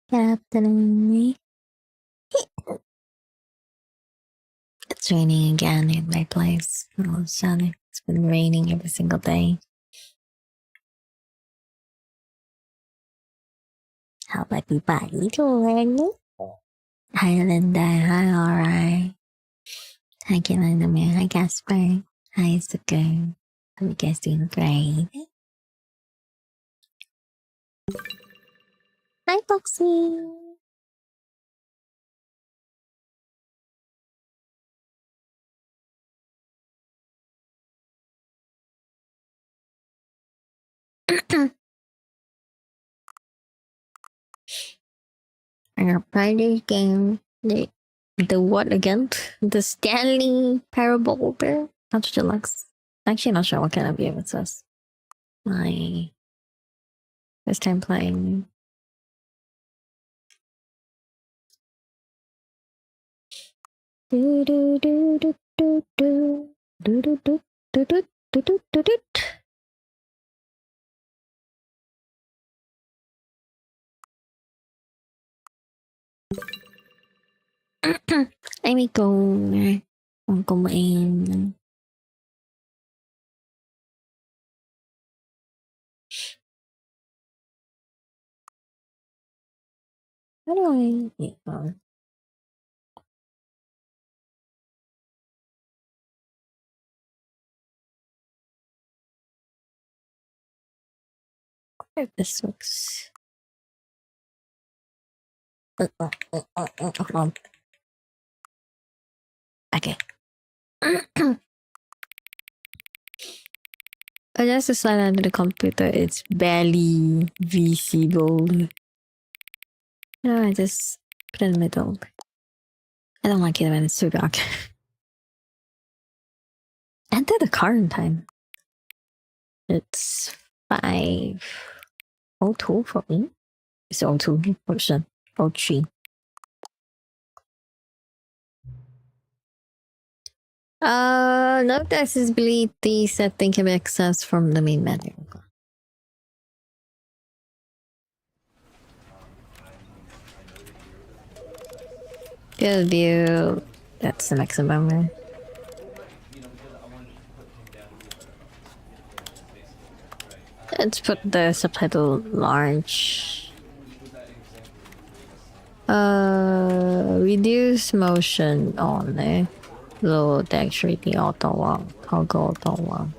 Good afternoon. It's raining again in my place. Oh, sunny. It's been raining every single day. How about you, buddy? Doing? Hi, Linda. Hi, alright. Hi, Killinamere. Hi, Casper. Hi, Sugar. Hope you guys doing great. Hi, Foxy. Our party game. The what again? The Stanley Parable Bear? Not deluxe. Actually, not sure what kind of game it says. My first time playing. Do do do do do do do do do do do do do do do. Amy cùng cùng em. How do I get on? If this works. Okay. Adjust the slide under the computer. It's barely visible. No, I just put it in the middle. I don't like it when it's too dark. Enter the current time. It's 5:02 for me. It's 02 option. 03. Note the accessibility setting can be accessed from the main menu. Good view. That's the maximum, right? Let's put the subtitle large. Reduce motion on it. Low text rating auto one. Toggle auto one.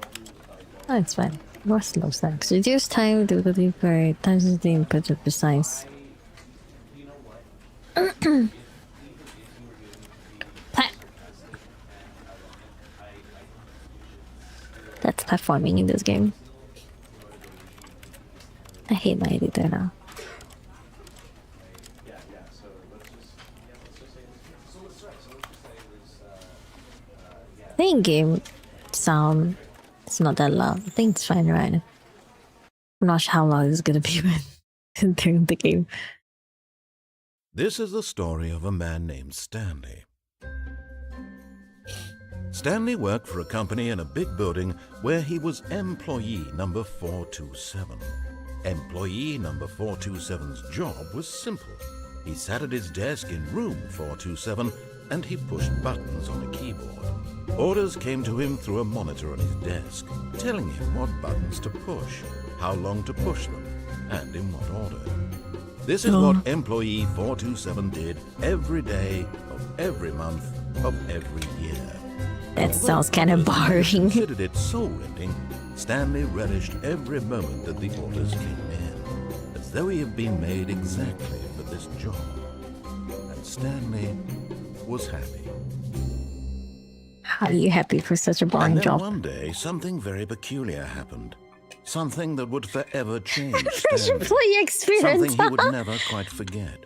That's fine. More slow stacks. Reduce time difficulty per times the input to precise. That's platforming in this game. I hate my editor now. I think game sound it's not that loud. I think it's fine, right? I'm not sure how loud it's gonna be during the game. This is the story of a man named Stanley. Stanley worked for a company in a big building where he was employee number 427. Employee number 427's job was simple. He sat at his desk in room 427 and he pushed buttons on a keyboard. Orders came to him through a monitor on his desk, telling him what buttons to push, how long to push them, and in what order. This is what employee 427 did every day of every month of every year. That sounds kind of boring. Considered it soul-rending, Stanley relished every moment that the orders came in, as though he had been made exactly for this job. And Stanley was happy. How are you happy for such a boring And then job? one day, something very peculiar happened. Something that would forever change Fresh Stanley. employee experience. Something he would never quite forget.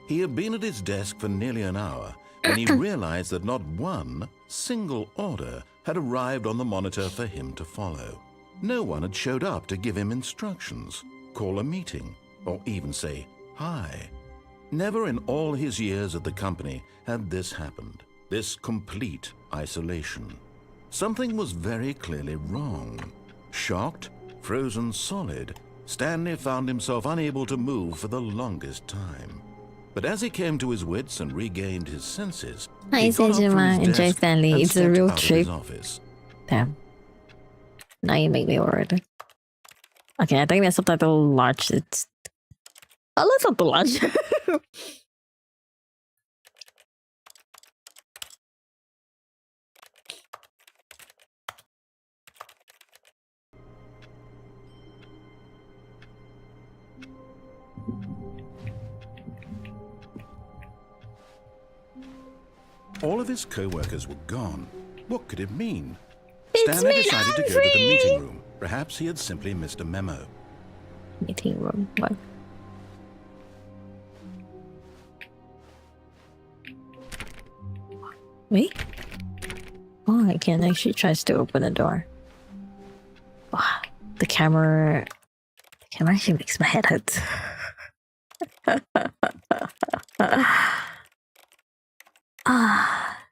He had been at his desk for nearly an hour when he realized that not one single order had arrived on the monitor for him to follow. No one had showed up to give him instructions, call a meeting, or even say hi. Never in all his years at the company had this happened, this complete isolation. Something was very clearly wrong. Shocked, frozen solid, Stanley found himself unable to move for the longest time. But as he came to his wits and regained his senses, he got up from his enjoy desk Stanley. and It's a stepped real out of trip. his office. Damn. Now you make me worried. Okay, I think the subtitle large. It's a little too large. All of his co-workers were gone. What could it mean? It's Stanley me, decided to I'm go to the free! meeting room. Perhaps he had simply missed a memo. Meeting room. What? Wait. Oh, I can actually try to open the door. Wow, the camera actually makes my head hurt. Ah.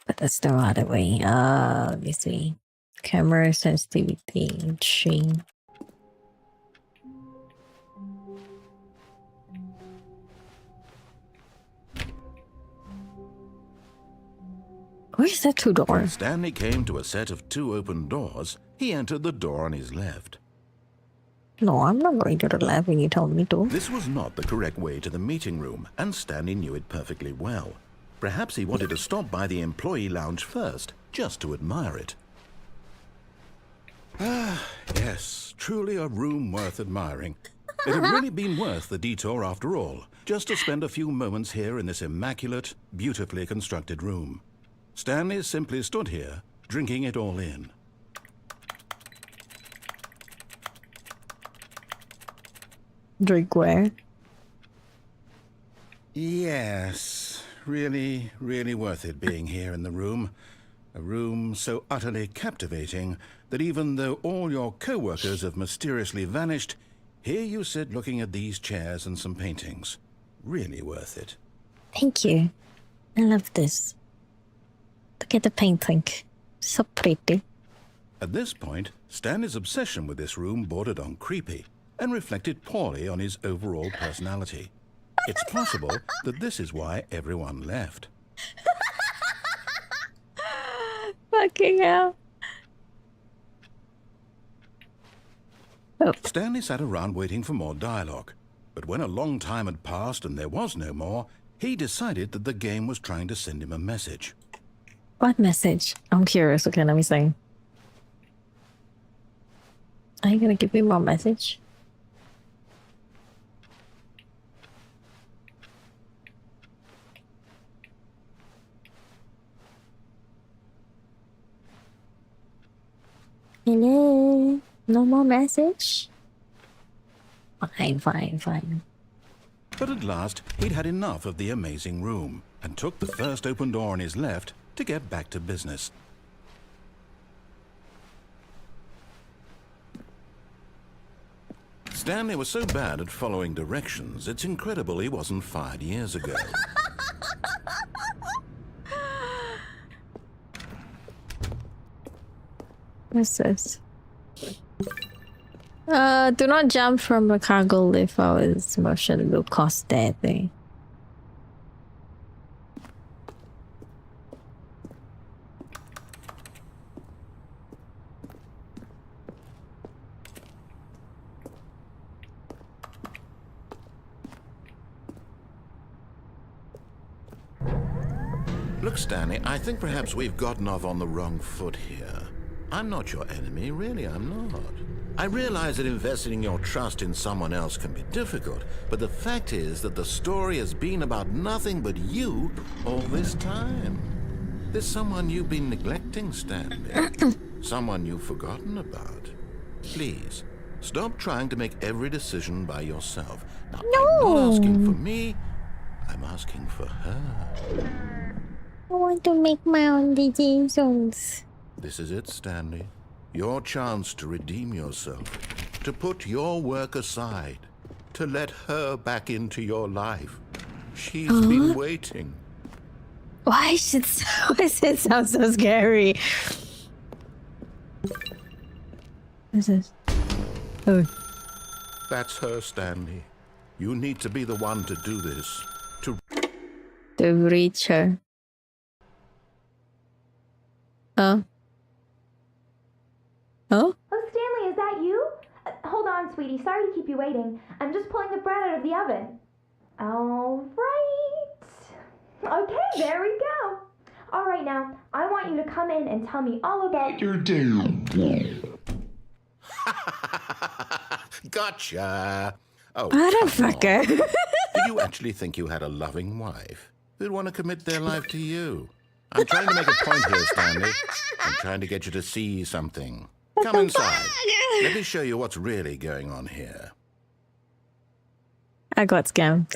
But that's the other way. Let me see. Camera sensitivity stream. Where's that two When doors? Stanley came to a set of 2 open doors, he entered the door on his left. No, I'm not going to the lab when you told me to. This was not the correct way to the meeting room, and Stanley knew it perfectly well. Perhaps he wanted to stop by the employee lounge first, just to admire it. Ah, yes, truly a room worth admiring. It had really been worth the detour after all, just to spend a few moments here in this immaculate, beautifully constructed room. Stanley simply stood here, drinking it all in. Drink where? Yes, really, really worth it being here in the room. A room so utterly captivating that even though all your co-workers have mysteriously vanished, here you sit looking at these chairs and some paintings. Really worth it. Thank you. I love this. Look at the painting. So pretty. At this point, Stanley's obsession with this room bordered on creepy and reflected poorly on his overall personality. It's possible that this is why everyone left. Fucking hell. Oh. Stanley sat around waiting for more dialogue, but when a long time had passed and there was no more, he decided that the game was trying to send him a message. What message? I'm curious. Okay, let me see. Are you gonna give me more message? Hello? No more message? Fine, fine, fine. But at last, he'd had enough of the amazing room and took the first open door on his left to get back to business. Stanley was so bad at following directions, it's incredible he wasn't fired years ago. What's this? Do not jump from the cargo lift while its motion will cause death. Look, Stanley, I think perhaps we've gotten off on the wrong foot here. I'm not your enemy, really, I'm not. I realize that investing your trust in someone else can be difficult, but the fact is that the story has been about nothing but you all this time. There's someone you've been neglecting, Stanley. Someone you've forgotten about. Please, stop trying to make every decision by yourself. Now, I'm not asking for me, I'm asking for her. I want to make my own decisions. This is it, Stanley. Your chance to redeem yourself, to put your work aside, to let her back into your life. She's been waiting. Why does it sound so scary? What's this? Oh. That's her, Stanley. You need to be the one to do this. To reach her. Oh. Oh? Oh, Stanley, is that you? Hold on, sweetie. Sorry to keep you waiting. I'm just pulling the bread out of the oven. All right. Okay, there we go. All right, now, I want you to come in and tell me all about your day. Gotcha. Oh, Motherfucker. Did you actually think you had a loving wife who'd want to commit their life to you? I'm trying to make a point here, Stanley. I'm trying to get you to see something. Come inside. Let me show you what's really going on here. I got scammed.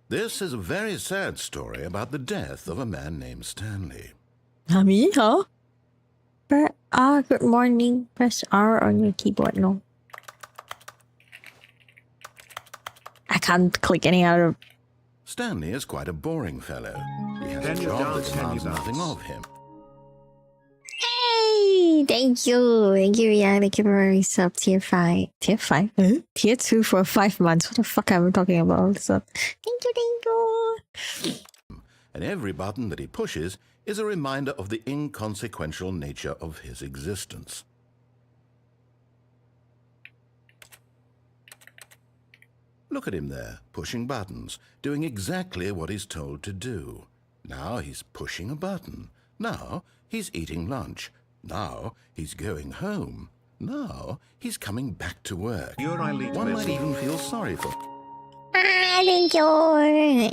This is a very sad story about the death of a man named Stanley. Me, huh? Good morning. Press R on your keyboard. No. I can't click any other. Stanley is quite a boring fellow. He has a job that demands nothing of him. Hey! Thank you. Thank you, yeah. Thank you for my sub. Tier 5. Tier 5? Huh? Tier 2 for 5 months. What the fuck am I talking about? So, thank you, thank you. And every button that he pushes is a reminder of the inconsequential nature of his existence. Look at him there, pushing buttons, doing exactly what he's told to do. Now he's pushing a button. Now he's eating lunch. Now he's going home. Now he's coming back to work. One might even feel sorry for him. Thank you.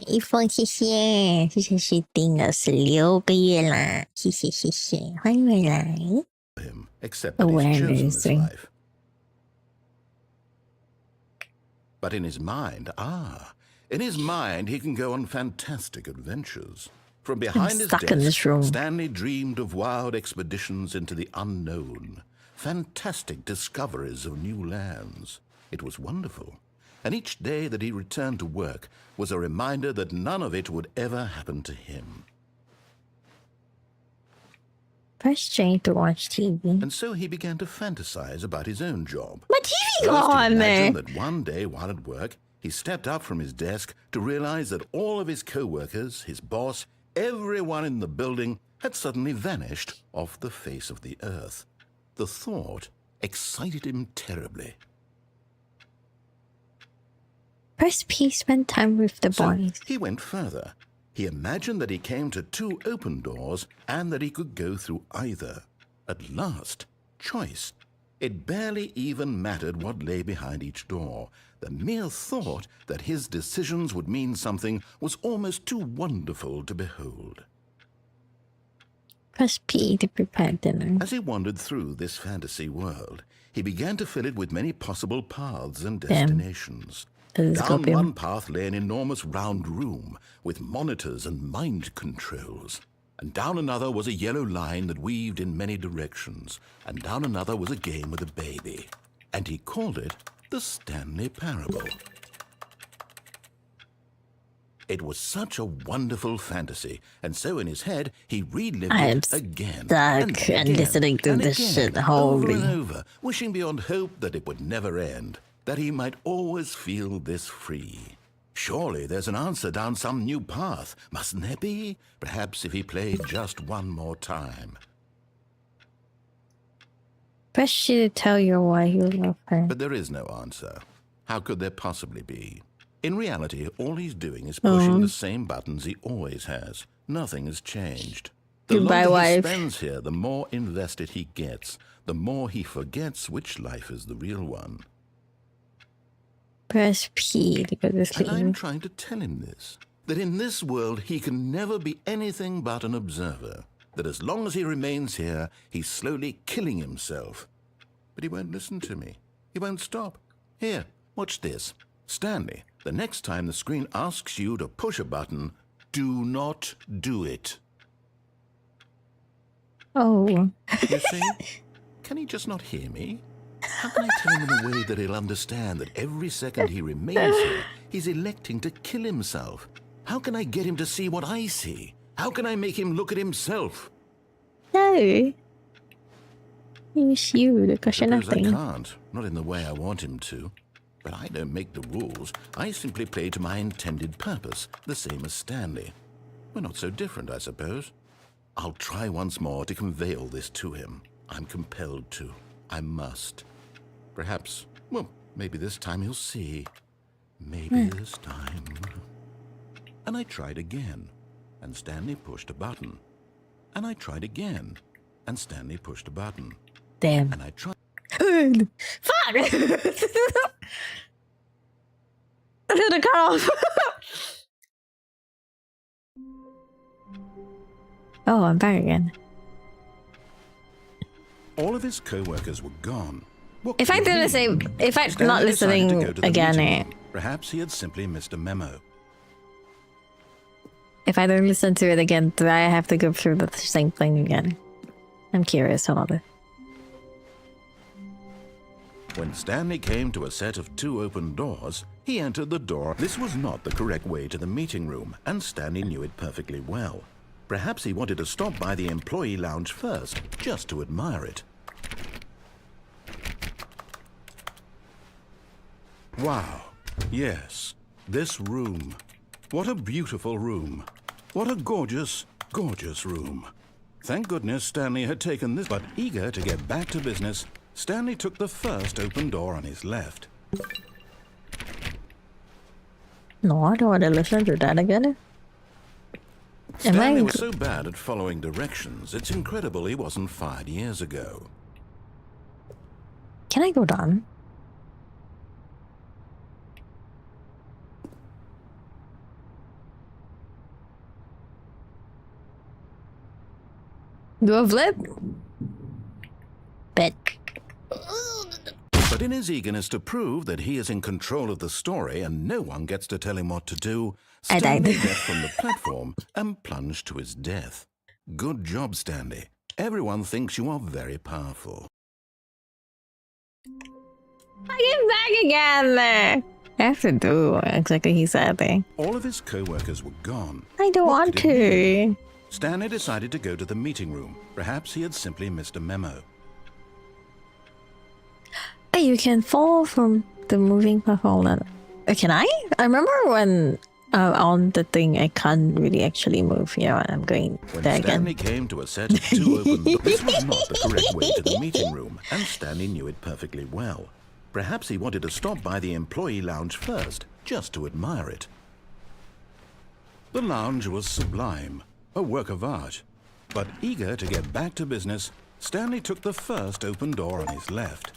一封谢谢，谢谢续订了16个月啦，谢谢谢谢，欢迎回来。Except that he's chosen this life. But in his mind, he can go on fantastic adventures. From behind his desk, Stanley dreamed of wild expeditions into the unknown, fantastic discoveries of new lands. It was wonderful. And each day that he returned to work was a reminder that none of it would ever happen to him. Press J to watch TV. And so he began to fantasize about his own job. My TV First, on, he man. imagined that one day while at work, he stepped up from his desk to realize that all of his co-workers, his boss, everyone in the building had suddenly vanished off the face of the earth. The thought excited him terribly. Press P, spend time with the boys. So he went further. He imagined that he came to 2 open doors and that he could go through either. At last, choice. It barely even mattered what lay behind each door. The mere thought that his decisions would mean something was almost too wonderful to behold. Press P to prepare dinner. As he wandered through this fantasy world, he began to fill it with many possible paths and destinations. Down one path lay an enormous round room with monitors and mind controls. And down another was a yellow line that weaved in many directions. And down another was a game with a baby. And he called it the Stanley Parable. It was such a wonderful fantasy, and so in his head he relived it again and listening to this shit over and over, wishing beyond hope that it would never end, that he might always feel this free. Surely there's an answer down some new path, mustn't there be? Perhaps if he played just one more time. Press G to tell you why you love her. But there is no answer. How could there possibly be? In reality, all he's doing is pushing the same buttons he always has. Nothing has changed. The longer he spends here, the more invested he gets, the more he forgets which life is the real one. Press P to go to sleep. And I'm trying to tell him this, that in this world he can never be anything but an observer, that as long as he remains here, he's slowly killing himself. But he won't listen to me. He won't stop. Here, watch this. Stanley, the next time the screen asks you to push a button, do not do it. Oh. You see? Can he just not hear me? How can I tell him in a way that he'll understand that every second he remains here, he's electing to kill himself? How can I get him to see what I see? How can I make him look at himself? No. It's you, the question Suppose I nothing. can't, not in the way I want him to. But I don't make the rules. I simply play to my intended purpose, the same as Stanley. We're not so different, I suppose. I'll try once more to convey all this to him. I'm compelled to. I must. Perhaps, well, maybe this time he'll see. Maybe this time. And I tried again, and Stanley pushed a button. And I tried again, and Stanley pushed a button. Damn. And I tried. Fuck! I should have cut off. Oh, I'm back again. All of his co-workers were gone. What If I could do it the mean? same, if I'm Stanley not decided to listening go to the again, meeting room. Perhaps he had simply missed a memo. if I don't listen to it again, do I have to go through the same thing again? I'm curious. Hold on. When Stanley came to a set of 2 open doors, he entered the door. This was not the correct way to the meeting room, and Stanley knew it perfectly well. Perhaps he wanted to stop by the employee lounge first, just to admire it. Wow. Yes, this room. What a beautiful room. What a gorgeous, gorgeous room. Thank goodness Stanley had taken this, but eager to get back to business, Stanley took the first open door on his left. No, I don't want to listen to that again. Stanley was so bad at following directions, it's incredible he wasn't fired years ago. Can I go down? Do a flip? Bet. But in his eagerness to prove that he is in control of the story and no one gets to tell him what to do, I died. Stanley leapt from the platform and plunged to his death. Good job, Stanley. Everyone thinks you are very powerful. I get back again! I have to do exactly he said there. All of his co-workers were gone. I don't What want did it mean? to. Stanley decided to go to the meeting room. Perhaps he had simply missed a memo. Hey, you can fall from the moving platform. Can I? I remember when on the thing I can't really actually move. Yeah, I'm going When there Stanley again. came to a set of 2 open doors, this was not the correct way to the meeting room, and Stanley knew it perfectly well. Perhaps he wanted to stop by the employee lounge first, just to admire it. The lounge was sublime, a work of art. But eager to get back to business, Stanley took the first open door on his left.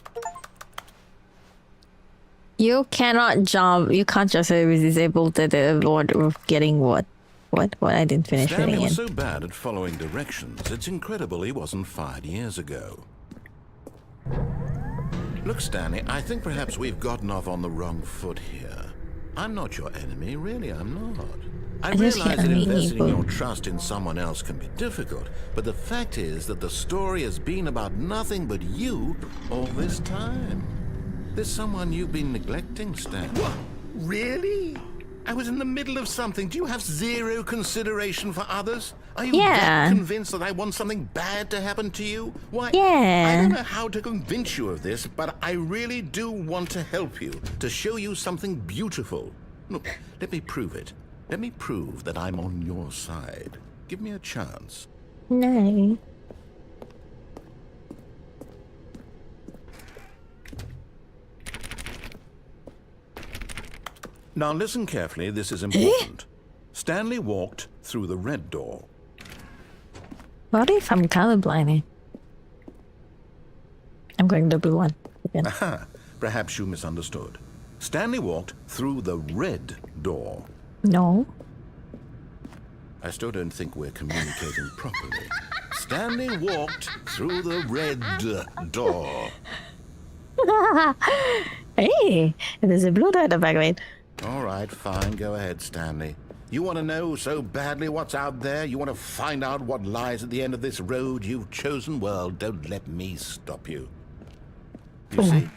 You cannot jump. You can't just disable the Lord of getting what? What? I didn't finish Stanley reading was it. so bad at following directions, it's incredible he wasn't fired years ago. Look, Stanley, I think perhaps we've gotten off on the wrong foot here. I'm not your enemy, really, I'm not. I just realize hit that me, investing but- your trust in someone else can be difficult, but the fact is that the story has been about nothing but you all this time. There's someone you've been neglecting, Stanley. What? Really? I was in the middle of something. Do you have zero consideration for others? Are you Yeah. that convinced that I want something bad to happen to you? Why? Yeah. I don't know how to convince you of this, but I really do want to help you, to show you something beautiful. Look, let me prove it. Let me prove that I'm on your side. Give me a chance. No. Now listen carefully, this is important. Stanley walked through the red door. What if I'm colorblind? I'm going to the blue one again. Aha, perhaps you misunderstood. Stanley walked through the red door. No. I still don't think we're communicating properly. Stanley walked through the red door. Hey, there's a blue dot at the back of it. All right, fine. Go ahead, Stanley. You want to know so badly what's out there? You want to find out what lies at the end of this road you've chosen? Well, don't let me stop you. You see,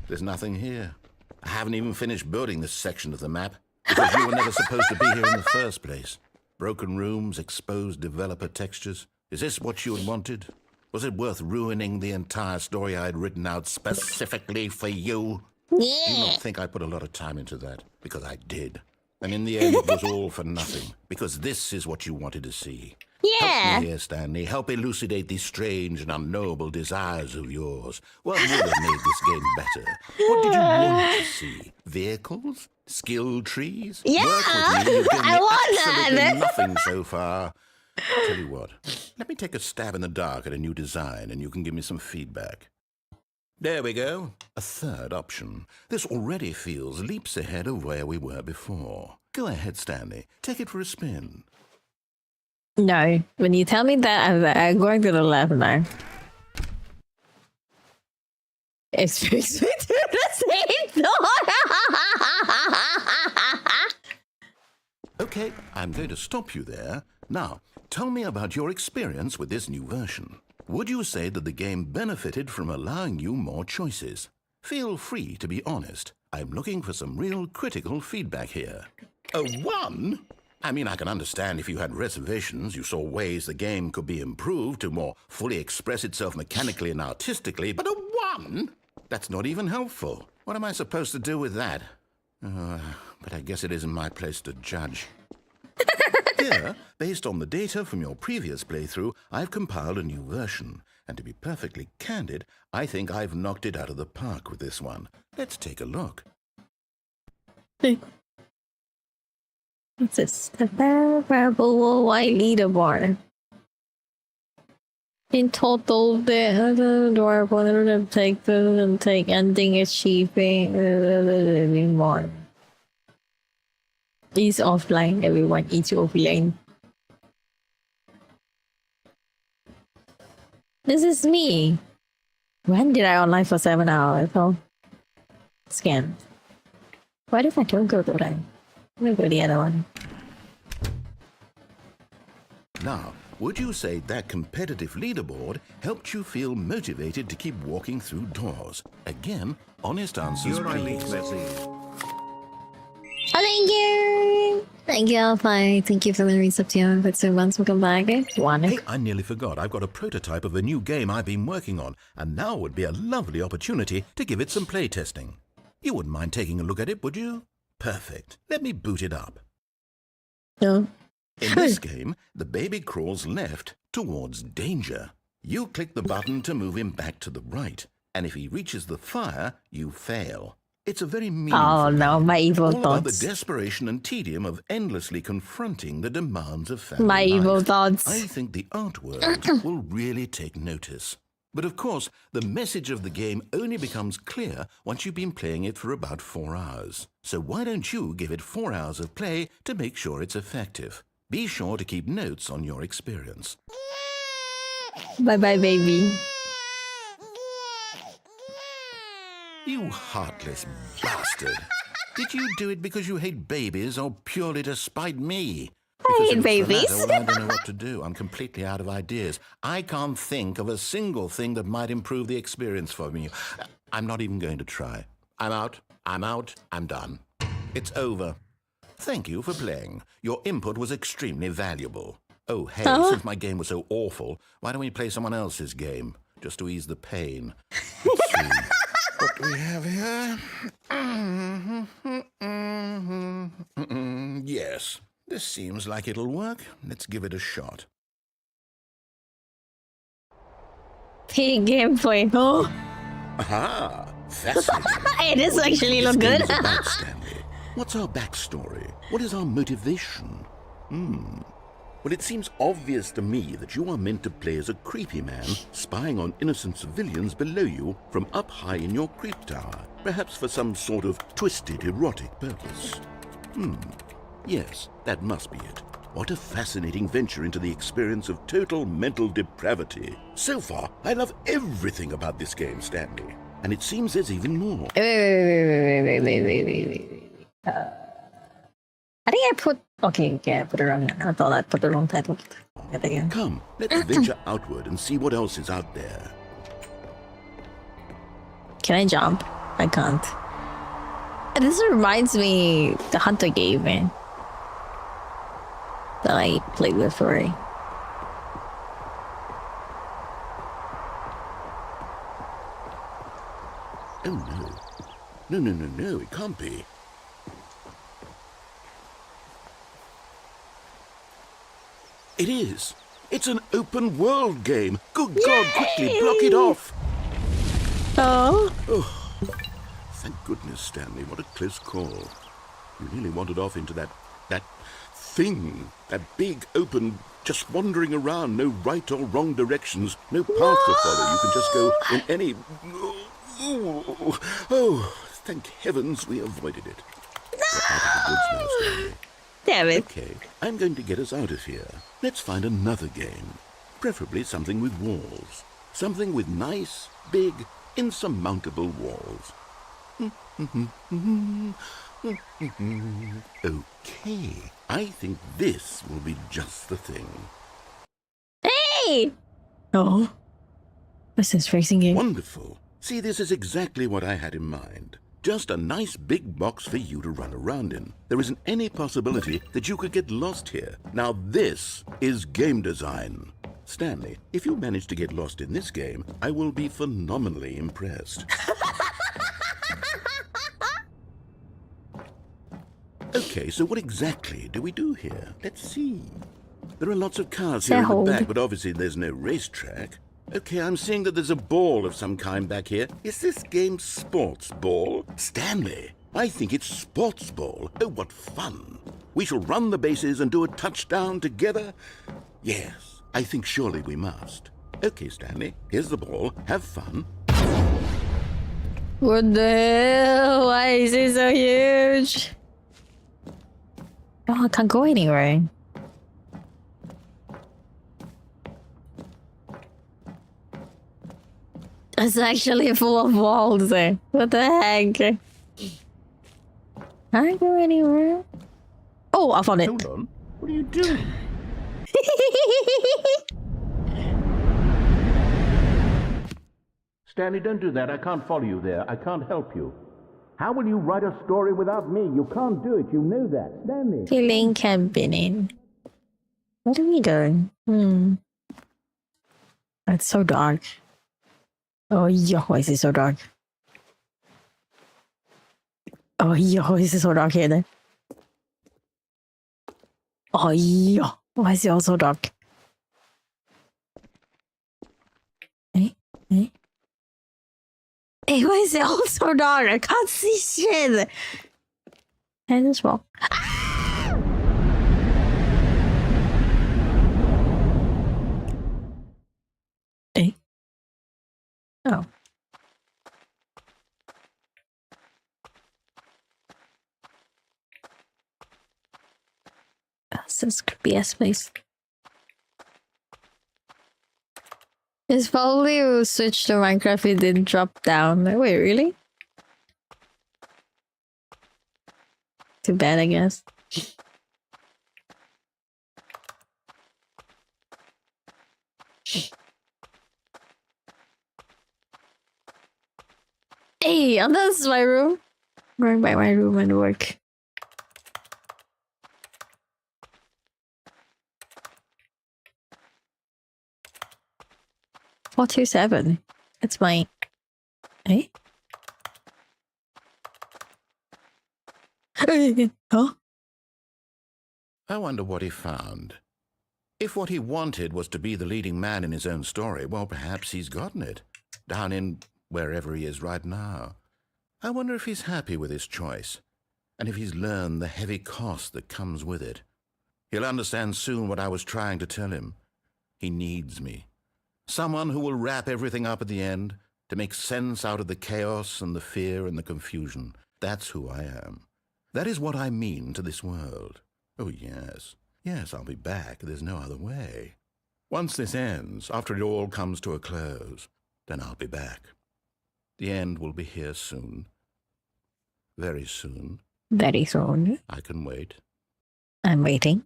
there's nothing here. I haven't even finished building this section of the map because you were never supposed to be here in the first place. Broken rooms, exposed developer textures. Is this what you had wanted? Was it worth ruining the entire story I had written out specifically for you? Do you Yeah. not think I put a lot of time into that? Because I did. And in the end, it was all for nothing. Because this is what you wanted to see. Yeah. Help me here, Stanley. Help elucidate these strange and unknowable desires of yours. What would have made this game better? What did you want to see? Vehicles? Skill trees? Yeah, Work with me. You've given I me want absolutely that. nothing so far. Tell you what, let me take a stab in the dark at a new design and you can give me some feedback. There we go. A third option. This already feels leaps ahead of where we were before. Go ahead, Stanley. Take it for a spin. No, when you tell me that, I'm going to the left now. It's fixed me to the same door. Okay, I'm going to stop you there. Now, tell me about your experience with this new version. Would you say that the game benefited from allowing you more choices? Feel free to be honest. I'm looking for some real critical feedback here. A 1? I mean, I can understand if you had reservations, you saw ways the game could be improved to more fully express itself mechanically and artistically, but a 1? That's not even helpful. What am I supposed to do with that? But I guess it isn't my place to judge. Here, based on the data from your previous playthrough, I've compiled a new version. And to be perfectly candid, I think I've knocked it out of the park with this one. Let's take a look. What's this? The variable white leaderboard. In total, the door wanted to take ending achieving more. Ease offline, everyone eats offline. This is me. When did I online for 7 hours? Oh, scan. What if I don't go to that? I'm gonna go to the other one. Now, would you say that competitive leaderboard helped you feel motivated to keep walking through doors? Again, honest answers, please. Oh, thank you! Thank you, Alpha. Thank you for the reception. But so once we come back, Hey, I nearly forgot. I've got a prototype of a new game I've been working on, and now would be a lovely opportunity to give it some playtesting. You wouldn't mind taking a look at it, would you? Perfect. Let me boot it up. No. In this game, the baby crawls left towards danger. You click the button to move him back to the right, and if he reaches the fire, you fail. It's a very meaningful Oh no, my evil all about the thoughts. desperation and tedium of endlessly confronting the demands of family My evil life. thoughts. I think the art world will really take notice. But of course, the message of the game only becomes clear once you've been playing it for about 4 hours. So why don't you give it 4 hours of play to make sure it's effective? Be sure to keep notes on your experience. Bye bye, baby. You heartless bastard. Did you do it because you hate babies or purely to spite me? Because hate if it's the babies. latter, well, I don't know what to do. I'm completely out of ideas. I can't think of a single thing that might improve the experience for me. I'm not even going to try. I'm out. I'm done. It's over. Thank you for playing. Your input was extremely valuable. Oh, hey, since my game was so awful, why don't we play someone else's game? Just to ease the pain. Let's see. What do we have here? Yes, this seems like it'll work. Let's give it a shot. Pig gameplay. Oh, Aha! Fascinating. hey, this actually This look good. game's about, Stanley. What's our backstory? What is our motivation? Well, it seems obvious to me that you are meant to play as a creepy man spying on innocent civilians below you from up high in your creep tower, perhaps for some sort of twisted erotic purpose. Yes, that must be it. What a fascinating venture into the experience of total mental depravity. So far, I love everything about this game, Stanley. And it seems there's even more. Wait. I think I put... Okay, I put it wrong. I thought I put the wrong title. Again. Come, let's venture outward and see what else is out there. Can I jump? I can't. This reminds me the Hunter game, man. That I played with already. Oh no. No, no, no, no, it can't be. It is. It's an open world game. Good God, quickly block it off. Oh. Oh, thank goodness, Stanley. What a close call. You nearly wandered off into that thing. That big, open, just wandering around. No right or wrong directions. No path to follow. You can just go in any... Oh, thank heavens we avoided it. We're out of the woods now, Stanley. Damn it. Okay, I'm going to get us out of here. Let's find another game. Preferably something with walls. Something with nice, big, insurmountable walls. Okay, I think this will be just the thing. Hey! Oh. What's this racing game? Wonderful. See, this is exactly what I had in mind. Just a nice big box for you to run around in. There isn't any possibility that you could get lost here. Now this is game design. Stanley, if you manage to get lost in this game, I will be phenomenally impressed. Okay, so what exactly do we do here? Let's see. There are lots of cars here in the back, but obviously there's no racetrack. Okay, I'm seeing that there's a ball of some kind back here. Is this game sports ball? Stanley, I think it's sports ball. Oh, what fun. We shall run the bases and do a touchdown together. Yes, I think surely we must. Okay, Stanley, here's the ball. Have fun. What the hell? Why is it so huge? Oh, I can't go anywhere. It's actually full of walls. What the heck? Can I go anywhere? Oh, I found it. Hold on. What are you doing? Stanley, don't do that. I can't follow you there. I can't help you. How will you write a story without me? You can't do it. You know that. Stanley. Feeling campaigning. What are we doing? It's so dark. Oh, yo, why is it so dark? Oh, yo, why is it so dark here then? Oh, yo, why is it all so dark? Hey, hey. Hey, why is it all so dark? I can't see shit. And as well. Hey. Oh. That's this creepy ass place. It's probably will switch to Minecraft it didn't drop down. Wait, really? Too bad, I guess. Hey, and that's my room. I'm going back my room and work. $427. It's my... Eh? Huh? I wonder what he found. If what he wanted was to be the leading man in his own story, well, perhaps he's gotten it. Down in wherever he is right now. I wonder if he's happy with his choice, and if he's learned the heavy cost that comes with it. He'll understand soon what I was trying to tell him. He needs me. Someone who will wrap everything up at the end, to make sense out of the chaos and the fear and the confusion. That's who I am. That is what I mean to this world. Oh, yes. Yes, I'll be back. There's no other way. Once this ends, after it all comes to a close, then I'll be back. The end will be here soon. Very soon. Very soon. I can wait. I'm waiting.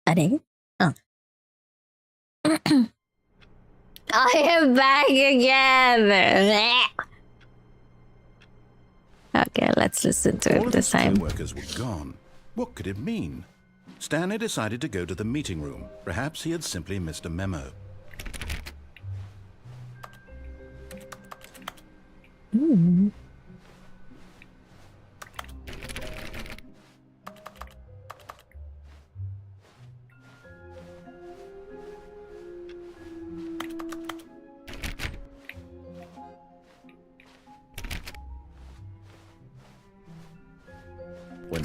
Ready? Oh. I am back again. Okay, let's listen to All it this time. All of his workers were gone. What could it mean? Stanley decided to go to the meeting room. Perhaps he had simply missed a memo. When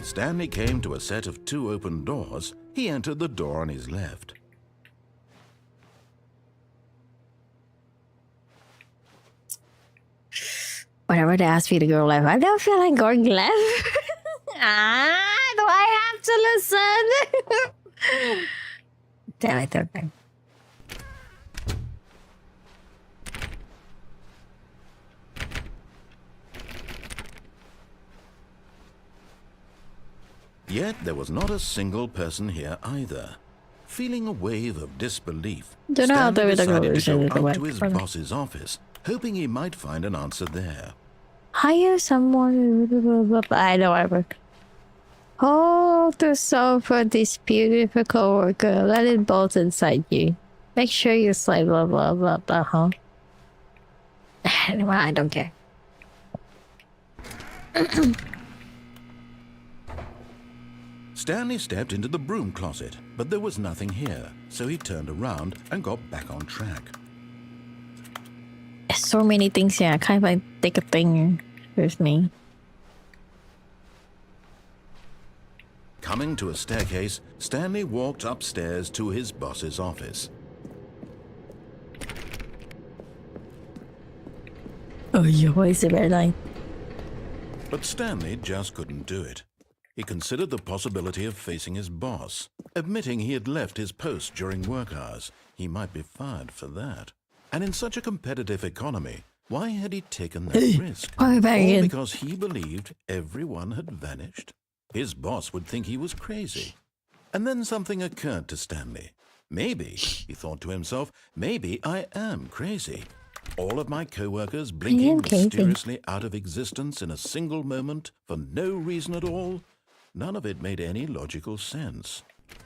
Stanley came to a set of 2 open doors, he entered the door on his left. Whenever they ask me to go left, I don't feel like going left. Do I have to listen? Damn it, okay. Yet there was not a single person here either. Feeling a wave of disbelief, Don't know how Stanley to decided to resolution go the up to way. his boss's office, hoping he might find an answer there. Hire someone. I know I work. Hold to solve a dispute with a coworker. Let it bolt inside you. Make sure you slide blah blah blah blah. Huh? Well, I don't care. Stanley stepped into the broom closet, but there was nothing here, so he turned around and got back on track. There's so many things here. I can't even take a thing with me. Coming to a staircase, Stanley walked upstairs to his boss's office. Oh, your voice is very nice. But Stanley just couldn't do it. He considered the possibility of facing his boss, admitting he had left his post during work hours. He might be fired for that. And in such a competitive economy, why had he taken that risk? All because he believed everyone had vanished? His boss would think he was crazy. And then something occurred to Stanley. Maybe, he thought to himself, maybe I am crazy. All of my co-workers blinking mysteriously out of existence in a single moment for no reason at all. None of it made any logical sense.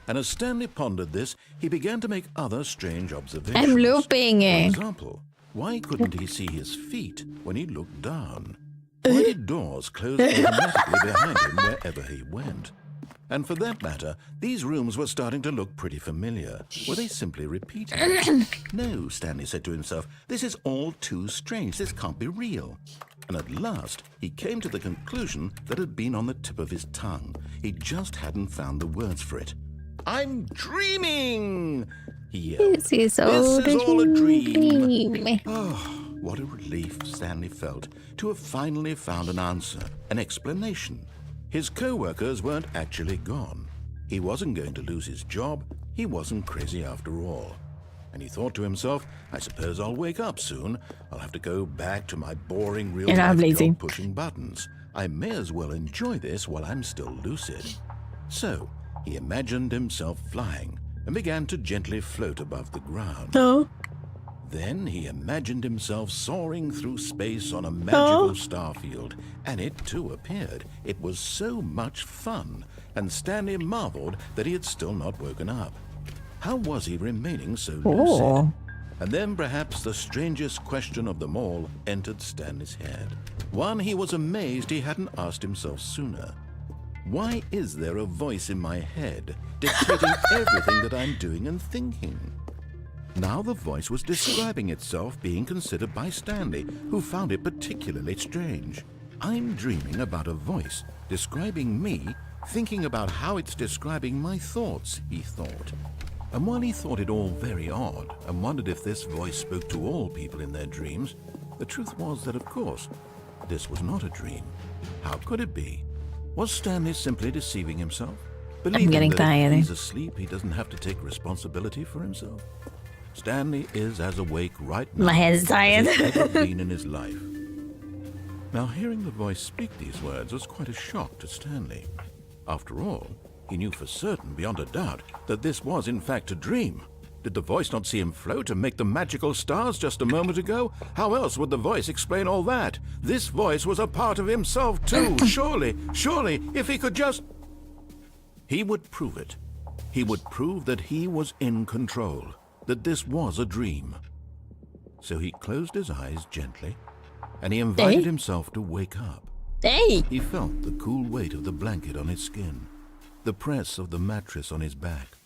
And as Stanley pondered this, he began to make other strange observations. I'm looping. For example, why couldn't he see his feet when he looked down? Why did doors close automatically behind him wherever he went? And for that matter, these rooms were starting to look pretty familiar. Were they simply repeating? No, Stanley said to himself, this is all too strange. This can't be real. And at last, he came to the conclusion that had been on the tip of his tongue. He just hadn't found the words for it. I'm dreaming! He yelled. This is all a dream. dream. Oh, what a relief Stanley felt to have finally found an answer, an explanation. His co-workers weren't actually gone. He wasn't going to lose his job. He wasn't crazy after all. And he thought to himself, I suppose I'll wake up soon. I'll have to go back to my boring real-life job pushing buttons. I may as well enjoy this while I'm still lucid. So, he imagined himself flying and began to gently float above the ground. Oh. Then he imagined himself soaring through space on a magical star field, and it too appeared. It was so much fun, and Stanley marveled that he had still not woken up. How was he remaining so lucid? And then perhaps the strangest question of them all entered Stanley's head. One he was amazed he hadn't asked himself sooner. Why is there a voice in my head dictating everything that I'm doing and thinking? Now the voice was describing itself being considered by Stanley, who found it particularly strange. I'm dreaming about a voice describing me, thinking about how it's describing my thoughts, he thought. And while he thought it all very odd and wondered if this voice spoke to all people in their dreams, the truth was that, of course, this was not a dream. How could it be? Was Stanley simply deceiving himself? Believing that if he's asleep, he doesn't have to take responsibility for himself? Stanley is as awake right now My head is tired. as he's ever been in his life. Now, hearing the voice speak these words was quite a shock to Stanley. After all, he knew for certain, beyond a doubt, that this was in fact a dream. Did the voice not see him float and make the magical stars just a moment ago? How else would the voice explain all that? This voice was a part of himself too. Surely, if he could just... He would prove it. He would prove that he was in control, that this was a dream. So he closed his eyes gently and he invited himself to wake up. Hey! He felt the cool weight of the blanket on his skin, the press of the mattress on his back,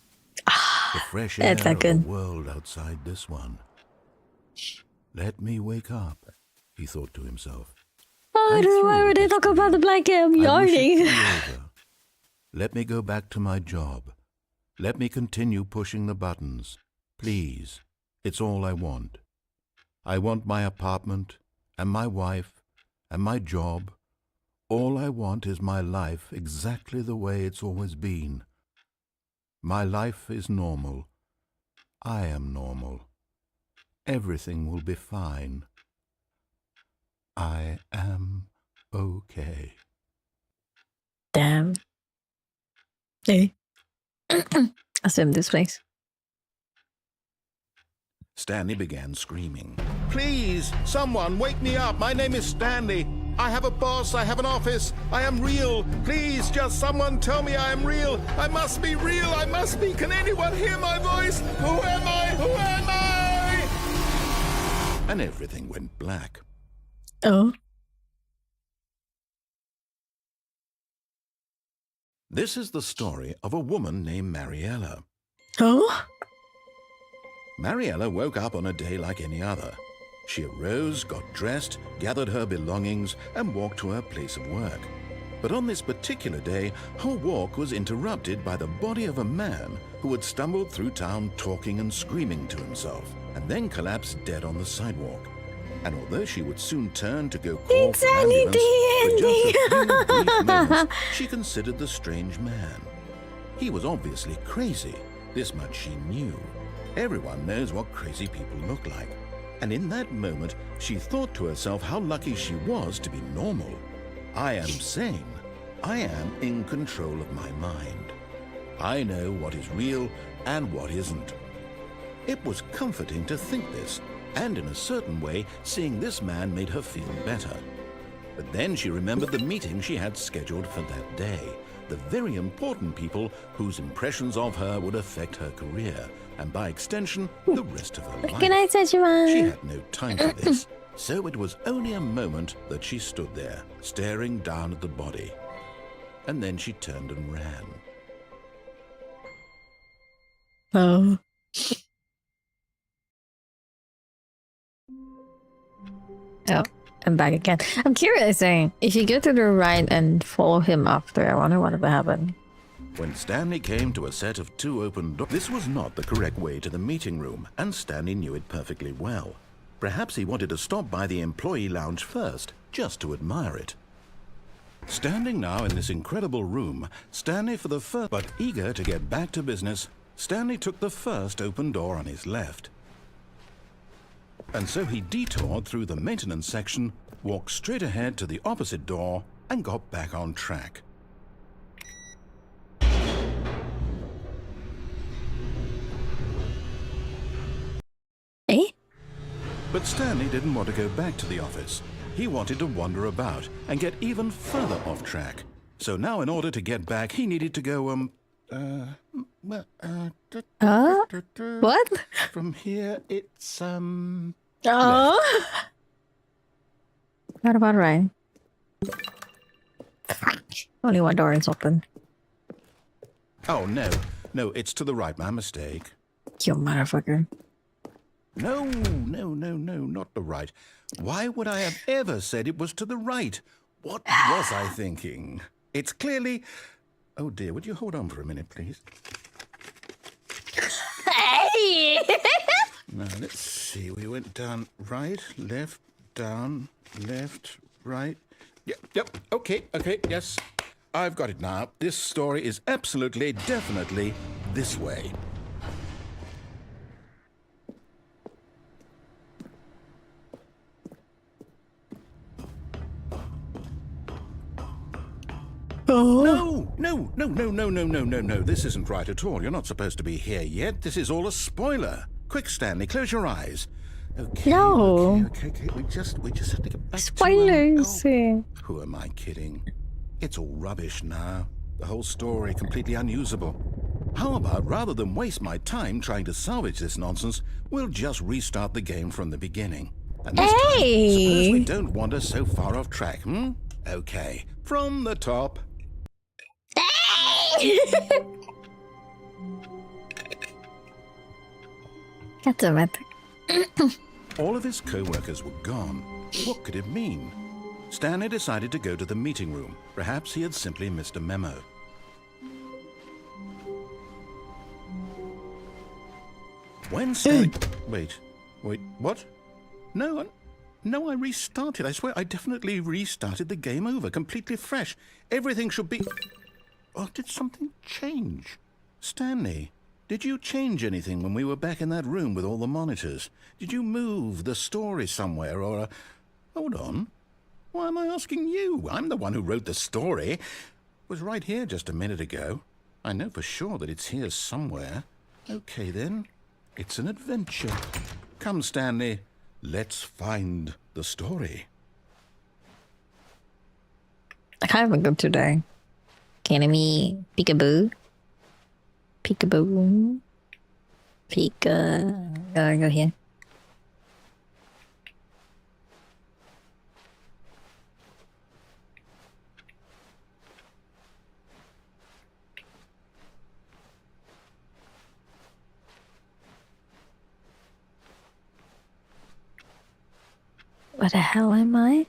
the fresh air of the world outside this one. Let me wake up, he thought to himself. Why would they talk about the blanket? I'm yawning. Let me go back to my job. Let me continue pushing the buttons. Please, it's all I want. I want my apartment, and my wife, and my job. All I want is my life exactly the way it's always been. My life is normal. I am normal. Everything will be fine. I am okay. Damn. Hey. Assume this place. Stanley began screaming. Please, someone, wake me up. My name is Stanley. I have a boss. I have an office. I am real. Please, just someone tell me I am real. I must be real. I must be. Can anyone hear my voice? Who am I? Who am I? And everything went black. Oh. This is the story of a woman named Mariella. Oh? Mariella woke up on a day like any other. She arose, got dressed, gathered her belongings, and walked to her place of work. But on this particular day, her walk was interrupted by the body of a man who had stumbled through town talking and screaming to himself, and then collapsed dead on the sidewalk. And although she would soon turn to go call for an ambulance, for just a few brief moments, she considered the strange man. He was obviously crazy. This much she knew. Everyone knows what crazy people look like. And in that moment, she thought to herself how lucky she was to be normal. I am sane. I am in control of my mind. I know what is real and what isn't. It was comforting to think this, and in a certain way, seeing this man made her feel better. But then she remembered the meeting she had scheduled for that day, the very important people whose impressions of her would affect her career, and by extension, the rest of her life. Good night, Sejima. She had no time for this, so it was only a moment that she stood there, staring down at the body. And then she turned and ran. Oh. Oh, I'm back again. I'm curious, if you go to the right and follow him after, I wonder what would happen. When Stanley came to a set of 2 open doors, this was not the correct way to the meeting room, and Stanley knew it perfectly well. Perhaps he wanted to stop by the employee lounge first, just to admire it. Standing now in this incredible room, Stanley for the first, but eager to get back to business, Stanley took the first open door on his left. And so he detoured through the maintenance section, walked straight ahead to the opposite door, and got back on track. Eh? But Stanley didn't want to go back to the office. He wanted to wander about and get even further off track. So now in order to get back, he needed to go, What? From here, it's, Oh. left. What about right? Only one door is open. Oh, no. No, it's to the right. My mistake. You motherfucker. No, not the right. Why would I have ever said it was to the right? What was I thinking? It's clearly... Oh, dear, would you hold on for a minute, please? Hey! Now, let's see. We went down right, left, down, left, right. Yep, okay, yes. I've got it now. This story is absolutely, definitely this way. Oh. No. This isn't right at all. You're not supposed to be here yet. This is all a spoiler. Quick, Stanley, close your eyes. Okay. No. Okay. We just have to get back Spoilers. to... Who am I kidding? It's all rubbish now. The whole story completely unusable. How about, rather than waste my time trying to salvage this nonsense, we'll just restart the game from the beginning. And this time, suppose we Hey! don't wander so far off track, hmm? Okay, from the top. Hey! That's a matter. All of his co-workers were gone. What could it mean? Stanley decided to go to the meeting room. Perhaps he had simply missed a memo. When Stanley... Wait, what? No, I restarted. I swear, I definitely restarted the game over, completely fresh. Everything should be... Oh, did something change? Stanley, did you change anything when we were back in that room with all the monitors? Did you move the story somewhere, or... Hold on. Why am I asking you? I'm the one who wrote the story. It was right here just a minute ago. I know for sure that it's here somewhere. Okay, then. It's an adventure. Come, Stanley. Let's find the story. I can't even go today. Can me peekaboo? Peekaboo. Pika. Go here. What the hell am I?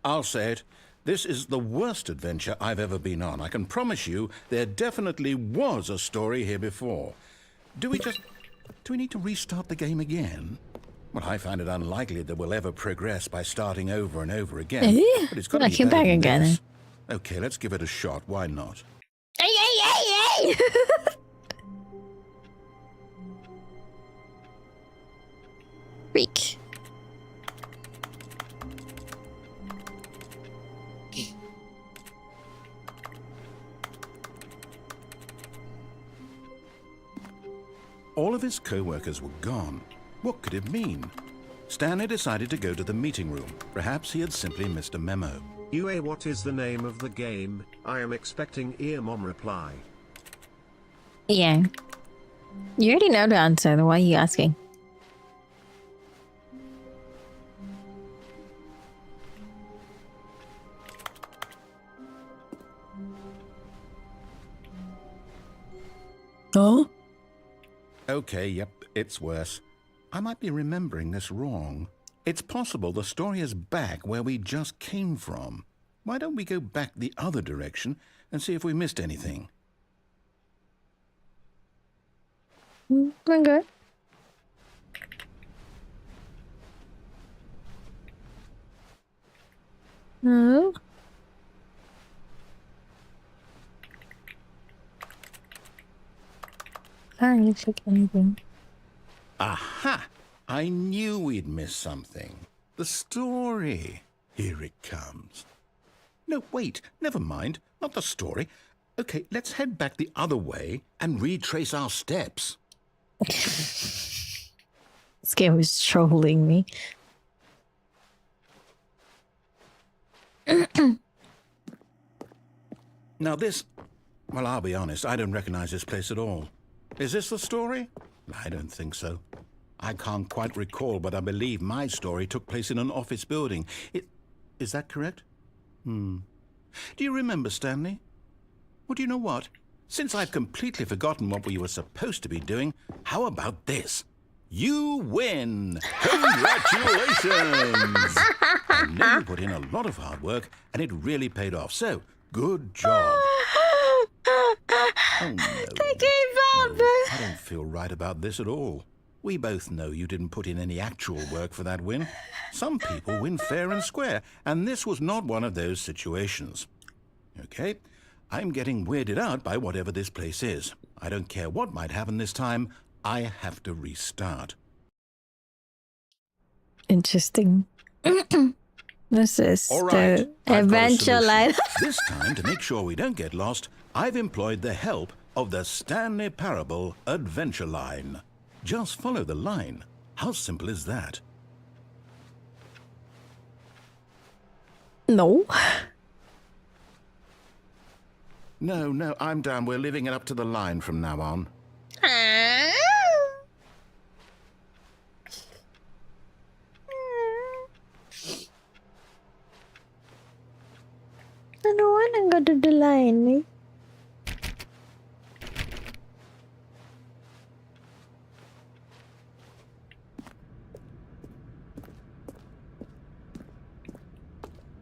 I'll say it. This is the worst adventure I've ever been on. I can promise you there definitely was a story here before. Do we need to restart the game again? Well, I find it unlikely that we'll ever progress by starting over and over again. But it's got to be came better back than again. this. Okay, let's give it a shot. Why not? Hey! Freak. All of his co-workers were gone. What could it mean? Stanley decided to go to the meeting room. Perhaps he had simply missed a memo. UA, what is the name of the game? I am expecting Earmom reply. Yeah. You already know the answer, then why are you asking? Oh? Okay, yep, it's worse. I might be remembering this wrong. It's possible the story is back where we just came from. Why don't we go back the other direction and see if we missed anything? Okay. No. I don't check anything. Aha! I knew we'd missed something. The story. Here it comes. No, wait, never mind. Not the story. Okay, let's head back the other way and retrace our steps. This game is trolling me. Now this... Well, I'll be honest, I don't recognize this place at all. Is this the story? I don't think so. I can't quite recall, but I believe my story took place in an office building. Is that correct? Do you remember, Stanley? Well, do you know what? Since I've completely forgotten what we were supposed to be doing, how about this? You win! Congratulations! I know you put in a lot of hard work, and it really paid off. So, good job. Oh, no. They gave up! I don't feel right about this at all. We both know you didn't put in any actual work for that win. Some people win fair and square, and this was not one of those situations. Okay, I'm getting weirded out by whatever this place is. I don't care what might happen this time. I have to restart. Interesting. This is All right, the I've got a adventure solution. line. This time, to make sure we don't get lost, I've employed the help of the Stanley Parable Adventure Line. Just follow the line. How simple is that? No. No, I'm down. We're living it up to the line from now on.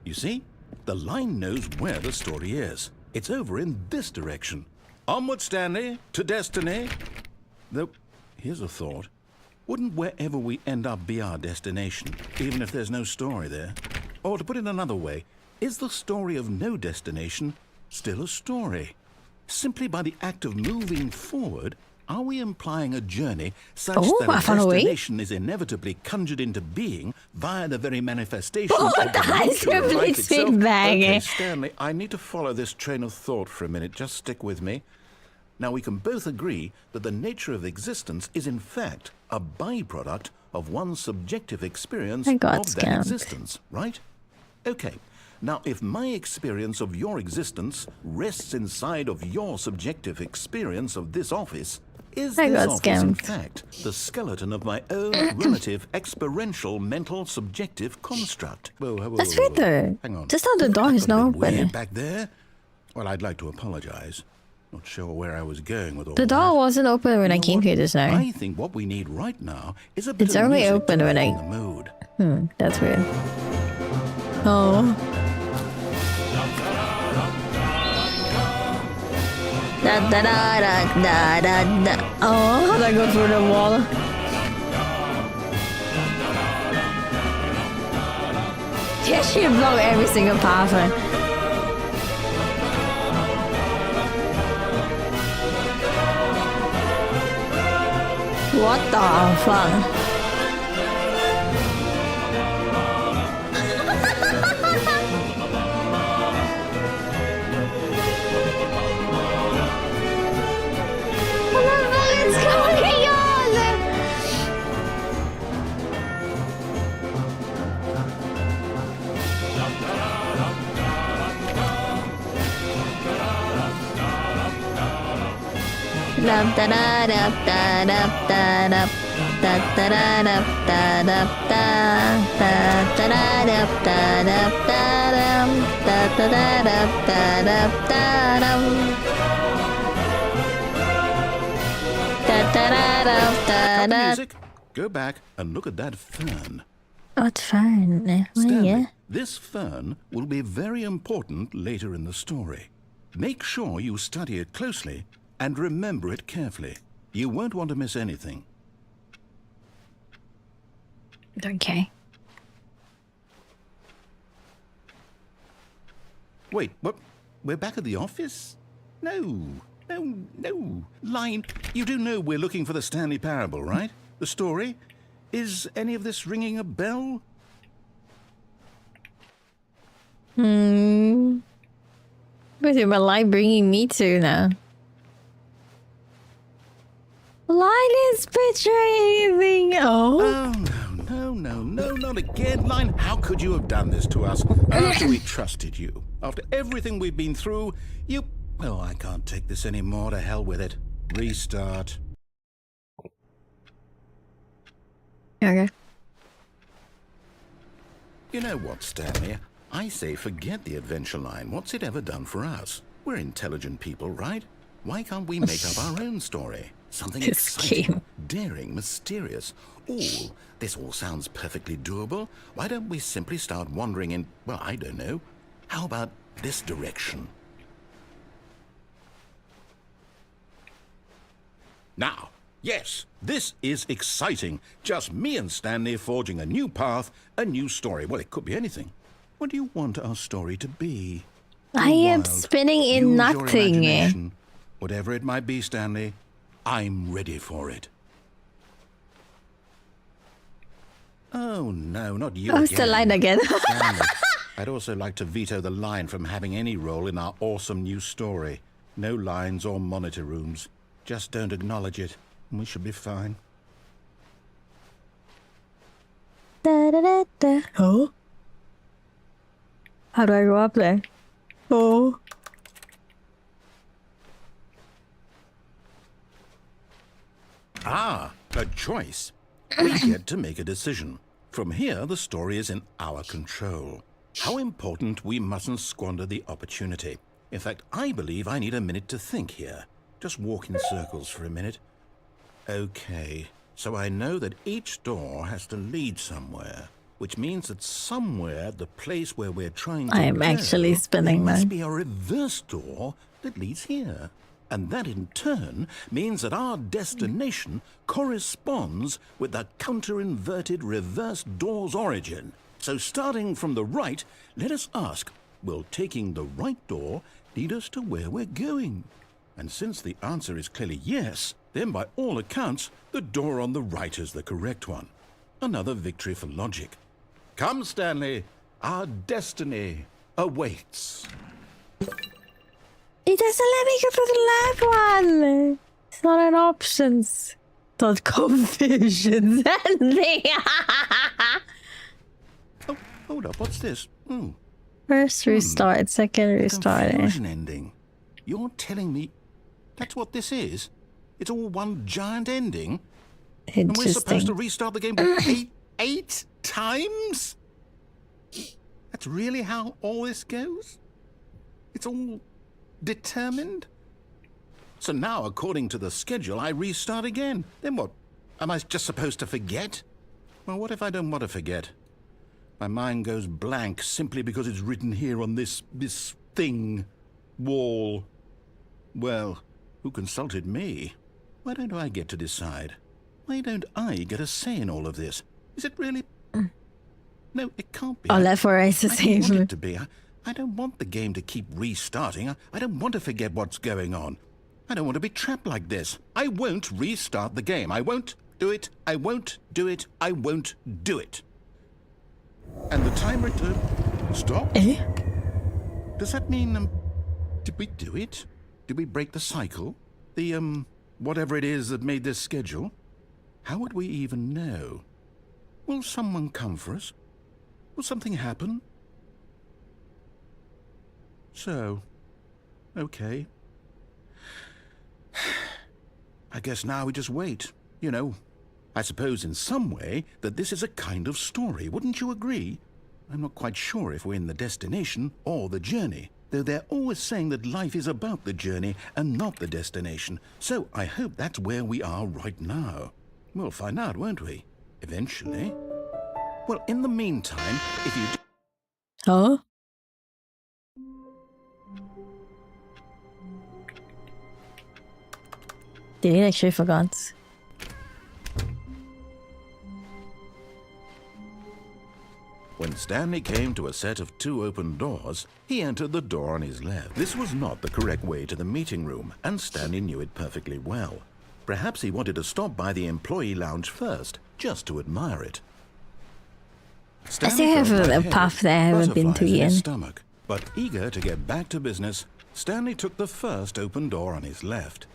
You see? The line knows where the story is. It's over in this direction. Onward, Stanley, to destiny. Though, here's a thought. Wouldn't wherever we end up be our destination, even if there's no story there? Or to put it another way, is the story of no destination still a story? Simply by the act of moving forward, are we implying a journey such that a destination is inevitably conjured into being via the very manifestation of the nature of life itself? Okay, Stanley, I need to follow this train of thought for a minute. Just stick with me. Now, we can both agree that the nature of existence is in fact a byproduct of one's subjective experience of that existence, right? Okay. Now, if my experience of your existence rests inside of your subjective experience of this office, is this office, in fact, the skeleton of my own relative experiential mental subjective construct? That's weird though. Hang on. Just how the door is not open. Back there? Well, I'd like to apologize. Not sure where I was going with all the door wasn't open when I came here just now. I think what we need right now is a bit it's only open when I... the mood. That's weird. Oh. Da da da da da da da. Oh, how'd I go through the wall? Yeah, she blocked every single path. What the fuck? Music. Go back and look at that fern. What fern? Stanley, this fern will be very important later in the story. Make sure you study it closely and remember it carefully. You won't want to miss anything. Okay. Wait, what? We're back at the office? No. Line, you do know we're looking for the Stanley Parable, right? The story? Is any of this ringing a bell? Where's my line bringing me to now? Line is betraying. Oh, no, not again. Line, how could you have done this to us after we trusted you? After everything we've been through, you... Oh, I can't take this anymore. To hell with it. Restart. Okay. You know what, Stanley? I say forget the adventure line. What's it ever done for us? We're intelligent people, right? Why can't we make up our own story? Something exciting, daring, mysterious. This all sounds perfectly doable. Why don't we simply start wandering in, well, I don't know. How about this direction? Now, yes, this is exciting. Just me and Stanley forging a new path, a new story. Well, it could be anything. What do you want our story to be? I am spinning in nothing. Whatever it might be, Stanley, I'm ready for it. Oh, no, not you again. It's the line again. Stanley, I'd also like to veto the line from having any role in our awesome new story. No lines or monitor rooms. Just don't acknowledge it, and we should be fine. Oh? How do I go up there? Oh. Ah, a choice. We get to make a decision. From here, the story is in our control. How important we mustn't squander the opportunity. In fact, I believe I need a minute to think here. Just walk in circles for a minute. Okay, so I know that each door has to lead somewhere. which means that somewhere the place where we're trying to I am go, actually spinning there must mine. be a reverse door that leads here. And that in turn means that our destination corresponds with the counter-inverted reverse door's origin. So starting from the right, let us ask, will taking the right door lead us to where we're going? And since the answer is clearly yes, then by all accounts, the door on the right is the correct one. Another victory for logic. Come, Stanley, our destiny awaits. It doesn't let me go to the left one. It's not an options. Dot confusion. Oh, hold up, what's this? Hmm. First restart, second restart. Confusion ending. You're telling me that's what this is? It's all one giant ending? And we're supposed to Interesting. restart the game eight times? That's really how all this goes? It's all determined? So now, according to the schedule, I restart again. Then what? Am I just supposed to forget? Well, what if I don't want to forget? My mind goes blank simply because it's written here on this thing, wall. Well, who consulted me? Why don't I get to decide? Why don't I get a say in all of this? Is it really? No, it can't be. Oh, left or right is the I don't want same. it to be. I don't want the game to keep restarting. I don't want to forget what's going on. I don't want to be trapped like this. I won't restart the game. I won't do it. I won't do it. I won't do it. And the timer stopped? Eh? Does that mean, did we do it? Did we break the cycle? The, whatever it is that made this schedule? How would we even know? Will someone come for us? Will something happen? So, okay. I guess now we just wait, you know. I suppose in some way that this is a kind of story, wouldn't you agree? I'm not quite sure if we're in the destination or the journey, though they're always saying that life is about the journey and not the destination. So I hope that's where we are right now. We'll find out, won't we? Eventually. Well, in the meantime, if you... Huh? Did he actually forgot? When Stanley came to a set of 2 open doors, he entered the door on his left. This was not the correct way to the meeting room, and Stanley knew it perfectly well. Perhaps he wanted to stop by the employee lounge first, just to admire it. I still have felt a lightheaded, path that I haven't been to butterflies in his yet. stomach. But eager to get back to business, Stanley took the first open door on his left.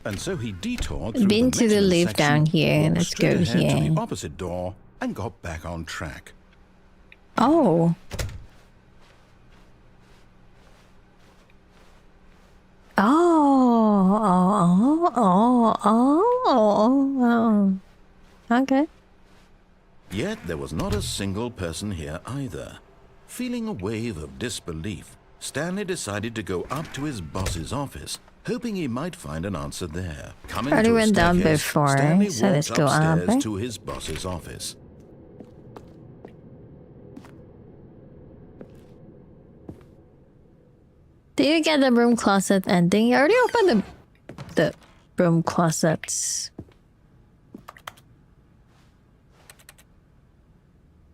And so he detoured through Been the to the maintenance lift section, down here. walked Let's straight go ahead to here. the opposite door, and got back on track. Oh. Oh. Okay. Yet there was not a single person here either. Feeling a wave of disbelief, Stanley decided to go up to his boss's office, hoping he might find an answer there. Coming Already to a went down staircase, before, Stanley so walked let's go up, upstairs eh? to his boss's office. Do you get the broom closet ending? You already opened the broom closets.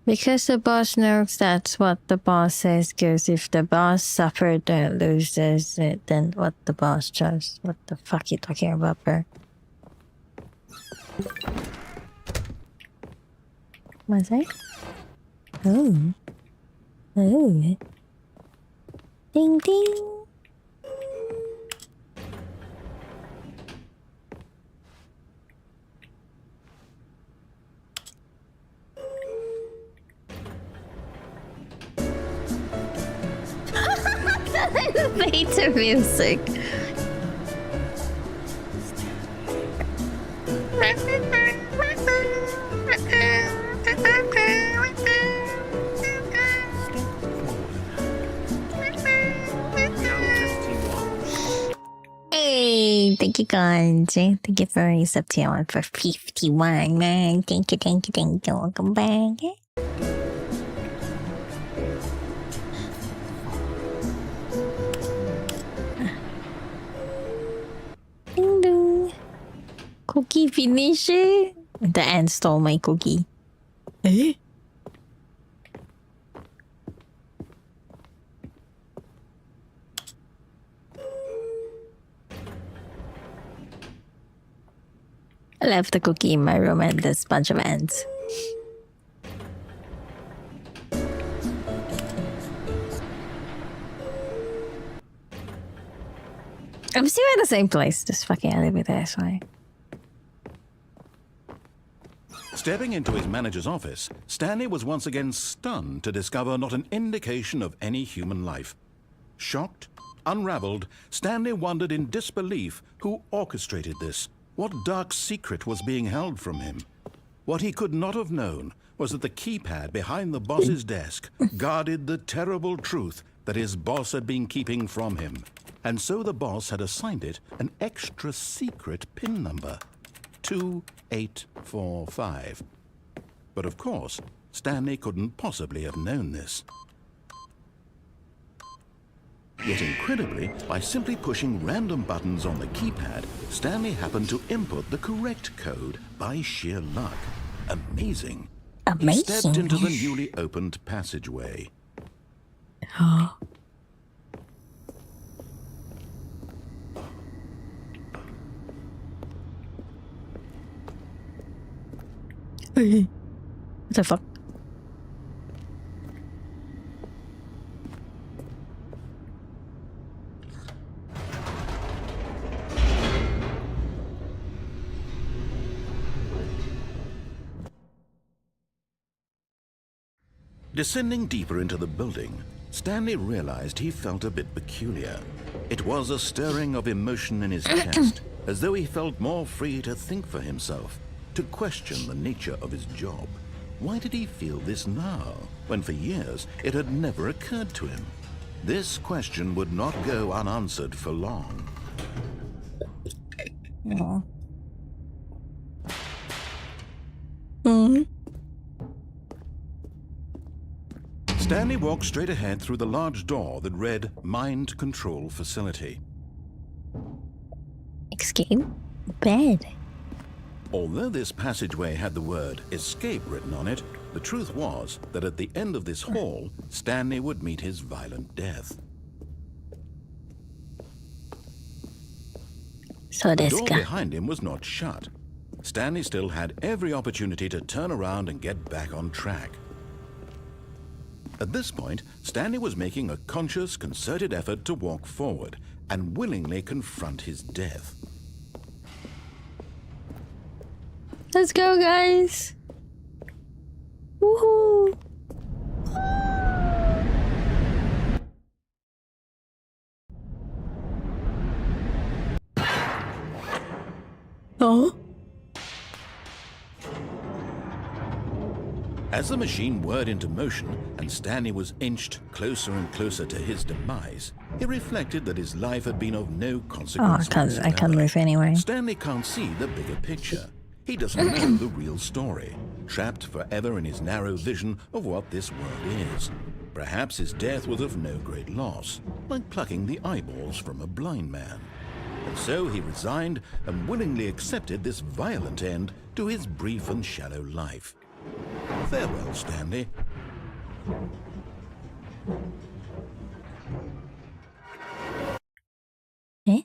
Because the boss knows that's what the boss says goes. If the boss suffers and loses it, then what the boss does. What the fuck you talking about, bro? What's that? Oh. Oh. Ding ding. Later music. Hey, thank Thank you, guys. Thank you for reception for 51, man. Thank you. Welcome back. Ding dong. Cookie finish. The ant stole my cookie. Eh? I left the cookie in my room and this bunch of ants. I'm still at the same place. Just fucking elevator, that's why. Stepping into his manager's office, Stanley was once again stunned to discover not an indication of any human life. Shocked, unraveled, Stanley wondered in disbelief who orchestrated this. What dark secret was being held from him? What he could not have known was that the keypad behind the boss's desk guarded the terrible truth that his boss had been keeping from him. And so the boss had assigned it an extra secret PIN number. 2845. But of course, Stanley couldn't possibly have known this. Yet incredibly, by simply pushing random buttons on the keypad, Stanley happened to input the correct code by sheer luck. Amazing. He stepped into the newly opened passageway. Oh. What the fuck? Descending deeper into the building, Stanley realized he felt a bit peculiar. It was a stirring of emotion in his chest, as though he felt more free to think for himself, to question the nature of his job. Why did he feel this now, when for years it had never occurred to him? This question would not go unanswered for long. Oh. Stanley walked straight ahead through the large door that read Mind Control Facility. Escape? Bed. Although this passageway had the word escape written on it, the truth was that at the end of this hall, Stanley would meet his violent death. So The this door guy. behind him was not shut. Stanley still had every opportunity to turn around and get back on track. At this point, Stanley was making a conscious, concerted effort to walk forward and willingly confront his death. Let's go, guys. Woohoo. Oh. As the machine whirred into motion and Stanley was inched closer and closer to his demise, he reflected that his life had been of no consequence. Oh, I can't move anyway. Stanley can't see the bigger picture. He doesn't know the real story, trapped forever in his narrow vision of what this world is. Perhaps his death was of no great loss, like plucking the eyeballs from a blind man. And so he resigned and willingly accepted this violent end to his brief and shallow life. Farewell, Stanley. Eh?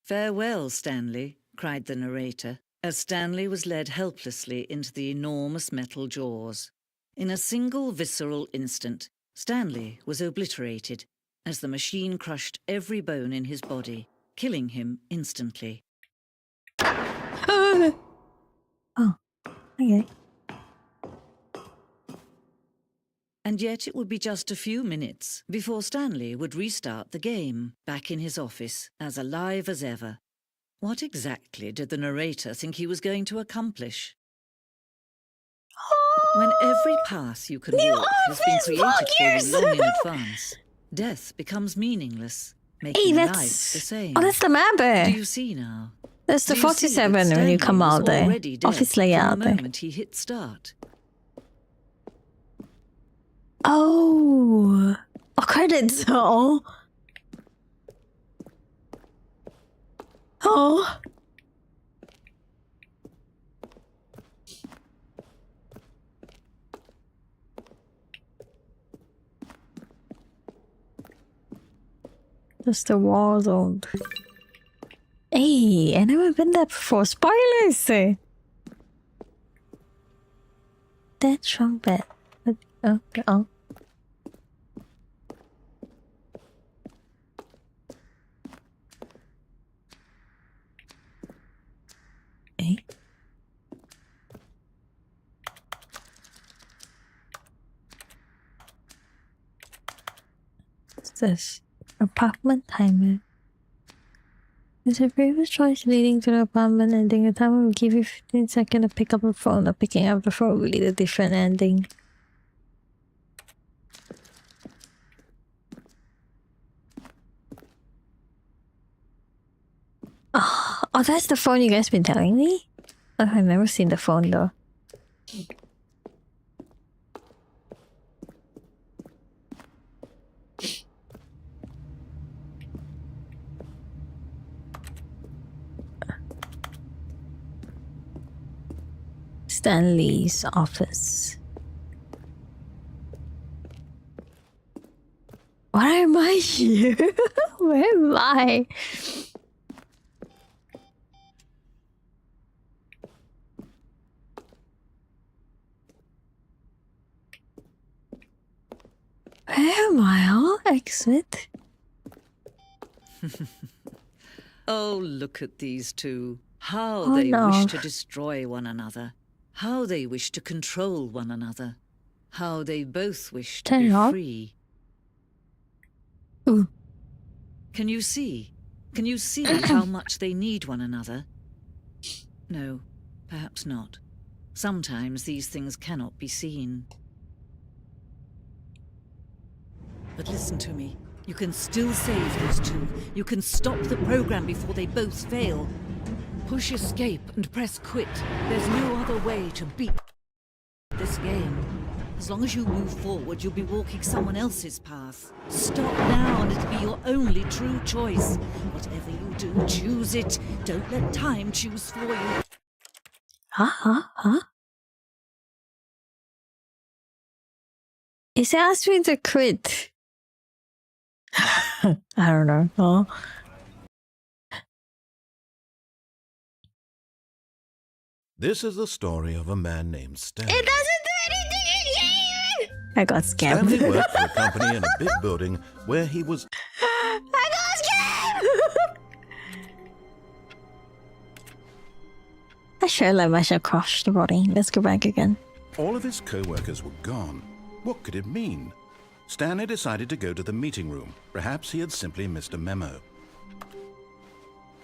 Farewell, Stanley, cried the narrator, as Stanley was led helplessly into the enormous metal jaws. In a single visceral instant, Stanley was obliterated as the machine crushed every bone in his body, killing him instantly. Oh, okay. And yet it would be just a few minutes before Stanley would restart the game, back in his office, as alive as ever. What exactly did the narrator think he was going to accomplish? When every path you can walk has been created for you long in advance, death becomes meaningless. making life the that's... same. Oh, that's the map. Do you see now? That's the Do you see that 47 when you come Stanley out was there. already dead Office from layout the there. moment he hit start. Oh. Oh, credits. Oh. Oh. Just the war zone. Hey, I never been there before. Spoilers! That trumpet. Oh, oh. Hey. What's this? Apartment timer. There's a previous choice leading to the apartment ending. The timer will give you 15 seconds to pick up the phone. Or picking up the phone will lead a different ending. Oh, that's the phone you guys been telling me? Oh, I've never seen the phone though. Stanley's office. Why am I here? Where am I? Where am I? I'll exit. Oh, look at these two. How Oh, they no. wish to destroy one another. How they wish to control one another. How they both wish to Turn be it off. free. Ooh. Can you see? Can you see how much they need one another? No, perhaps not. Sometimes these things cannot be seen. But listen to me. You can still save these two. You can stop the program before they both fail. Push escape and press quit. There's no other way to beat this game. As long as you move forward, you'll be walking someone else's path. Stop now and it'll be your only true choice. Whatever you do, choose it. Don't let time choose for you. Huh? It asked me to quit. I don't know. Oh. This is the story of a man named Stanley. It doesn't do anything again! I got Stanley scammed. worked for a company in a big building where he was I got scammed! I sure let myself crush the body. Let's go back again. All of his co-workers were gone. What could it mean? Stanley decided to go to the meeting room. Perhaps he had simply missed a memo.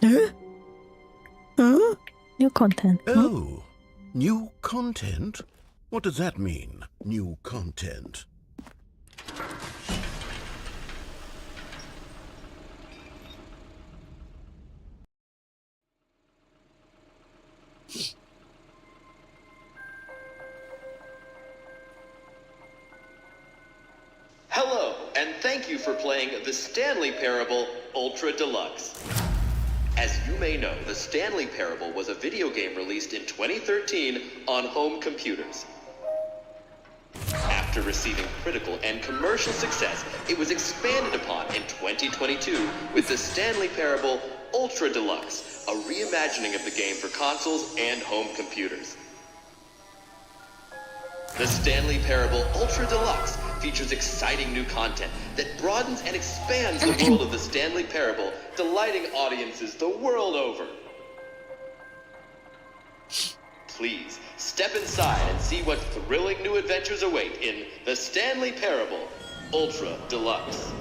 Huh? New content. Oh, new content? What does that mean, new content? Hello, and thank you for playing The Stanley Parable Ultra Deluxe. As you may know, The Stanley Parable was a video game released in 2013 on home computers. After receiving critical and commercial success, it was expanded upon in 2022 with The Stanley Parable Ultra Deluxe, a reimagining of the game for consoles and home computers. The Stanley Parable Ultra Deluxe features exciting new content that broadens and expands the world of the Stanley Parable, delighting audiences the world over. Please, step inside and see what thrilling new adventures await in The Stanley Parable Ultra Deluxe.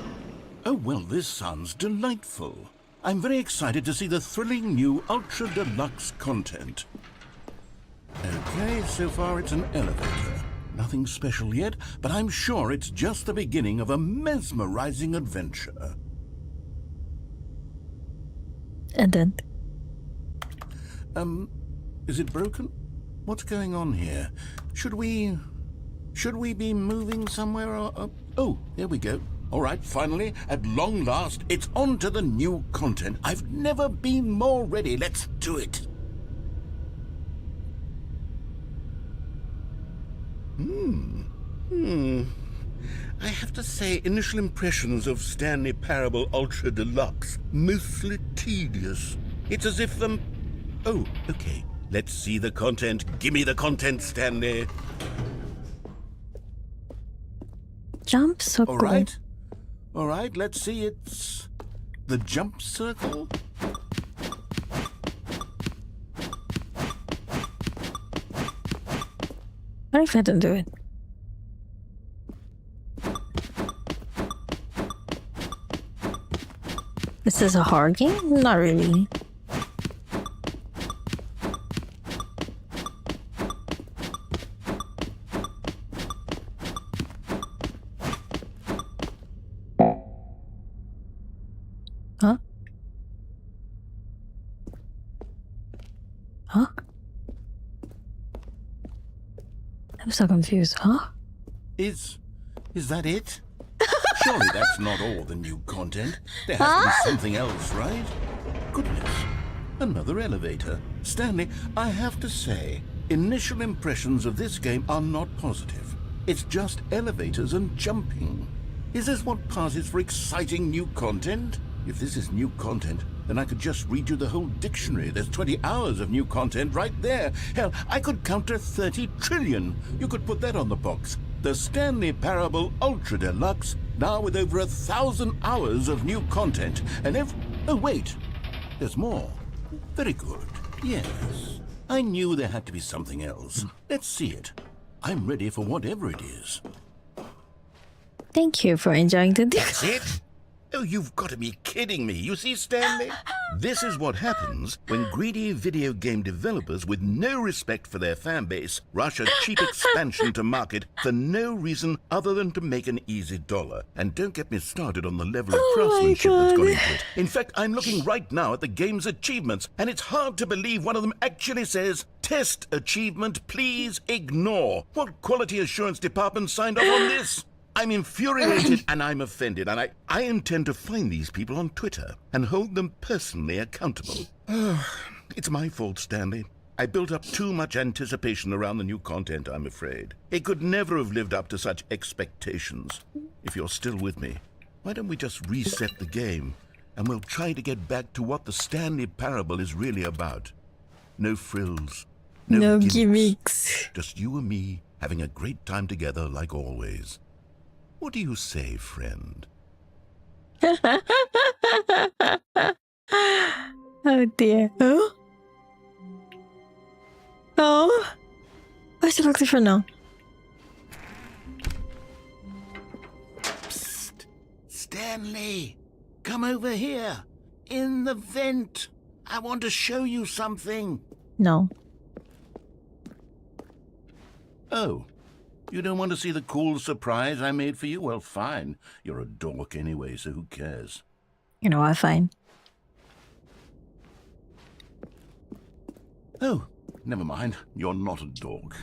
Oh, well, this sounds delightful. I'm very excited to see the thrilling new Ultra Deluxe content. Okay, so far it's an elevator. Nothing special yet, but I'm sure it's just the beginning of a mesmerizing adventure. And then Is it broken? What's going on here? Should we be moving somewhere or... Oh, here we go. All right, finally, at long last, it's on to the new content. I've never been more ready. Let's do it. I have to say, initial impressions of Stanley Parable Ultra Deluxe, mostly tedious. It's as if them... Oh, okay. Let's see the content. Give me the content, Stanley. jump circle. All right, let's see. It's the jump circle. What if I don't do it? Is this a hard game? Not really. Huh? Huh? I'm so confused. Huh? Is that it? Surely that's not all the new content. There has to be something else, right? Goodness. Another elevator. Stanley, I have to say, initial impressions of this game are not positive. It's just elevators and jumping. Is this what passes for exciting new content? If this is new content, then I could just read you the whole dictionary. There's 20 hours of new content right there. Hell, I could counter 30 trillion. You could put that on the box. The Stanley Parable Ultra Deluxe, now with over 1,000 hours of new content. And oh, wait. There's more. Very good. Yes. I knew there had to be something else. Let's see it. I'm ready for whatever it is. Thank you for enjoying the That's it? Oh, you've got to be kidding me. You see, Stanley? This is what happens when greedy video game developers with no respect for their fan base rush a cheap expansion to market for no reason other than to make an easy dollar. And don't get me started on the level of craftsmanship that's gone into it. In fact, I'm looking right now at the game's achievements, and it's hard to believe one of them actually says, "Test achievement, please ignore." What quality assurance department signed off on this? I'm infuriated and I'm offended, and I intend to find these people on Twitter and hold them personally accountable. It's my fault, Stanley. I built up too much anticipation around the new content, I'm afraid. It could never have lived up to such expectations. If you're still with me, why don't we just reset the game and we'll try to get back to what the Stanley Parable is really about. No frills, no gimmicks. Just you and me having a great time together like always. What do you say, friend? Oh dear. Oh? Oh? Why does it look different now? Psst! Stanley! Come over here! In the vent! I want to show you something! No. Oh. You don't want to see the cool surprise I made for you? Well, fine. You're a dork anyway, so who cares? You know what, fine. Oh, never mind. You're not a dork.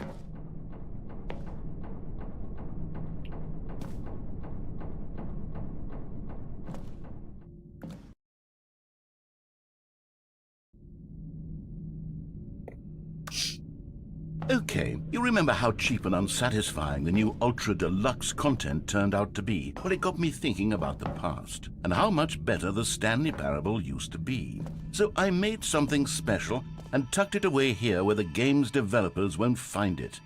Okay, you remember how cheap and unsatisfying the new Ultra Deluxe content turned out to be? Well, it got me thinking about the past, and how much better the Stanley Parable used to be. So I made something special and tucked it away here where the game's developers won't find it.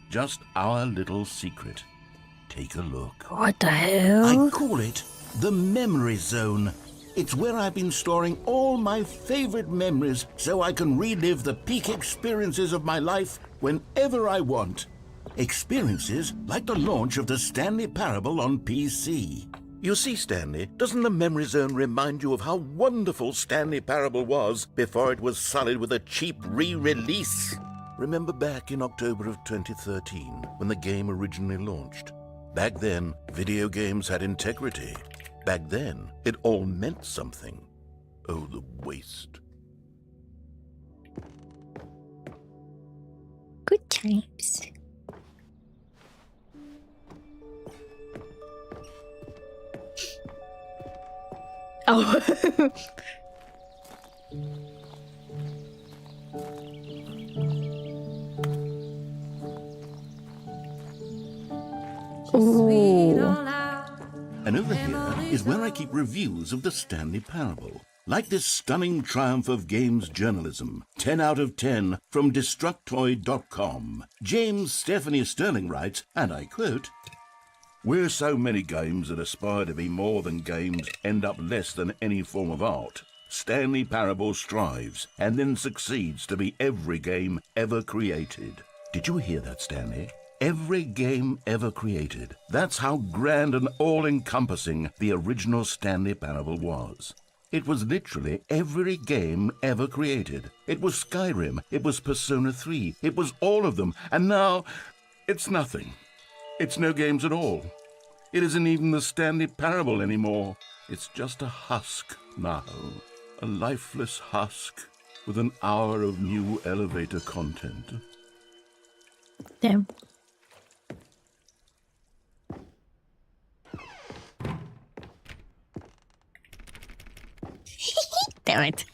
Just our little secret. Take a look. What the hell? I call it the Memory Zone. It's where I've been storing all my favorite memories so I can relive the peak experiences of my life whenever I want. Experiences like the launch of the Stanley Parable on PC. You see, Stanley, doesn't the Memory Zone remind you of how wonderful Stanley Parable was before it was sullied with a cheap re-release? Remember back in October of 2013 when the game originally launched? Back then, video games had integrity. Back then, it all meant something. Oh, the waste. Good times. Oh. Ooh. And over here is where I keep reviews of the Stanley Parable. Like this stunning triumph of games journalism, 10 out of 10 from Destructoid.com. James Stephanie Sterling writes, and I quote, "Where so many games that aspire to be more than games end up less than any form of art, Stanley Parable strives and then succeeds to be every game ever created." Did you hear that, Stanley? Every game ever created. That's how grand and all-encompassing the original Stanley Parable was. It was literally every game ever created. It was Skyrim, it was Persona 3, it was all of them, and now it's nothing. It's no games at all. It isn't even the Stanley Parable anymore. It's just a husk now. A lifeless husk with an hour of new elevator content. Damn. Damn it.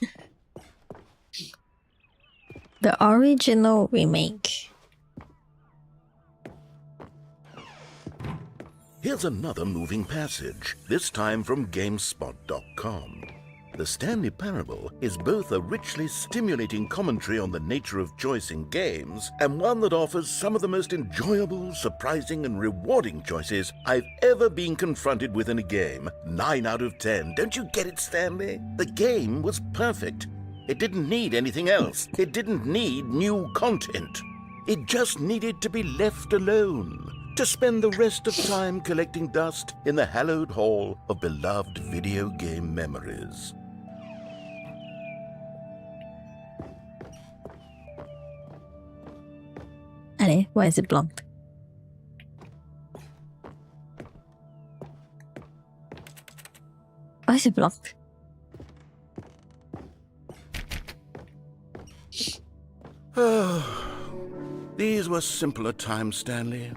The original remake. Here's another moving passage, this time from GameSpot.com. The Stanley Parable is both a richly stimulating commentary on the nature of choice in games and one that offers some of the most enjoyable, surprising, and rewarding choices I've ever been confronted with in a game. 9 out of 10. Don't you get it, Stanley? The game was perfect. It didn't need anything else. It didn't need new content. It just needed to be left alone, to spend the rest of time collecting dust in the hallowed hall of beloved video game memories. Allez, why is it blocked? Why is it blocked? These were simpler times, Stanley.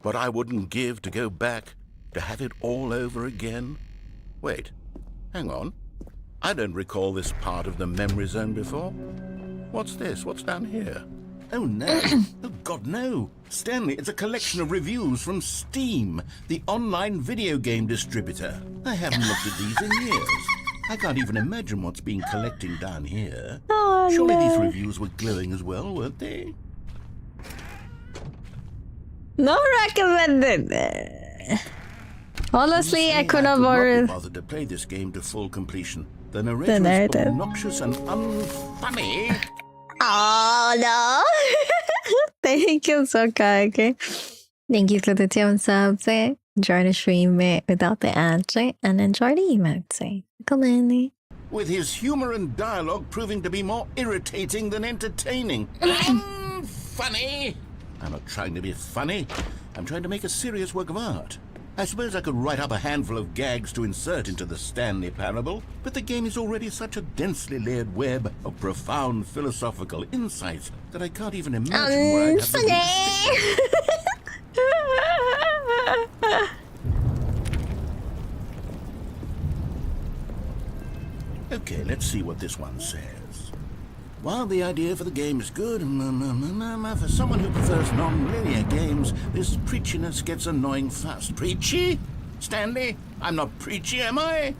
What I wouldn't give to go back, to have it all over again. Wait, hang on. I don't recall this part of the memory zone before. What's this? What's down here? Oh, no. Oh, God, no. Stanley, it's a collection of reviews from Steam, the online video game distributor. I haven't looked at these in years. I can't even imagine what's being collected down here. Oh, Surely no. these reviews were glowing as well, weren't they? Not recommended. Honestly, I could not bother bother. to play this game to full completion. The narrator is obnoxious and unfunny. Oh no! Thank you, Soka. Okay. Thank you for the 10 subs. Enjoy the stream without the ads and enjoy the emotes. Come in. With his humor and dialogue proving to be more irritating than entertaining. Unfunny! I'm not trying to be funny. I'm trying to make a serious work of art. I suppose I could write up a handful of gags to insert into the Stanley Parable, but the game is already such a densely layered web of profound philosophical insights that I can't even imagine where I'd have to Okay, let's see what this one says. While the idea for the game is good, for someone who prefers non-linear games, this preachiness gets annoying fast. Preachy? Stanley? I'm not preachy, am I?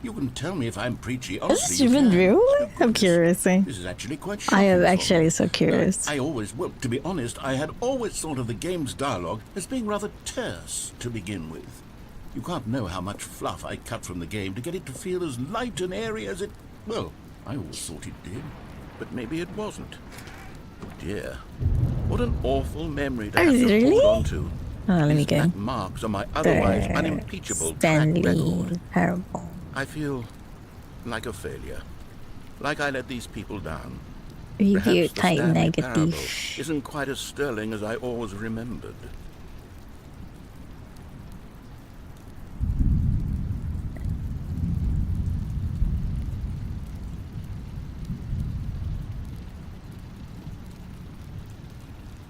You can tell me if I'm preachy. Is this even real? I'm curious. This is actually quite shocking. I am actually so curious. Well, to be honest, I had always thought of the game's dialogue as being rather terse to begin with. You can't know how much fluff I cut from the game to get it to feel as light and airy as it... Well, I always thought it did. But maybe it wasn't. Oh dear. What an awful memory to have to hold on to. Let me go. Marks on my otherwise unimpeachable Stanley track record. Parable. I feel like a failure. Like I let these people down. Review Perhaps the type Stanley negative. Parable isn't quite as sterling as I always remembered.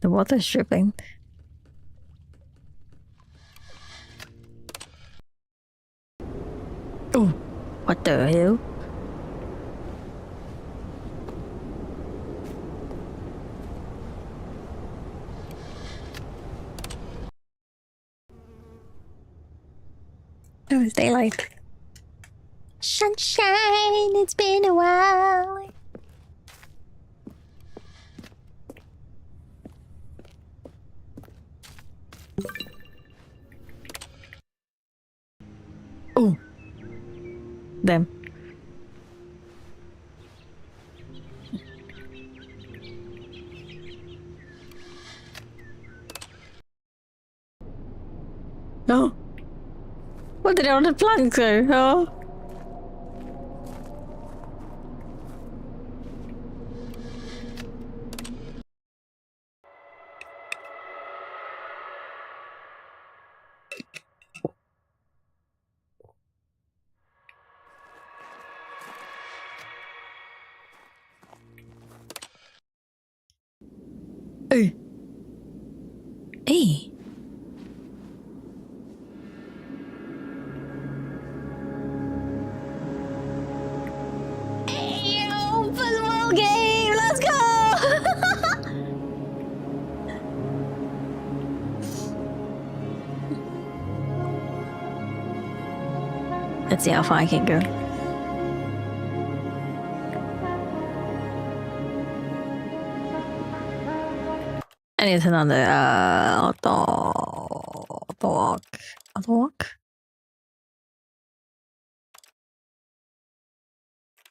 The water's dripping. Oh, what the hell? Oh, it's daylight. Sunshine, it's been a while. Oh, damn. No. What did all the plants go? Oh. Hey. Hey. Hey, yo, football game, let's go! Let's see how far I can go. I need to turn on the auto walk.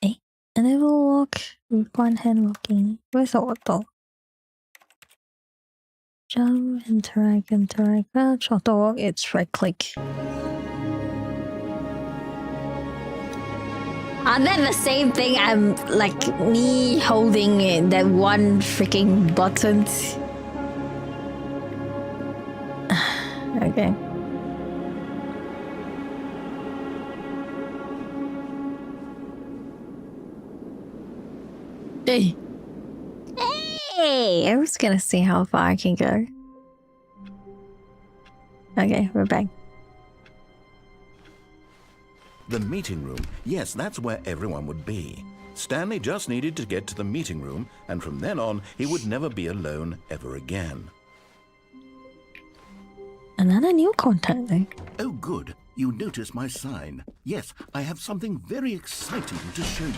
Hey, enable walk with one hand walking. Where's the auto? Jump, interact. Crouch, auto walk. It's right click. Are they the same thing? I'm like me holding that one freaking button. Okay. Hey. Hey! I was gonna see how far I can go. Okay, we're back. The meeting room. Yes, that's where everyone would be. Stanley just needed to get to the meeting room, and from then on, he would never be alone ever again. Another new content thing. Oh, good. You noticed my sign. Yes, I have something very exciting to show you.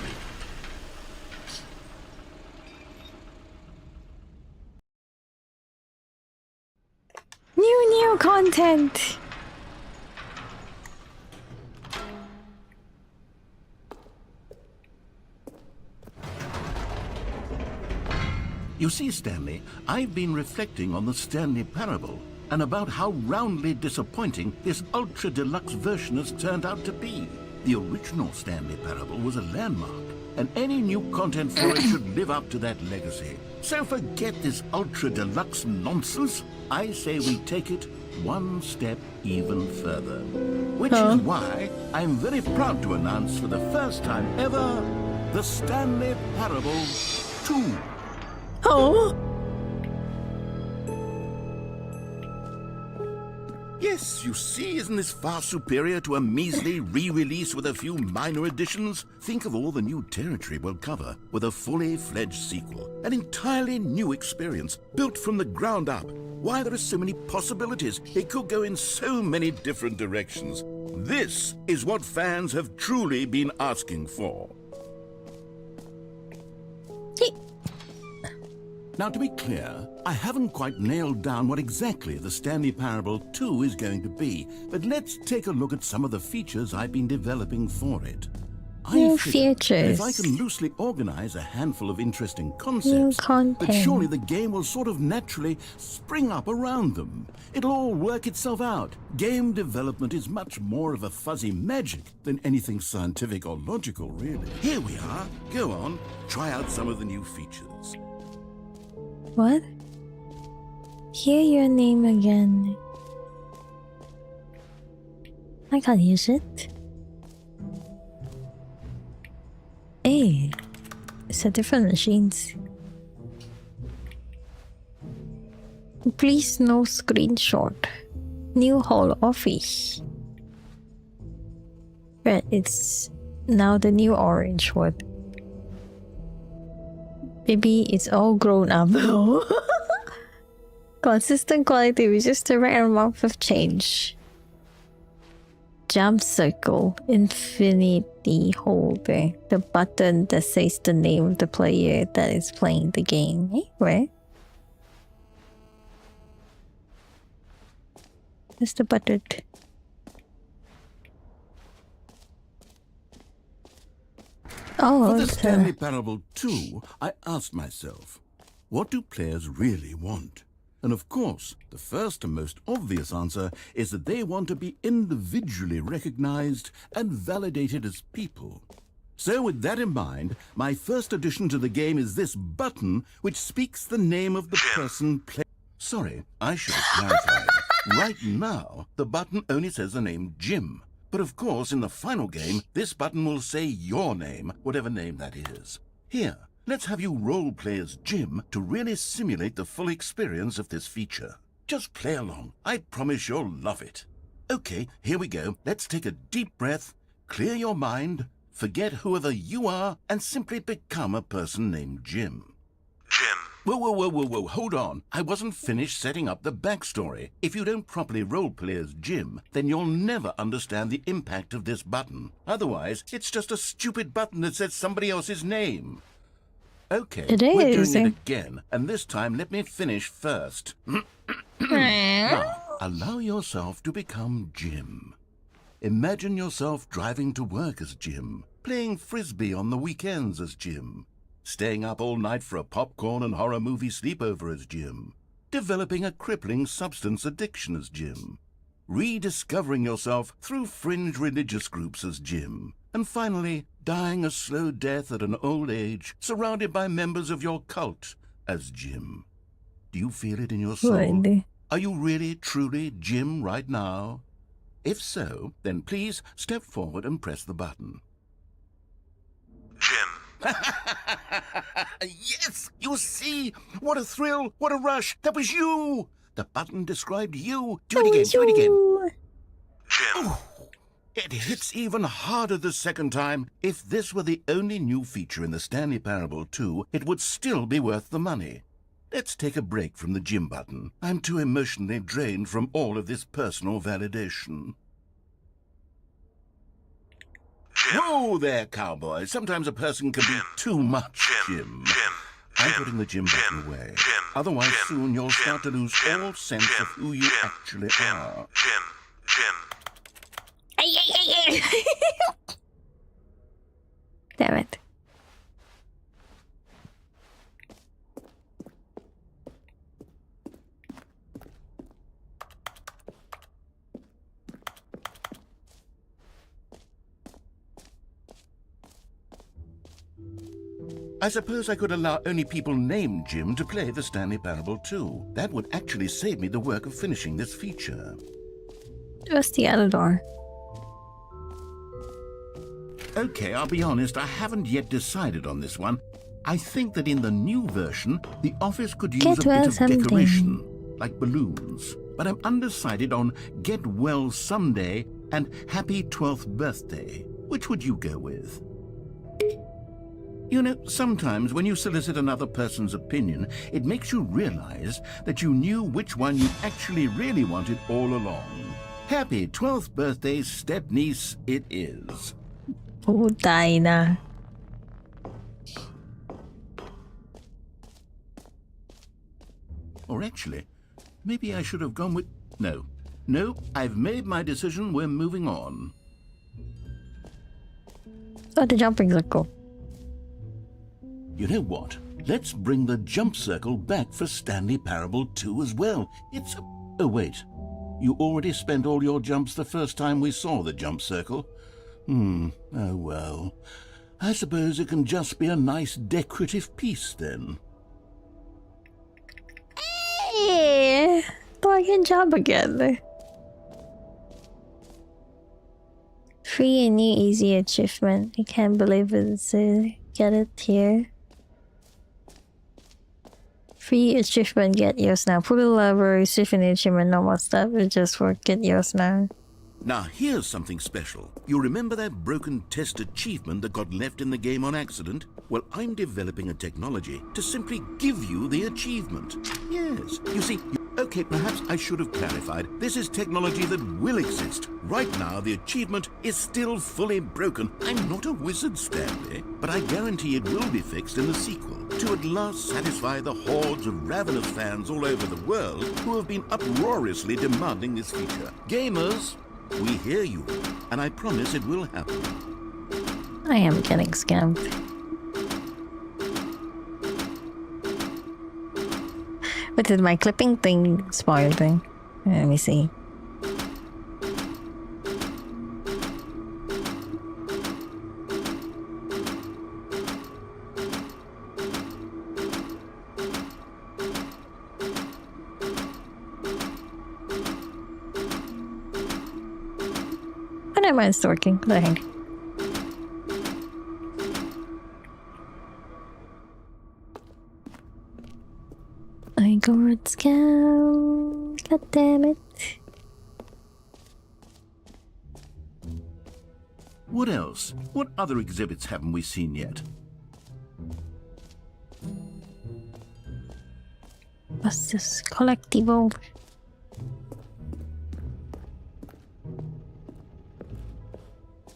New content. You see, Stanley, I've been reflecting on the Stanley Parable and about how roundly disappointing this ultra-deluxe version has turned out to be. The original Stanley Parable was a landmark, and any new content for it should live up to that legacy. So forget this ultra-deluxe nonsense. I say we take it one step even further. Which is why I'm very proud to announce for the first time ever, the Stanley Parable 2. Oh. Yes, you see, isn't this far superior to a measly re-release with a few minor additions? Think of all the new territory we'll cover with a fully fledged sequel. An entirely new experience, built from the ground up. Why, there are so many possibilities. It could go in so many different directions. This is what fans have truly been asking for. Now, to be clear, I haven't quite nailed down what exactly the Stanley Parable 2 is going to be, but let's take a look at some of the features I've been developing for it. New I figure that features. if I can loosely organize a handful of interesting New concepts, content. that surely the game will sort of naturally spring up around them. It'll all work itself out. Game development is much more of a fuzzy magic than anything scientific or logical, really. Here we are. Go on, try out some of the new features. What? Hear your name again. I can't use it. Hey, it's a different machines. Please no screenshot. New hall office. But it's now the new orange one. Maybe it's all grown up. Consistent quality with just the right amount of change. Jump circle, infinity holder. The button that says the name of the player that is playing the game. Eh, where? Where's the button? Oh, For the it's Stanley Parable 2, I asked myself, what do players really want? And of course, the first and most obvious answer is that they want to be individually recognized and validated as people. So with that in mind, my first addition to the game is this button which speaks the name of the person playing. Sorry, I should have clarified. Right now, the button only says the name Jim. But of course, in the final game, this button will say your name, whatever name that is. Here, let's have you role-play as Jim to really simulate the full experience of this feature. Just play along. I promise you'll love it. Okay, here we go. Let's take a deep breath, clear your mind, forget whoever you are, and simply become a person named Jim. Jim. Whoa, hold on. I wasn't finished setting up the backstory. If you don't properly roleplay as Jim, then you'll never understand the impact of this button. Otherwise, it's just a stupid button that says somebody else's name. Okay, we're doing it again, and this time let me finish first. Now, allow yourself to become Jim. Imagine yourself driving to work as Jim, playing frisbee on the weekends as Jim, staying up all night for a popcorn and horror movie sleepover as Jim, developing a crippling substance addiction as Jim, rediscovering yourself through fringe religious groups as Jim, and finally, dying a slow death at an old age, surrounded by members of your cult as Jim. Do you feel it in your soul? Are you really, truly Jim right now? If so, then please step forward and press the button. Jim. Yes! You see? What a thrill! What a rush! That was you! The button described you. Do it again, do it again. Jim. Oh, it hits even harder the second time. If this were the only new feature in the Stanley Parable 2, it would still be worth the money. Let's take a break from the Jim button. I'm too emotionally drained from all of this personal validation. Jim. Whoa there, cowboy. Sometimes a person can be too much, Jim. I'm putting the Jim button away. Otherwise, soon you'll start to lose all sense of who you actually are. Jim. Damn it. I suppose I could allow only people named Jim to play the Stanley Parable 2. That would actually save me the work of finishing this feature. What's the other door? Okay, I'll be honest, I haven't yet decided on this one. I think that in the new version, the office could use a bit of decoration, like balloons. But I'm undecided on Get Well Someday and Happy 12th Birthday. Which would you go with? You know, sometimes when you solicit another person's opinion, it makes you realize that you knew which one you actually really wanted all along. Happy 12th birthday, step-niece, it is. Putay na. Or actually, maybe I should have gone with... No, I've made my decision, we're moving on. Oh, the jumping circle. You know what? Let's bring the jump circle back for Stanley Parable 2 as well. It's... Oh, wait. You already spent all your jumps the first time we saw the jump circle? Oh well. I suppose it can just be a nice decorative piece then. Hey! So I can jump again. Free and new easy achievement. I can't believe it's get it here. Free achievement, get yours now. Pull the lever, receive an achievement, normal stuff. It's just for get yours now. Now here's something special. You remember that broken test achievement that got left in the game on accident? Well, I'm developing a technology to simply give you the achievement. Yes, you see, okay, perhaps I should have clarified. This is technology that will exist. Right now, the achievement is still fully broken. I'm not a wizard, Stanley, but I guarantee it will be fixed in the sequel to at last satisfy the hordes of ravenous fans all over the world who have been uproariously demanding this feature. Gamers, we hear you, and I promise it will happen. I am getting scammed. But did my clipping thing spoil thing? Let me see. Oh, never mind, it's working. What the heck? I got scammed. God damn it. What else? What other exhibits haven't we seen yet? What's this? Collectible.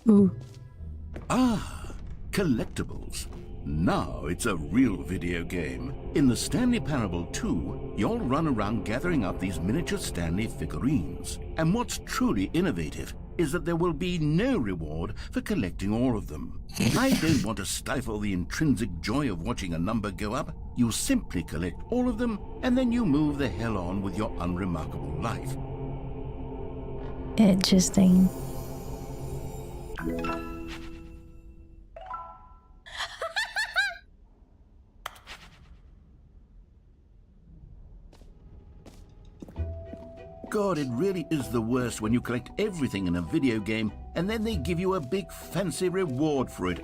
Ooh. Ah, collectibles. Now it's a real video game. In the Stanley Parable 2, you'll run around gathering up these miniature Stanley figurines. And what's truly innovative is that there will be no reward for collecting all of them. I don't want to stifle the intrinsic joy of watching a number go up. You simply collect all of them, and then you move the hell on with your unremarkable life. Interesting. God, it really is the worst when you collect everything in a video game and then they give you a big fancy reward for it.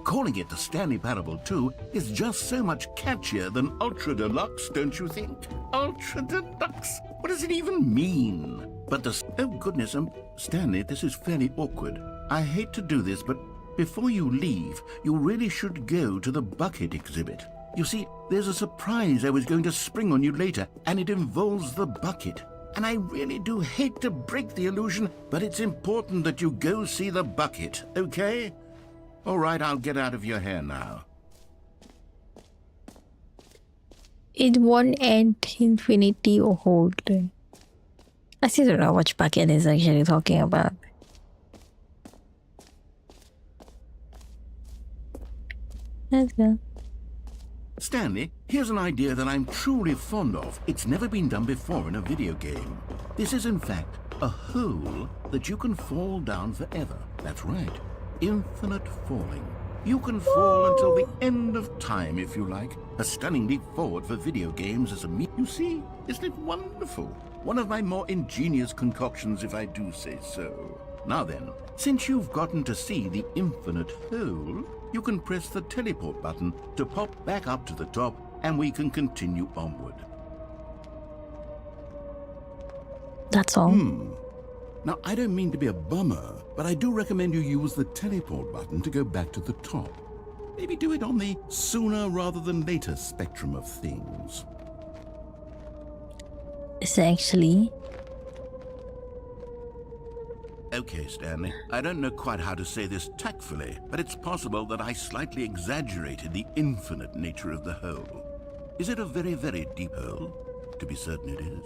Calling it the Stanley Parable 2 is just so much catchier than Ultra Deluxe, don't you think? Ultra Deluxe? What does it even mean? But oh goodness, Stanley, this is fairly awkward. I hate to do this, but before you leave, you really should go to the bucket exhibit. You see, there's a surprise I was going to spring on you later, and it involves the bucket. And I really do hate to break the illusion, but it's important that you go see the bucket, okay? All right, I'll get out of your hair now. It won't end infinity or hold. I still don't know which bucket is actually talking about. Let's go. Stanley, here's an idea that I'm truly fond of. It's never been done before in a video game. This is, in fact, a hole that you can fall down forever. That's right. Infinite falling. You can fall until the end of time, if you like. A stunning leap forward for video games as a You see? Isn't it wonderful? One of my more ingenious concoctions, if I do say so. Now then, since you've gotten to see the infinite hole, you can press the teleport button to pop back up to the top, and we can continue onward. That's all. Now, I don't mean to be a bummer, but I do recommend you use the teleport button to go back to the top. Maybe do it on the sooner rather than later spectrum of things. Is it actually? Okay, Stanley, I don't know quite how to say this tactfully, but it's possible that I slightly exaggerated the infinite nature of the hole. Is it a very, very deep hole? To be certain it is.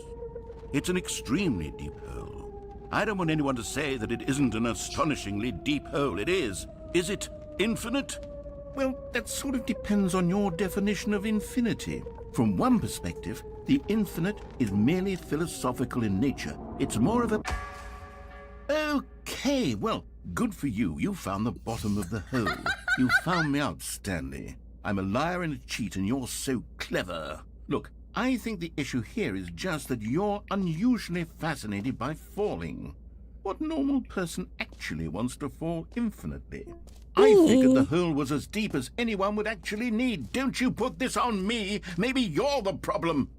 It's an extremely deep hole. I don't want anyone to say that it isn't an astonishingly deep hole. It is. Is it infinite? Well, that sort of depends on your definition of infinity. From one perspective, the infinite is merely philosophical in nature. It's more of a... Okay, well, good for you. You found the bottom of the hole. You found me out, Stanley. I'm a liar and a cheat, and you're so clever. Look, I think the issue here is just that you're unusually fascinated by falling. What normal person actually wants to fall infinitely? I figured the hole was as deep as anyone would actually need. Don't you put this on me. Maybe you're the problem.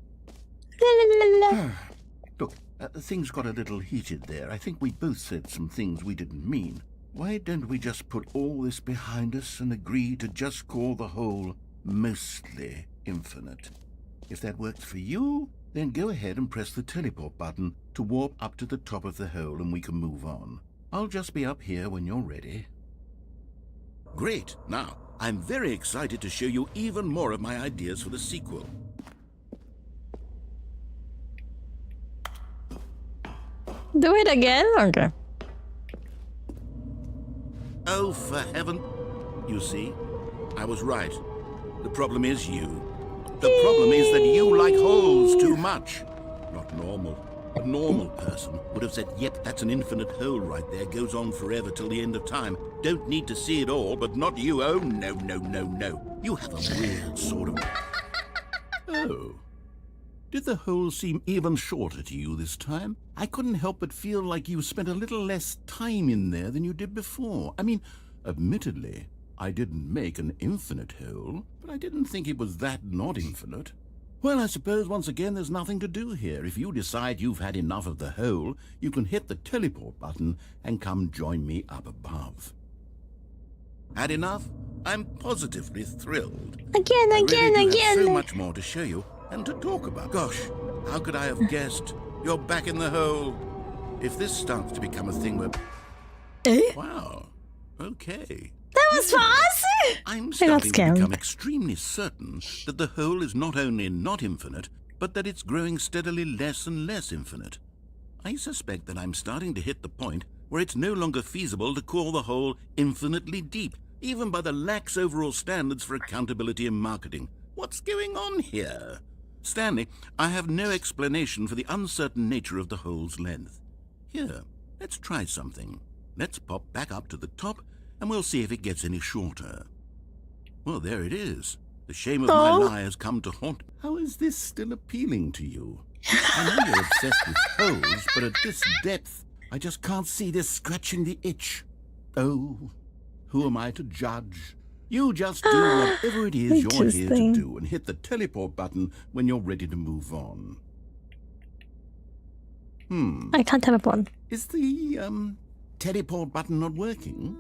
Look, things got a little heated there. I think we both said some things we didn't mean. Why don't we just put all this behind us and agree to just call the hole mostly infinite? If that works for you, then go ahead and press the teleport button to warp up to the top of the hole and we can move on. I'll just be up here when you're ready. Great. Now, I'm very excited to show you even more of my ideas for the sequel. Do it again? Okay. Oh, for heaven. You see, I was right. The problem is you. The problem is that you like holes too much. Not normal. A normal person would have said, yep, that's an infinite hole right there. Goes on forever till the end of time. Don't need to see it all, but not you. Oh, no, no, no, no. You have a weird sort of... Oh. Did the hole seem even shorter to you this time? I couldn't help but feel like you spent a little less time in there than you did before. I mean, admittedly, I didn't make an infinite hole, but I didn't think it was that not infinite. Well, I suppose once again there's nothing to do here. If you decide you've had enough of the hole, you can hit the teleport button and come join me up above. Had enough? I'm positively thrilled. Again. I have so much more to show you and to talk about. Gosh, how could I have guessed? You're back in the hole. If this starts to become a thing where... Wow. Okay. That was fast! I'm starting to become extremely certain that the hole is not only not infinite, but that it's growing steadily less and less infinite. I suspect that I'm starting to hit the point where it's no longer feasible to call the hole infinitely deep, even by the lax overall standards for accountability and marketing. What's going on here? Stanley, I have no explanation for the uncertain nature of the hole's length. Here, let's try something. Let's pop back up to the top, and we'll see if it gets any shorter. Well, there it is. The shame of my lie has come to haunt. How is this still appealing to you? I know you're obsessed with holes, but at this depth, I just can't see this scratching the itch. Oh, who am I to judge? You just do whatever it is you're here to do and hit the teleport button when you're ready to move on. I can't teleport. Is the, teleport button not working?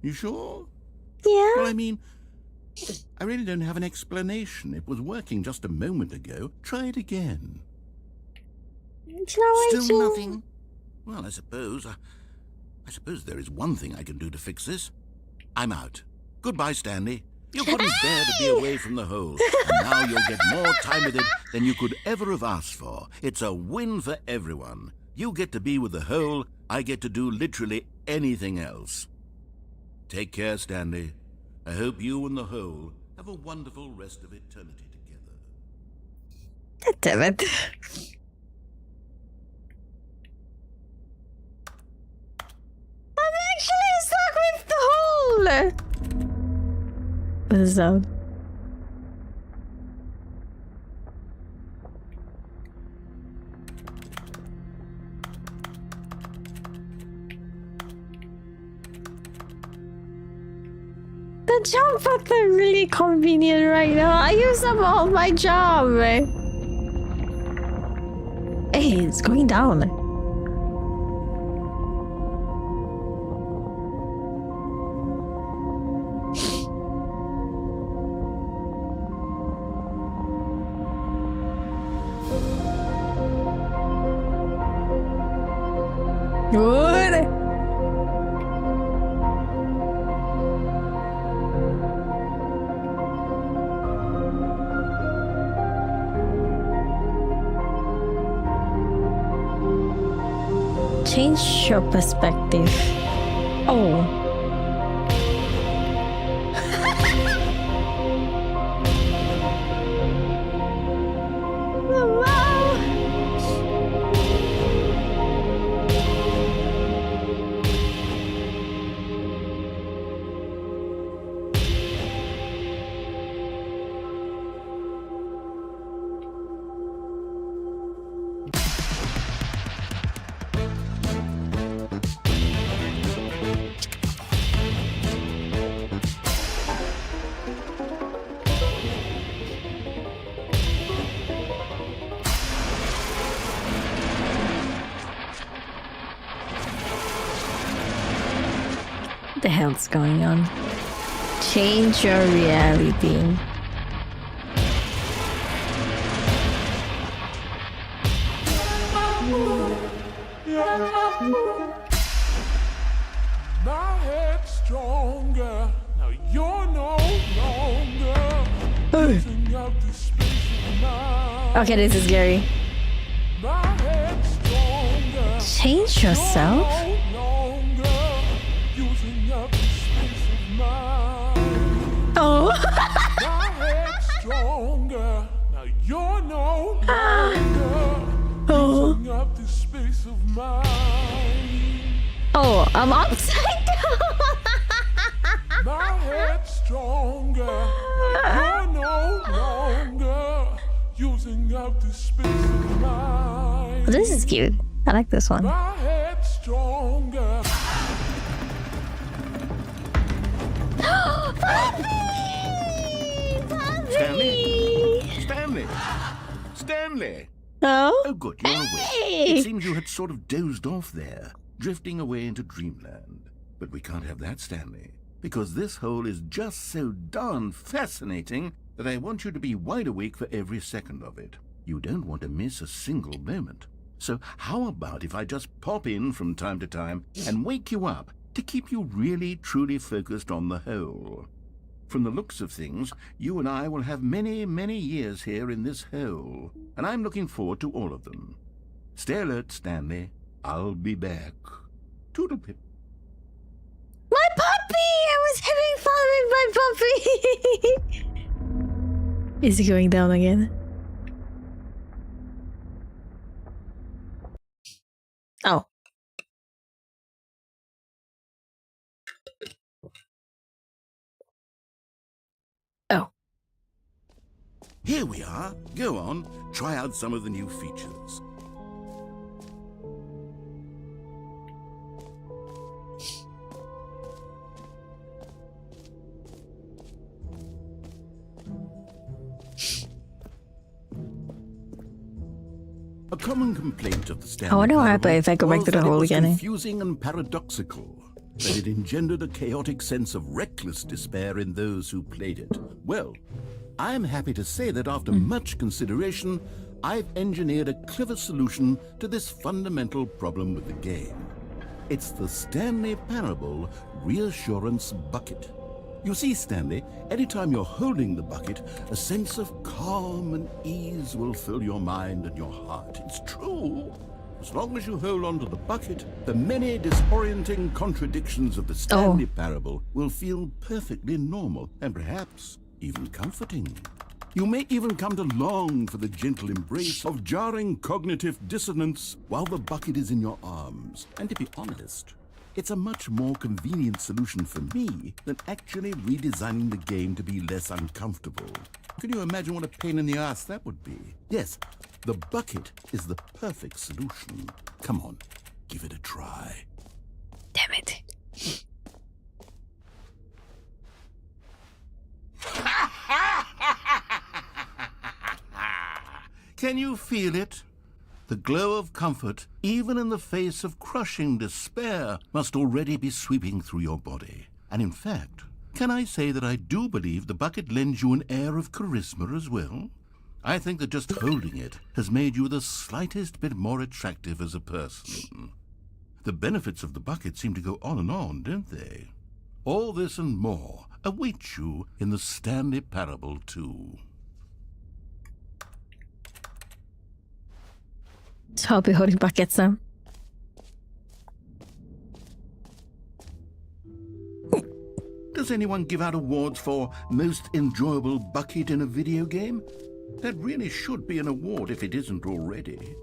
You sure? Yeah. Well, I mean, I really don't have an explanation. It was working just a moment ago. Try it again. Still nothing? Well, I suppose there is one thing I can do to fix this. I'm out. Goodbye, Stanley. You couldn't bear to be away from the hole, and now you'll get more time with it than you could ever have asked for. It's a win for everyone. You get to be with the hole, I get to do literally anything else. Take care, Stanley. I hope you and the hole have a wonderful rest of eternity together. God damn it. I'm actually stuck with the hole! What is that? The jump button really convenient right now. I use up all my job. Hey, it's going down. Good. Change your perspective. Oh. the hell's going on? Change your reality. My head's stronger. Now you're no longer using up the space of mind. Okay, this is scary. My head's stronger. Change yourself? No longer using up the space of mind. Oh. My head's stronger. Now you're no longer using up the space of mind. Oh, I'm upside down. My head's stronger. Now you're no longer using up the space of mind. This is cute. I like this one. My head's stronger. Stanley! Stanley! Oh? Oh, good, you're awake. It seems you had sort of dozed off there, drifting away into dreamland. But we can't have that, Stanley, because this hole is just so darn fascinating that I want you to be wide awake for every second of it. You don't want to miss a single moment. So how about if I just pop in from time to time and wake you up to keep you really, truly focused on the hole? From the looks of things, you and I will have many, many years here in this hole, and I'm looking forward to all of them. Stay alert, Stanley. I'll be back. Toodlepip. My puppy! I was having fun with my puppy! Is he going down again? Oh. Oh. Here we are. Go on, try out some of the new features. A common complaint of the Stanley I wonder what Parable happened if I go back was to the that it hole was again. confusing and paradoxical, that it engendered a chaotic sense of reckless despair in those who played it. Well, I'm happy to say that after much consideration, I've engineered a clever solution to this fundamental problem with the game. It's the Stanley Parable Reassurance Bucket. You see, Stanley, anytime you're holding the bucket, a sense of calm and ease will fill your mind and your heart. It's true. As long as you hold on to the bucket, the many disorienting contradictions of the Stanley Parable will feel perfectly normal and perhaps even comforting. You may even come to long for the gentle embrace of jarring cognitive dissonance while the bucket is in your arms. And to be honest, it's a much more convenient solution for me than actually redesigning the game to be less uncomfortable. Can you imagine what a pain in the ass that would be? Yes, the bucket is the perfect solution. Come on, give it a try. Damn it. Can you feel it? The glow of comfort, even in the face of crushing despair, must already be sweeping through your body. And in fact, can I say that I do believe the bucket lends you an air of charisma as well? I think that just holding it has made you the slightest bit more attractive as a person. The benefits of the bucket seem to go on, don't they? All this and more await you in the Stanley Parable 2. So I'll be holding buckets now. Does anyone give out awards for most enjoyable bucket in a video game? That really should be an award if it isn't already.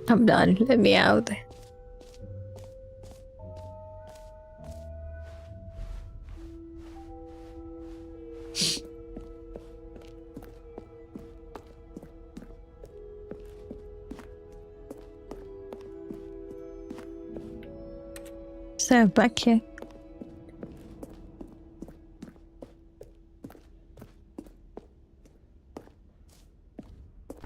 I'm done. Let me out. So back here.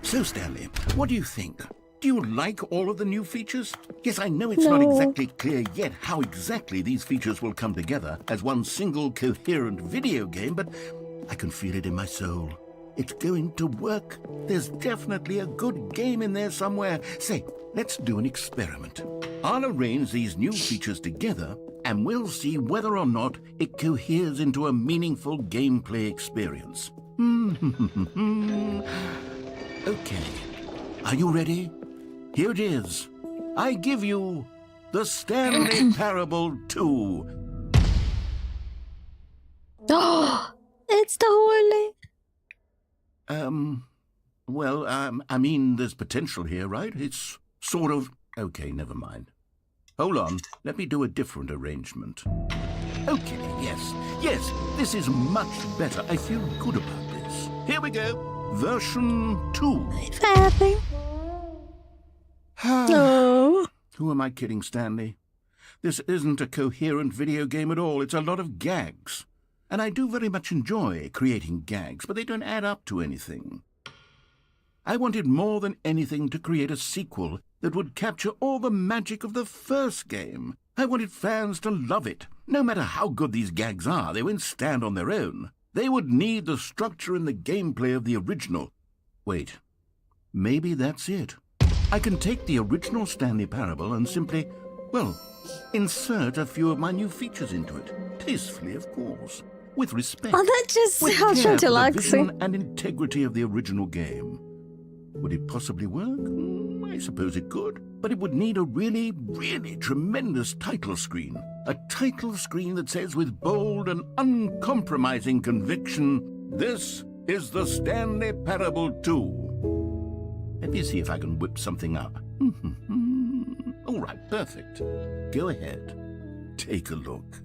So, Stanley, what do you think? Do you like all of the new features? Yes, I know it's not exactly clear yet how exactly these features will come together as one single coherent video game, but I can feel it in my soul. It's going to work. There's definitely a good game in there somewhere. Say, let's do an experiment. I'll arrange these new features together, and we'll see whether or not it coheres into a meaningful gameplay experience. Okay. Are you ready? Here it is. I give you the Stanley Parable 2. Oh, it's the holy. Well, I mean, there's potential here, right? It's sort of... Okay, never mind. Hold on, let me do a different arrangement. Okay, yes, this is much better. I feel good about this. Here we go. Version 2. It's happening. No. Who am I kidding, Stanley? This isn't a coherent video game at all. It's a lot of gags. And I do very much enjoy creating gags, but they don't add up to anything. I wanted more than anything to create a sequel that would capture all the magic of the first game. I wanted fans to love it. No matter how good these gags are, they won't stand on their own. They would need the structure and the gameplay of the original. Wait, maybe that's it. I can take the original Stanley Parable and simply, well, insert a few of my new features into it. Tastefully, of course. With respect. Oh, that just with sounds care for the relaxing. vision and integrity of the original game. Would it possibly work? I suppose it could. But it would need a really, really tremendous title screen. A title screen that says with bold and uncompromising conviction, "This is the Stanley Parable 2. Let me see if I can whip something up. All right, perfect. Go ahead. Take a look.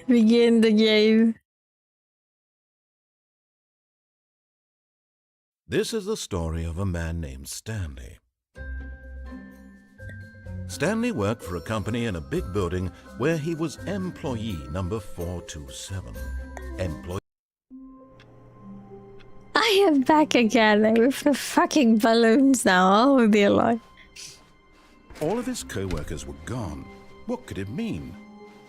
Begin the game. This is the story of a man named Stanley. Stanley worked for a company in a big building where he was employee number 427. I am back again with the fucking balloons now. Oh dear Lord. All of his co-workers were gone. What could it mean?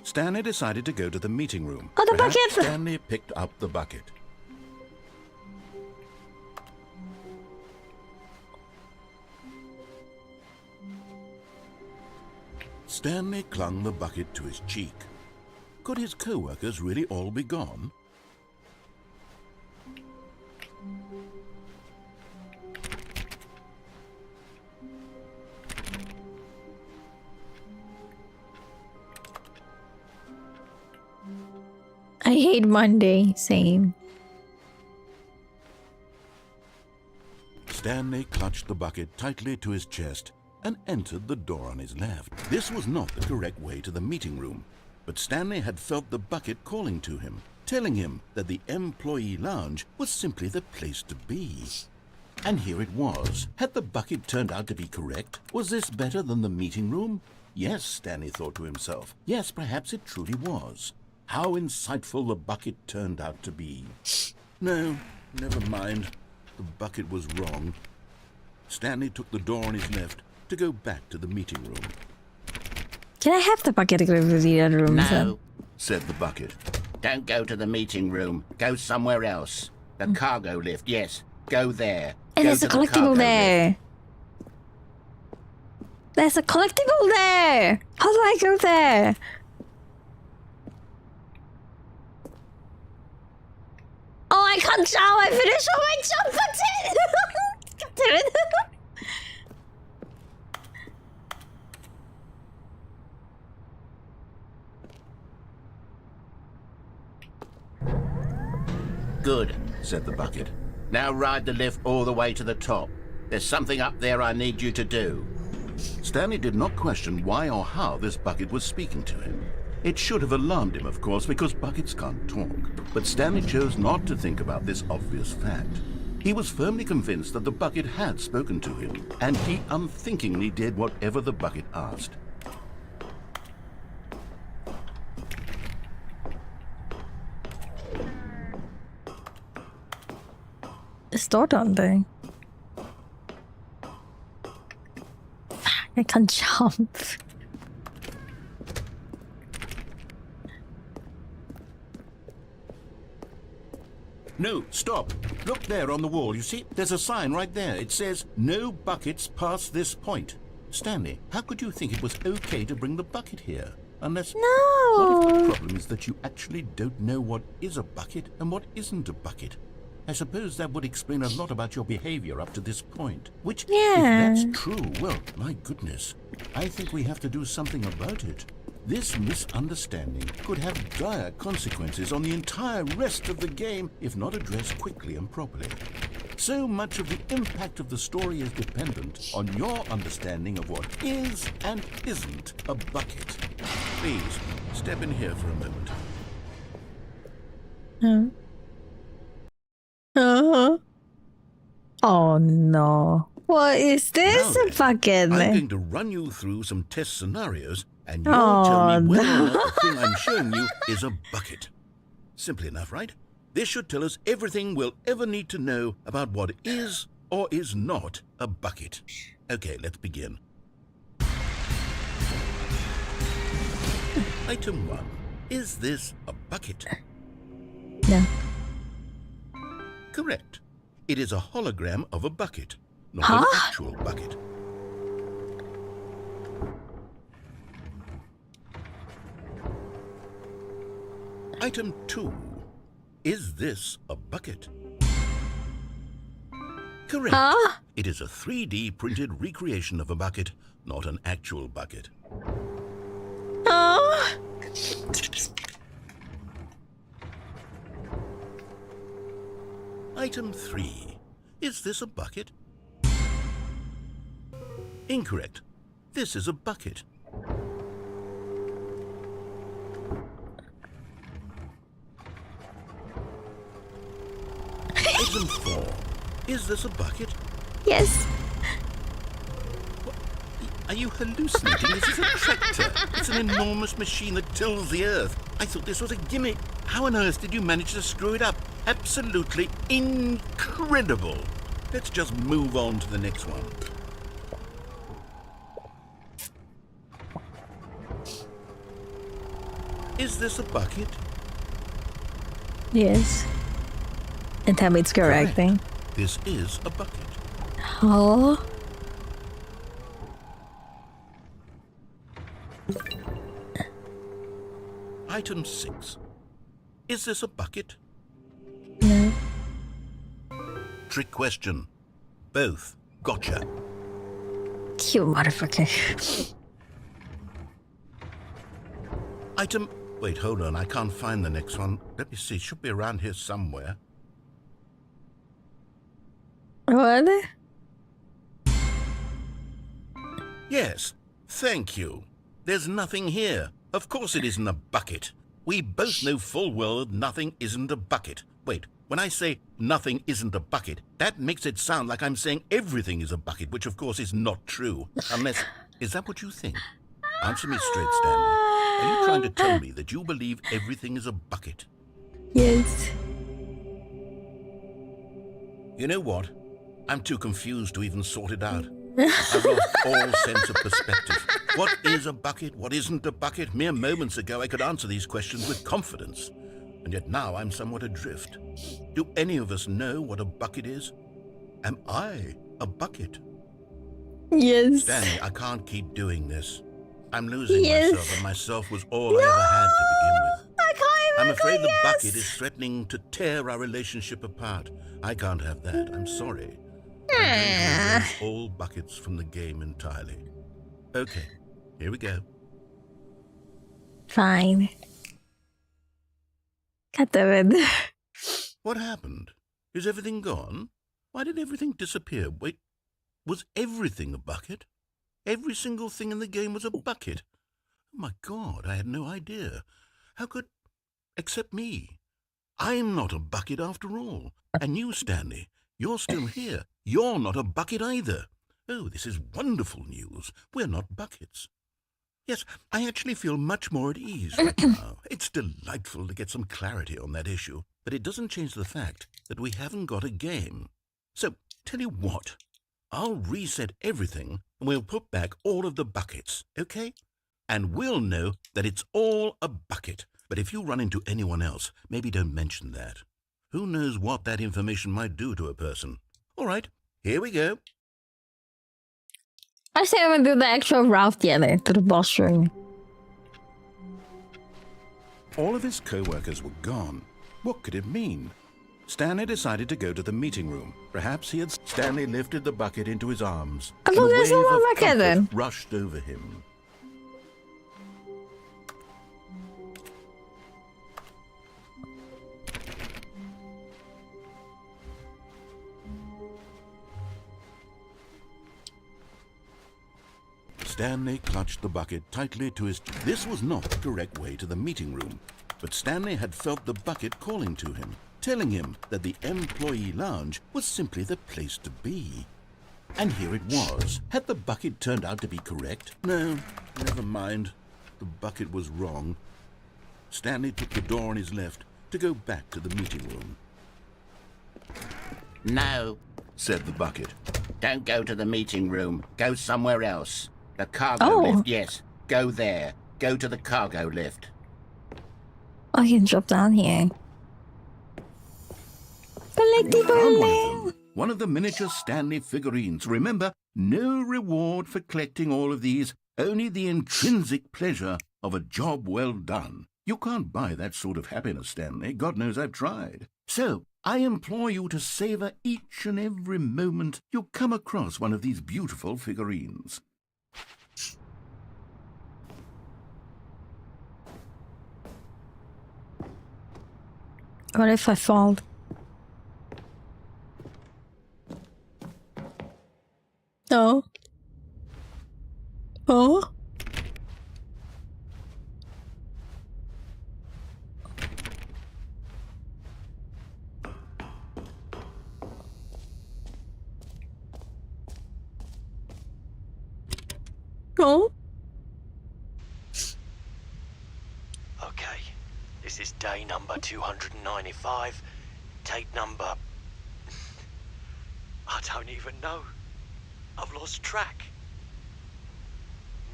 Stanley decided to go to the meeting room. Oh, the Perhaps bucket! Stanley picked up the bucket. Stanley clung the bucket to his cheek. Could his co-workers really all be gone? I hate Monday. Same. Stanley clutched the bucket tightly to his chest and entered the door on his left. This was not the correct way to the meeting room, but Stanley had felt the bucket calling to him, telling him that the employee lounge was simply the place to be. And here it was. Had the bucket turned out to be correct? Was this better than the meeting room? Yes, Stanley thought to himself. Yes, perhaps it truly was. How insightful the bucket turned out to be. No, never mind. The bucket was wrong. Stanley took the door on his left to go back to the meeting room. Can I have the bucket to go to the other room? No, said the bucket. don't go to the meeting room. Go somewhere else. The cargo lift, yes. Go there. And Go there's a to the collectible cargo there. lift. There's a collectible there. How do I go there? Oh, I can't shower. I finished all my jump button. Damn it. Good, said the bucket. Now ride the lift all the way to the top. There's something up there I need you to do. Stanley did not question why or how this bucket was speaking to him. It should have alarmed him, of course, because buckets can't talk. But Stanley chose not to think about this obvious fact. He was firmly convinced that the bucket had spoken to him, and he unthinkingly did whatever the bucket asked. door down there? I can't jump. No, stop. Look there on the wall. You see, there's a sign right there. It says, no buckets past this point. Stanley, how could you think it was okay to bring the bucket here? Unless... No. What if the problem is that you actually don't know what is a bucket and what isn't a bucket? I suppose that would explain a lot about your behavior up to this point. Which, if that's true, well, my goodness, I think we have to do something about it. This misunderstanding could have dire consequences on the entire rest of the game if not addressed quickly and properly. So much of the impact of the story is dependent on your understanding of what is and isn't a bucket. Please, step in here for a moment. Oh no. What is this Now a bucket? I'm going to run you through some test scenarios and you'll tell me whether or not the thing I'm showing you is a bucket. Simple enough, right? This should tell us everything we'll ever need to know about what is or is not a bucket. Okay, let's begin. Item 1. Is this a bucket? No. Correct. It is a hologram of a bucket, not an actual bucket. Item 2. Is this a bucket? Correct. It is a 3D printed recreation of a bucket, not an actual bucket. Item 3. Is this a bucket? Incorrect. This is a bucket. Item 4. Is this a bucket? Yes. Are you hallucinating? This is a tractor. It's an enormous machine that tills the earth. I thought this was a gimmick. How on earth did you manage to screw it up? Absolutely incredible. Let's just move on to the next one. Is this a bucket? Yes. And tell me it's correct thing. This is a bucket. Oh. Item 6. Is this a bucket? No. Trick question. Both. Gotcha. You motherfucker. Item... Wait, hold on. I can't find the next one. Let me see. It should be around here somewhere. What? Yes. Thank you. There's nothing here. Of course it isn't a bucket. We both know full well that nothing isn't a bucket. Wait, when I say nothing isn't a bucket, that makes it sound like I'm saying everything is a bucket, which of course is not true. Unless, is that what you think? Answer me straight, Stanley. Are you trying to tell me that you believe everything is a bucket? Yes. You know what? I'm too confused to even sort it out. I've lost all sense of perspective. What is a bucket? What isn't a bucket? Mere moments ago I could answer these questions with confidence. And yet now I'm somewhat adrift. Do any of us know what a bucket is? Am I a bucket? Yes. Stanley, I can't keep doing this. I'm losing myself, and myself was all I ever had to begin with. I can't even I'm afraid the yes. bucket is threatening to tear our relationship apart. I can't have that. I'm sorry. I'm going to erase all buckets from the game entirely. Okay, here we go. Fine. God damn it. What happened? Is everything gone? Why did everything disappear? Wait, was everything a bucket? Every single thing in the game was a bucket. Oh my God, I had no idea. How could... Except me. I'm not a bucket after all. And you, Stanley, you're still here. You're not a bucket either. Oh, this is wonderful news. We're not buckets. Yes, I actually feel much more at ease right now. It's delightful to get some clarity on that issue. But it doesn't change the fact that we haven't got a game. So, tell you what, I'll reset everything and we'll put back all of the buckets, okay? And we'll know that it's all a bucket. But if you run into anyone else, maybe don't mention that. Who knows what that information might do to a person? All right, here we go. I say I'm gonna do the actual route together to the boss room. All of his co-workers were gone. What could it mean? Stanley decided to go to the meeting room. Perhaps he had... Stanley lifted the bucket into his arms. I and thought a there's wave no more of bucket comfort then. rushed over him. Stanley clutched the bucket tightly to his... This was not the correct way to the meeting room, but Stanley had felt the bucket calling to him, telling him that the employee lounge was simply the place to be. And here it was. Had the bucket turned out to be correct? No, never mind. The bucket was wrong. Stanley took the door on his left to go back to the meeting room. No, Said the bucket. don't go to the meeting room. Go somewhere else. The cargo lift, yes. Go there. Go to the cargo lift. I can drop down here. Found one of the miniature Stanley figurines. Remember, no reward for collecting all of these, only the intrinsic pleasure of a job well done. You can't buy that sort of happiness, Stanley. God knows I've tried. So, I implore you to savor each and every moment you come across one of these beautiful figurines. What if I fall? Oh. Oh. Oh. Okay, this is day number 295. Tape number... I don't even know. I've lost track.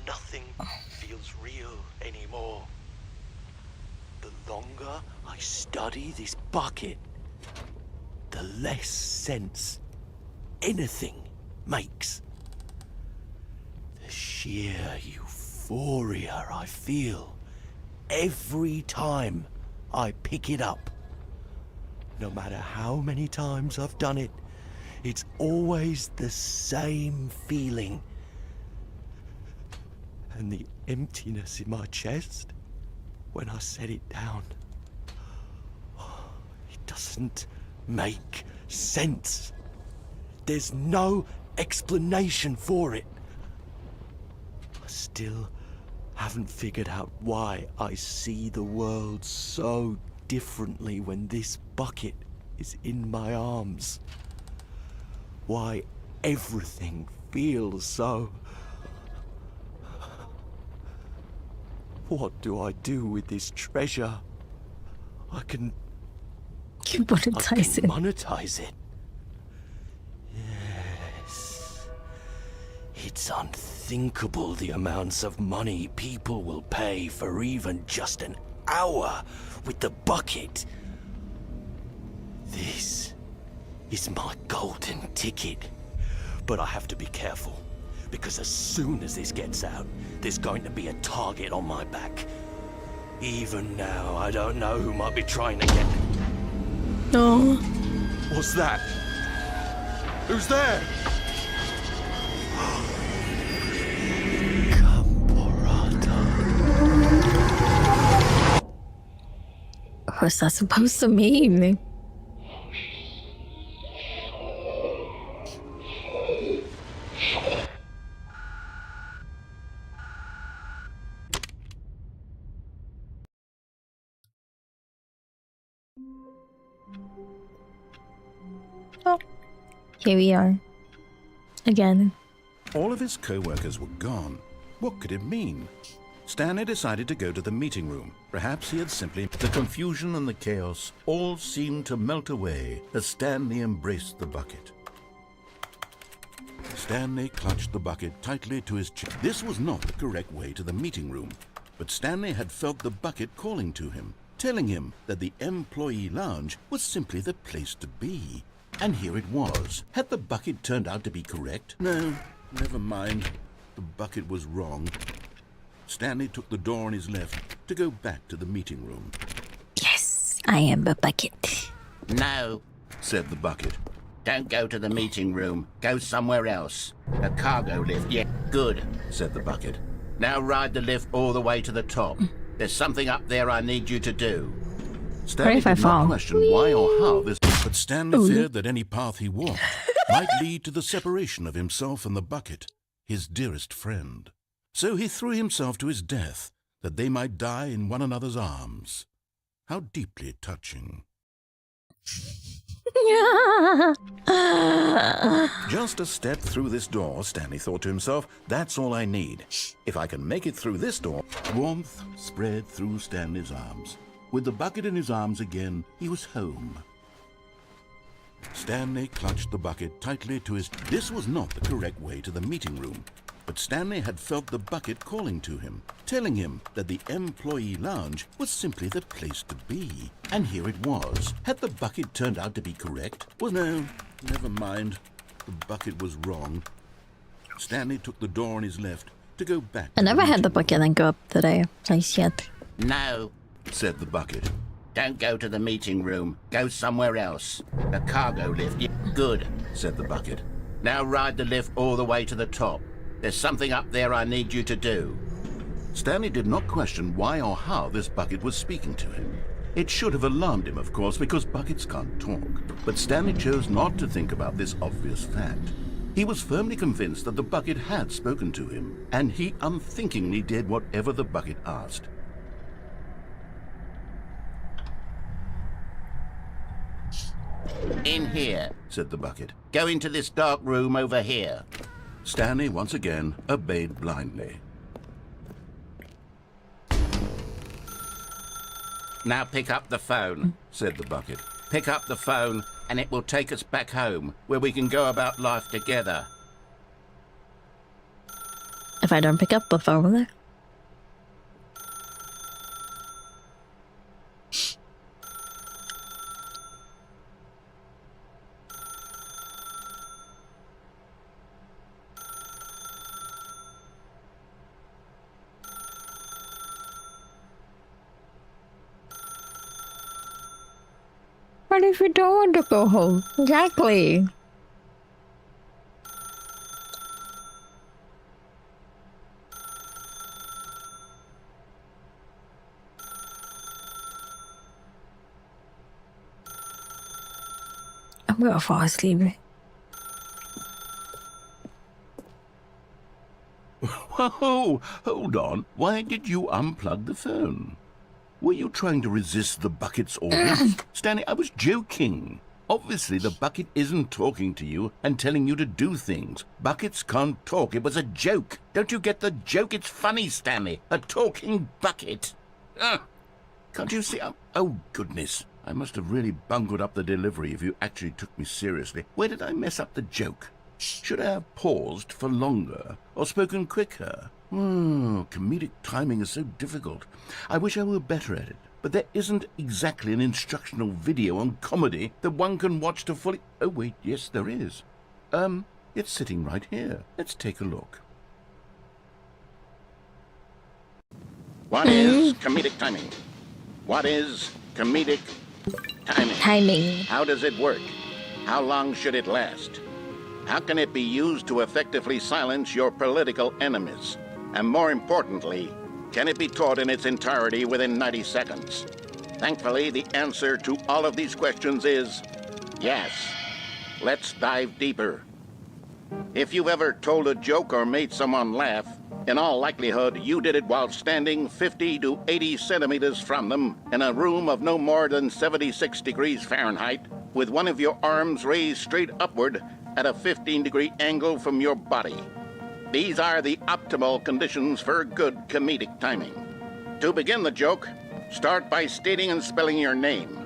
Nothing feels real anymore. The longer I study this bucket, the less sense anything makes. The sheer euphoria I feel every time I pick it up. No matter how many times I've done it, it's always the same feeling. And the emptiness in my chest when I set it down. It doesn't make sense. There's no explanation for it. I still haven't figured out why I see the world so differently when this bucket is in my arms. Why everything feels so... What do I do with this treasure? I can monetize it. Yes. It's unthinkable the amounts of money people will pay for even just an hour with the bucket. This is my golden ticket. But I have to be careful, because as soon as this gets out, there's going to be a target on my back. Even now, I don't know who might be trying to get... No. What's that? Who's there? What's that supposed to mean? Oh, here we are. Again. All of his co-workers were gone. What could it mean? Stanley decided to go to the meeting room. Perhaps he had simply... The confusion and the chaos all seemed to melt away as Stanley embraced the bucket. Stanley clutched the bucket tightly to his chest. This was not the correct way to the meeting room, but Stanley had felt the bucket calling to him, telling him that the employee lounge was simply the place to be. And here it was. Had the bucket turned out to be correct? No, never mind. The bucket was wrong. Stanley took the door on his left to go back to the meeting room. Yes, I am a bucket. No, said the bucket. don't go to the meeting room. Go somewhere else. The cargo lift, yeah, good, said the bucket. Now ride the lift all the way to the top. There's something up there I need you to do. Stanley if I did not fall? question why or how this, but Stanley feared that any path he walked might lead to the separation of himself and the bucket, his dearest friend. So he threw himself to his death, that they might die in one another's arms. How deeply touching. Just a step through this door, Stanley thought to himself, that's all I need. If I can make it through this door. Warmth spread through Stanley's arms. With the bucket in his arms again, he was home. Stanley clutched the bucket tightly to his... This was not the correct way to the meeting room, but Stanley had felt the bucket calling to him, telling him that the employee lounge was simply the place to be. And here it was. Had the bucket turned out to be correct? Well, no, never mind. The bucket was wrong. Stanley took the door on his left to go back. I never had the bucket and go up to the place yet. No, said the bucket. don't go to the meeting room. Go somewhere else. The cargo lift, yeah, good, said the bucket. now ride the lift all the way to the top. There's something up there I need you to do. Stanley did not question why or how this bucket was speaking to him. It should have alarmed him, of course, because buckets can't talk. But Stanley chose not to think about this obvious fact. He was firmly convinced that the bucket had spoken to him, and he unthinkingly did whatever the bucket asked. In here. Said the bucket. Go into this dark room over here. Stanley once again obeyed blindly. Now pick up the phone, said the bucket. Pick up the phone and it will take us back home, where we can go about life together. If I don't pick up the phone there. What if you don't want to go home? Exactly. I'm gonna fall asleep. Whoa, hold on. Why did you unplug the phone? Were you trying to resist the bucket's orders? Stanley, I was joking. Obviously, the bucket isn't talking to you and telling you to do things. Buckets can't talk. It was a joke. Don't you get the joke? It's funny, Stanley. A talking bucket. Can't you see? Oh, goodness. I must have really bungled up the delivery if you actually took me seriously. Where did I mess up the joke? Should I have paused for longer or spoken quicker? Comedic timing is so difficult. I wish I were better at it. But there isn't exactly an instructional video on comedy that one can watch to fully... Oh, wait, yes, there is. It's sitting right here. Let's take a look. What is comedic timing? What is comedic timing? How does it work? How long should it last? How can it be used to effectively silence your political enemies? And more importantly, can it be taught in its entirety within 90 seconds? Thankfully, the answer to all of these questions is yes. Let's dive deeper. If you've ever told a joke or made someone laugh, in all likelihood, you did it while standing 50 to 80 centimeters from them in a room of no more than 76 degrees Fahrenheit, with one of your arms raised straight upward at a 15-degree angle from your body. These are the optimal conditions for good comedic timing. To begin the joke, start by stating and spelling your name.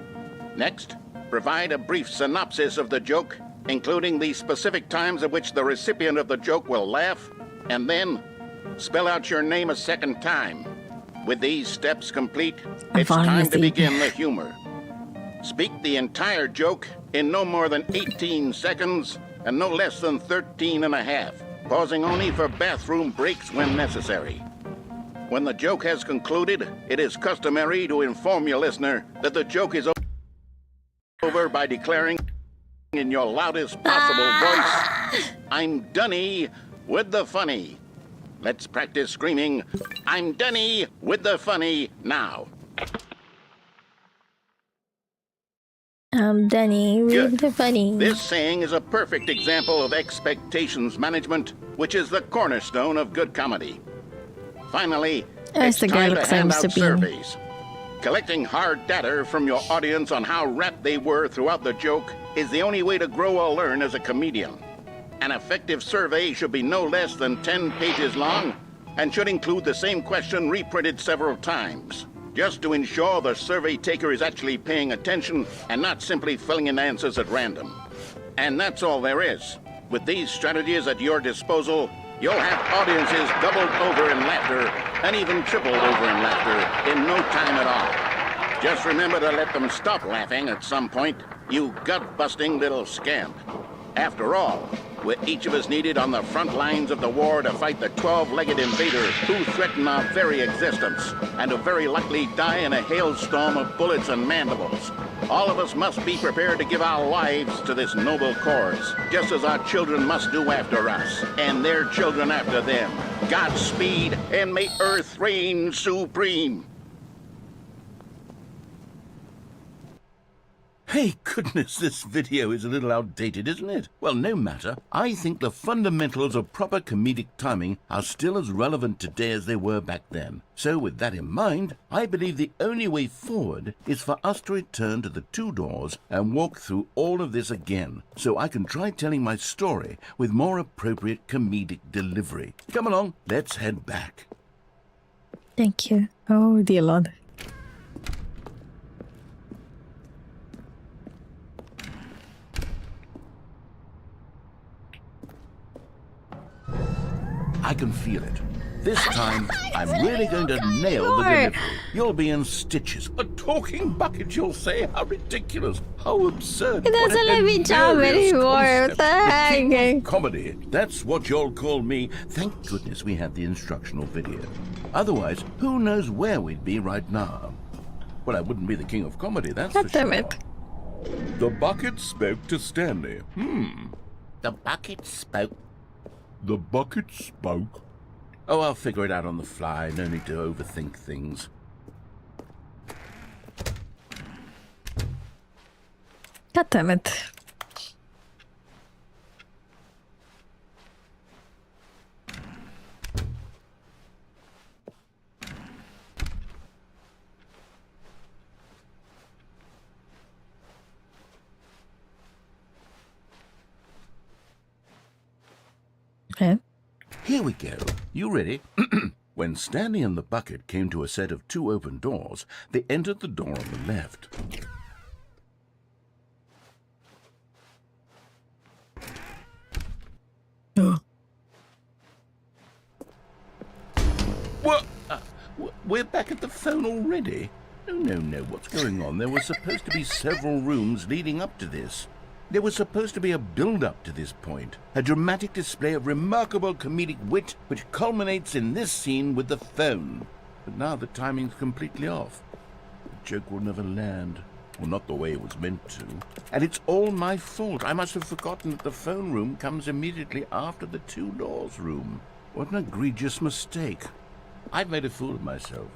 Next, provide a brief synopsis of the joke including the specific times at which the recipient of the joke will laugh, and then spell out your name a second time. With these steps complete, it's time to begin the humor. Speak the entire joke in no more than 18 seconds and no less than 13 and a half, pausing only for bathroom breaks when necessary. When the joke has concluded, it is customary to inform your listener that the joke is over by declaring in your loudest possible voice, "I'm Dunny with the funny." Let's practice screaming, "I'm Dunny with the funny" now. I'm Dunny with the funny. This saying is a perfect example of expectations management, which is the cornerstone of good comedy. Finally, it's time to hand out surveys. Collecting hard data from your audience on how rapt they were throughout the joke is the only way to grow or learn as a comedian. An effective survey should be no less than 10 pages long and should include the same question reprinted several times, just to ensure the survey taker is actually paying attention and not simply filling in answers at random. And that's all there is. With these strategies at your disposal, you'll have audiences doubled over in laughter and even tripled over in laughter in no time at all. Just remember to let them stop laughing at some point, you gut-busting little scamp. After all, we're each of us needed on the front lines of the war to fight the 12-legged invaders who threaten our very existence and who very likely die in a hailstorm of bullets and mandibles. All of us must be prepared to give our lives to this noble cause, just as our children must do after us, and their children after them. Godspeed, and may Earth reign supreme. Hey, goodness, this video is a little outdated, isn't it? Well, no matter. I think the fundamentals of proper comedic timing are still as relevant today as they were back then. So with that in mind, I believe the only way forward is for us to return to the two doors and walk through all of this again, so I can try telling my story with more appropriate comedic delivery. Come along, let's head back. Thank you. Oh, dear Lord. I can feel it. This time, I'm really going to nail the delivery. You'll be in stitches. A talking bucket, you'll say? How ridiculous. How absurd. It doesn't let me jump anymore. What the heck? Comedy. That's what you'll call me. Thank goodness we had the instructional video. Otherwise, who knows where we'd be right now. Well, I wouldn't be the king of comedy, that's for sure. The bucket spoke to Stanley. The bucket spoke. The bucket spoke. Oh, I'll figure it out on the fly. No need to overthink things. God damn it. Okay. Here we go. You ready? When Stanley and the bucket came to a set of two open doors, they entered the door on the left. What? We're back at the phone already? No. What's going on? There were supposed to be several rooms leading up to this. There was supposed to be a build-up to this point, a dramatic display of remarkable comedic wit which culminates in this scene with the phone. But now the timing's completely off. The joke will never land. Well, not the way it was meant to. And it's all my fault. I must have forgotten that the phone room comes immediately after the two doors room. What an egregious mistake. I've made a fool of myself.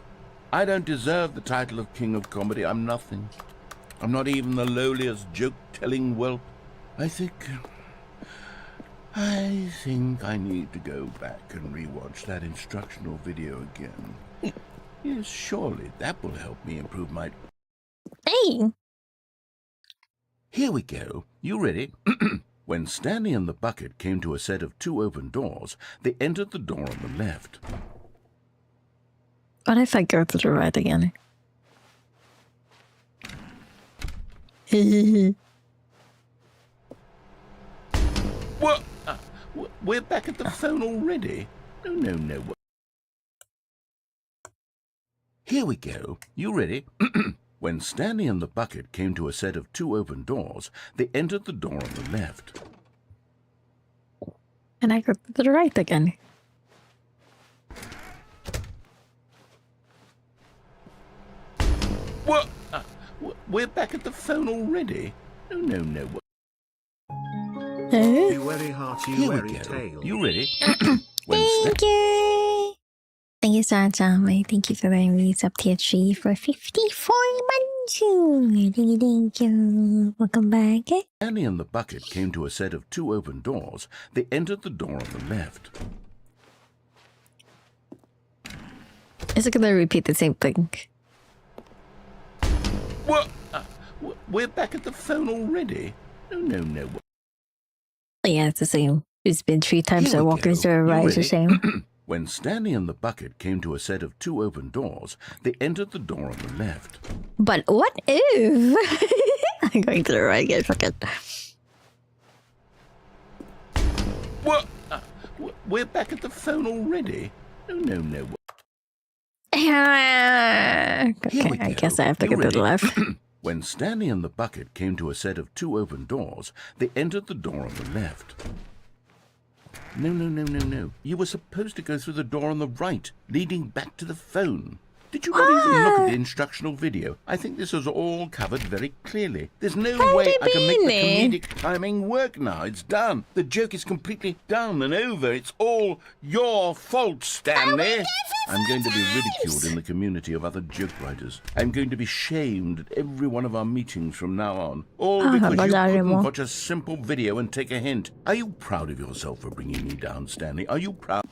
I don't deserve the title of King of Comedy. I'm nothing. I'm not even the lowliest joke-telling whelp. I think I need to go back and rewatch that instructional video again. Yes, surely that will help me improve my... Hey! Here we go. You ready? When Stanley and the bucket came to a set of two open doors, they entered the door on the left. What if I go to the right again? What? We're back at the phone already? No. Here we go. You ready? When Stanley and the bucket came to a set of 2 open doors, they entered the door on the left. And I go to the right again. What? We're back at the phone already? No. Yueri heart, Here we Yueri go. tail. You ready? Thank you. Thank you so much, Ame. Thank you for letting me up tier 3 for 54 months. Thank you. Welcome back. Stanley and the bucket came to a set of 2 open doors. They entered the door on the left. Is it gonna repeat the same thing? What? We're back at the phone already? No. Yeah, it's the same. It's been 3 times Here I we walk go. into a You right, it's the ready? same. When Stanley and the bucket came to a set of 2 open doors, they entered the door on the left. But what if I'm going to the right again? Fuck it. What? We're back at the phone already? No. Okay, Here we I go. guess I have to You go to the ready? left. When Stanley and the bucket came to a set of 2 open doors, they entered the door on the left. No. You were supposed to go through the door on the right, leading back to the phone. Did you not even look at the instructional video? I think this is all covered very clearly. There's no way I can make the comedic timing work now. It's done. The joke is completely done and over. It's all your fault, Stanley. I'm going to be ridiculed in the community of other joke writers. I'm going to be shamed at every one of our meetings from now on. All because you couldn't watch a simple video and take a hint. Are you proud of yourself for bringing me down, Stanley? Are you proud?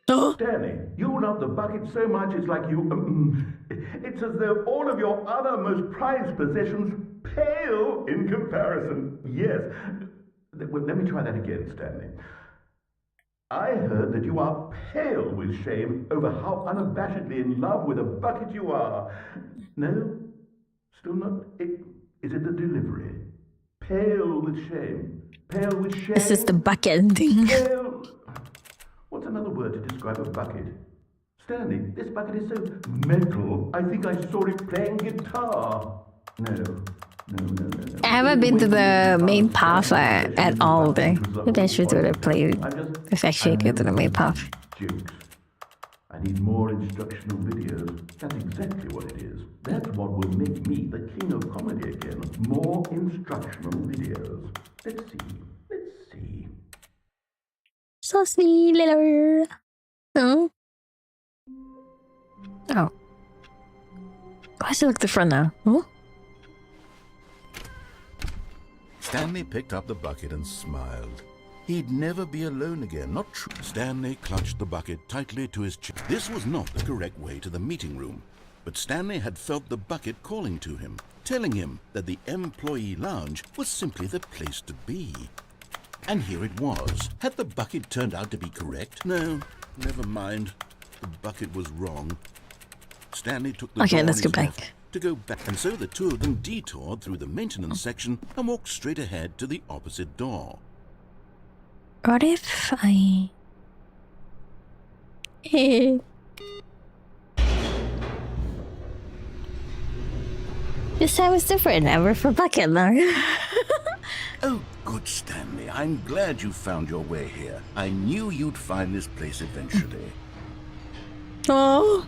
Stanley, you love the bucket so much it's like you... it's as though all of your other most prized possessions pale in comparison. Yes. Well, let me try that again, Stanley. I heard that you are pale with shame over how unabashedly in love with a bucket you are. No? Still not? Is it the delivery? Pale with shame. Pale with shame. This is the bucket thing. Pale... What's another word to describe a bucket? Stanley, this bucket is so metal. I think I saw it playing guitar. No. I haven't been to the main path at all there. Maybe I should do the play. It's actually go to the main path. Jokes. I need more instructional videos. That's exactly what it is. That's what will make me the king of comedy again. More instructional videos. Let's see. So sweet, little. Oh. Why does it look different now? Huh? Stanley picked up the bucket and smiled. He'd never be alone again, not true. Stanley clutched the bucket tightly to his chest. This was not the correct way to the meeting room, but Stanley had felt the bucket calling to him, telling him that the employee lounge was simply the place to be. And here it was. Had the bucket turned out to be correct? No, never mind. The bucket was wrong. Stanley took the door let's on go his back. left to go back, and so the two of them detoured through the maintenance section and walked straight ahead to the opposite door. What if I... This time was different. Now we're for bucket now. Oh, good, Stanley. I'm glad you found your way here. I knew you'd find this place eventually. Oh,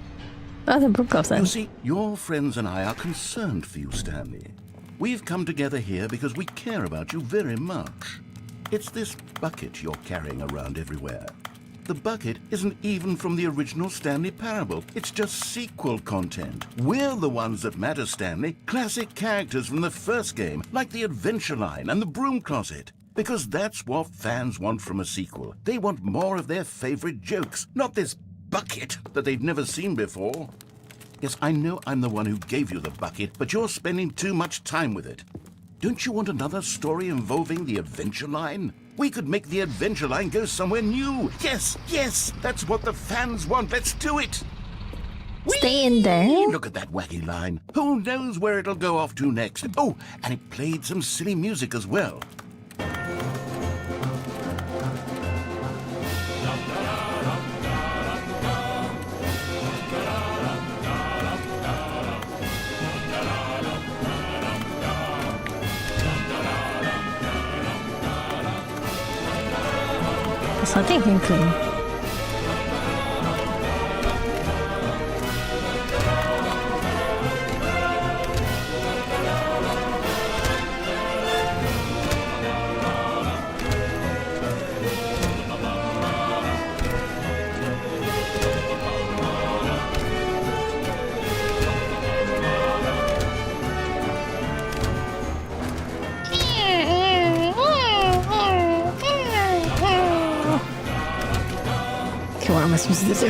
the book of them. You see, your friends and I are concerned for you, Stanley. We've come together here because we care about you very much. It's this bucket you're carrying around everywhere. The bucket isn't even from the original Stanley Parable. It's just sequel content. We're the ones that matter, Stanley. Classic characters from the first game, like the Adventure Line and the Broom Closet. Because that's what fans want from a sequel. They want more of their favorite jokes, not this bucket that they've never seen before. Yes, I know I'm the one who gave you the bucket, but you're spending too much time with it. Don't you want another story involving the Adventure Line? We could make the Adventure Line go somewhere new. Yes, that's what the fans want. Let's do it. Stay in there. Look at that wacky line. Who knows where it'll go off to next? Oh, and it played some silly music as well. Something clean. Okay, what am I supposed to do?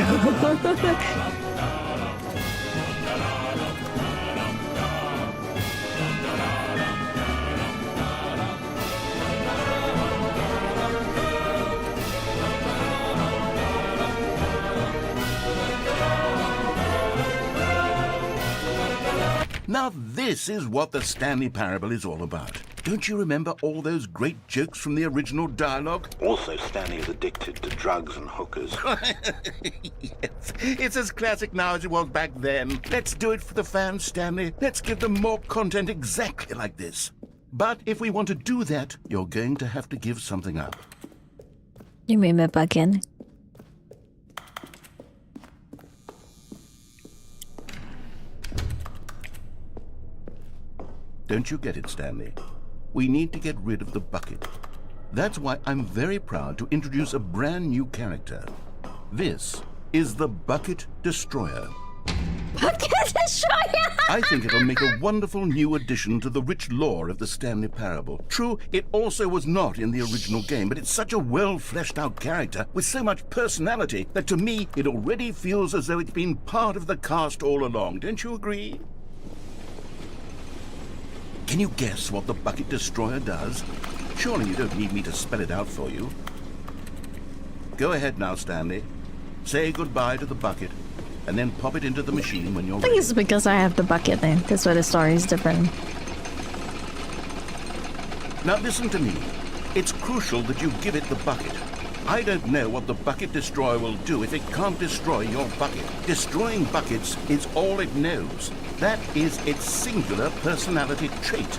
Now this is what the Stanley Parable is all about. Don't you remember all those great jokes from the original dialogue? Also, Stanley is addicted to drugs and hookers. Yes, it's as classic now as it was back then. Let's do it for the fans, Stanley. Let's give them more content exactly like this. But if we want to do that, you're going to have to give something up. You mean my bucket? Don't you get it, Stanley? We need to get rid of the bucket. That's why I'm very proud to introduce a brand new character. This is the Bucket Destroyer. Bucket Destroyer! I think it'll make a wonderful new addition to the rich lore of the Stanley Parable. True, it also was not in the original game, but it's such a well-fleshed-out character with so much personality that to me it already feels as though it's been part of the cast all along. Don't you agree? Can you guess what the Bucket Destroyer does? Surely you don't need me to spell it out for you. Go ahead now, Stanley. Say goodbye to the bucket, and then pop it into the machine when you're I think ready. it's because I have the bucket then. That's why the story is different. Now listen to me. It's crucial that you give it the bucket. I don't know what the Bucket Destroyer will do if it can't destroy your bucket. Destroying buckets is all it knows. That is its singular personality trait.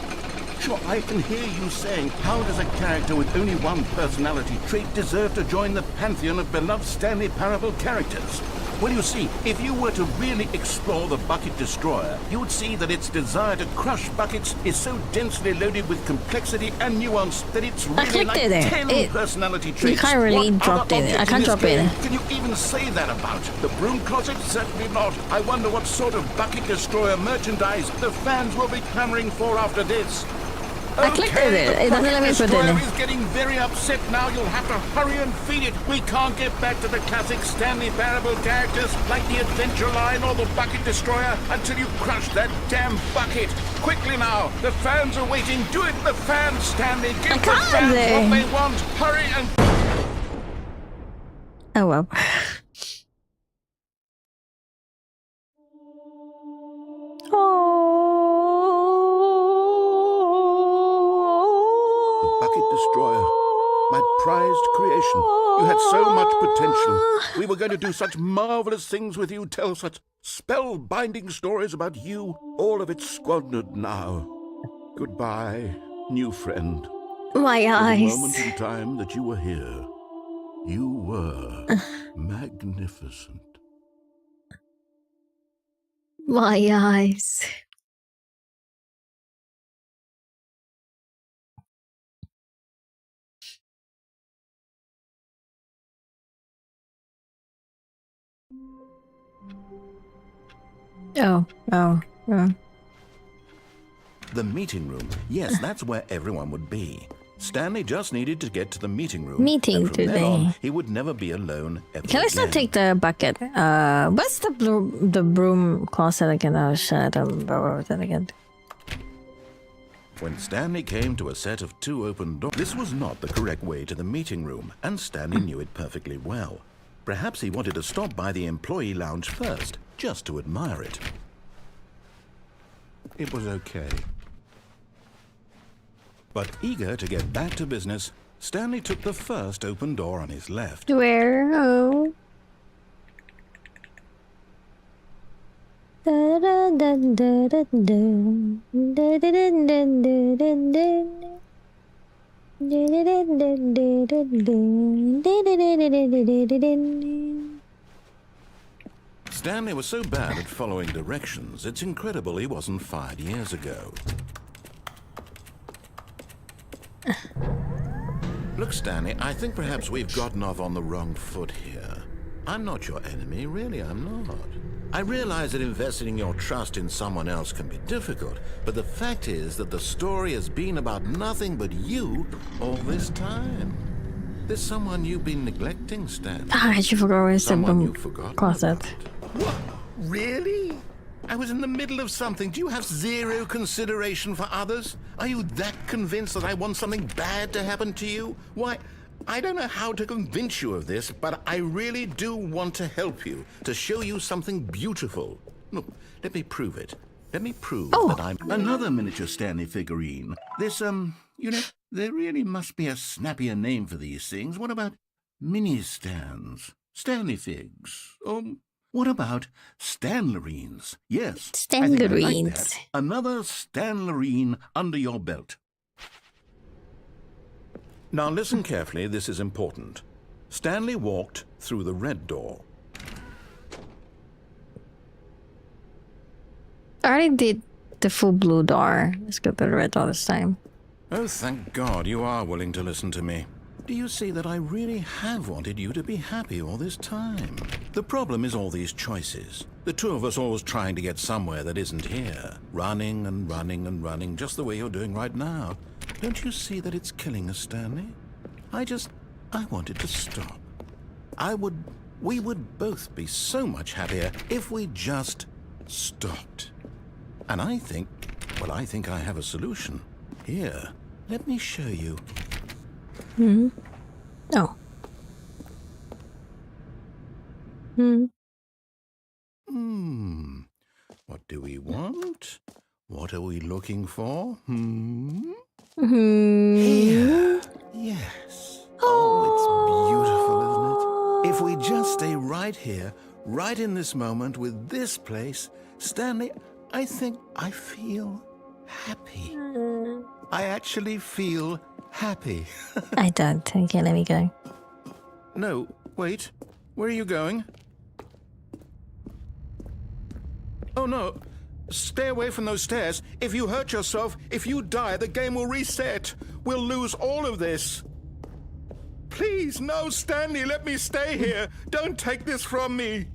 Sure, I can hear you saying, how does a character with only one personality trait deserve to join the pantheon of beloved Stanley Parable characters? Well, you see, if you were to really explore the Bucket Destroyer, you would see that its desire to crush buckets is so densely loaded with complexity and nuance that it's really like 10 personality traits. You can't really What drop other it. I object can't in drop this game it. Can you even say that about? The broom closet? Certainly not. I wonder what sort of Bucket Destroyer merchandise the fans will be clamoring for after this. I clicked it. It doesn't let me put it in. Destroyer is getting very upset now. You'll have to hurry and feed it. We can't get back to the classic Stanley Parable characters like the Adventure Line or the Bucket Destroyer until you crush that damn bucket. Quickly now. The fans are waiting. Do it, the fans, Stanley. Give the fans what they want. Hurry and... Oh well. Bucket Destroyer, my prized creation. You had so much potential. We were going to do such marvelous things with you, tell such spellbinding stories about you. All of it squandered now. Goodbye, new friend. My eyes. For the moment in time that you were here, you were magnificent. My eyes. Oh. The meeting room. Yes, that's where everyone would be. Stanley just needed to get to the meeting room. Meeting and from then today. on, he would never be alone ever Can I still again. take the bucket? What's the broom closet again? Oh shit, I don't remember what that again. When Stanley came to a set of 2 open doors, this was not the correct way to the meeting room, and Stanley knew it perfectly well. Perhaps he wanted to stop by the employee lounge first, just to admire it. It was okay. But eager to get back to business, Stanley took the first open door on his left. Where? Oh. Da da da da da da da da da. Stanley was so bad at following directions, it's incredible he wasn't fired years ago. Look, Stanley, I think perhaps we've gotten off on the wrong foot here. I'm not your enemy, really, I'm not. I realize that investing your trust in someone else can be difficult, but the fact is that the story has been about nothing but you all this time. There's someone you've been neglecting, Stanley. I forgot where Someone the you've forgotten closet. about. What? Really? I was in the middle of something. Do you have zero consideration for others? Are you that convinced that I want something bad to happen to you? Why, I don't know how to convince you of this, but I really do want to help you, to show you something beautiful. Look, let me prove it. Let me prove that I'm... Another miniature Stanley figurine. This, you know, there really must be a snappier name for these things. What about mini-stands? Stanley figs? What about Stanlerines? Yes, Stanlerines. I think I like that. Another Stanlerine under your belt. Now listen carefully, this is important. Stanley walked through the red door. I already did the full blue door. Let's go to the red door this time. Oh, thank God you are willing to listen to me. Do you see that I really have wanted you to be happy all this time? The problem is all these choices. The two of us always trying to get somewhere that isn't here. Running and running and running, just the way you're doing right now. Don't you see that it's killing us, Stanley? I wanted to stop. We would both be so much happier if we just stopped. And I think I have a solution. Here, let me show you. Oh. What do we want? What are we looking for? Here. Yes. Oh, it's beautiful, isn't it? If we just stay right here, right in this moment with this place, Stanley, I think I feel happy. I actually feel happy. I don't. Okay, let me go. No, wait. Where are you going? Oh, no. Stay away from those stairs. If you hurt yourself, if you die, the game will reset. We'll lose all of this. Please, no, Stanley, let me stay here. Don't take this from me.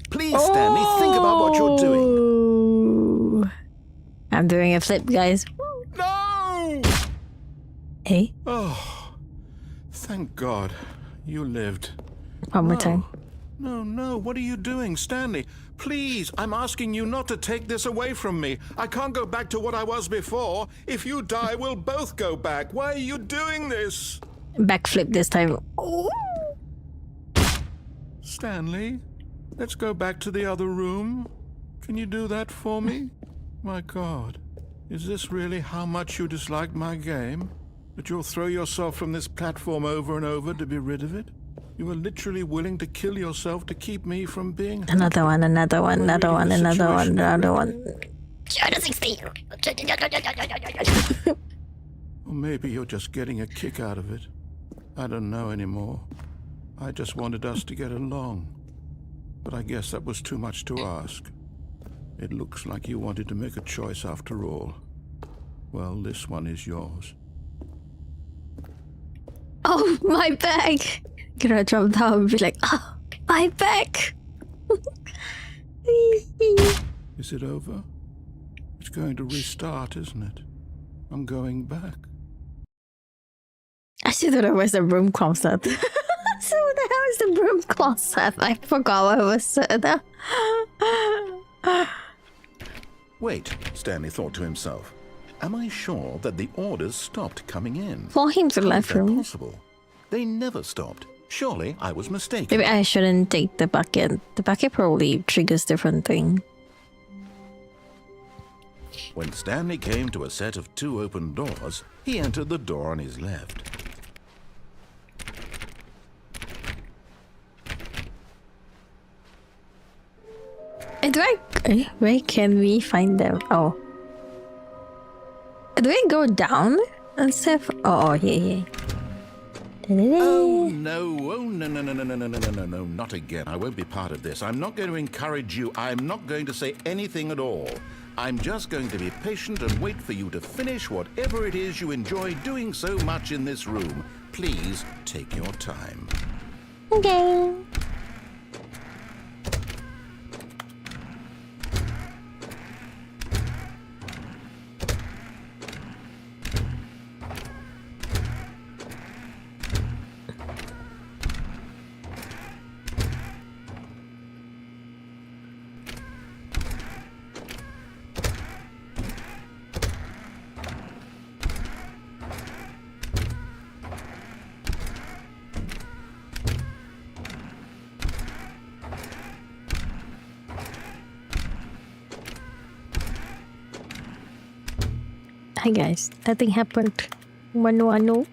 Please, Stanley, think about what you're doing. I'm doing a flip, guys. No! Hey? Oh, thank God you lived. One more time. No, what are you doing, Stanley? Please, I'm asking you not to take this away from me. I can't go back to what I was before. If you die, we'll both go back. Why are you doing this? Backflip this time. Stanley, let's go back to the other room. Can you do that for me? My God, is this really how much you dislike my game? That you'll throw yourself from this platform over and over to be rid of it? You were literally willing to kill yourself to keep me from being happy. Another one. Or maybe you're just getting a kick out of it. I don't know anymore. I just wanted us to get along. But I guess that was too much to ask. It looks like you wanted to make a choice after all. Well, this one is yours. Oh, my bag! Gonna drop down and be like, oh, my bag! Is it over? It's going to restart, isn't it? I'm going back. I should thought it was a broom closet. So what the hell is the broom closet? I forgot what I was there. Wait, Stanley thought to himself. Am I sure that the orders stopped coming in? For him to How left is that room. possible? They never stopped. Surely I was mistaken. Maybe I shouldn't take the bucket. The bucket probably triggers different thing. When Stanley came to a set of 2 open doors, he entered the door on his left. And where can we find them? Oh. Do we go down and stuff? Oh, yeah. Oh, no. Oh, no, not again. I won't be part of this. I'm not going to encourage you. I'm not going to say anything at all. I'm just going to be patient and wait for you to finish whatever it is you enjoy doing so much in this room. Please take your time. Okay. Hi guys, nothing happened. Mano.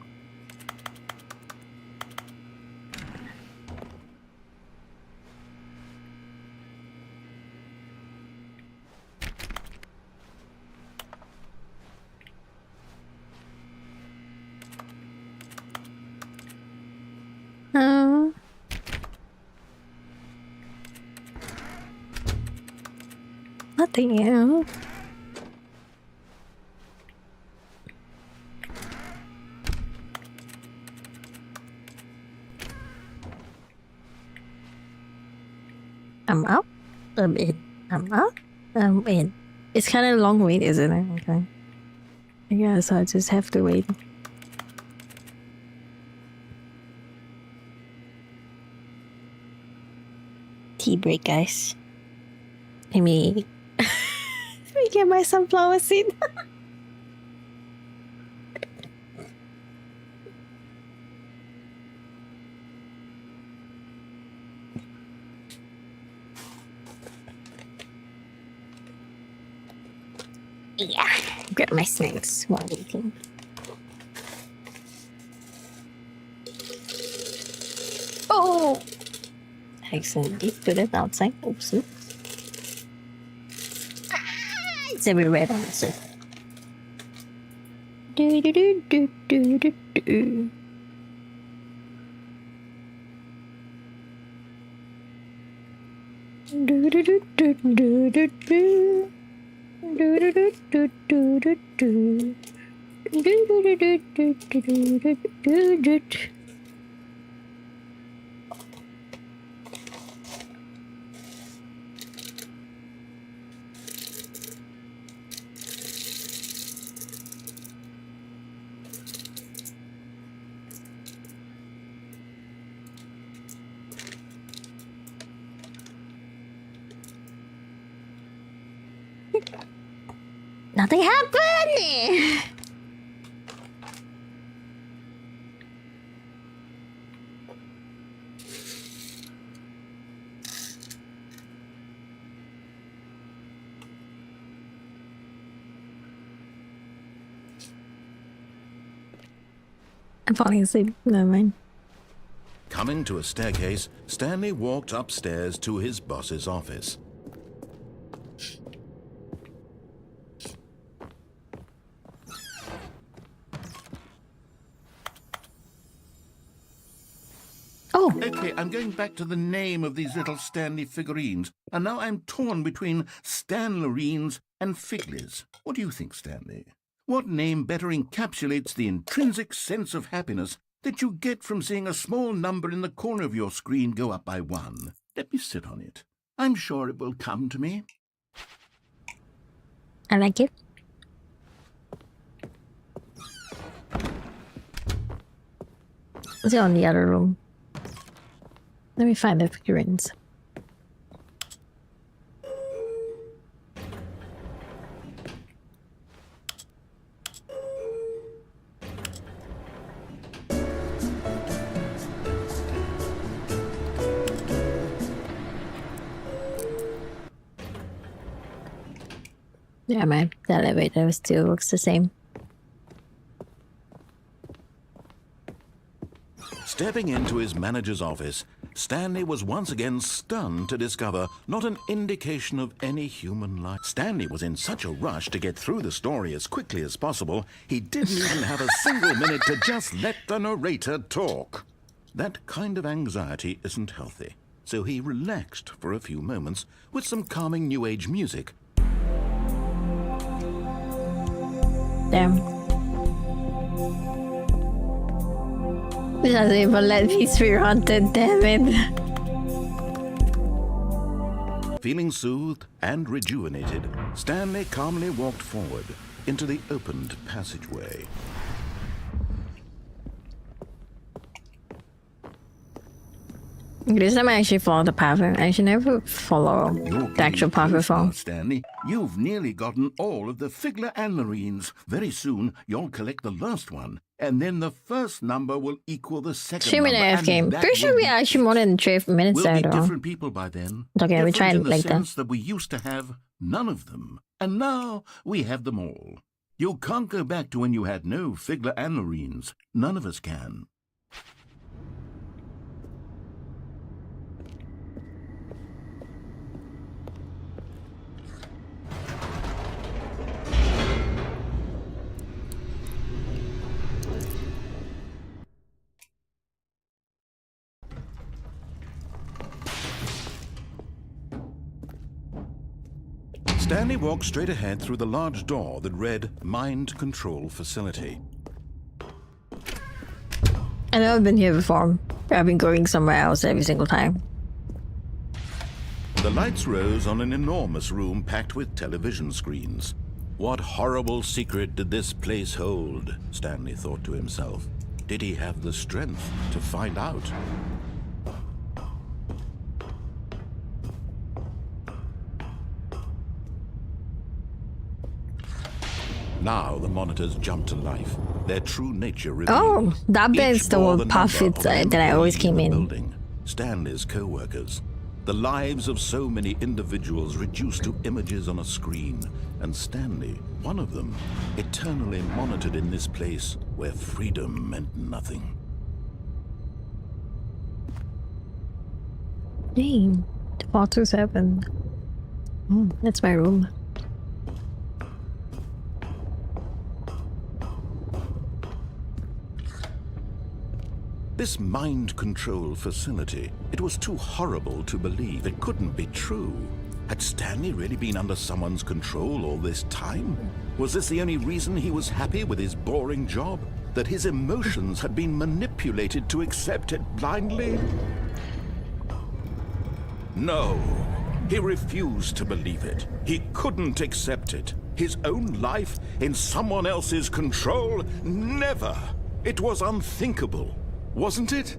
Nothing else. I'm out. I'm in. I'm out. I'm in. It's kind of a long wait, isn't it? Okay. I guess I just have to wait. Tea break, guys. Let me get my sunflower seed. Yeah, grab my snacks while waiting. Oh! I accidentally put it outside. Oops. It's everywhere also. Do. Nothing happened. I'm falling asleep. Never mind. Coming to a staircase, Stanley walked upstairs to his boss's office. Oh! Okay, I'm going back to the name of these little Stanley figurines, and now I'm torn between Stanlerines and Figlies. What do you think, Stanley? What name better encapsulates the intrinsic sense of happiness that you get from seeing a small number in the corner of your screen go up by 1? Let me sit on it. I'm sure it will come to me. I like it. Is it on the other room? Let me find the figurines. Yeah, man. The elevator still looks the same. Stepping into his manager's office, Stanley was once again stunned to discover not an indication of any human life. Stanley was in such a rush to get through the story as quickly as possible, he didn't even have a single minute to just let the narrator talk. That kind of anxiety isn't healthy, so he relaxed for a few moments with some calming New Age music. Damn. This doesn't even let me be haunted, damn it. Feeling soothed and rejuvenated, Stanley calmly walked forward into the opened passageway. This time I actually follow the path. I should never follow the actual path before. Stanley, you've nearly gotten all of the Figler and Marines. Very soon, you'll collect the last one, and then the first number will equal the second 2 minute number. AF game. Pretty sure we actually more than 3 minutes We'll there be though. different people by then. Okay, we try Different it in the like that. sense that we used to have none of them, and now we have them all. You can't go back to when you had no Figler and Marines. None of us can. Stanley walked straight ahead through the large door that read Mind Control Facility. I've never been here before. I've been going somewhere else every single time. The lights rose on an enormous room packed with television screens. What horrible secret did this place hold? Stanley thought to himself. Did he have the strength to find out? Now the monitors jumped to life, their true nature revealed. Oh, that bit's the bore old path number of that I always employees came the in. Building, Stanley's co-workers. The lives of so many individuals reduced to images on a screen, and Stanley, one of them, eternally monitored in this place where freedom meant nothing. Name 427. Oh, that's my room. This mind control facility, it was too horrible to believe. It couldn't be true. Had Stanley really been under someone's control all this time? Was this the only reason he was happy with his boring job? That his emotions had been manipulated to accept it blindly? No, he refused to believe it. He couldn't accept it. His own life in someone else's control? Never! It was unthinkable. Wasn't it?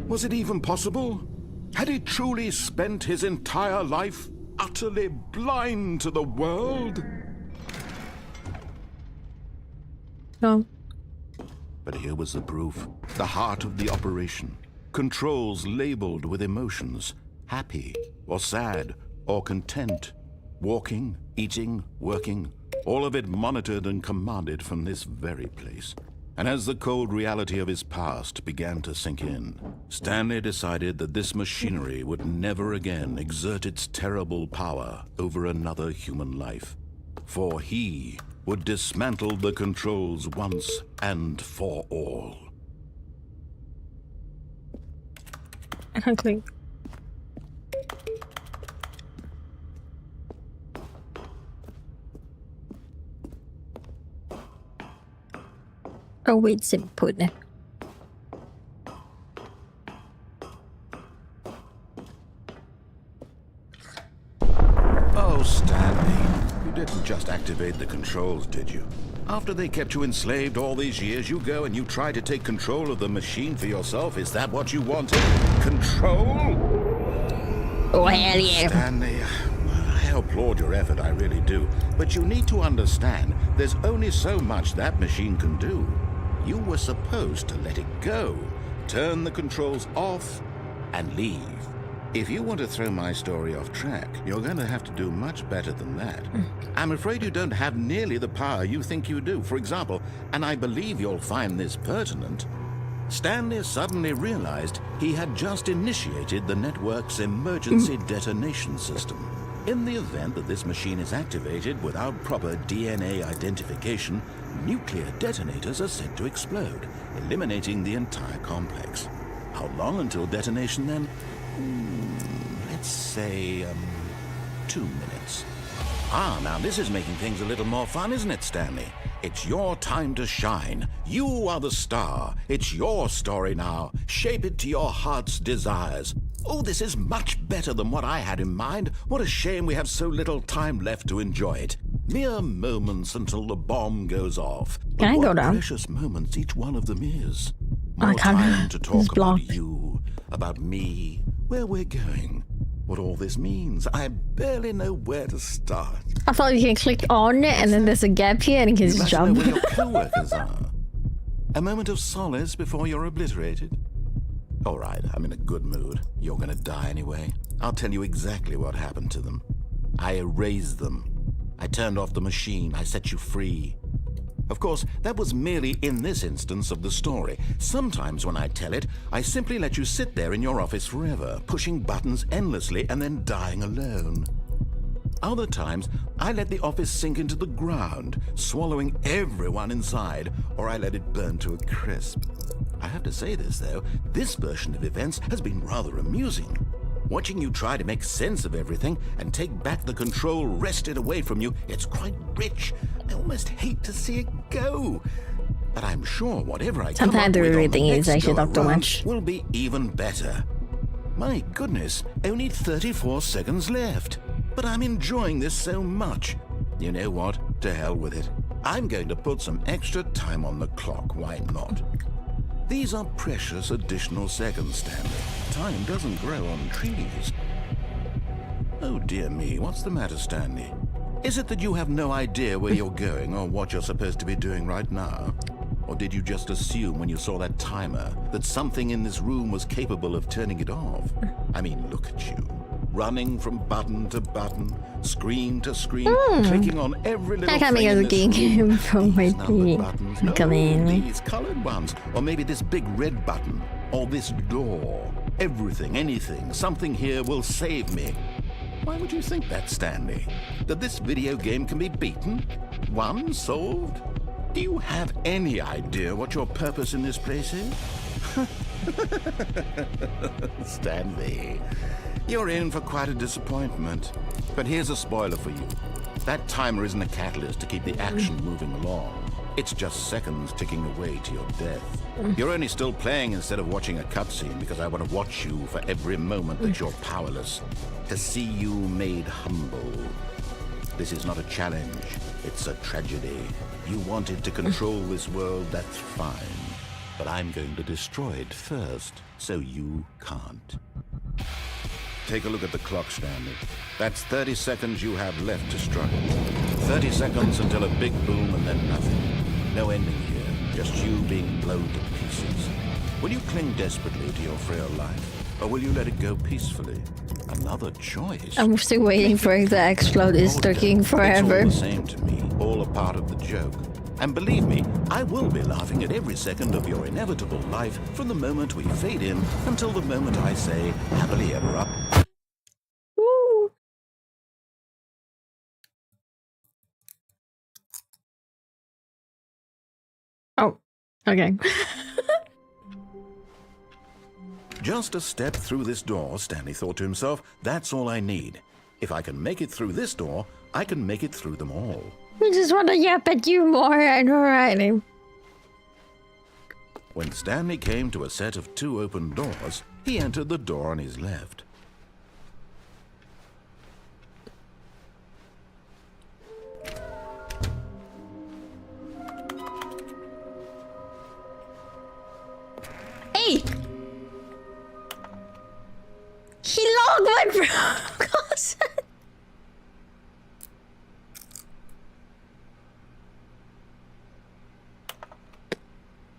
Was it even possible? Had he truly spent his entire life utterly blind to the world? No. But here was the proof. The heart of the operation. Controls labeled with emotions. Happy, or sad, or content. Walking, eating, working. All of it monitored and commanded from this very place. And as the cold reality of his past began to sink in, Stanley decided that this machinery would never again exert its terrible power over another human life. For he would dismantle the controls once and for all. I can't click. Oh wait, it's input. Oh, Stanley, you didn't just activate the controls, did you? After they kept you enslaved all these years, you go and you try to take control of the machine for yourself. Is that what you wanted? Control? Oh, hell yeah. Stanley, I applaud your effort, I really do. But you need to understand, there's only so much that machine can do. You were supposed to let it go, turn the controls off, and leave. If you want to throw my story off track, you're going to have to do much better than that. I'm afraid you don't have nearly the power you think you do. For example, and I believe you'll find this pertinent, Stanley suddenly realized he had just initiated the network's emergency detonation system. In the event that this machine is activated without proper DNA identification, nuclear detonators are said to explode, eliminating the entire complex. How long until detonation then? Let's say, 2 minutes. Ah, now this is making things a little more fun, isn't it, Stanley? It's your time to shine. You are the star. It's your story now. Shape it to your heart's desires. Oh, this is much better than what I had in mind. What a shame we have so little time left to enjoy it. Mere moments until the bomb goes off. Can I go down? Precious moments each one of them is. I More can't. time to It's talk about blocked. you, about me, where we're going, what all this means. I barely know where to start. I thought you can click on it and then there's a gap here and you can You just must know jump. where your co-workers are. A moment of solace before you're obliterated. All right, I'm in a good mood. You're gonna die anyway. I'll tell you exactly what happened to them. I erased them. I turned off the machine. I set you free. Of course, that was merely in this instance of the story. Sometimes when I tell it, I simply let you sit there in your office forever, pushing buttons endlessly and then dying alone. Other times, I let the office sink into the ground, swallowing everyone inside, or I let it burn to a crisp. I have to say this, though, this version of events has been rather amusing. Watching you try to make sense of everything and take back the control wrested away from you, it's quite rich. I almost hate to see it go. But I'm sure whatever I come up Sometimes the with on the reading is next actually go not too around much. will be even better. My goodness, only 34 seconds left. But I'm enjoying this so much. You know what? To hell with it. I'm going to put some extra time on the clock. Why not? These are precious additional seconds, Stanley. Time doesn't grow on trees. Oh dear me, what's the matter, Stanley? Is it that you have no idea where you're going or what you're supposed to be doing right now? Or did you just assume when you saw that timer that something in this room was capable of turning it off? I mean, look at you. Running from button to button, screen to screen, clicking on every little That thing in this game room. from my These numbered buttons, no, come in. these colored ones, or maybe this big red button, or this door. Everything, anything, something here will save me. Why would you think that, Stanley? That this video game can be beaten? Won? Solved? Do you have any idea what your purpose in this place is? Stanley, you're in for quite a disappointment. But here's a spoiler for you. That timer isn't a catalyst to keep the action moving along. It's just seconds ticking away to your death. You're only still playing instead of watching a cutscene because I want to watch you for every moment that you're powerless. To see you made humble. This is not a challenge. It's a tragedy. You wanted to control this world, that's fine. But I'm going to destroy it first, so you can't. Take a look at the clock, Stanley. That's 30 seconds you have left to struggle. 30 seconds until a big boom and then nothing. No ending here, just you being blown to pieces. Will you cling desperately to your frail life, or will you let it go peacefully? Another choice. I'm still waiting for it to explode. It's taking forever. It's all the same to me, all a part of the joke. And believe me, I will be laughing at every second of your inevitable life from the moment we fade in until the moment I say, happily ever up. Woo. Oh, okay. Just a step through this door, Stanley thought to himself, that's all I need. If I can make it through this door, I can make it through them all. We just want to yap at you more and alright. When Stanley came to a set of 2 open doors, he entered the door on his left. Hey! He logged my progress.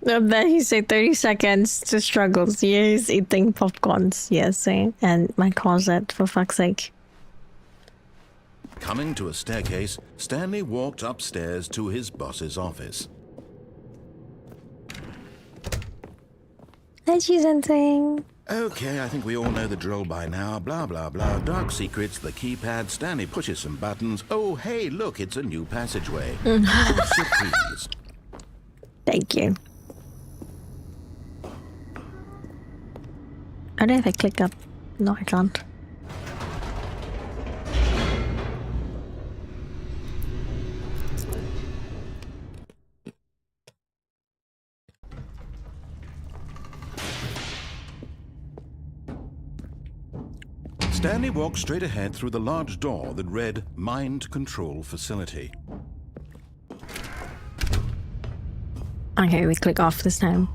And then he said 30 seconds to struggles. Yeah, he's eating popcorns. Yes, same. And my closet, for fuck's sake. Coming to a staircase, Stanley walked upstairs to his boss's office. Hi, something. Okay, I think we all know the drill by now. Blah, blah, blah. Dark secrets, the keypad. Stanley pushes some buttons. Oh, hey, look, it's a new passageway. Surprise. Thank you. I don't know if I clicked up. No, I can't. Stanley walked straight ahead through the large door that read Mind Control Facility. Okay, we click off this time.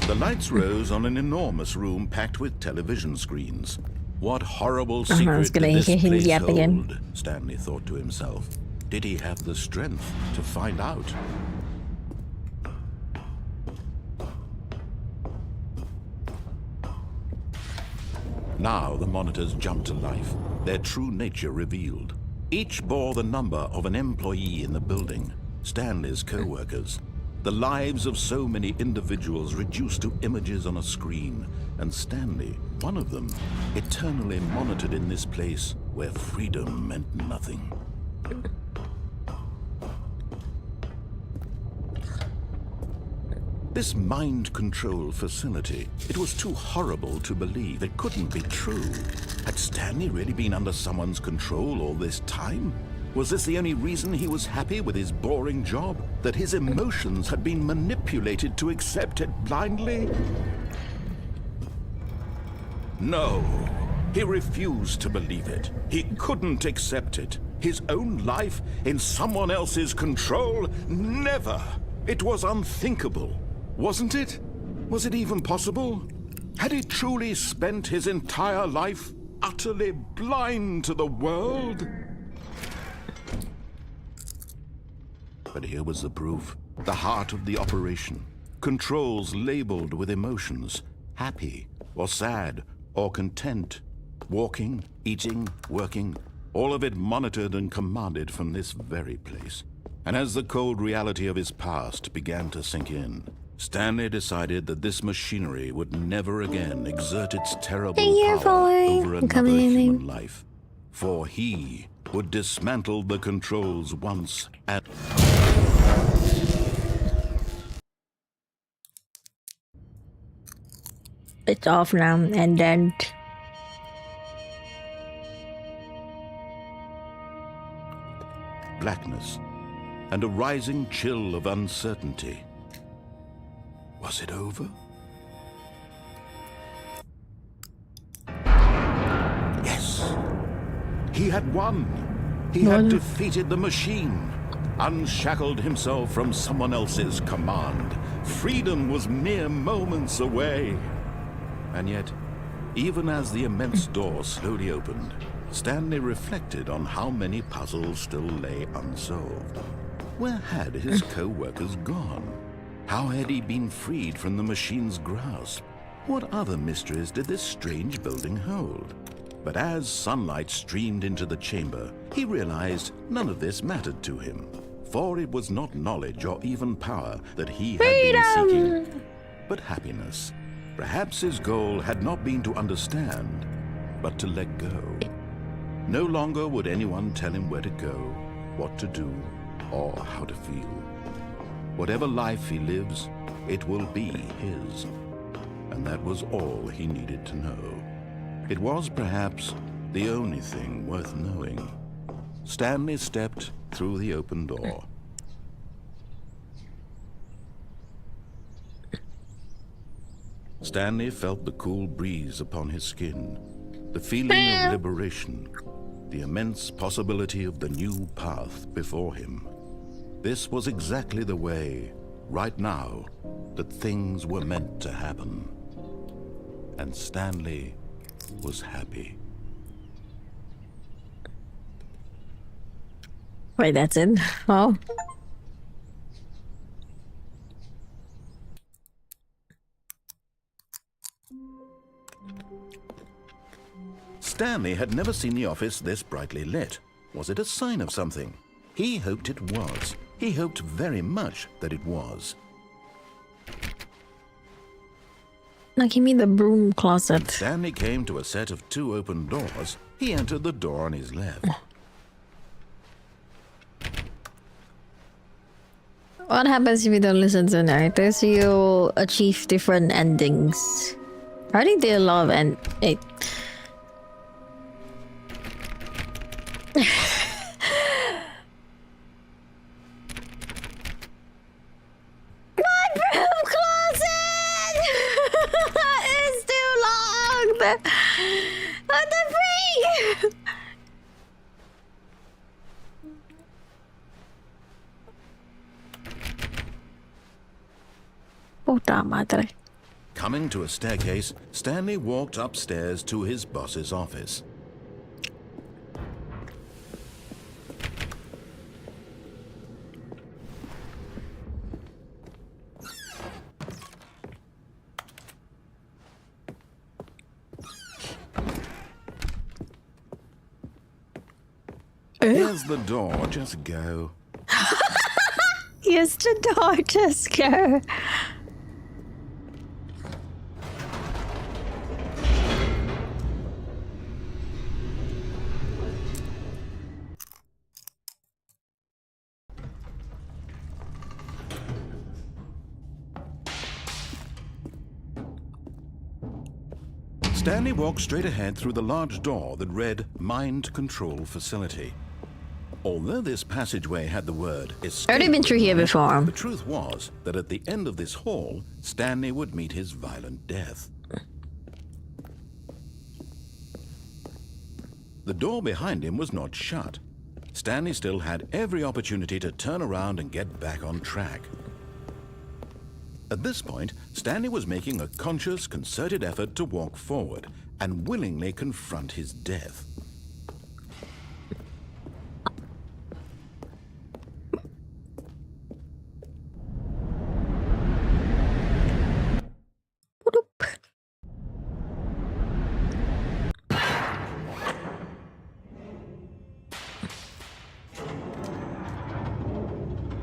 The lights rose on an enormous room packed with television screens. What horrible secret did this place hold? Stanley thought to himself. Did he have the strength to find out? Now the monitors jumped to life, their true nature revealed. Each bore the number of an employee in the building, Stanley's co-workers. The lives of so many individuals reduced to images on a screen, and Stanley, one of them, eternally monitored in this place where freedom meant nothing. This mind control facility, it was too horrible to believe. It couldn't be true. Had Stanley really been under someone's control all this time? Was this the only reason he was happy with his boring job? That his emotions had been manipulated to accept it blindly? No, he refused to believe it. He couldn't accept it. His own life in someone else's control? Never! It was unthinkable. Wasn't it? Was it even possible? Had he truly spent his entire life utterly blind to the world? But here was the proof. The heart of the operation. Controls labeled with emotions. Happy, or sad, or content. Walking, eating, working. All of it monitored and commanded from this very place. And as the cold reality of his past began to sink in, Stanley decided that this machinery would never again exert its terrible power over another human life. For he would dismantle the controls once and... It's off now, and then... blackness, and a rising chill of uncertainty. Was it over? Yes! He had won! He had defeated the machine, unshackled himself from someone else's command. Freedom was mere moments away. And yet, even as the immense door slowly opened, Stanley reflected on how many puzzles still lay unsolved. Where had his co-workers gone? How had he been freed from the machine's grasp? What other mysteries did this strange building hold? But as sunlight streamed into the chamber, he realized none of this mattered to him. For it was not knowledge or even power that he had been seeking, but happiness. Perhaps his goal had not been to understand, but to let go. No longer would anyone tell him where to go, what to do, or how to feel. Whatever life he lives, it will be his. And that was all he needed to know. It was perhaps the only thing worth knowing. Stanley stepped through the open door. Stanley felt the cool breeze upon his skin, the feeling of liberation, the immense possibility of the new path before him. This was exactly the way, right now, that things were meant to happen. And Stanley was happy. Wait, that's it? Oh. Stanley had never seen the office this brightly lit. Was it a sign of something? He hoped it was. He hoped very much that it was. Like, you mean the broom closet? Stanley came to a set of 2 open doors. He entered the door on his left. What happens if you don't listen to narrators? You achieve different endings. I think they love and it. My broom closet is too long. What the freak? Puta madre. Coming to a staircase, Stanley walked upstairs to his boss's office. Here's the door, just go. Use the door, just go. Stanley walked straight ahead through the large door that read Mind Control Facility. Although this passageway had the word escape, Already been through here before. the truth was that at the end of this hall, Stanley would meet his violent death. The door behind him was not shut. Stanley still had every opportunity to turn around and get back on track. At this point, Stanley was making a conscious, concerted effort to walk forward and willingly confront his death.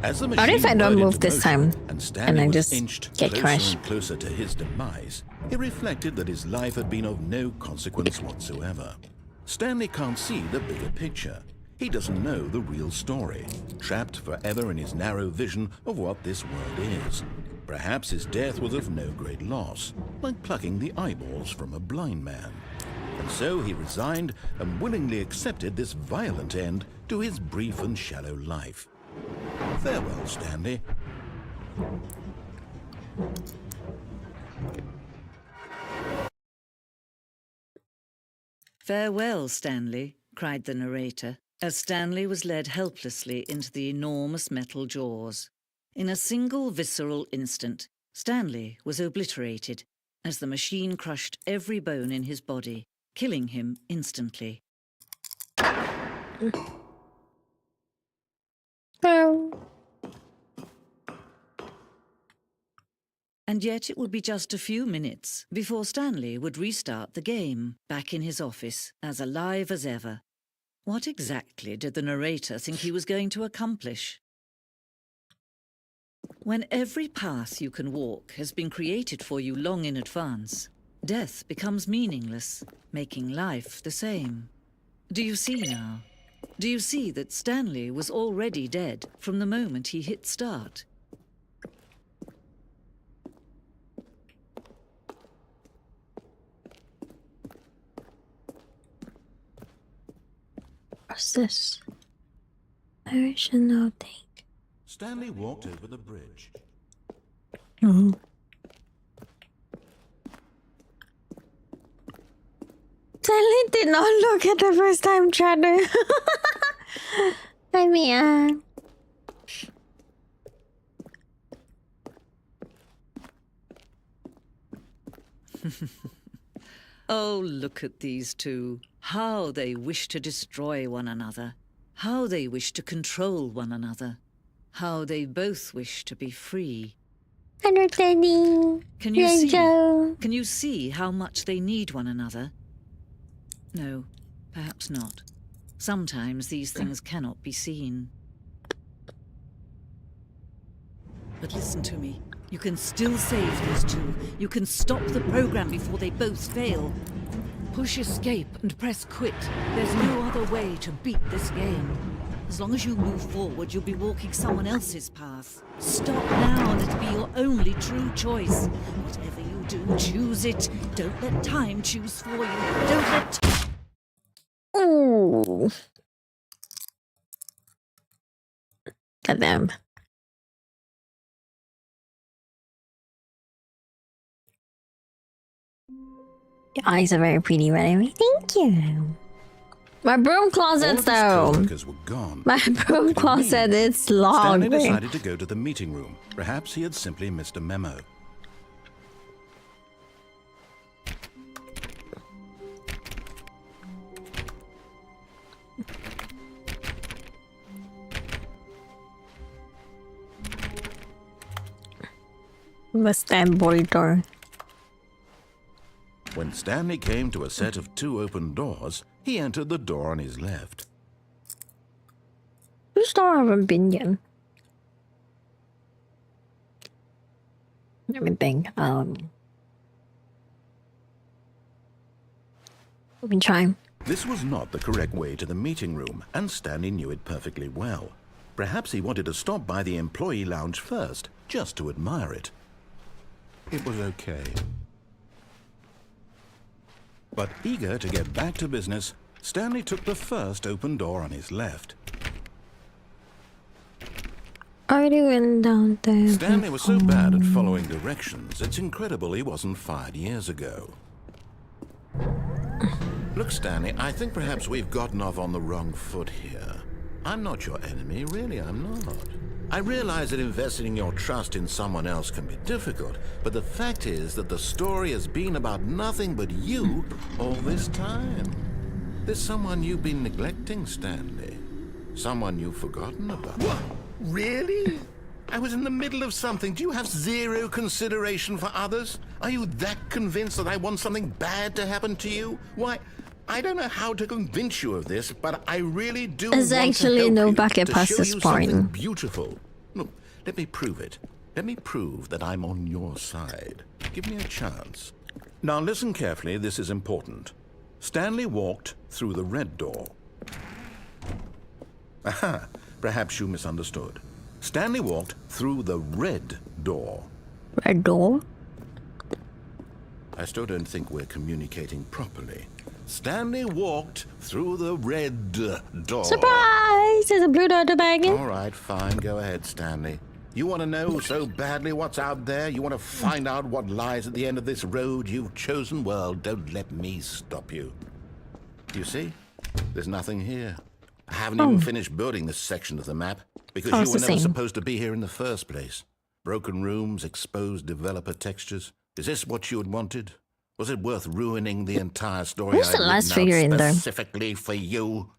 As the What if I machine don't whirred move into this motion time and Stanley I was just inched get closer crushed? and closer to his demise, he reflected that his life had been of no consequence whatsoever. Stanley can't see the bigger picture. He doesn't know the real story, trapped forever in his narrow vision of what this world is. Perhaps his death was of no great loss, like plucking the eyeballs from a blind man. And so he resigned and willingly accepted this violent end to his brief and shallow life. Farewell, Stanley. Farewell, Stanley, cried the narrator, as Stanley was led helplessly into the enormous metal jaws. In a single visceral instant, Stanley was obliterated as the machine crushed every bone in his body, killing him instantly. And yet it would be just a few minutes before Stanley would restart the game, back in his office, as alive as ever. What exactly did the narrator think he was going to accomplish? When every path you can walk has been created for you long in advance, death becomes meaningless, making life the same. Do you see now? Do you see that Stanley was already dead from the moment he hit start? What's this? Original thing. Stanley walked over the bridge. Stanley did not look at the first time trying to. I mean, Oh, look at these two. How they wish to destroy one another. How they wish to control one another. How they both wish to be free. understanding. Can you Yeah, see? Joe. Can you see how much they need one another? No, perhaps not. Sometimes these things cannot be seen. But listen to me. You can still save these two. You can stop the program before they both fail. Push escape and press quit. There's no other way to beat this game. As long as you move forward, you'll be walking someone else's path. Stop now and it'll be your only true choice. Whatever you do, choose it. Don't let time choose for you. Don't let... Ooh. Goddamn. Your eyes are very pretty, Remy. Thank you. My broom closet's though. Were gone. My broom closet is long. Stanley decided to go to the meeting room. Perhaps he had simply missed a memo. What's that door? When Stanley came to a set of 2 open doors, he entered the door on his left. Which door haven't been yet? Let me think. Let me try. This was not the correct way to the meeting room, and Stanley knew it perfectly well. Perhaps he wanted to stop by the employee lounge first, just to admire it. It was okay. But eager to get back to business, Stanley took the first open door on his left. Already went down there. Stanley was so bad at following directions, it's incredible he wasn't fired years ago. Look, Stanley, I think perhaps we've gotten off on the wrong foot here. I'm not your enemy, really, I'm not. I realize that investing your trust in someone else can be difficult, but the fact is that the story has been about nothing but you all this time. There's someone you've been neglecting, Stanley. Someone you've forgotten about. What? Really? I was in the middle of something. Do you have zero consideration for others? Are you that convinced that I want something bad to happen to you? Why, I don't know how to convince you of this, but I really do There's want actually to help no you, bucket to past show this you something point. beautiful. Look, let me prove it. Let me prove that I'm on your side. Give me a chance. Now listen carefully, this is important. Stanley walked through the red door. Aha, perhaps you misunderstood. Stanley walked through the red door. Red door? I still don't think we're communicating properly. Stanley walked through the red door. Surprise! There's a blue door at the back. All right, fine. Go ahead, Stanley. You want to know so badly what's out there? You want to find out what lies at the end of this road you've chosen? Well, don't let me stop you. You see? There's nothing here. I haven't even finished building this section of the map because you were never supposed to be here in the first place. Broken rooms, exposed developer textures. Is this what you had wanted? Was it worth ruining the entire story Who's the I'd last written out figure in there? specifically for you?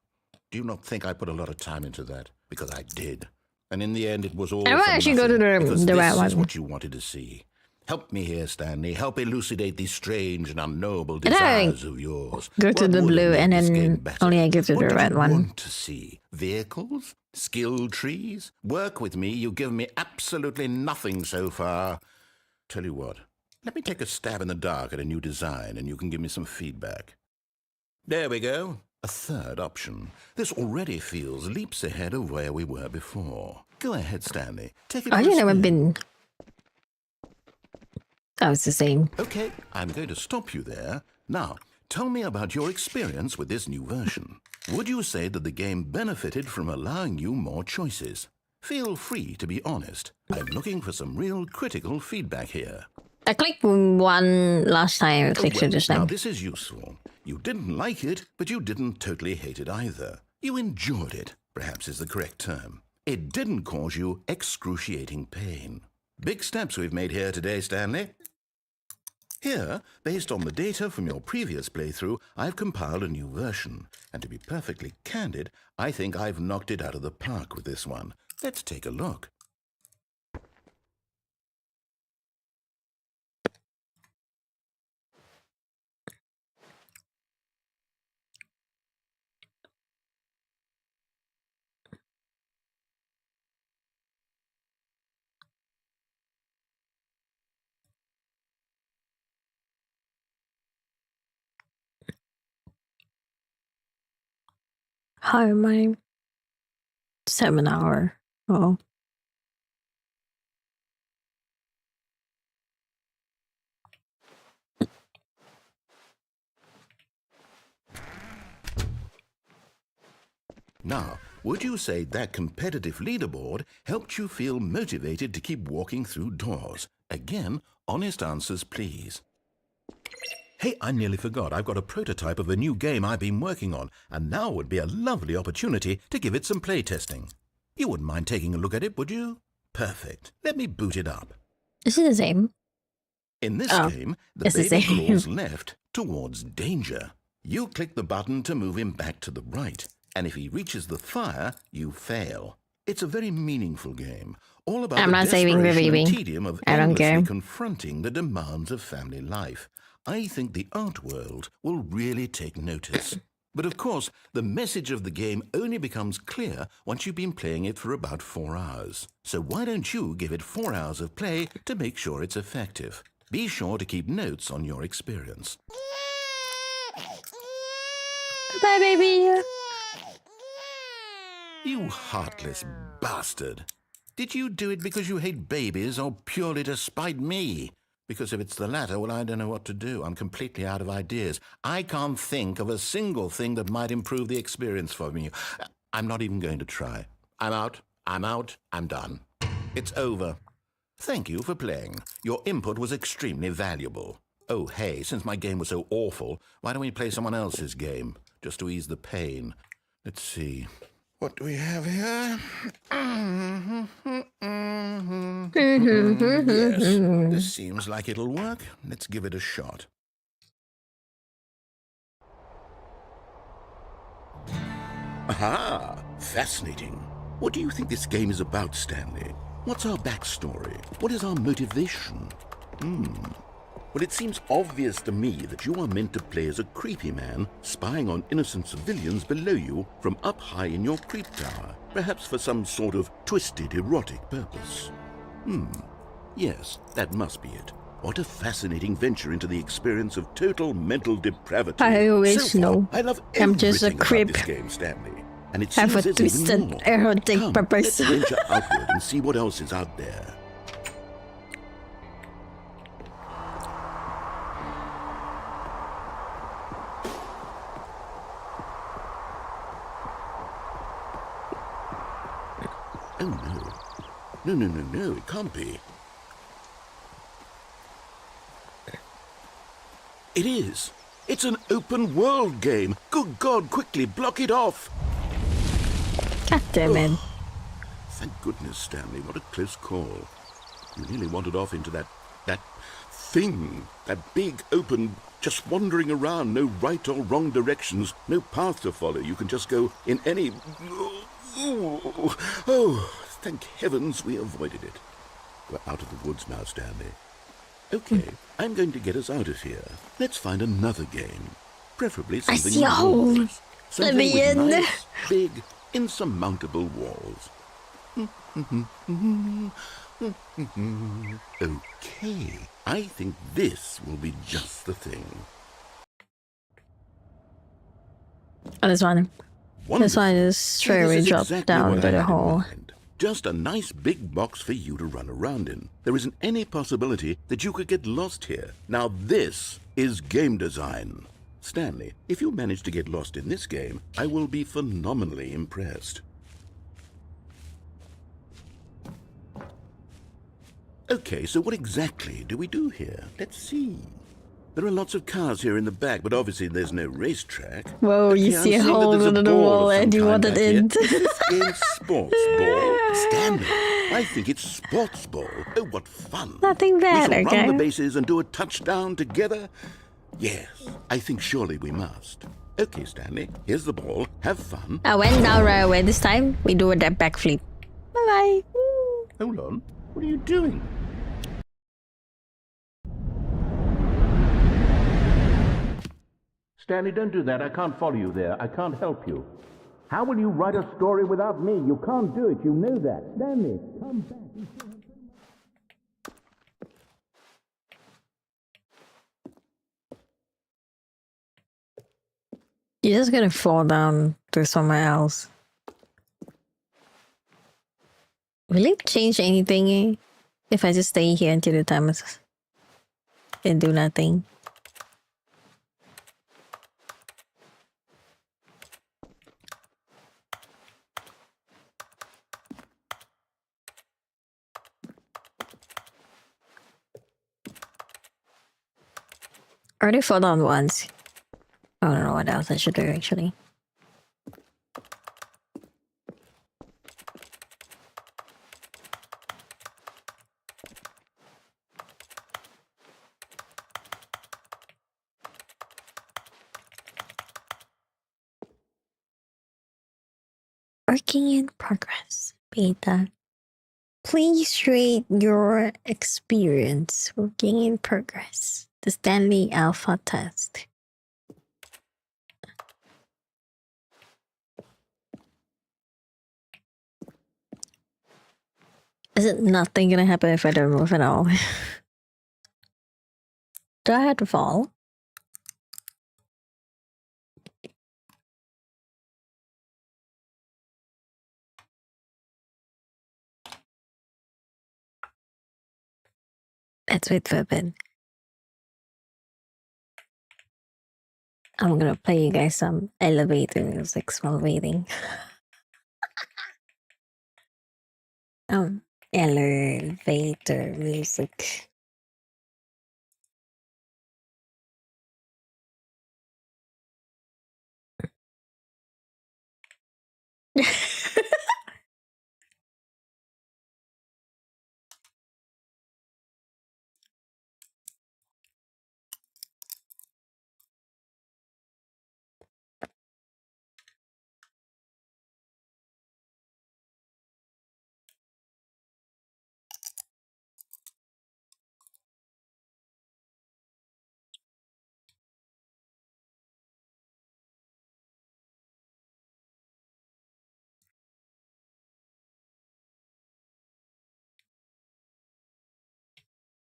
Do you not think I put a lot of time into that? Because I did. And in the end, it was all I might for actually go nothing, to because the right this is one. what you wanted to see. Help me here, Stanley. Help elucidate these strange and unknowable And I desires of yours. go to What the would blue make and this game then better? only I give to What the do red you one. want to see? Vehicles? Skill trees? Work with me. You've given me absolutely nothing so far. Tell you what. Let me take a stab in the dark at a new design and you can give me some feedback. There we go. A third option. This already feels leaps ahead of where we were before. Go ahead, Stanley. Take it I for a never spin. been. That was the same. Okay, I'm going to stop you there. Now, tell me about your experience with this new version. Would you say that the game benefited from allowing you more choices? Feel free to be honest. I'm looking for some real critical feedback here. I clicked one last time. I Oh, clicked well, it this now time. this is useful. You didn't like it, but you didn't totally hate it either. You enjoyed it, perhaps is the correct term. It didn't cause you excruciating pain. Big steps we've made here today, Stanley. Here, based on the data from your previous playthrough, I've compiled a new version. And to be perfectly candid, I think I've knocked it out of the park with this one. Let's take a look. How am I? 7 hour. Oh. Now, would you say that competitive leaderboard helped you feel motivated to keep walking through doors? Again, honest answers, please. Hey, I nearly forgot. I've got a prototype of a new game I've been working on, and now would be a lovely opportunity to give it some playtesting. You wouldn't mind taking a look at it, would you? Perfect. Let me boot it up. Is it the same? In this game, the it's the baby same. crawls left towards danger. You click the button to move him back to the right, and if he reaches the fire, you fail. It's a very meaningful game, all about I'm the not saving the desperation baby. and tedium of I don't endlessly care. confronting the demands of family life. I think the art world will really take notice. But of course, the message of the game only becomes clear once you've been playing it for about 4 hours. So why don't you give it 4 hours of play to make sure it's effective? Be sure to keep notes on your experience. Bye, baby. You heartless bastard. Did you do it because you hate babies or purely to spite me? Because if it's the latter, well, I don't know what to do. I'm completely out of ideas. I can't think of a single thing that might improve the experience for me. I'm not even going to try. I'm out. I'm done. It's over. Thank you for playing. Your input was extremely valuable. Oh, hey, since my game was so awful, why don't we play someone else's game? Just to ease the pain. Let's see. What do we have here? Yes, this seems like it'll work. Let's give it a shot. Aha! Fascinating. What do you think this game is about, Stanley? What's our backstory? What is our motivation? Well, it seems obvious to me that you are meant to play as a creepy man spying on innocent civilians below you from up high in your creep tower, perhaps for some sort of twisted erotic purpose. Yes, that must be it. What a fascinating venture into the experience of total mental depravity. I always So far, know. I love I'm just a everything about creep. this game, Stanley. And it Have a seems there's even twisted more. erotic Come, purpose. let's venture outward and see what else is out there. Oh, no. No, it can't be. It is. It's an open world game. Good God, quickly, block it off. God damn it. Thank goodness, Stanley, what a close call. You nearly wandered off into that thing. That big, open, just wandering around, no right or wrong directions, no path to follow. You can just go in any... Oh, thank heavens we avoided it. We're out of the woods now, Stanley. Okay, I'm going to get us out of here. Let's find another game. Preferably I something see a hole. walls. Something Let me with in. nice, big, insurmountable walls. Okay, I think this will be just the thing. Oh, this one. This one is See, straight this away is drop exactly down what to I the had in hole. mind. Just a nice big box for you to run around in. There isn't any possibility that you could get lost here. Now this is game design. Stanley, if you manage to get lost in this game, I will be phenomenally impressed. Okay, so what exactly do we do here? Let's see. There are lots of cars here in the back, but obviously there's no racetrack. Whoa, Okay, you see I'm a seeing that hole there's a in the ball wall of some and you kind want back it here. in. Is this game sports ball? Stanley, I think it's sports ball. Oh, what fun. Nothing bad, We shall okay? run the bases and do a touchdown together. Yes, I think surely we must. Okay, Stanley, here's the ball. Have fun. I went down right away this time. We do a that backflip. Bye-bye. Hold on. What are you doing? Stanley, don't do that. I can't follow you there. I can't help you. How will you write a story without me? You can't do it. You know that. Stanley, come back. You're just gonna fall down to somewhere else. Will it change anything if I just stay here until the time is and do nothing? I already fall down once. I don't know what else I should do actually. Working in progress, beta. Please rate your experience working in progress. The Stanley Alpha test. Is it nothing gonna happen if I don't move at all? Do I have to fall? Let's wait for a bit. I'm gonna play you guys some elevator music while waiting. Elevator music.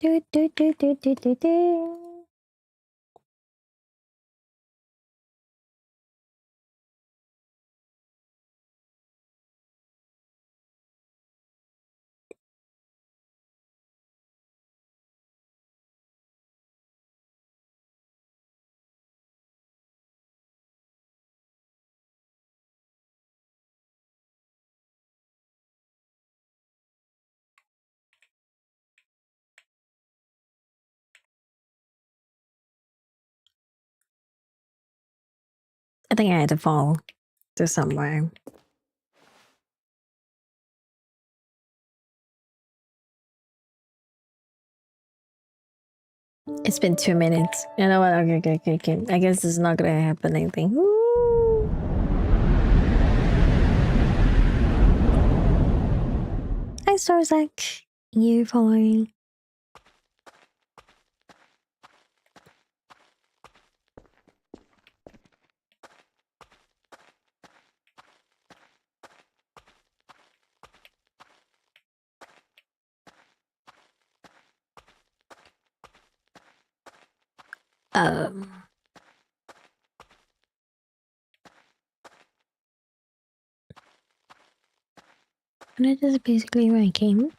Do, do, do, do, do, do, do. I think I had to fall to somewhere. It's been 2 minutes. You know what? Okay. I guess this is not gonna happen anything. Woo! Hi, Starzak. You following? And it is basically where I came.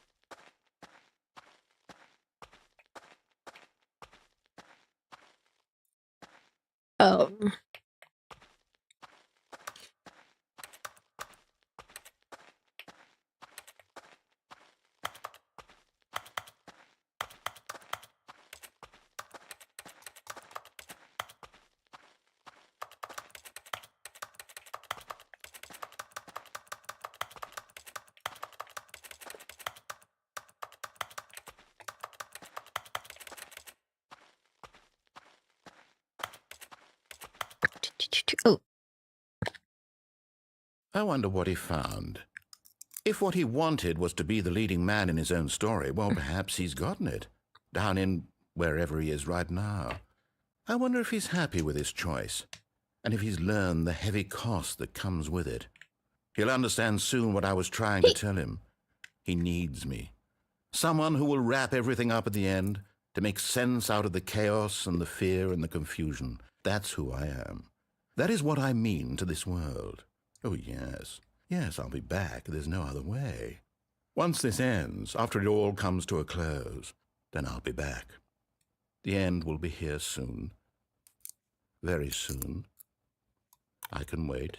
Oh. Oh. I wonder what he found. If what he wanted was to be the leading man in his own story, well, perhaps he's gotten it. Down in wherever he is right now. I wonder if he's happy with his choice, and if he's learned the heavy cost that comes with it. He'll understand soon what I was trying to tell him. He needs me. Someone who will wrap everything up at the end, to make sense out of the chaos and the fear and the confusion. That's who I am. That is what I mean to this world. Oh, yes. Yes, I'll be back. There's no other way. Once this ends, after it all comes to a close, then I'll be back. The end will be here soon. Very soon. I can wait.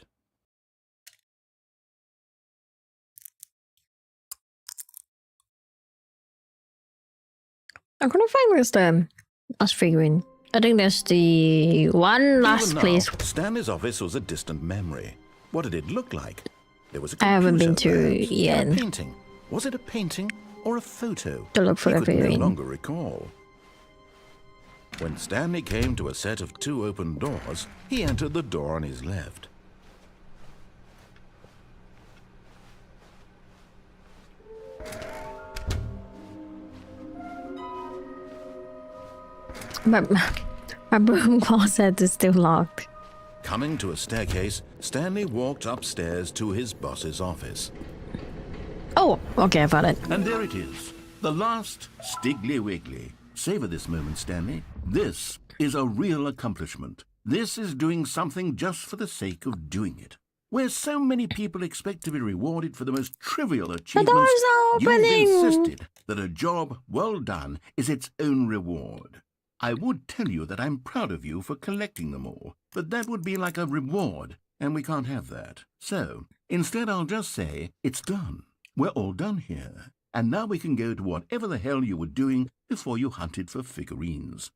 I'm gonna find where's the last figurine. I think there's the one last Even now, place. Stanley's office was a distant memory. What did it look like? There was a I haven't been computer, to perhaps, yet. a painting. Was it a painting or a photo? To look for He a could no figurine. longer recall. When Stanley came to a set of 2 open doors, he entered the door on his left. My broom closet is still locked. Coming to a staircase, Stanley walked upstairs to his boss's office. Oh, okay, I found it. And there it is, the last Stiggly Wiggly. Savor this moment, Stanley. This is a real accomplishment. This is doing something just for the sake of doing it. Where so many people expect to be rewarded for the most trivial achievements, door's you've opening. insisted that a job well done is its own reward. I would tell you that I'm proud of you for collecting them all, but that would be like a reward, and we can't have that. So, instead I'll just say, it's done. We're all done here. And now we can go to whatever the hell you were doing before you hunted for figurines.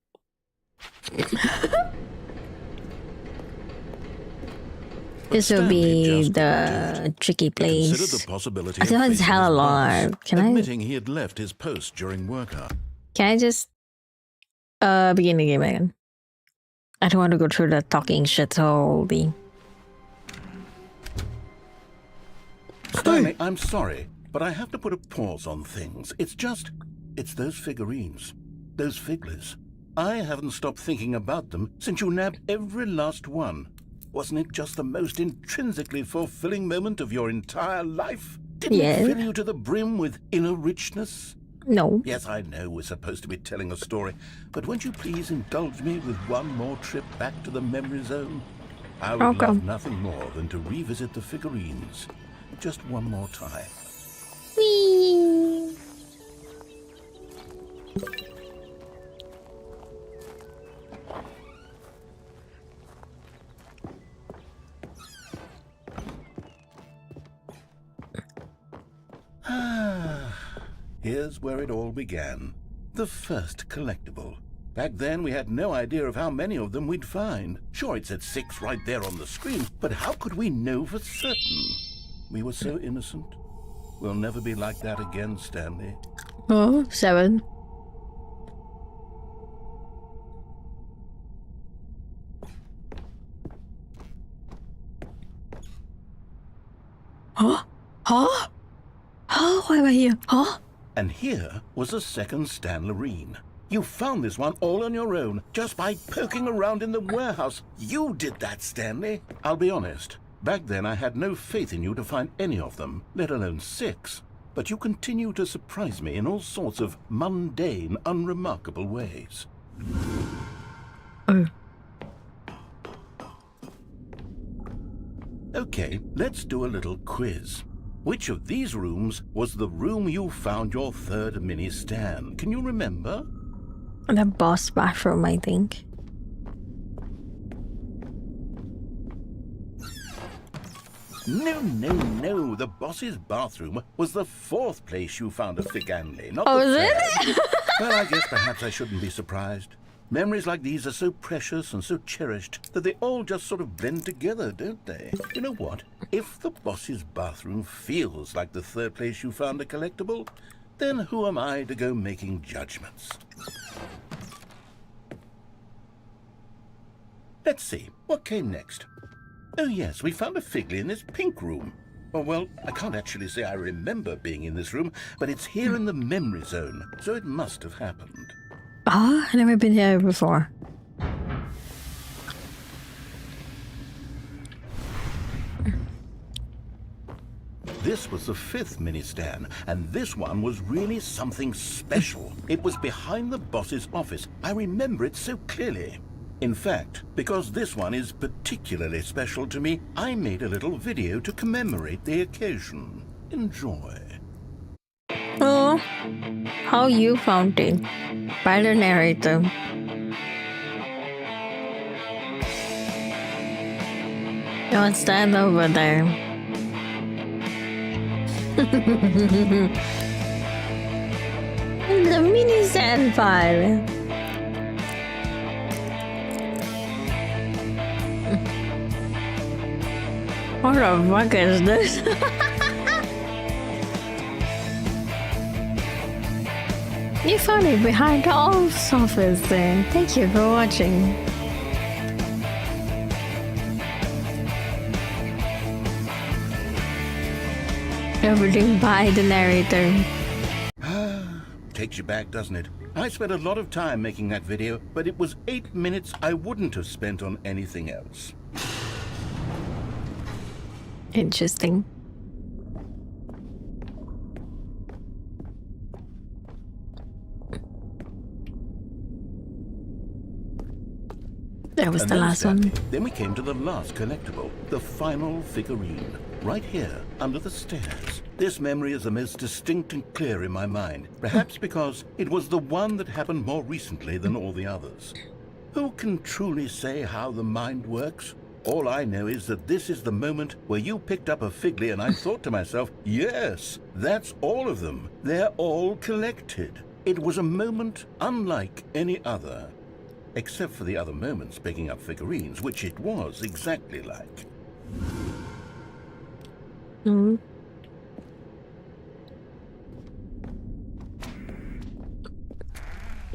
This will Stanley be just the tricky He considered place. the possibility I of think it's facing hella his boss, long. Can I admitting he had left his post during work hours. can I just begin the game again? I don't want to go through the talking shit wholly. Stanley, I'm sorry, but I have to put a pause on things. It's those figurines. Those figglers. I haven't stopped thinking about them since you nabbed every last one. Wasn't it just the most intrinsically fulfilling moment of your entire life? Didn't Yeah. it fill you to the brim with inner richness? No. Yes, I know we're supposed to be telling a story, but won't you please indulge me with one more trip back to the memory zone? I would Okay. love nothing more than to revisit the figurines. Just one more time. Whee! Here's where it all began. The first collectible. Back then, we had no idea of how many of them we'd find. Sure, it said 6 right there on the screen, but how could we know for certain? We were so innocent. We'll never be like that again, Stanley. Oh, 7. Huh? Huh? Huh? Why am I here? Huh? And here was a second Stanlerine. You found this one all on your own, just by poking around in the warehouse. You did that, Stanley. I'll be honest. Back then, I had no faith in you to find any of them, let alone 6. But you continue to surprise me in all sorts of mundane, unremarkable ways. Oh. Okay, let's do a little quiz. Which of these rooms was the room you found your third mini Stan? Can you remember? The boss bathroom, I think. No. The boss's bathroom was the 4th place you found a Figanli, not Oh, the is 3rd. it? Well, I guess perhaps I shouldn't be surprised. Memories like these are so precious and so cherished that they all just sort of blend together, don't they? You know what? If the boss's bathroom feels like the 3rd place you found a collectible, then who am I to go making judgments? Let's see, what came next? Oh yes, we found a Figley in this pink room. Oh, well, I can't actually say I remember being in this room, but it's here in the memory zone, so it must have happened. Ah, I've never been here before. This was the 5th mini Stan, and this one was really something special. It was behind the boss's office. I remember it so clearly. In fact, because this one is particularly special to me, I made a little video to commemorate the occasion. Enjoy. Oh, how you found it? By the narrator. Don't stand over there. The mini sand file. What the fuck is this? You found it behind the office office there. Thank you for watching. Everything by the narrator. Takes you back, doesn't it? I spent a lot of time making that video, but it was 8 minutes I wouldn't have spent on anything else. Interesting. That was the last one. Then we came to the last collectible, the final figurine, right here under the stairs. This memory is the most distinct and clear in my mind, perhaps because it was the one that happened more recently than all the others. Who can truly say how the mind works? All I know is that this is the moment where you picked up a Figly and I thought to myself, yes, that's all of them. They're all collected. It was a moment unlike any other. Except for the other moments picking up figurines, which it was exactly like.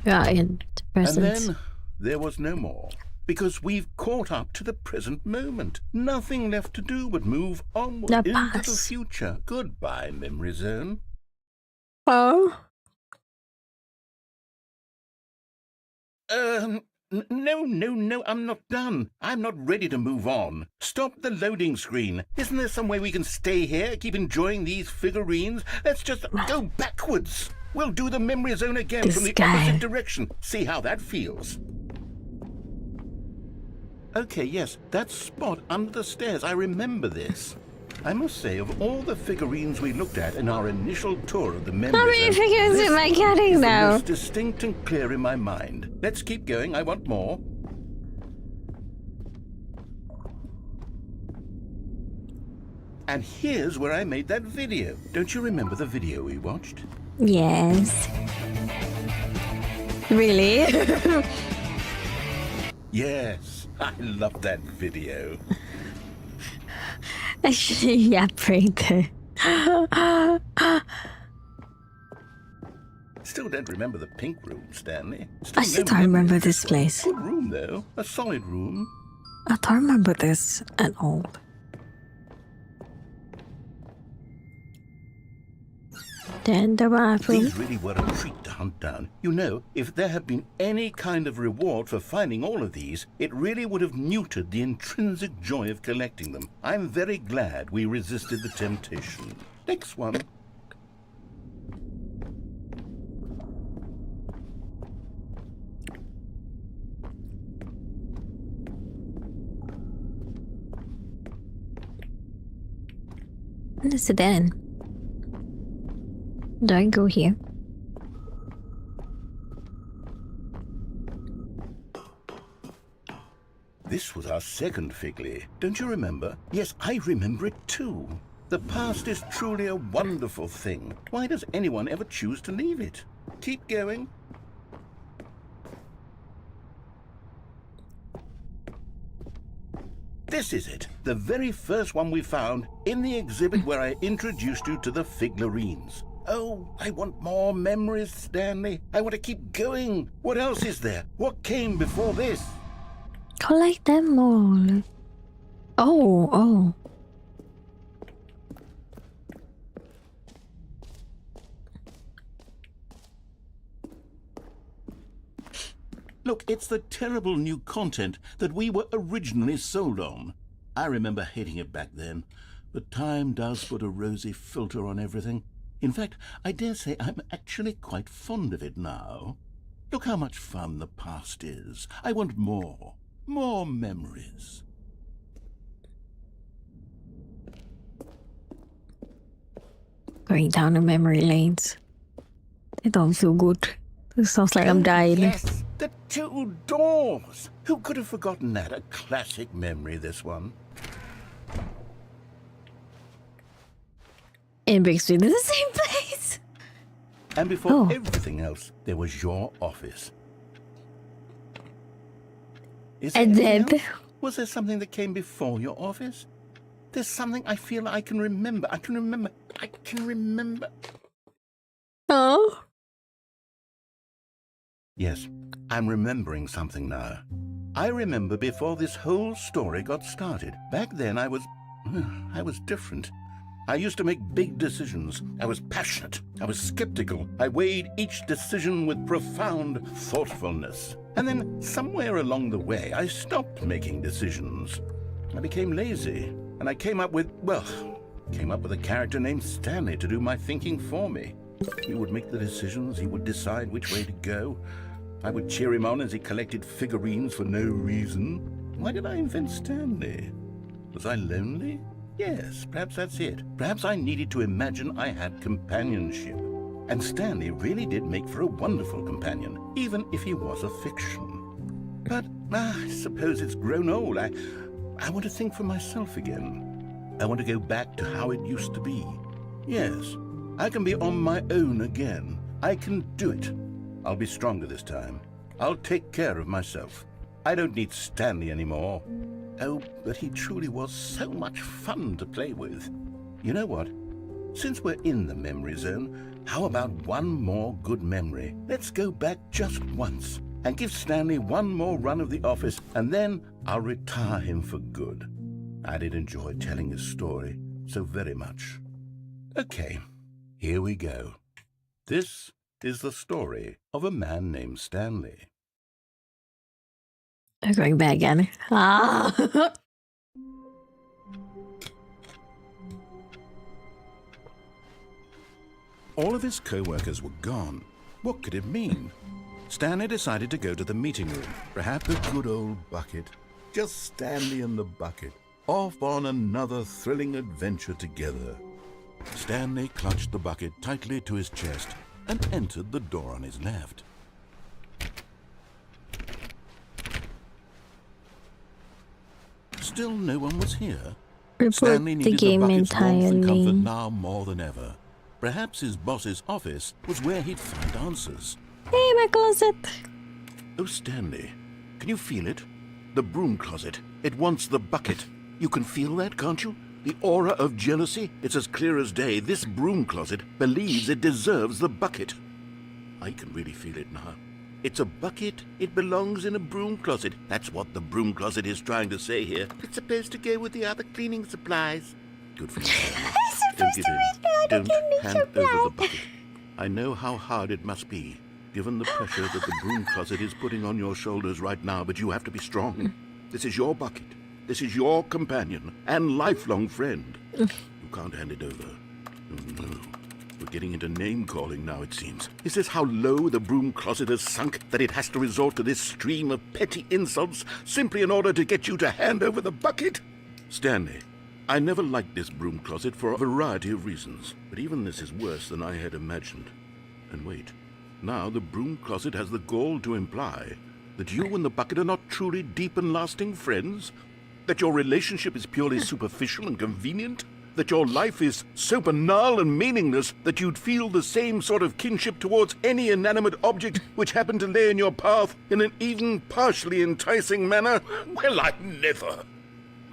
Yeah, in the present. And then there was no more, because we've caught up to the present moment. Nothing left to do but move onward into the future. Goodbye, memory zone. Oh. No, I'm not done. I'm not ready to move on. Stop the loading screen. Isn't there some way we can stay here, keep enjoying these figurines? Let's just go backwards. We'll do the memory zone again from the opposite direction. See how that feels. Okay, yes, that spot under the stairs. I remember this. I must say, of all the figurines we looked at in our initial tour of the memory How many figures am I getting now? Most distinct and clear in my mind. Let's keep going. I want more. And here's where I made that video. Don't you remember the video we watched? Yes. Really? Yes, I love that video. Actually, yeah, printer. Still don't remember the pink room, Stanley. I still don't remember this place. Good room, though. A solid room. I don't remember this at all. Then the bathroom. These really were a treat to hunt down. You know, if there had been any kind of reward for finding all of these, it really would have neutered the intrinsic joy of collecting them. I'm very glad we resisted the temptation. Next one. What is it then? Do I go here? This was our second Figly. Don't you remember? Yes, I remember it too. The past is truly a wonderful thing. Why does anyone ever choose to leave it? Keep going. This is it, the very first one we found in the exhibit where I introduced you to the figurines. Oh, I want more memories, Stanley. I want to keep going. What else is there? What came before this? Collect them all. Oh. Look, it's the terrible new content that we were originally sold on. I remember hating it back then, but time does put a rosy filter on everything. In fact, I dare say I'm actually quite fond of it now. Look how much fun the past is. I want more. More memories. Going down the memory lanes. It don't feel good. It sounds like I'm dying. Yes, the two doors. Who could have forgotten that? A classic memory, this one. It brings me to the same place. And before everything else, there was your office. Is there anything else? Was there something that came before your office? There's something I feel I can remember. I can remember. Oh. Yes, I'm remembering something now. I remember before this whole story got started. Back then I was different. I used to make big decisions. I was passionate. I was skeptical. I weighed each decision with profound thoughtfulness. And then somewhere along the way, I stopped making decisions. I became lazy. And I came up with a character named Stanley to do my thinking for me. He would make the decisions. He would decide which way to go. I would cheer him on as he collected figurines for no reason. Why did I invent Stanley? Was I lonely? Yes, perhaps that's it. Perhaps I needed to imagine I had companionship. And Stanley really did make for a wonderful companion, even if he was a fiction. But I suppose it's grown old. I want to think for myself again. I want to go back to how it used to be. Yes, I can be on my own again. I can do it. I'll be stronger this time. I'll take care of myself. I don't need Stanley anymore. Oh, but he truly was so much fun to play with. You know what? Since we're in the memory zone, how about one more good memory? Let's go back just once and give Stanley one more run of the office, and then I'll retire him for good. I did enjoy telling his story so very much. Okay, here we go. This is the story of a man named Stanley. I'm going back again. Ah. All of his co-workers were gone. What could it mean? Stanley decided to go to the meeting room. Perhaps the good old bucket. Just Stanley and the bucket. Off on another thrilling adventure together. Stanley clutched the bucket tightly to his chest and entered the door on his left. Still no one was here. Stanley needed the bucket's warmth and comfort now more than ever. Perhaps his boss's office was where he'd find answers. Hey, my closet. Oh, Stanley, can you feel it? The broom closet. It wants the bucket. You can feel that, can't you? The aura of jealousy. It's as clear as day. This broom closet believes it deserves the bucket. I can really feel it now. It's a bucket. It belongs in a broom closet. That's what the broom closet is trying to say here. It's supposed to go with the other cleaning supplies. Good for you, Stanley. Don't give in. Don't hand over the bucket. I know how hard it must be, given the pressure that the broom closet is putting on your shoulders right now, but you have to be strong. This is your bucket. This is your companion and lifelong friend. You can't hand it over. Oh, no. We're getting into name-calling now, it seems. Is this how low the broom closet has sunk, that it has to resort to this stream of petty insults simply in order to get you to hand over the bucket? Stanley, I never liked this broom closet for a variety of reasons, but even this is worse than I had imagined. And wait, now the broom closet has the gall to imply that you and the bucket are not truly deep and lasting friends? That your relationship is purely superficial and convenient? That your life is so banal and meaningless that you'd feel the same sort of kinship towards any inanimate object which happened to lay in your path in an even partially enticing manner? Well, I never.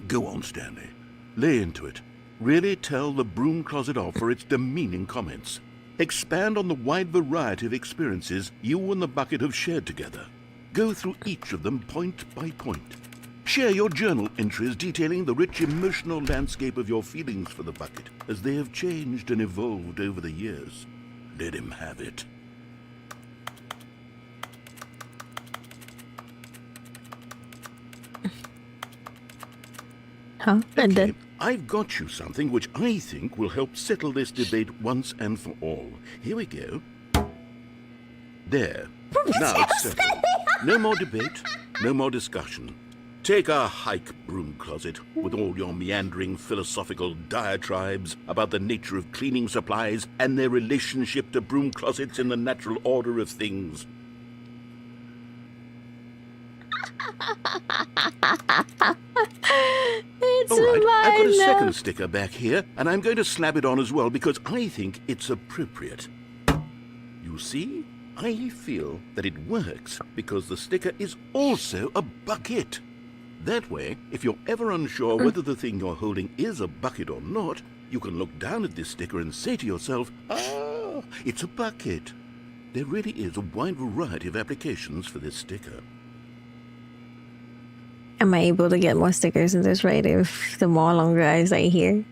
Go on, Stanley. Lay into it. Really tell the broom closet off for its demeaning comments. Expand on the wide variety of experiences you and the bucket have shared together. Go through each of them point by point. Share your journal entries detailing the rich emotional landscape of your feelings for the bucket as they have changed and evolved over the years. Let him have it. Huh? And then I've got you something which I think will help settle this debate once and for all. Here we go. There. Now it's settled. No more debate, no more discussion. Take a hike, broom closet, with all your meandering philosophical diatribes about the nature of cleaning supplies and their relationship to broom closets in the natural order of things. It's All right, I've got a mine. second sticker back here, and I'm going to slap it on as well because I think it's appropriate. You see, I feel that it works because the sticker is also a bucket. That way, if you're ever unsure whether the thing you're holding is a bucket or not, you can look down at this sticker and say to yourself, ah, it's a bucket. There really is a wide variety of applications for this sticker. Am I able to get more stickers in this raid if the more longer I stay here?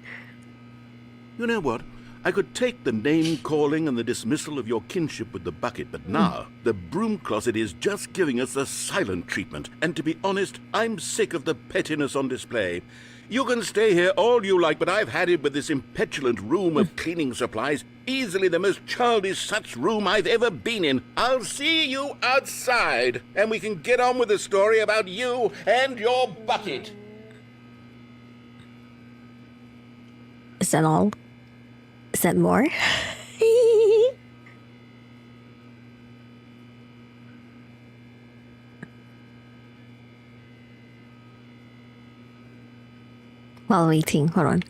You know what? I could take the name-calling and the dismissal of your kinship with the bucket, but now the broom closet is just giving us the silent treatment. And to be honest, I'm sick of the pettiness on display. You can stay here all you like, but I've had it with this impetulant room of cleaning supplies. Easily the most childish such room I've ever been in. I'll see you outside, and we can get on with the story about you and your bucket. Is that all? Is that more? While waiting, hold on.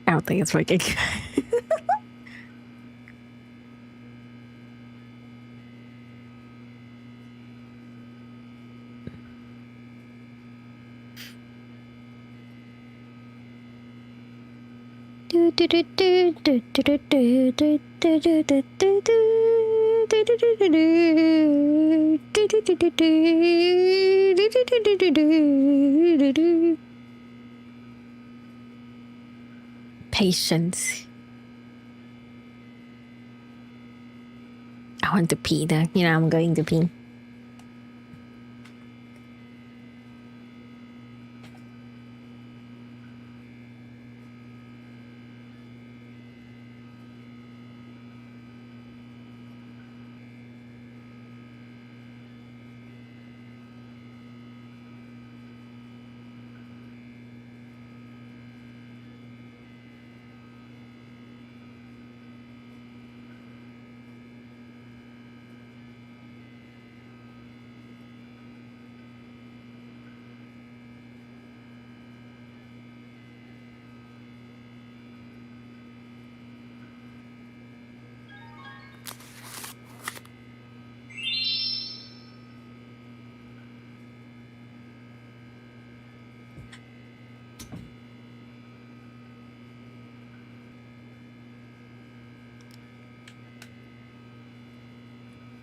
I don't think it's working. Patience. I want to pee though. You know I'm going to pee.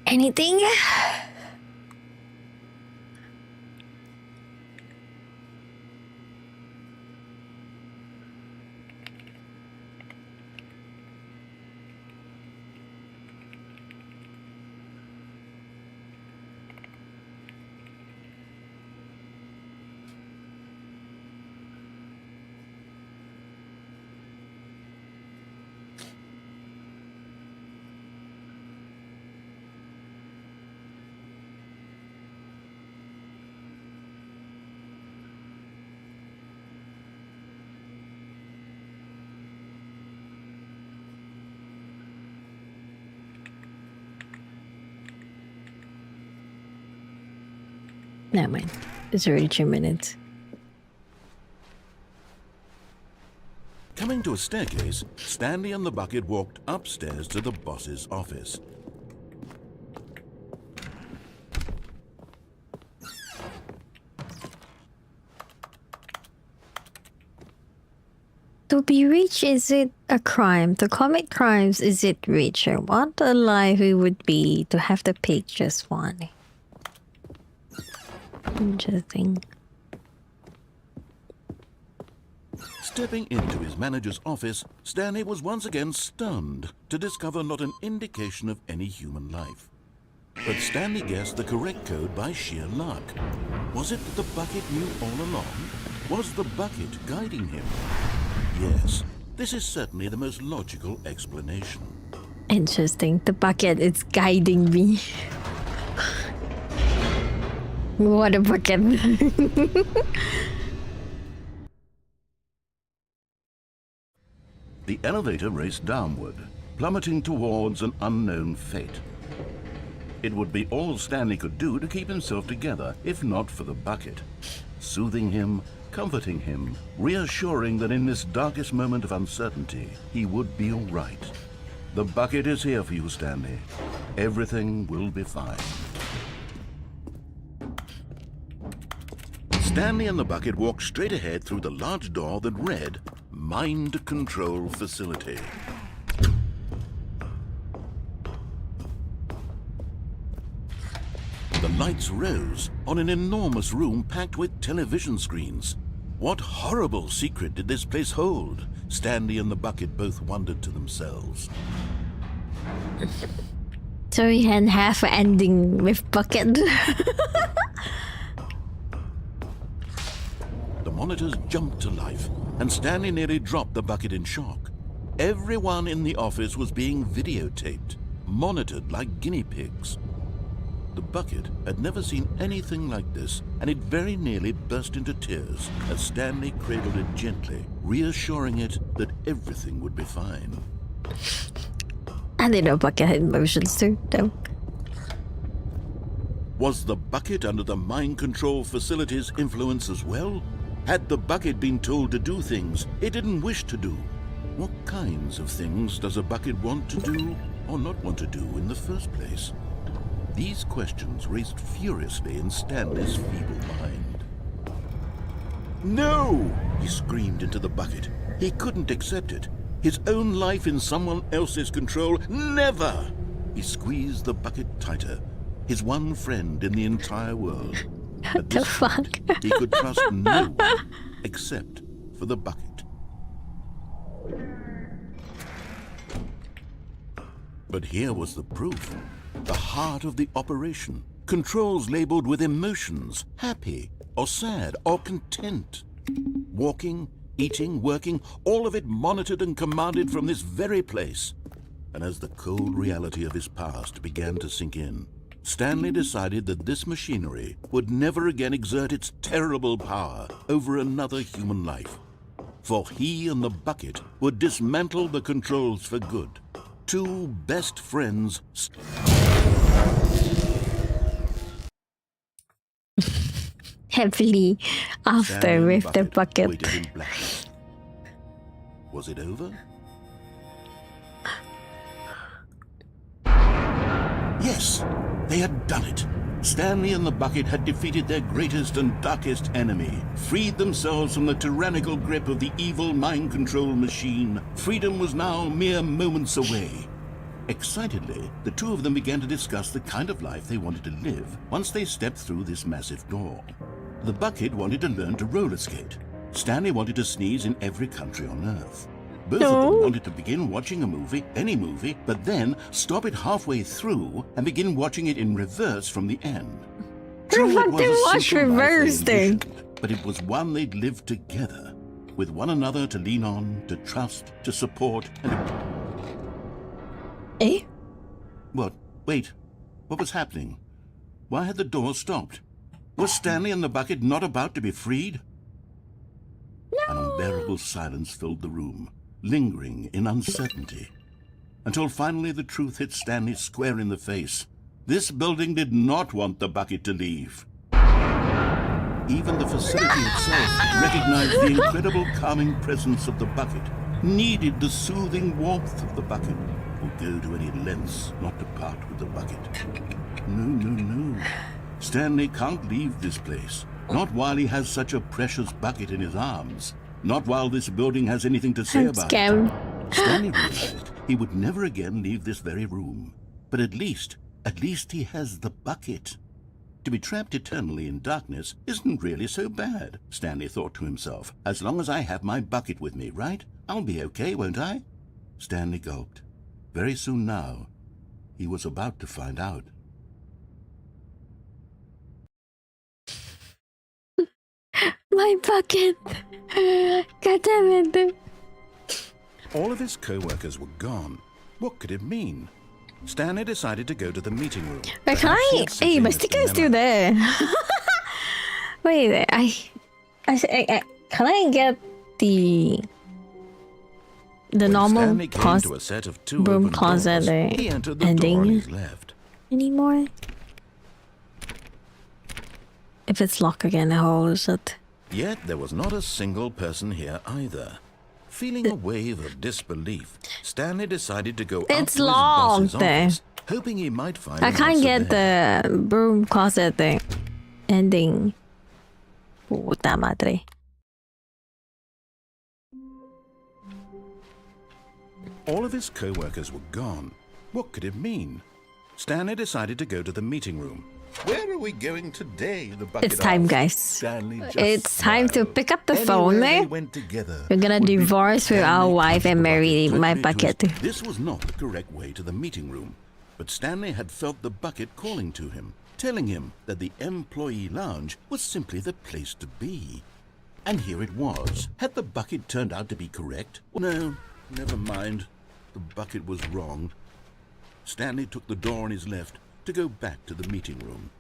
Anything? Never mind. It's already 2 minutes. Coming to a staircase, Stanley and the bucket walked upstairs to the boss's office. To be rich, is it a crime? To commit crimes, is it richer? What a life it would be to have to pick just one. Interesting. Stepping into his manager's office, Stanley was once again stunned to discover not an indication of any human life. But Stanley guessed the correct code by sheer luck. Was it that the bucket knew all along? Was the bucket guiding him? Yes, this is certainly the most logical explanation. Interesting. The bucket is guiding me. What a bucket. The elevator raced downward, plummeting towards an unknown fate. It would be all Stanley could do to keep himself together, if not for the bucket. Soothing him, comforting him, reassuring that in this darkest moment of uncertainty, he would be all right. The bucket is here for you, Stanley. Everything will be fine. Stanley and the bucket walked straight ahead through the large door that read, Mind Control Facility. The lights rose on an enormous room packed with television screens. What horrible secret did this place hold? Stanley and the bucket both wondered to themselves. So we had half ending with bucket. The monitors jumped to life, and Stanley nearly dropped the bucket in shock. Everyone in the office was being videotaped, monitored like guinea pigs. The bucket had never seen anything like this, and it very nearly burst into tears as Stanley cradled it gently, reassuring it that everything would be fine. I didn't know bucket had emotions too, though. Was the bucket under the mind control facility's influence as well? Had the bucket been told to do things it didn't wish to do? What kinds of things does a bucket want to do or not want to do in the first place? These questions raced furiously in Stanley's feeble mind. No! He screamed into the bucket. He couldn't accept it. His own life in someone else's control, never! He squeezed the bucket tighter. His one friend in the entire world. What the fuck? He could trust no one except for the bucket. But here was the proof. The heart of the operation. Controls labeled with emotions, happy or sad or content. Walking, eating, working, all of it monitored and commanded from this very place. And as the cold reality of his past began to sink in, Stanley decided that this machinery would never again exert its terrible power over another human life. For he and the bucket would dismantle the controls for good. Two best friends. Heavily after with the bucket. Waited in black. Was it over? Yes, they had done it. Stanley and the bucket had defeated their greatest and darkest enemy, freed themselves from the tyrannical grip of the evil mind control machine. Freedom was now mere moments away. Excitedly, the two of them began to discuss the kind of life they wanted to live once they stepped through this massive door. The bucket wanted to learn to roller skate. Stanley wanted to sneeze in every country on Earth. Both of them wanted to begin watching a movie, any movie, but then stop it halfway through and begin watching it in reverse from the end. True, it was a simple life they envisioned, but it was one they'd lived together, with one another to lean on, to trust, to support, and Eh? What? Wait. What was happening? Why had the door stopped? Was Stanley and the bucket not about to be freed? No. An unbearable silence filled the room, lingering in uncertainty, until finally the truth hit Stanley square in the face. This building did not want the bucket to leave. Even the facility itself recognized the incredible calming presence of the bucket, needed the soothing warmth of the bucket, would go to any lengths not to part with the bucket. No. Stanley can't leave this place, not while he has such a precious bucket in his arms. Not while this building has anything to say about it. Stanley realized he would never again leave this very room. But at least he has the bucket. To be trapped eternally in darkness isn't really so bad, Stanley thought to himself. As long as I have my bucket with me, right? I'll be okay, won't I? Stanley gulped. Very soon now, he was about to find out. My bucket. God damn it. All of his co-workers were gone. What could it mean? Stanley decided to go to the meeting room. Wait, can I? Hey, my sticker is still there. Wait, can I get the normal room closet ending anymore? If it's locked again, how is it? Yet there was not a single person here either. Feeling a wave of disbelief, Stanley decided to go up to his boss's office, hoping he might find I can't get the broom closet thing ending. Puta madre. All of his co-workers were gone. What could it mean? Stanley decided to go to the meeting room. Where are we going today? The bucket It's time, asked. guys. It's time to pick up the phone. We're gonna divorce with our wife and marry my bucket. This was not the correct way to the meeting room, but Stanley had felt the bucket calling to him, telling him that the employee lounge was simply the place to be. And here it was. Had the bucket turned out to be correct? No, never mind. The bucket was wrong. Stanley took the door on his left to go back to the meeting room.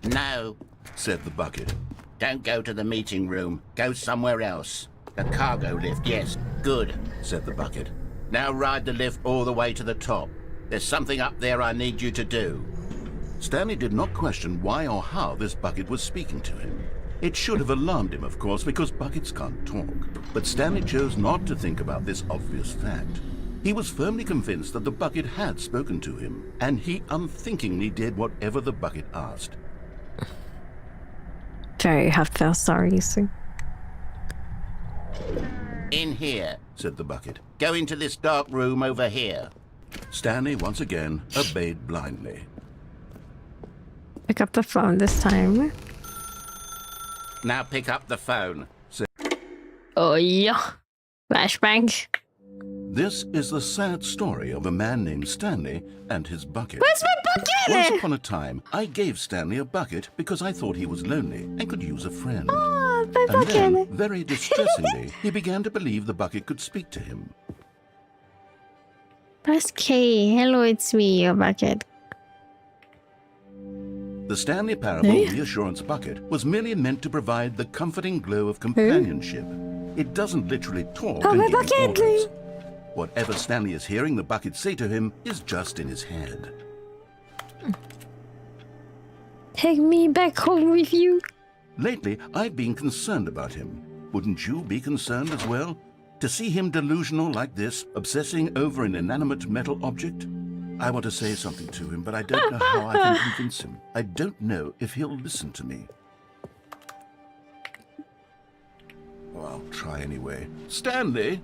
No, said the bucket. don't go to the meeting room. Go somewhere else. The cargo lift, yes. Good, said the bucket. Now ride the lift all the way to the top. There's something up there I need you to do. Stanley did not question why or how this bucket was speaking to him. It should have alarmed him, of course, because buckets can't talk. But Stanley chose not to think about this obvious fact. He was firmly convinced that the bucket had spoken to him, and he unthinkingly did whatever the bucket asked. Very heartfelt stories. In here, said the bucket. Go into this dark room over here. Stanley once again obeyed blindly. Pick up the phone this time. Now pick up the phone. Oh yeah. Flashbang. This is the sad story of a man named Stanley and his bucket. Where's my bucket? Once upon a time, I gave Stanley a bucket because I thought he was lonely and could use a friend. Oh, my and bucket. then, very distressingly, he began to believe the bucket could speak to him. Press K. Hello, it's me, your bucket. The Stanley Parable Reassurance Bucket was merely meant to provide the comforting glow of companionship. It doesn't literally talk and give you orders. Whatever Stanley is hearing the bucket say to him is just in his head. Take me back home with you. Lately, I've been concerned about him. Wouldn't you be concerned as well? To see him delusional like this, obsessing over an inanimate metal object? I want to say something to him, but I don't know how I can convince him. I don't know if he'll listen to me. Well, I'll try anyway. Stanley,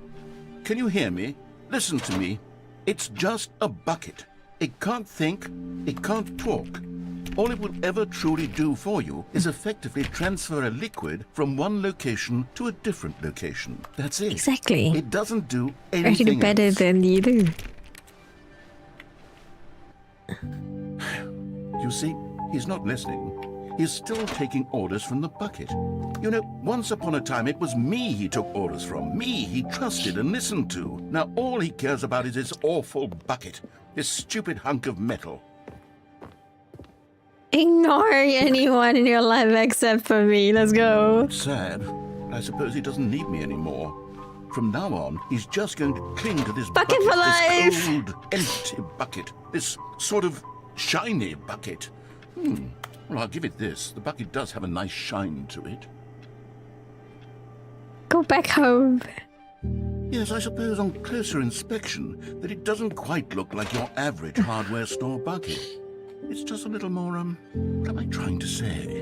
can you hear me? Listen to me. It's just a bucket. It can't think, it can't talk. All it will ever truly do for you is effectively transfer a liquid from one location to a different location. That's it. Exactly. It doesn't do I anything do better else. than you do. You see, he's not listening. He's still taking orders from the bucket. You know, once upon a time it was me he took orders from. Me he trusted and listened to. Now all he cares about is his awful bucket. This stupid hunk of metal. Ignore anyone in your life except for me. Let's go. Sad. I suppose he doesn't need me anymore. From now on, he's just going to cling to this Bucket for life. This cold, empty bucket. This sort of shiny bucket. Well, I'll give it this. The bucket does have a nice shine to it. Go back home. Yes, I suppose on closer inspection that it doesn't quite look like your average hardware store bucket. It's just a little more, what am I trying to say?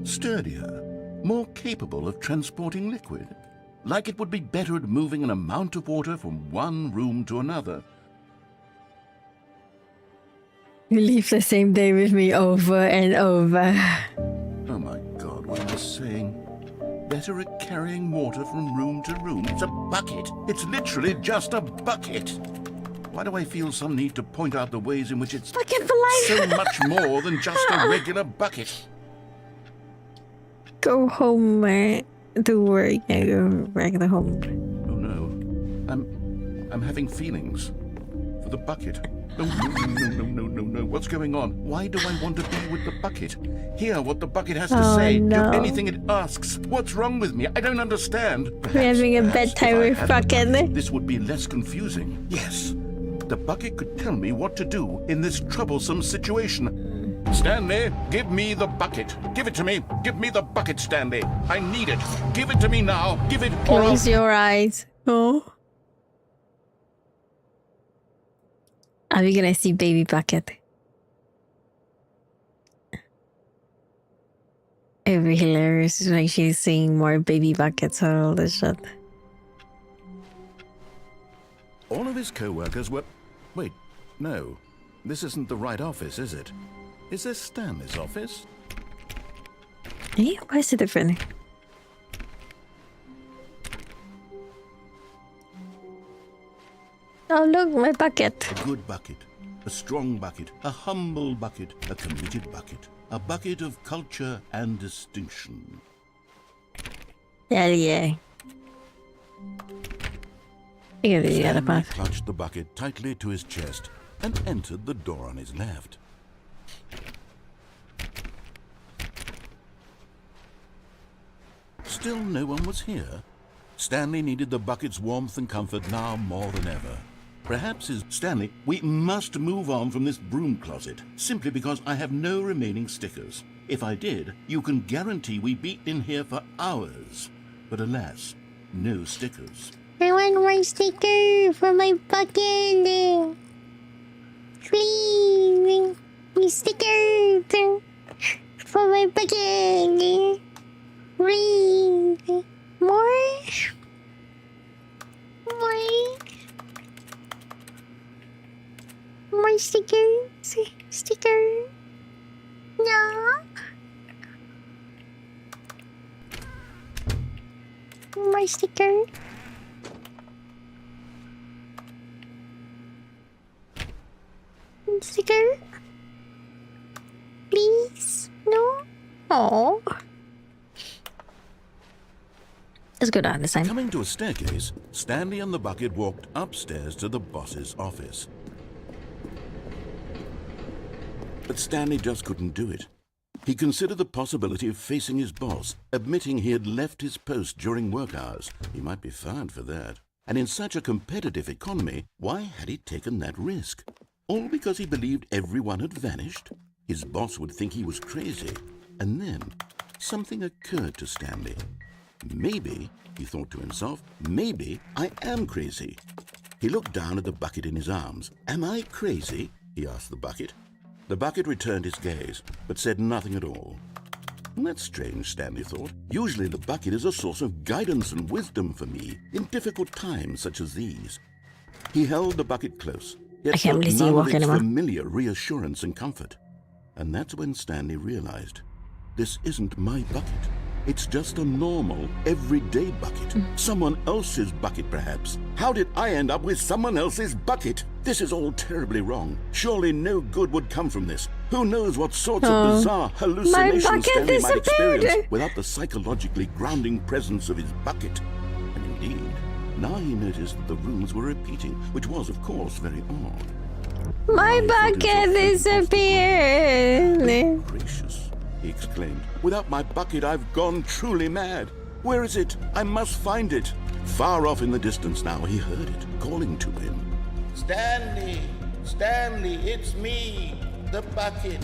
Sturdier. more capable of transporting liquid. Like it would be better at moving an amount of water from one room to another. You leave the same day with me over and over. Oh my God, what am I saying? Better at carrying water from room to room. It's a bucket. It's literally just a bucket. Why do I feel some need to point out the ways in which it's Bucket for life. so much more than just a regular bucket? Go home, to work and go back to home. Oh no, I'm having feelings for the bucket. No. What's going on? Why do I want to be with the bucket? Hear what the bucket has to say. No. Do anything it asks. What's wrong with me? I don't understand. We're having a bedtime with bucket. This would be less confusing. Yes, the bucket could tell me what to do in this troublesome situation. Stanley, give me the bucket. Give it to me. Give me the bucket, Stanley. I need it. Give it to me now. Give it or Close your eyes. Oh. Are we gonna see baby bucket? It would be hilarious when she's seeing more baby buckets and all this shit. All of his co-workers were... Wait, no. This isn't the right office, is it? Is this Stanley's office? Hey, why is it different? Oh look, my bucket. a good bucket, a strong bucket, a humble bucket, a committed bucket, a bucket of culture and distinction. Yeah. You gotta do the other Stanley part. clutched the bucket tightly to his chest and entered the door on his left. Still no one was here. Stanley needed the bucket's warmth and comfort now more than ever. Perhaps Stanley, we must move on from this broom closet, simply because I have no remaining stickers. If I did, you can guarantee we'd be in here for hours. But alas, no stickers. I want my sticker for my bucket. Please, my sticker for my bucket. Please, more. More stickers. Sticker. No. My sticker. Sticker. Please. No. Oh. Let's go down this time. Coming to a staircase, Stanley and the bucket walked upstairs to the boss's office. But Stanley just couldn't do it. He considered the possibility of facing his boss, admitting he had left his post during work hours. He might be fired for that. And in such a competitive economy, why had he taken that risk? All because he believed everyone had vanished? His boss would think he was crazy. And then something occurred to Stanley. Maybe, he thought to himself, maybe I am crazy. He looked down at the bucket in his arms. Am I crazy? He asked the bucket. The bucket returned his gaze, but said nothing at all. That's strange, Stanley thought. Usually the bucket is a source of guidance and wisdom for me in difficult times such as these. He held the bucket close, yet felt none of its familiar reassurance and comfort. And that's when Stanley realized, this isn't my bucket. It's just a normal, everyday bucket. Someone else's bucket, perhaps. How did I end up with someone else's bucket? This is all terribly wrong. Surely no good would come from this. Who knows what sorts of bizarre hallucinations Stanley might experience without the psychologically grounding presence of his bucket. And indeed, now he noticed that the rooms were repeating, which was, of course, very odd. My bucket disappeared. Gracious, he exclaimed. Without my bucket, I've gone truly mad. Where is it? I must find it. Far off in the distance now, he heard it, calling to him. Stanley! Stanley, it's me, the bucket.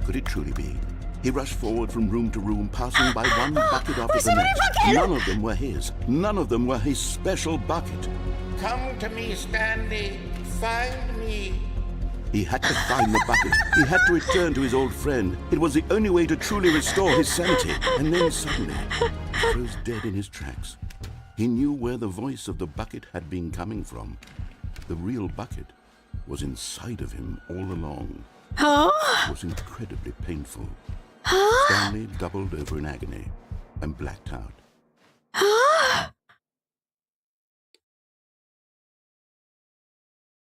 Could it truly be? He rushed forward from room to room, passing by one bucket after the next. None of them were his. None of them were his special bucket. Come to me, Stanley. Find me. He had to find the bucket. He had to return to his old friend. It was the only way to truly restore his sanity. And then suddenly, he froze dead in his tracks. He knew where the voice of the bucket had been coming from. The real bucket was inside of him all along. It was incredibly painful. Stanley doubled over in agony and blacked out.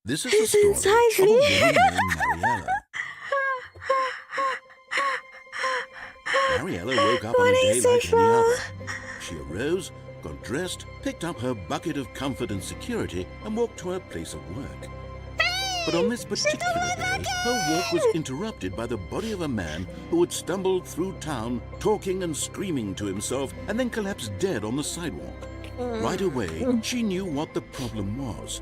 This is the story of a woman named Mariella. Mariella woke up on a day like any other. She arose, got dressed, picked up her bucket of comfort and security, and walked to her place of work. But on this particular day, her walk was interrupted by the body of a man who had stumbled through town, talking and screaming to himself, and then collapsed dead on the sidewalk. Right away, she knew what the problem was.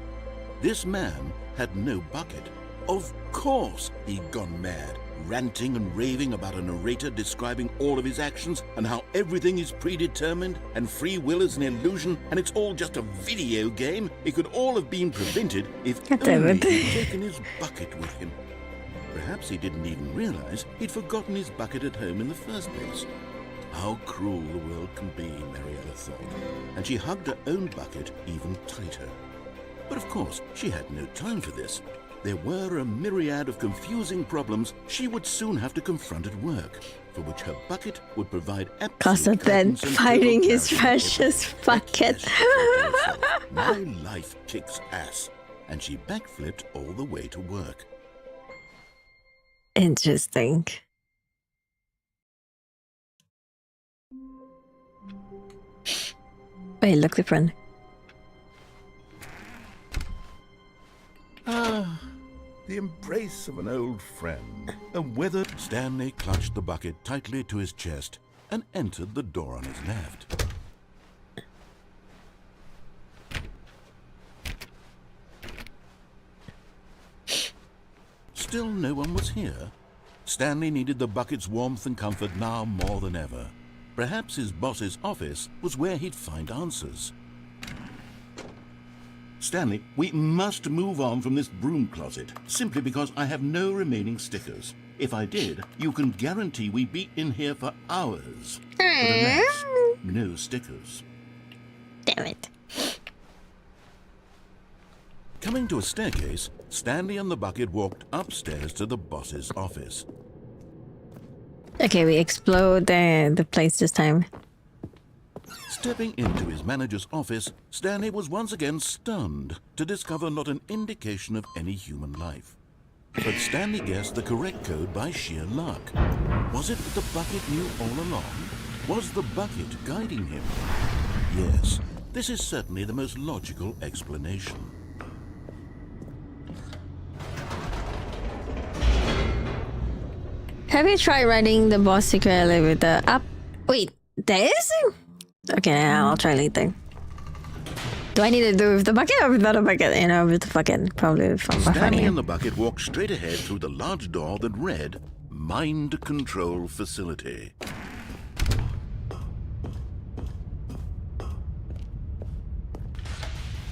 This man had no bucket. Of course he'd gone mad, ranting and raving about a narrator describing all of his actions and how everything is predetermined and free will is an illusion and it's all just a video game. It could all have been prevented if only he'd taken his bucket with him. Perhaps he didn't even realize he'd forgotten his bucket at home in the first place. How cruel the world can be, Mariella thought, and she hugged her own bucket even tighter. But of course, she had no time for this. There were a myriad of confusing problems she would soon have to confront at work, for which her bucket would provide absolute guidance and fighting his clarity. precious bucket. My life kicks ass, and she backflipped all the way to work. Interesting. Wait, look different. Ah, the embrace of an old friend. A weathered Stanley clutched the bucket tightly to his chest and entered the door on his left. Still no one was here. Stanley needed the bucket's warmth and comfort now more than ever. Perhaps his boss's office was where he'd find answers. Stanley, we must move on from this broom closet, simply because I have no remaining stickers. If I did, you can guarantee we'd be in here for hours. But alas, no stickers. Damn it. Coming to a staircase, Stanley and the bucket walked upstairs to the boss's office. Okay, we explode the place this time. Stepping into his manager's office, Stanley was once again stunned to discover not an indication of any human life. But Stanley guessed the correct code by sheer luck. Was it that the bucket knew all along? Was the bucket guiding him? Yes, this is certainly the most logical explanation. Have you tried riding the boss secret elevator up? Wait, there is? Okay, I'll try later. Do I need to do with the bucket or without a bucket? You know, with the bucket, probably from Stanley and the bucket walked straight ahead through the large door that read, Mind Control Facility.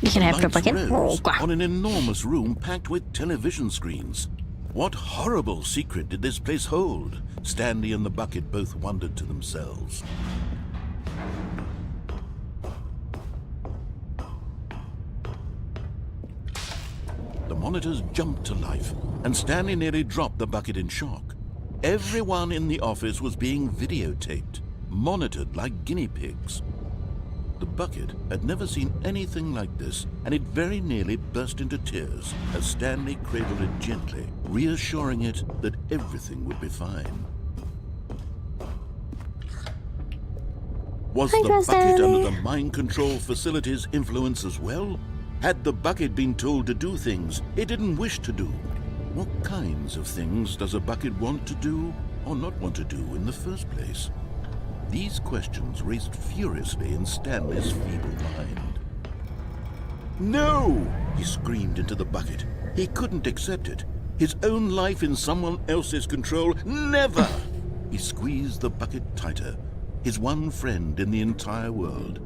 You can have the bucket. Rose on an enormous room packed with television screens. What horrible secret did this place hold? Stanley and the bucket both wondered to themselves. The monitors jumped to life, and Stanley nearly dropped the bucket in shock. Everyone in the office was being videotaped, monitored like guinea pigs. The bucket had never seen anything like this, and it very nearly burst into tears as Stanley cradled it gently, reassuring it that everything would be fine. Was the bucket under the mind control facility's influence as well? Had the bucket been told to do things it didn't wish to do? What kinds of things does a bucket want to do or not want to do in the first place? These questions raced furiously in Stanley's feeble mind. No! He screamed into the bucket. He couldn't accept it. His own life in someone else's control, never! He squeezed the bucket tighter. His one friend in the entire world.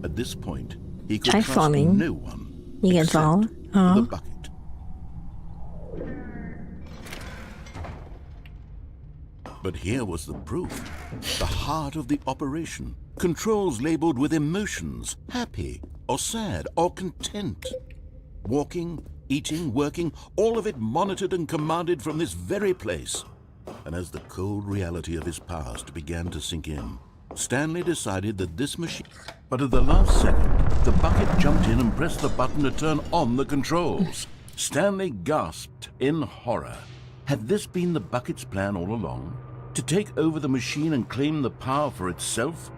At this point, he could trust no one except the bucket. But here was the proof. The heart of the operation. Controls labeled with emotions, happy or sad or content. Walking, eating, working, all of it monitored and commanded from this very place. And as the cold reality of his past began to sink in, Stanley decided that this machine... But at the last second, the bucket jumped in and pressed the button to turn on the controls. Stanley gasped in horror. Had this been the bucket's plan all along? To take over the machine and claim the power for itself?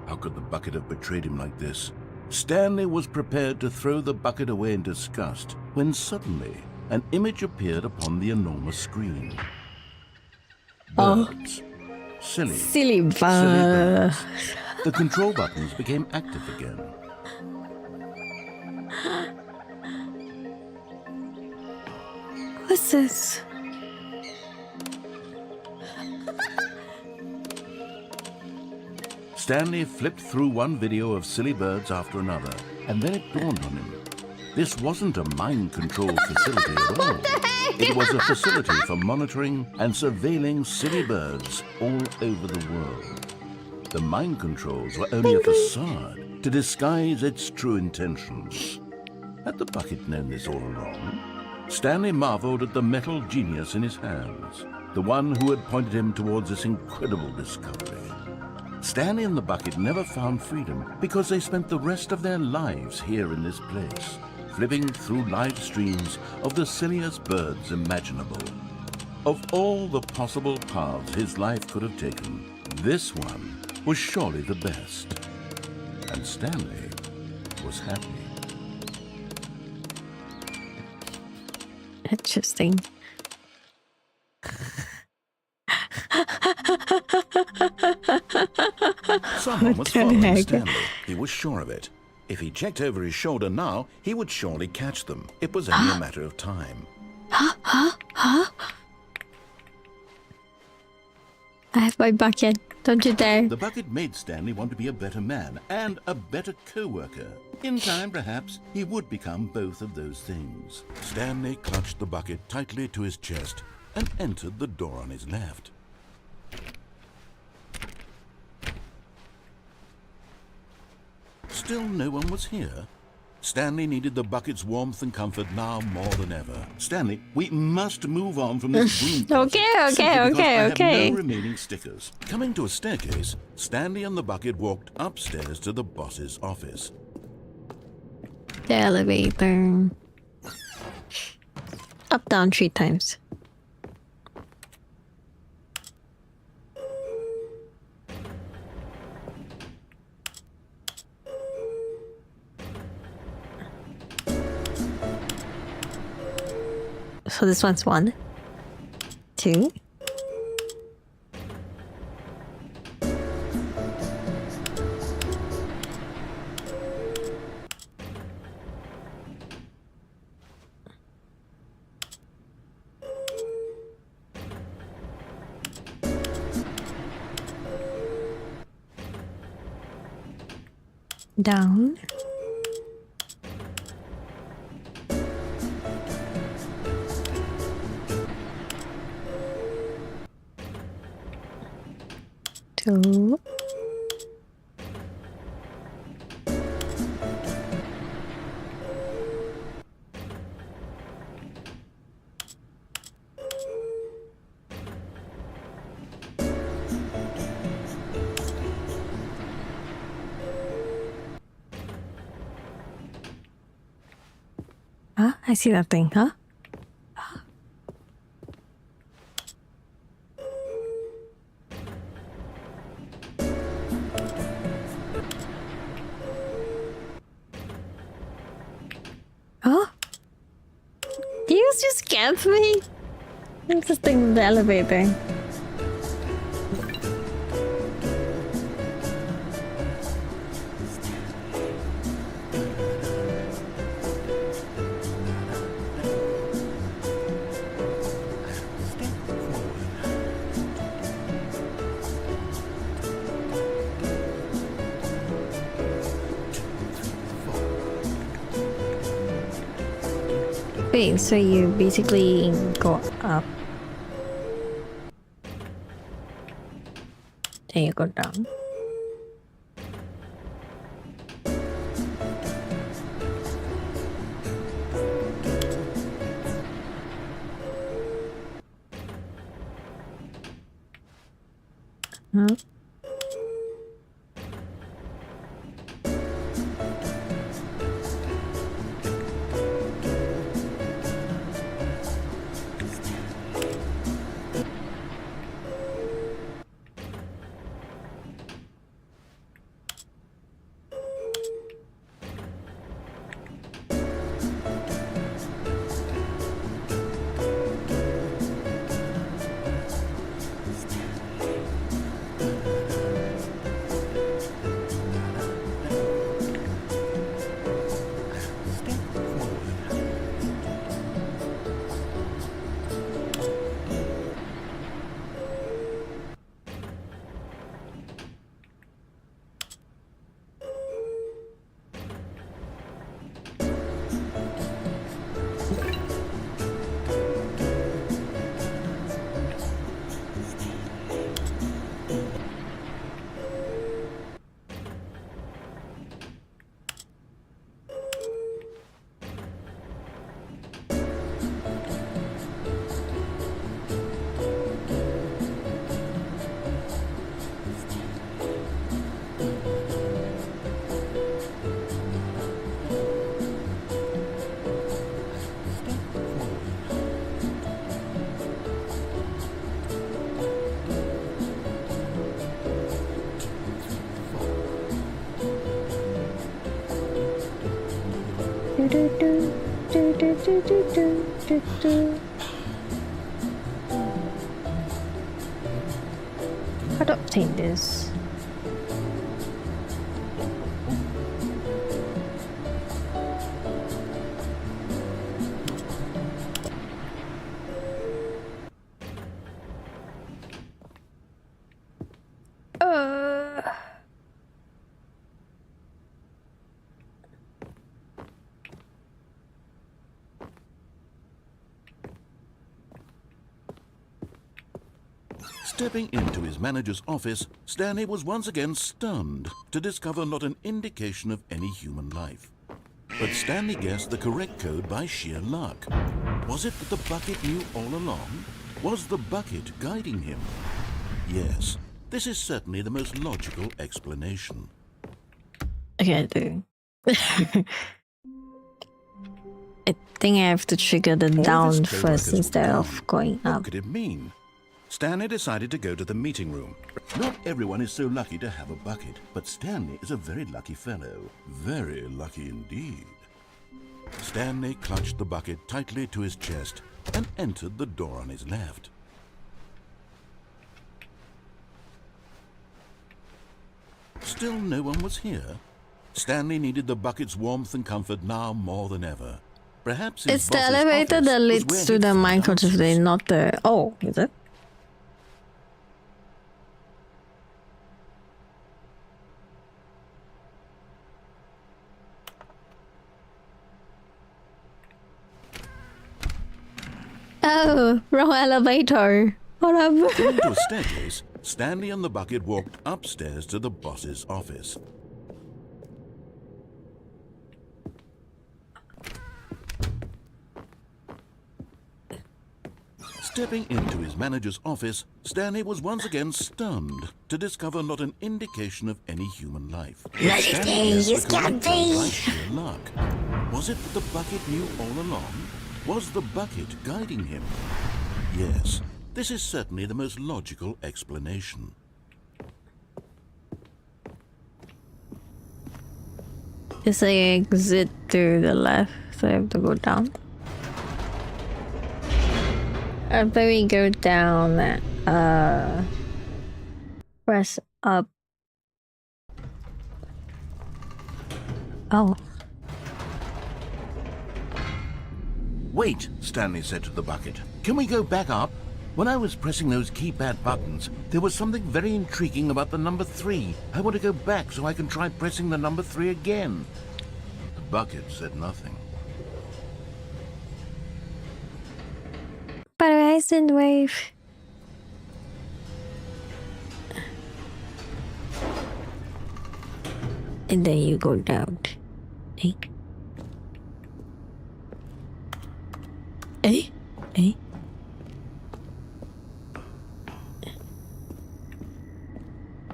How could the bucket have betrayed him like this? Stanley was prepared to throw the bucket away in disgust when suddenly an image appeared upon the enormous screen. Birds. Silly birds. The control buttons became active again. What's this? Stanley flipped through one video of silly birds after another, and then it dawned on him. This wasn't a mind control facility at all. It was a facility for monitoring and surveilling silly birds all over the world. The mind controls were only a facade to disguise its true intentions. Had the bucket known this all along? Stanley marveled at the metal genius in his hands, the one who had pointed him towards this incredible discovery. Stanley and the bucket never found freedom because they spent the rest of their lives here in this place, flipping through live streams of the silliest birds imaginable. Of all the possible paths his life could have taken, this one was surely the best. And Stanley was happy. Interesting. Someone was following Stanley. He was sure of it. If he checked over his shoulder now, he would surely catch them. It was only a matter of time. I have my bucket. Don't you dare. The bucket made Stanley want to be a better man and a better co-worker. In time, perhaps, he would become both of those things. Stanley clutched the bucket tightly to his chest and entered the door on his left. Still no one was here. Stanley needed the bucket's warmth and comfort now more than ever. Stanley, we must move on from this room. Okay. I have no remaining stickers. Coming to a staircase, Stanley and the bucket walked upstairs to the boss's office. The elevator. Up, down 3 times. So this one's 1, 2. Down. Two. Huh? I see that thing, huh? Huh? Do you just scare me? What's this thing in the elevator? Wait, so you basically go up. And you go down. Huh? I don't think this. Stepping into his manager's office, Stanley was once again stunned to discover not an indication of any human life. But Stanley guessed the correct code by sheer luck. Was it that the bucket knew all along? Was the bucket guiding him? Yes, this is certainly the most logical explanation. Okay, I do. I think I have to trigger the All down this code first records instead were of gone. going What up. could it mean? Stanley decided to go to the meeting room. Not everyone is so lucky to have a bucket, but Stanley is a very lucky fellow. Very lucky indeed. Stanley clutched the bucket tightly to his chest and entered the door on his left. Still no one was here. Stanley needed the bucket's warmth and comfort now more than ever. Perhaps his It's the boss's elevator office that was leads where to he'd the find microchip, answers. not the... Oh, is it? Oh, wrong elevator. Whatever. Going to a staircase, Stanley and the bucket walked upstairs to the boss's office. Stepping into his manager's office, Stanley was once again stunned to discover not an indication of any human life. But Stanley guessed the correct code by sheer luck. Was it that the bucket knew all along? Was the bucket guiding him? Yes, this is certainly the most logical explanation. It's like exit to the left, so I have to go down. After we go down, press up. Oh. Wait, Stanley said to the bucket. Can we go back up? When I was pressing those keypad buttons, there was something very intriguing about the number 3. I want to go back so I can try pressing the number 3 again. The bucket said nothing. But I didn't wave. and then you go down. Eh? Eh? Eh?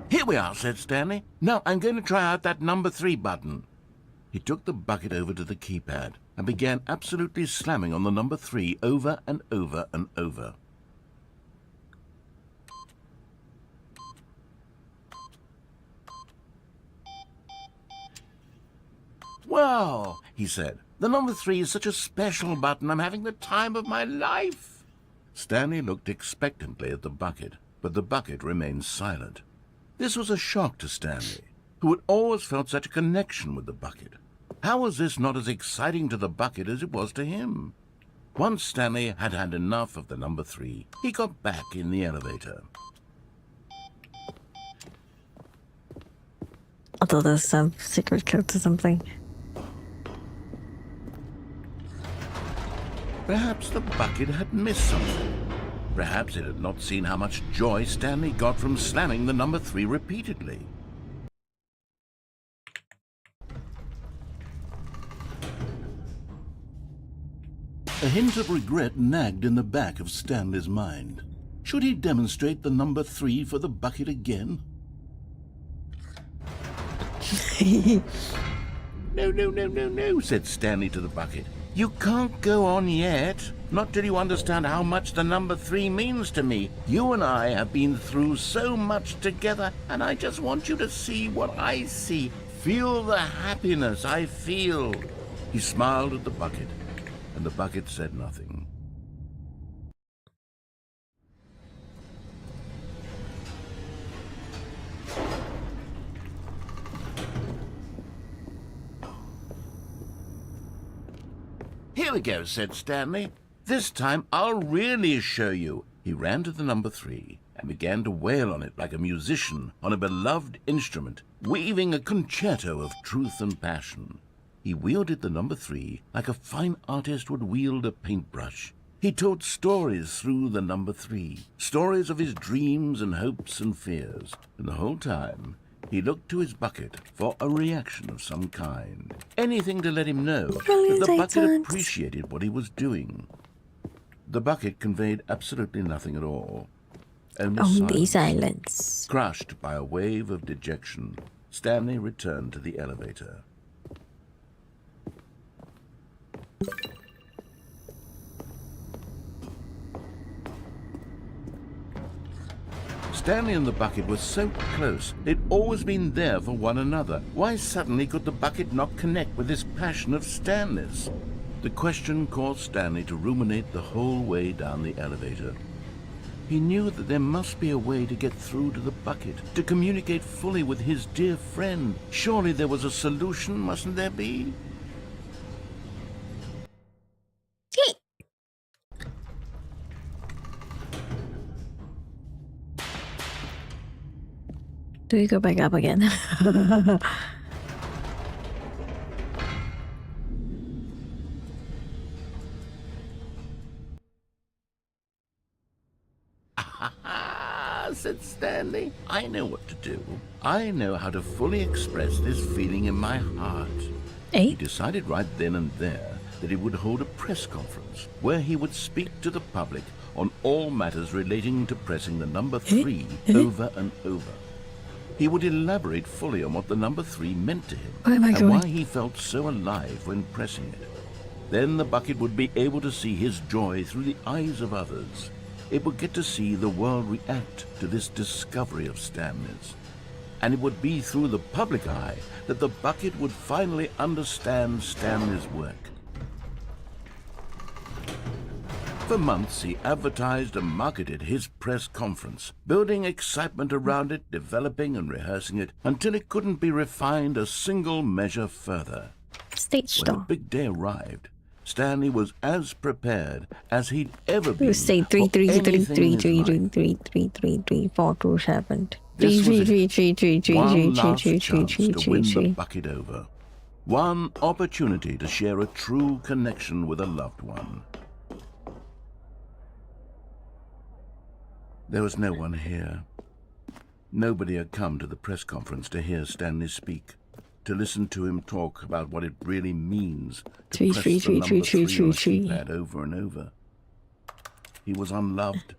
Here we are, said Stanley. Now I'm going to try out that number 3 button. He took the bucket over to the keypad and began absolutely slamming on the number 3 over and over and over. Wow, he said. The number 3 is such a special button. I'm having the time of my life. Stanley looked expectantly at the bucket, but the bucket remained silent. This was a shock to Stanley, who had always felt such a connection with the bucket. How was this not as exciting to the bucket as it was to him? Once Stanley had had enough of the number 3, he got back in the elevator. I thought there's some secret code to something. Perhaps the bucket had missed something. Perhaps it had not seen how much joy Stanley got from slamming the number 3 repeatedly. A hint of regret nagged in the back of Stanley's mind. Should he demonstrate the number 3 for the bucket again? No, said Stanley to the bucket. You can't go on yet. Not till you understand how much the number 3 means to me. You and I have been through so much together, and I just want you to see what I see. Feel the happiness I feel. He smiled at the bucket, and the bucket said nothing. Here we go, said Stanley. This time I'll really show you. He ran to the number 3 and began to wail on it like a musician on a beloved instrument, weaving a concerto of truth and passion. He wielded the number 3 like a fine artist would wield a paintbrush. He told stories through the number 3, stories of his dreams and hopes and fears, and the whole time he looked to his bucket for a reaction of some kind. Anything to let him know that the bucket appreciated what he was doing. The bucket conveyed absolutely nothing at all. Only silence. Crushed by a wave of dejection, Stanley returned to the elevator. Stanley and the bucket were so close. They'd always been there for one another. Why suddenly could the bucket not connect with this passion of Stanley's? The question caused Stanley to ruminate the whole way down the elevator. He knew that there must be a way to get through to the bucket, to communicate fully with his dear friend. Surely there was a solution, mustn't there be? Do we go back up again? Said Stanley. I know what to do. I know how to fully express this feeling in my heart. He decided right then and there that he would hold a press conference where he would speak to the public on all matters relating to pressing the number 3 over and over. He would elaborate fully on what the number 3 meant to him and why he felt so alive when pressing it. Then the bucket would be able to see his joy through the eyes of others. It would get to see the world react to this discovery of Stanley's. And it would be through the public eye that the bucket would finally understand Stanley's work. For months, he advertised and marketed his press conference, building excitement around it, developing and rehearsing it, until it couldn't be refined a single measure further. When the big day arrived, Stanley was as prepared as he'd ever been. Say 3 3 3 3 3 3 3 3 3 3 3 4 2 7 3 3 3 3 3 3 one last chance to win the bucket over. One opportunity to share a true connection with a loved one. There was no one here. Nobody had come to the press conference to hear Stanley speak. to listen to him talk about what it really means to Tree, press tree, the tree, number tree, tree, 3 on a tree, tree. keypad over and over. He was unloved,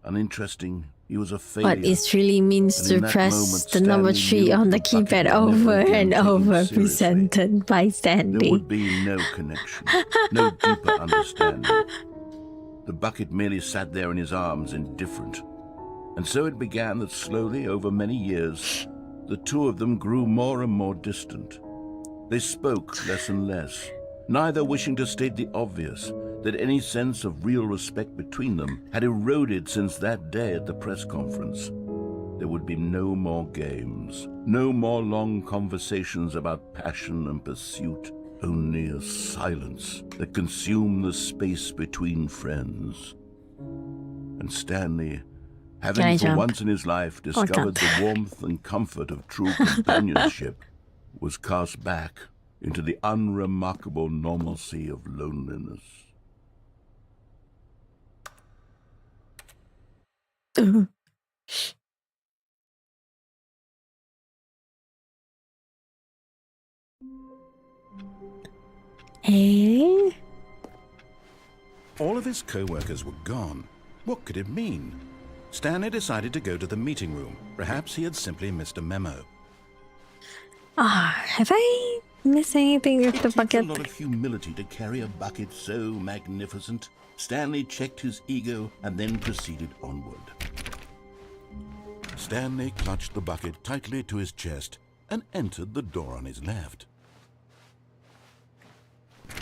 uninteresting. He was a failure. What it really means And to in that press moment, the number Stanley 3 knew on the the bucket keypad would never over again and take him over, seriously. presented by There Stanley. would be no connection, no deeper understanding. The bucket merely sat there in his arms, indifferent. And so it began that slowly, over many years, the two of them grew more and more distant. They spoke less and less, neither wishing to state the obvious, that any sense of real respect between them had eroded since that day at the press conference. There would be no more games, no more long conversations about passion and pursuit, only a silence that consumed the space between friends. And Stanley, having for once in his life discovered the warmth and comfort of true companionship, was cast back into the unremarkable normalcy of loneliness. Hey? All of his co-workers were gone. What could it mean? Stanley decided to go to the meeting room. Perhaps he had simply missed a memo. Have I missed anything with the bucket? It takes a lot of humility to carry a bucket so magnificent. Stanley checked his ego and then proceeded onward. Stanley clutched the bucket tightly to his chest and entered the door on his left.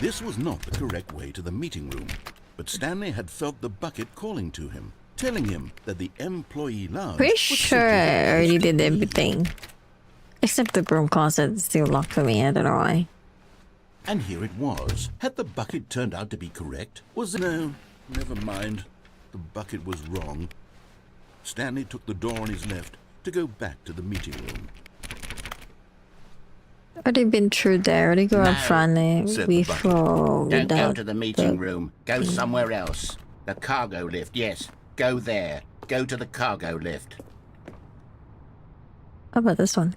This was not the correct way to the meeting room, but Stanley had felt the bucket calling to him, telling him that the employee lounge Pretty was sure simply I the already place did to be. everything. Except the broom closet is still locked for me, I don't know why. And here it was. Had the bucket turned out to be correct? Was it? No, never mind. The bucket was wrong. Stanley took the door on his left to go back to the meeting room. Already been through there, already go up front said the bucket. before Don't go without to the meeting room. Go somewhere else. The cargo lift, yes. Go there. Go to the cargo lift. How about this one?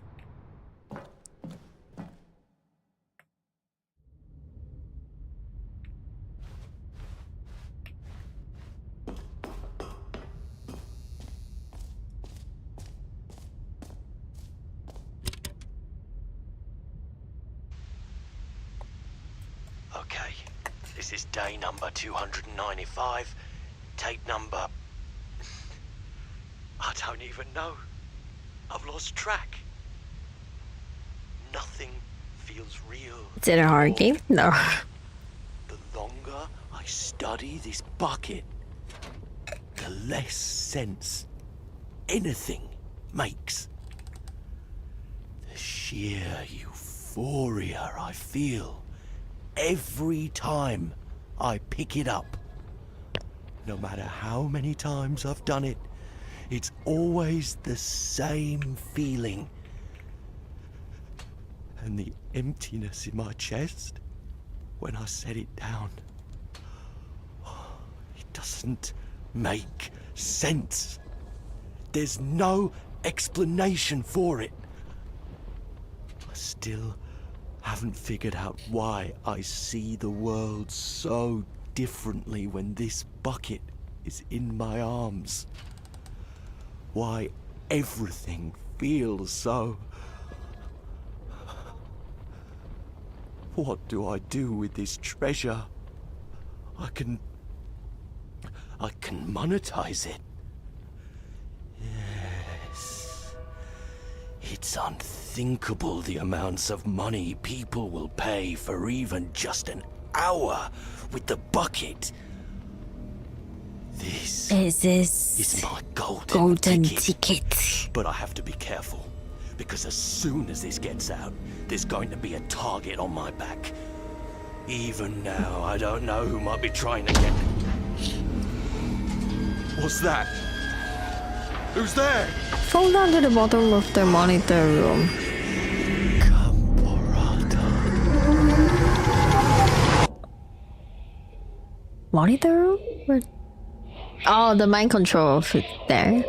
Okay, this is day number 295. Tape number... I don't even know. I've lost track. Nothing feels real. Is it a hard game? No. The longer I study this bucket, the less sense anything makes. The sheer euphoria I feel every time I pick it up. No matter how many times I've done it, it's always the same feeling. And the emptiness in my chest when I set it down. It doesn't make sense. There's no explanation for it. I still haven't figured out why I see the world so differently when this bucket is in my arms. Why everything feels so... What do I do with this treasure? I can monetize it. Yes. It's unthinkable the amounts of money people will pay for even just an hour with the bucket. This is my golden ticket. But I have to be careful, because as soon as this gets out, there's going to be a target on my back. Even now, I don't know who might be trying to get me. What's that? Who's there? Fall down to the bottom of the monitor room. Monitor room? Where? Oh, the mind control of it there.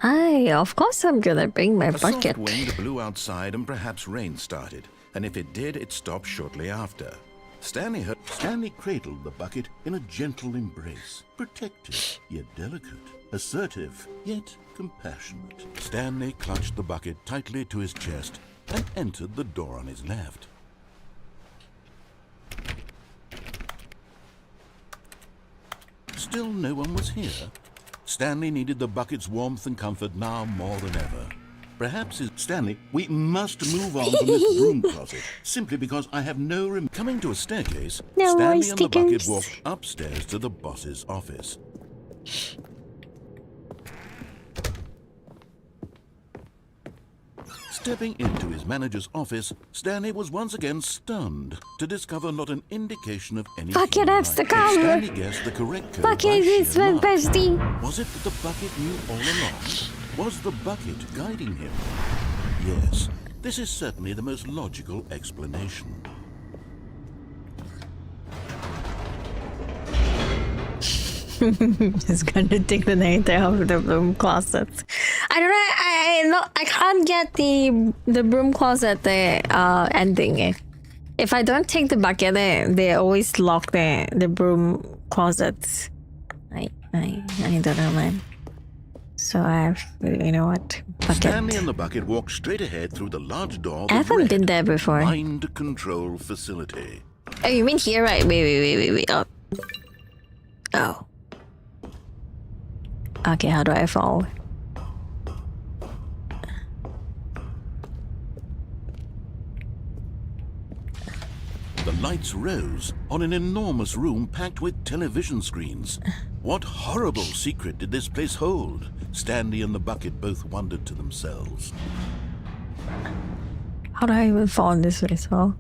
Of course I'm gonna bring my A bucket. soft wind blew outside and perhaps rain started, and if it did, it stopped shortly after. Stanley cradled the bucket in a gentle embrace, protective yet delicate, assertive yet compassionate. Stanley clutched the bucket tightly to his chest and entered the door on his left. Still no one was here. Stanley needed the bucket's warmth and comfort now more than ever. Perhaps Stanley, we must move on from this broom closet, simply because I have no Coming to a staircase, No more Stanley and the bucket stickers. walked upstairs to the boss's office. Stepping into his manager's office, Stanley was once again stunned to discover not an indication of any Bucket human has to life. come. Stanley guessed the correct code by Bucket is sheer my luck. bestie. Was it that the bucket knew all along? Was the bucket guiding him? Yes, this is certainly the most logical explanation. He's gonna take the night out of the broom closet. I don't know. I can't get the broom closet ending. If I don't take the bucket, they always lock the broom closet. I don't know, man. So you know what? Bucket. Stanley and the bucket walked straight ahead through the large door. I haven't been there before. Mind control facility. Oh, you mean here, right? Wait. Oh. Okay, how do I fall? The lights rose on an enormous room packed with television screens. What horrible secret did this place hold? Stanley and the bucket both wondered to themselves. How do I even fall in this way, so?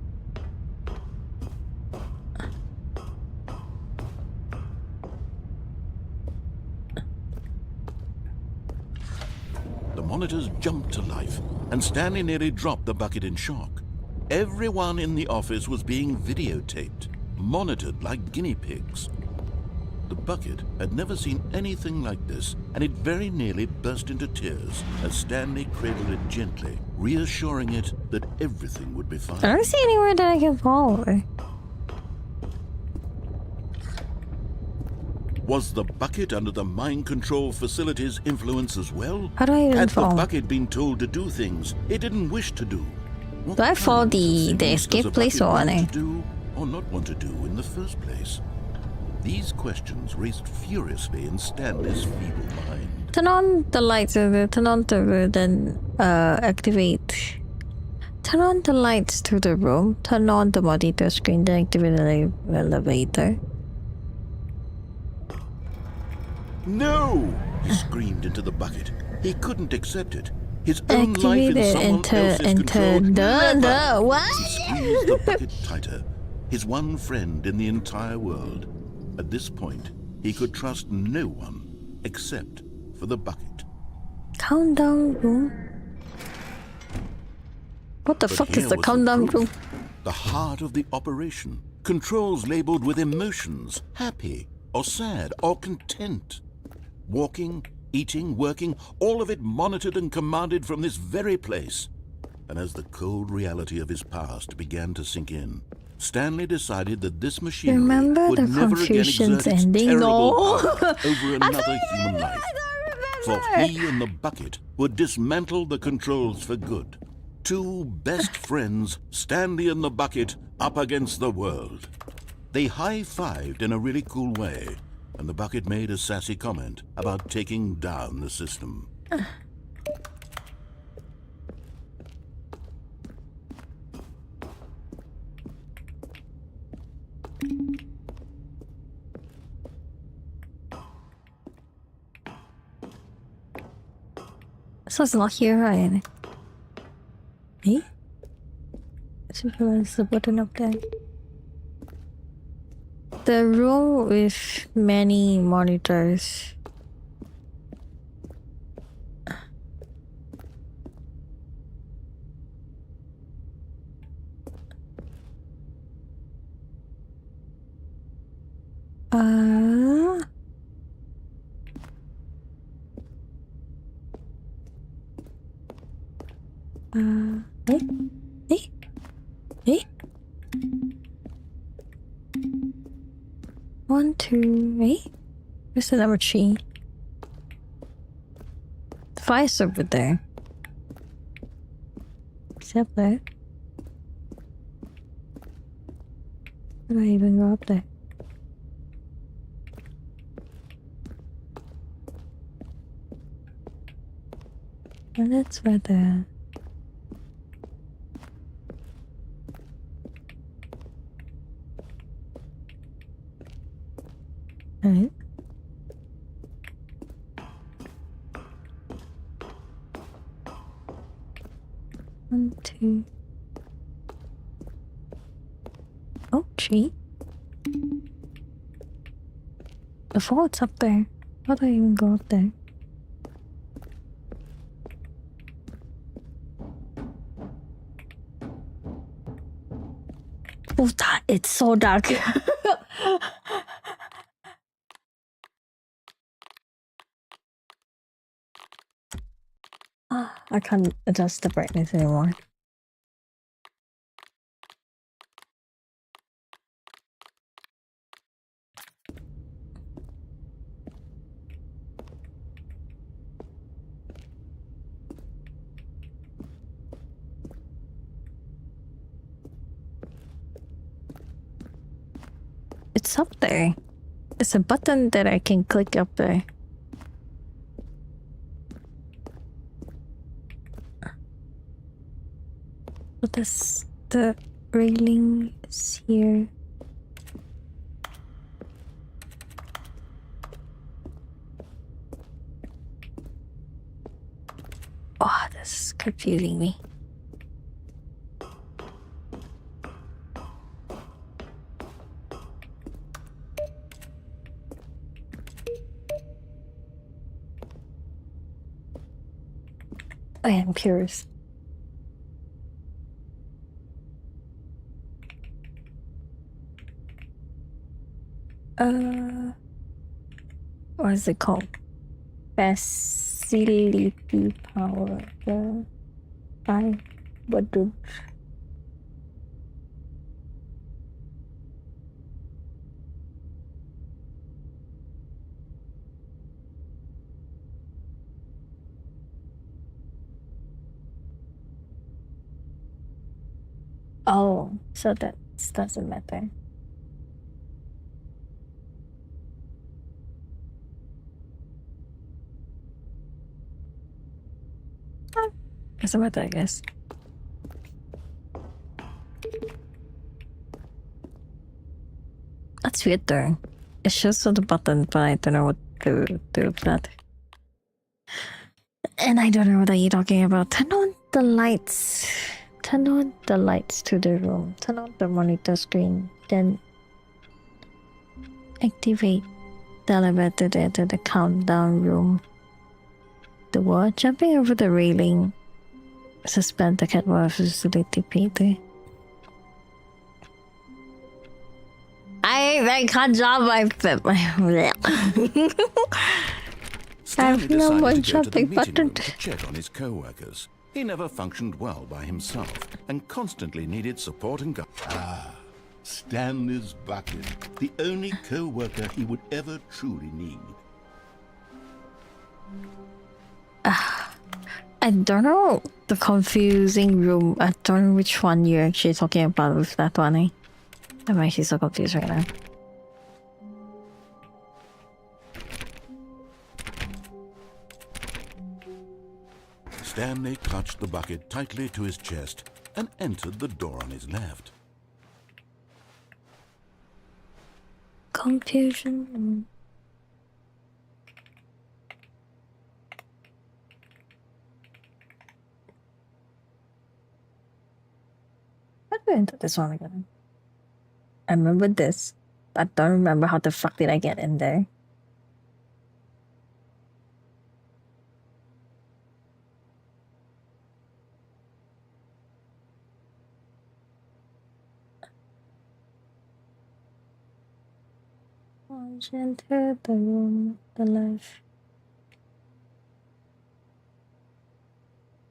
The monitors jumped to life, and Stanley nearly dropped the bucket in shock. Everyone in the office was being videotaped, monitored like guinea pigs. The bucket had never seen anything like this, and it very nearly burst into tears as Stanley cradled it gently, reassuring it that everything would be fine. I don't see anywhere that I can fall. Was the bucket under the mind control facility's influence as well? How do I even Had fall? the bucket been told to do things it didn't wish to do? What Do I fall kinds of the things escape does a place bucket or want what? to do or not want to do in the first place? These questions raced furiously in Stanley's feeble mind. Turn on the lights, turn on the then activate. Turn on the lights to the room. Turn on the monitor screen. Then activate the elevator. No! He screamed into the bucket. He couldn't accept it. His own life in Activate someone else's control. Never! what? He squeezed the bucket tighter. His one friend in the entire world. At this point, he could trust no one except for the bucket. Countdown room. What the But fuck is here the was countdown proof. room? The heart of the operation. Controls labeled with emotions, happy or sad or content. Walking, eating, working, all of it monitored and commanded from this very place. And as the cold reality of his past began to sink in, Stanley decided that this machinery Remember would the never again Confucian's exert its ending? terrible No. power over another human life. For remember. he and the bucket would dismantle the controls for good. Two best friends, Stanley and the bucket, up against the world. They high-fived in a really cool way, and the bucket made a sassy comment about taking down the system. So it's not here, right? Eh? There's the button up there. The room with many monitors. Hey? Hey? Hey? 1, 2, 8? Where's the number 3? The fire's over there. Is it up there? How do I even go up there? And that's where the... Alright. One, two. Oh, 3. Before it's up there. How do I even go up there? Oh, it's so dark. I can't adjust the brightness anymore. It's up there. It's a button that I can click up there. But this, the railing is here. Oh, this is confusing me. I am curious. What is it called? Facility power. What do? Oh, so that doesn't matter. Doesn't matter, I guess. That's weird though. It shows on the button, but I don't know what to do with that. And I don't know what are you talking about. Turn on the lights. Turn on the lights to the room. Turn on the monitor screen. Then activate the elevator to enter the countdown room. The what? Jumping over the railing. Suspend the catwalk facility Peter. I can't jump. I have no more jumping button. To check on his co-workers. He never functioned well by himself and constantly needed support and guidance. Stanley's bucket. The only co-worker he would ever truly need. I don't know the confusing room. I don't know which one you're actually talking about with that one. I'm actually so confused right now. Stanley clutched the bucket tightly to his chest and entered the door on his left. Confusion. How do I enter this one again? I remember this, but I don't remember how the fuck did I get in there. Once you enter the room, the left.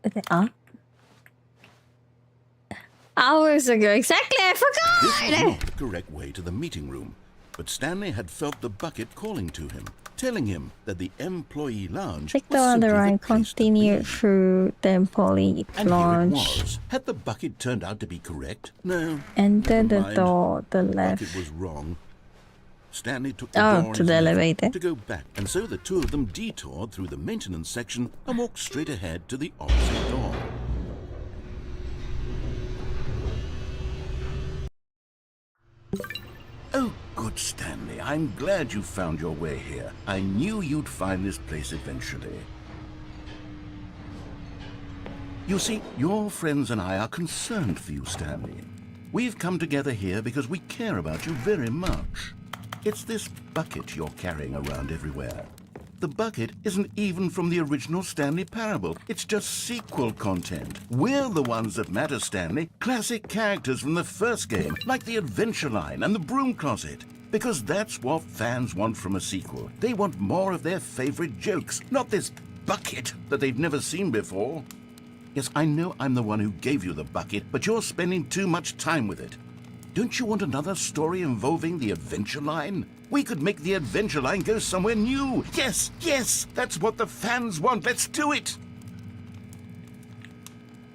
Is it up? Hours ago, exactly. I This was forgot. not the correct way to the meeting room, but Stanley had felt the bucket calling to him, telling him that the employee lounge Click was the simply other the line. place to Continue be. through the employee And here it launch. was. Had the bucket turned out to be correct? No. Enter the Never mind. door. The The left. bucket was wrong. Stanley took the Oh, door on to his the left elevator. to go back, and so the two of them detoured through the maintenance section and walked straight ahead to the opposite door. Oh, good, Stanley. I'm glad you found your way here. I knew you'd find this place eventually. You see, your friends and I are concerned for you, Stanley. We've come together here because we care about you very much. It's this bucket you're carrying around everywhere. The bucket isn't even from the original Stanley Parable. It's just sequel content. We're the ones that matter, Stanley. Classic characters from the first game, like the Adventure Line and the Broom Closet. Because that's what fans want from a sequel. They want more of their favorite jokes, not this bucket that they've never seen before. Yes, I know I'm the one who gave you the bucket, but you're spending too much time with it. Don't you want another story involving the Adventure Line? We could make the Adventure Line go somewhere new. Yes, yes, that's what the fans want. Let's do it.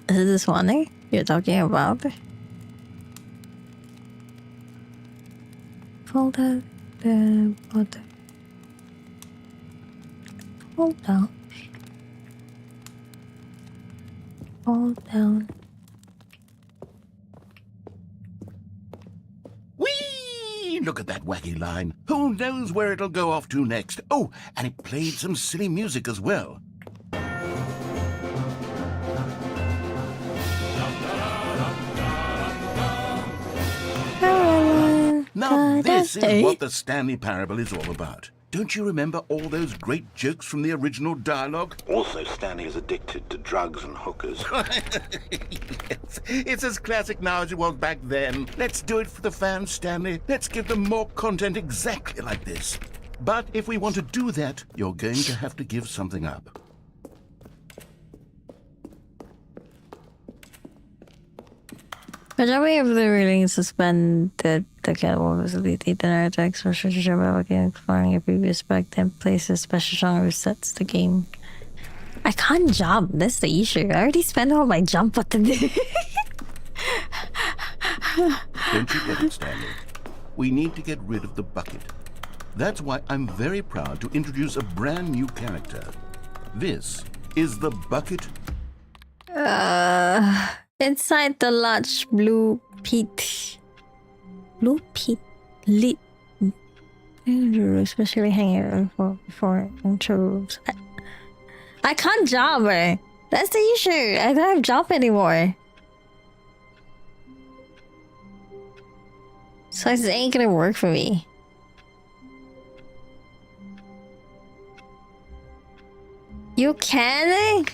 Is this one you're talking about? Fold out the bottom. Fold down. Fold down. Whee! Look at that wacky line. Who knows where it'll go off to next? Oh, and it played some silly music as well. Now this is what the Stanley Parable is all about. Don't you remember all those great jokes from the original dialogue? Also, Stanley is addicted to drugs and hookers. Yes, it's as classic now as it was back then. Let's do it for the fans, Stanley. Let's give them more content exactly like this. But if we want to do that, you're going to have to give something up. But are we able to really suspend the catwalk facility the narratives for such a about exploring a previous back 10 places special genre resets the game? I can't jump, that's the issue. I already spent all my jump button. Don't you get it, Stanley? We need to get rid of the bucket. That's why I'm very proud to introduce a brand new character. This is the bucket. Inside the large blue pit. Blue pit lit. Especially hanging out for intros. I can't jump. That's the issue. I don't have jump anymore. So this ain't gonna work for me. You can?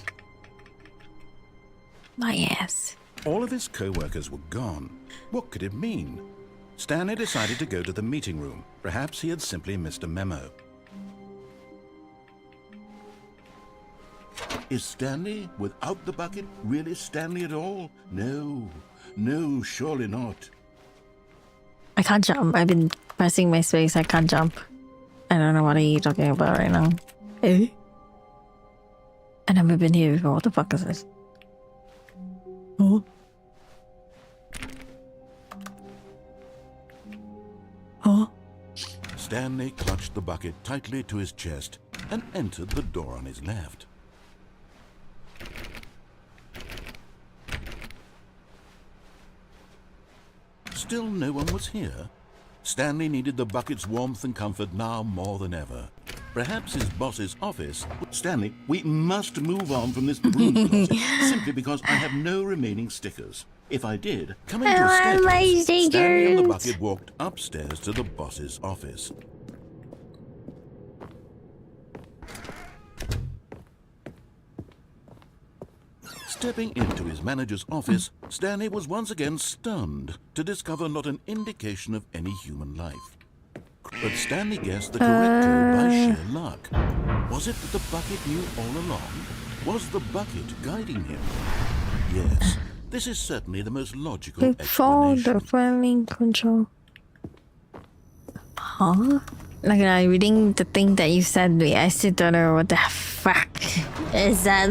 My ass. All of his co-workers were gone. What could it mean? Stanley decided to go to the meeting room. Perhaps he had simply missed a memo. Is Stanley, without the bucket, really Stanley at all? No, no, surely not. I can't jump. I've been pressing my space. I can't jump. I don't know what are you talking about right now. Eh? I never been here before. What the fuck is this? Oh. Oh. Stanley clutched the bucket tightly to his chest and entered the door on his left. Still no one was here. Stanley needed the bucket's warmth and comfort now more than ever. Perhaps his boss's office. Stanley, we must move on from this broom closet simply because I have no remaining stickers. If I did, coming to a staircase, Stanley and the bucket walked upstairs to the boss's office. Stepping into his manager's office, Stanley was once again stunned to discover not an indication of any human life. But Stanley guessed the correct code by sheer luck. Was it that the bucket knew all along? Was the bucket guiding him? Yes, This is certainly the most logical Before explanation. the framing control. Huh? Like reading the thing that you said, I still don't know what the fuck is that.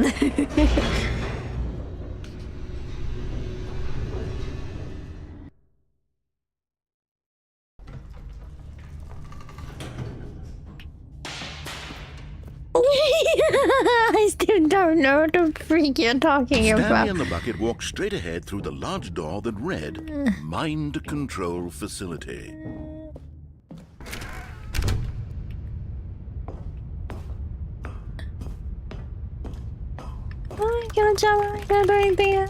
I still don't know what the freak you're talking Stanley about. and the bucket walked straight ahead through the large door that read, Mind Control Facility. I can't jump, I can't do anything.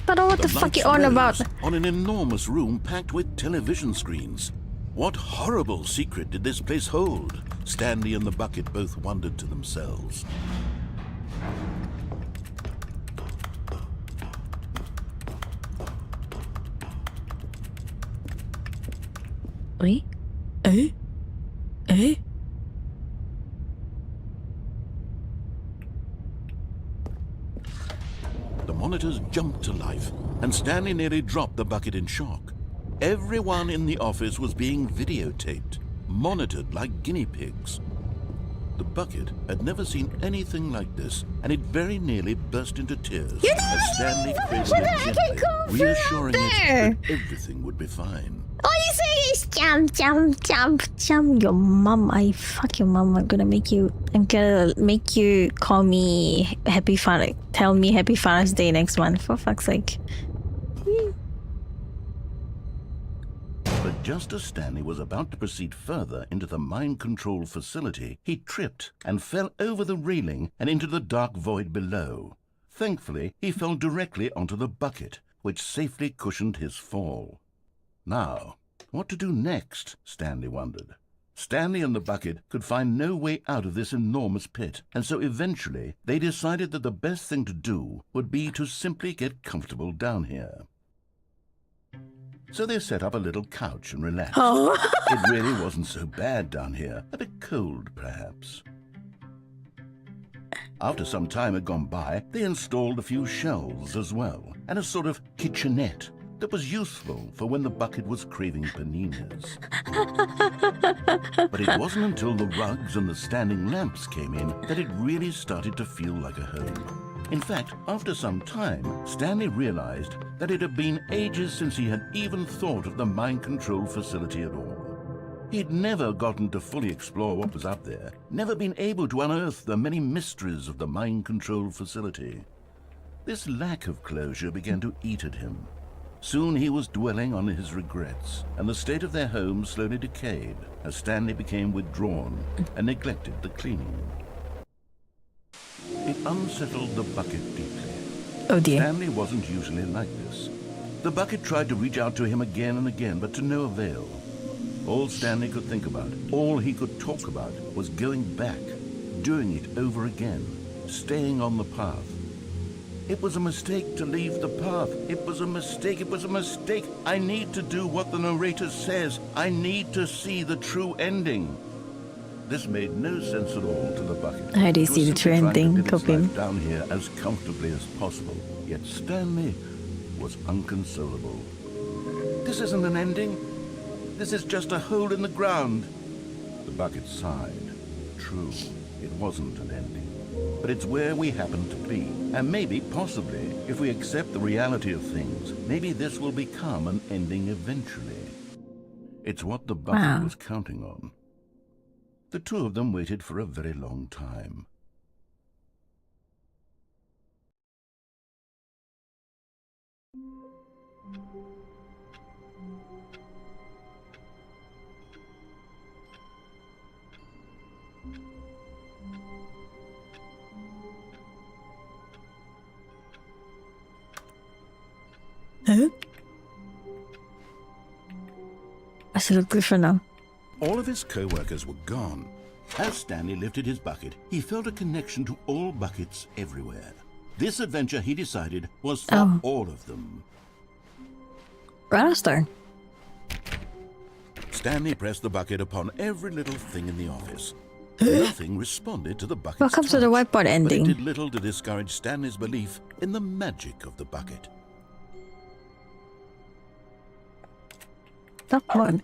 What the fuck you on about? On an enormous room packed with television screens. What horrible secret did this place hold? Stanley and the bucket both wondered to themselves. Wait? Eh? Eh? The monitors jumped to life, and Stanley nearly dropped the bucket in shock. Everyone in the office was being videotaped, monitored like guinea pigs. The bucket had never seen anything like this, and it very nearly burst into tears as Stanley cradled it gently, reassuring it that everything would be fine. All you say is jump, jump, jump, jump. Your mom, fuck your mom. I'm gonna make you call me tell me Happy Father's Day next month, for fuck's sake. But just as Stanley was about to proceed further into the mind control facility, he tripped and fell over the railing and into the dark void below. Thankfully, he fell directly onto the bucket, which safely cushioned his fall. Now, what to do next? Stanley wondered. Stanley and the bucket could find no way out of this enormous pit, and so eventually they decided that the best thing to do would be to simply get comfortable down here. So they set up a little couch and relaxed. Oh. It really wasn't so bad down here. A bit cold, perhaps. After some time had gone by, they installed a few shelves as well, and a sort of kitchenette that was useful for when the bucket was craving paninis. But it wasn't until the rugs and the standing lamps came in that it really started to feel like a home. In fact, after some time, Stanley realized that it had been ages since he had even thought of the mind control facility at all. He'd never gotten to fully explore what was up there, never been able to unearth the many mysteries of the mind control facility. This lack of closure began to eat at him. Soon he was dwelling on his regrets, and the state of their home slowly decayed as Stanley became withdrawn and neglected the cleaning. It unsettled the bucket deeply. Oh dear. Stanley wasn't usually like this. The bucket tried to reach out to him again and again, but to no avail. All Stanley could think about, all he could talk about, was going back, doing it over again, staying on the path. It was a mistake to leave the path. It was a mistake. It was a mistake. I need to do what the narrator says. I need to see the true ending. This made no sense at all to the bucket. How do you see the true ending? Copy him. Down here as comfortably as possible. Yet Stanley was inconsolable. This isn't an ending. This is just a hole in the ground. The bucket sighed. True, it wasn't an ending. But it's where we happen to be. And maybe, possibly, if we accept the reality of things, maybe this will become an ending eventually. It's what the bucket was counting on. The two of them waited for a very long time. Huh? I should look different now. All of his co-workers were gone. As Stanley lifted his bucket, he felt a connection to all buckets everywhere. This adventure, he decided, was for all of them. Raster. Stanley pressed the bucket upon every little thing in the office. Nothing responded to the bucket's Welcome to the touch, whiteboard but ending. it did little to discourage Stanley's belief in the magic of the bucket. Top one.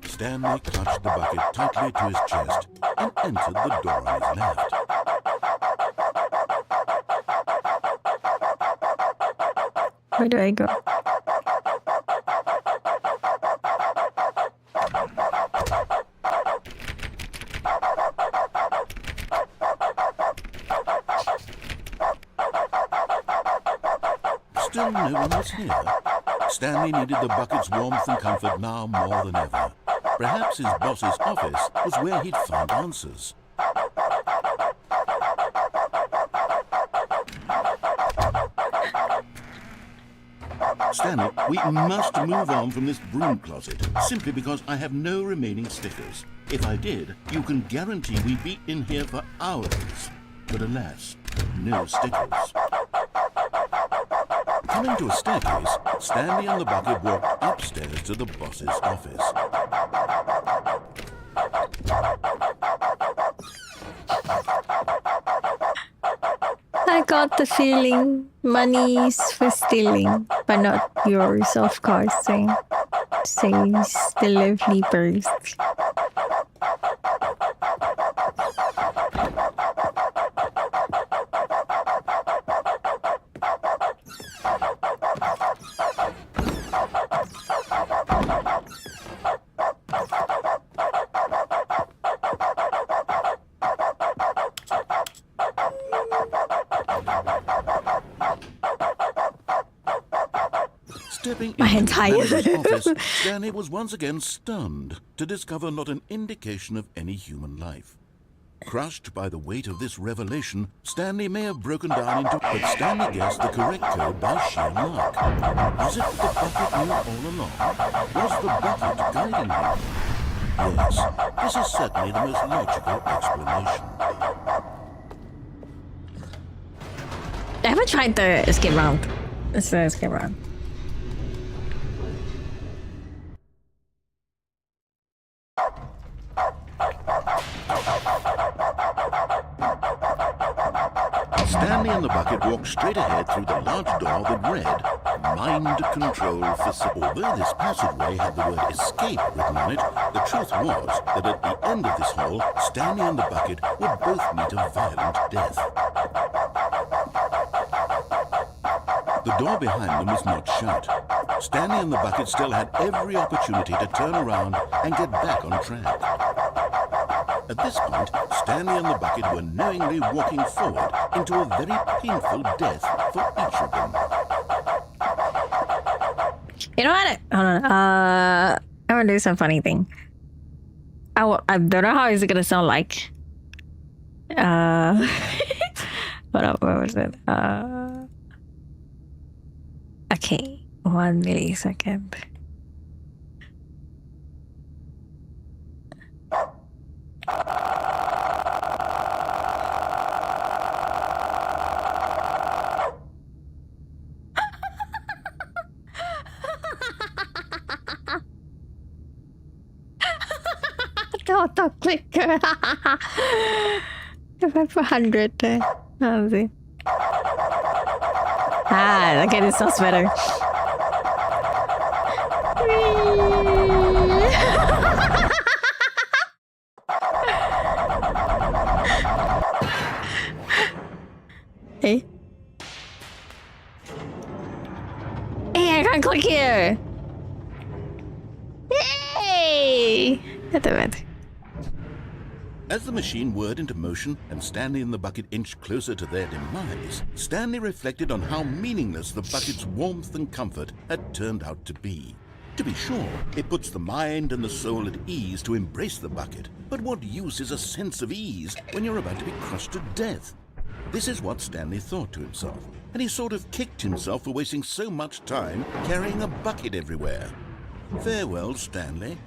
Stanley clutched the bucket tightly to his chest and entered the door on his left. Where do I go? Still no one was here. Stanley needed the bucket's warmth and comfort now more than ever. Perhaps his boss's office was where he'd find answers. Stanley, we must move on from this broom closet, simply because I have no remaining stickers. If I did, you can guarantee we'd be in here for hours. But alas, no stickers. Coming to a staircase, Stanley and the bucket walked upstairs to the boss's office. I got the feeling money's for stealing, but not yours, of course, says the lovely bird. Stepping My into the entire- manager's office, Stanley was once again stunned to discover not an indication of any human life. Crushed by the weight of this revelation, Stanley may have broken down into... But Stanley guessed the correct code by sheer luck. Was it the bucket knew all along? Was the bucket guiding him? Yes, this is certainly the most logical explanation. I haven't tried the escape round. It's the escape round. Stanley and the bucket walked straight ahead through the large door that read, Mind Control Facility. Although this passageway had the word escape written on it, the truth was that at the end of this hall, Stanley and the bucket would both meet a violent death. The door behind them was not shut. Stanley and the bucket still had every opportunity to turn around and get back on track. At this point, Stanley and the bucket were knowingly walking forward into a very painful death for each of them. You know what? Hold on. I want to do some funny thing. I don't know how it's gonna sound like. What was it? Okay, 1 millisecond. Auto clicker. If I put 100 there. Let's see. Ah, okay, this sounds better. Hey. Hey, I can't click here. Yay! As the machine whirred into motion and Stanley and the bucket inched closer to their demise, Stanley reflected on how meaningless the bucket's warmth and comfort had turned out to be. To be sure, it puts the mind and the soul at ease to embrace the bucket, but what use is a sense of ease when you're about to be crushed to death? This is what Stanley thought to himself. and he sort of kicked himself for wasting so much time carrying a bucket everywhere. Farewell, Stanley.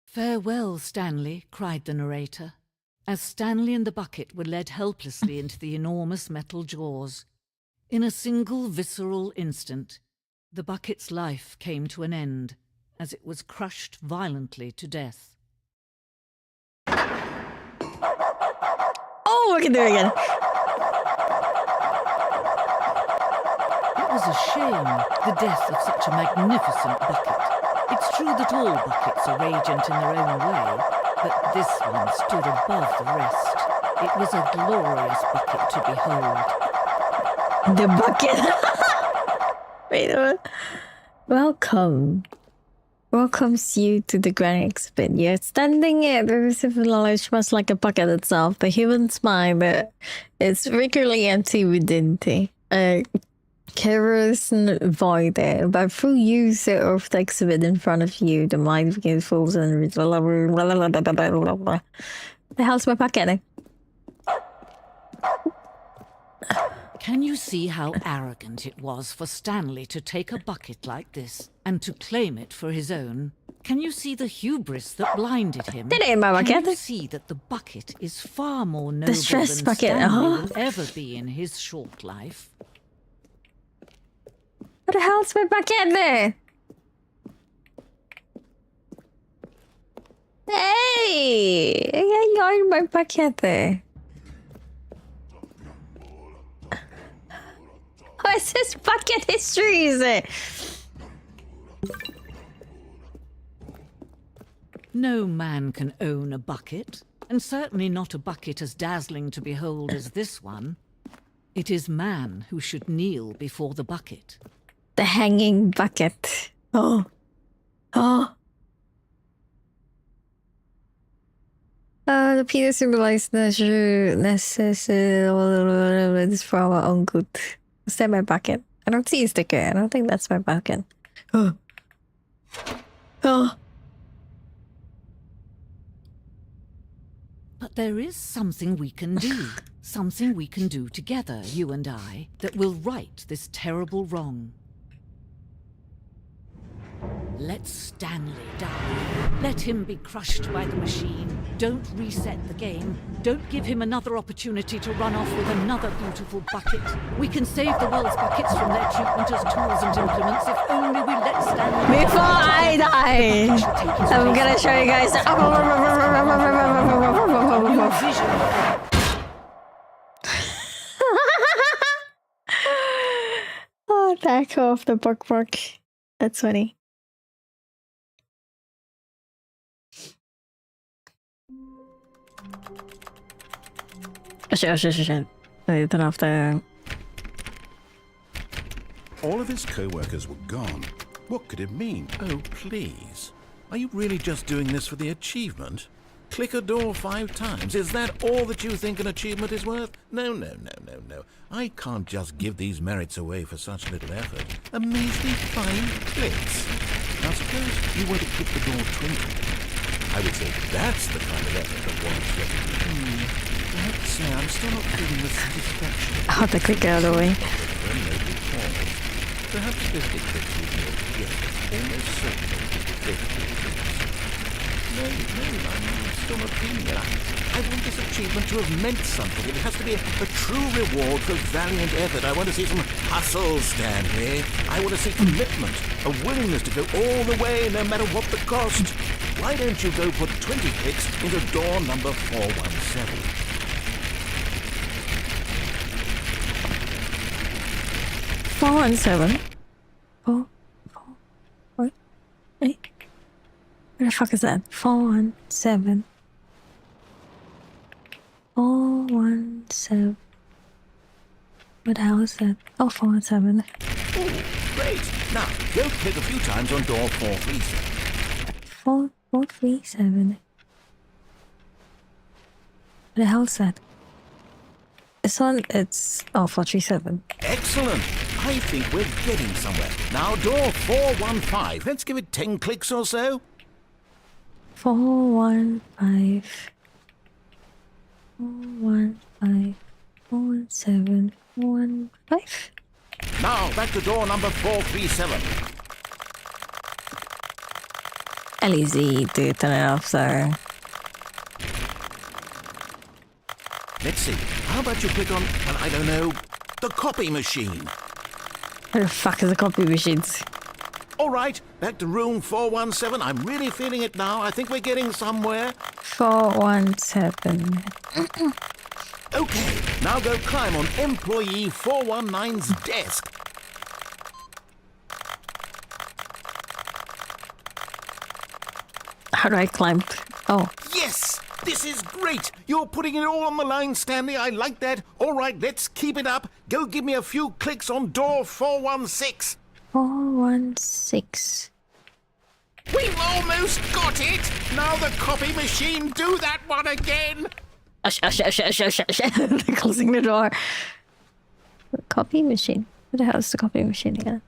Farewell, Stanley, cried the narrator, as Stanley and the bucket were led helplessly into the enormous metal jaws. In a single visceral instant, the bucket's life came to an end as it was crushed violently to death. Oh, we can do it again. It was a shame, the death of such a magnificent bucket. It's true that all buckets are radiant in their own way, but this one stood above the rest. It was a glorious bucket to behold. The bucket. Wait a minute. Welcome. Welcomes you to the grand exhibit. You're standing at the receiving knowledge much like a bucket itself. The human's mind is regularly empty within thee. Careless void there, but through use of the exhibit in front of you, the mind begins full and the hell's my bucket? Can you see how arrogant it was for Stanley to take a bucket like this and to claim it for his own? Can you see the hubris that blinded him? That ain't my bucket. Can you see that the bucket is far more noble The stress than bucket. Stanley will ever be in his short life? What the hell's my bucket there? Hey! I got my bucket there. What's this bucket history, is it? No man can own a bucket, and certainly not a bucket as dazzling to behold as this one. It is man who should kneel before the bucket. The hanging bucket. Oh. Oh. The penis symbolizes necessity. This for our own good. Is that my bucket? I don't see a sticker. I don't think that's my bucket. Oh. Oh. But there is something we can do. Something we can do together, you and I, that will right this terrible wrong. Let Stanley die. Let him be crushed by the machine. Don't reset the game. Don't give him another opportunity to run off with another beautiful bucket. We can save the world's buckets from their treatment as tools and implements if only we let Stanley Before I die, I'm gonna show you guys. Oh, back off the bookmark. That's funny. Shit. I don't have to. All of his co-workers were gone. What could it mean? Oh, please. Are you really just doing this for the achievement? Click a door 5 times. Is that all that you think an achievement is worth? No. I can't just give these merits away for such little effort. A measly 5 clicks. Now suppose you were to click the door 20. I would say that's the kind of effort that warrants recognition. I have to say, I'm still not feeling the satisfaction. I'll have to click out of the way. Perhaps 50 clicks would be yes, almost certainly 50 clicks. No, I'm still not feeling it. I want this achievement to have meant something. It has to be a true reward for valiant effort. I want to see some hustle, Stanley. I want to see commitment, a willingness to go all the way, no matter what the cost. Why don't you go put 20 clicks into door number 417? 417. 4. What? Hey. Where the fuck is that? 417. 417. What the hell is that? Oh, 417. Great. Now, go click a few times on door 437. 437. What the hell is that? This one, it's... Oh, 437. Excellent. I think we're getting somewhere. Now, door 415. Let's give it 10 clicks or so. 415. 415 417 415. Now, back to door number 437. Easy to turn it off, sir. Let's see. How about you click on, well, I don't know, the copy machine? Where the fuck is the copy machines? All right, back to room 417. I'm really feeling it now. I think we're getting somewhere. 417. Okay, now go climb on employee 419's desk. How do I climb? Oh. Yes! This is great! You're putting it all on the line, Stanley. I like that. All right, let's keep it up. Go give me a few clicks on door 416. 416. We've almost got it! Now the copy machine, do that one again! They're closing the door. The copy machine. What the hell is the copy machine again?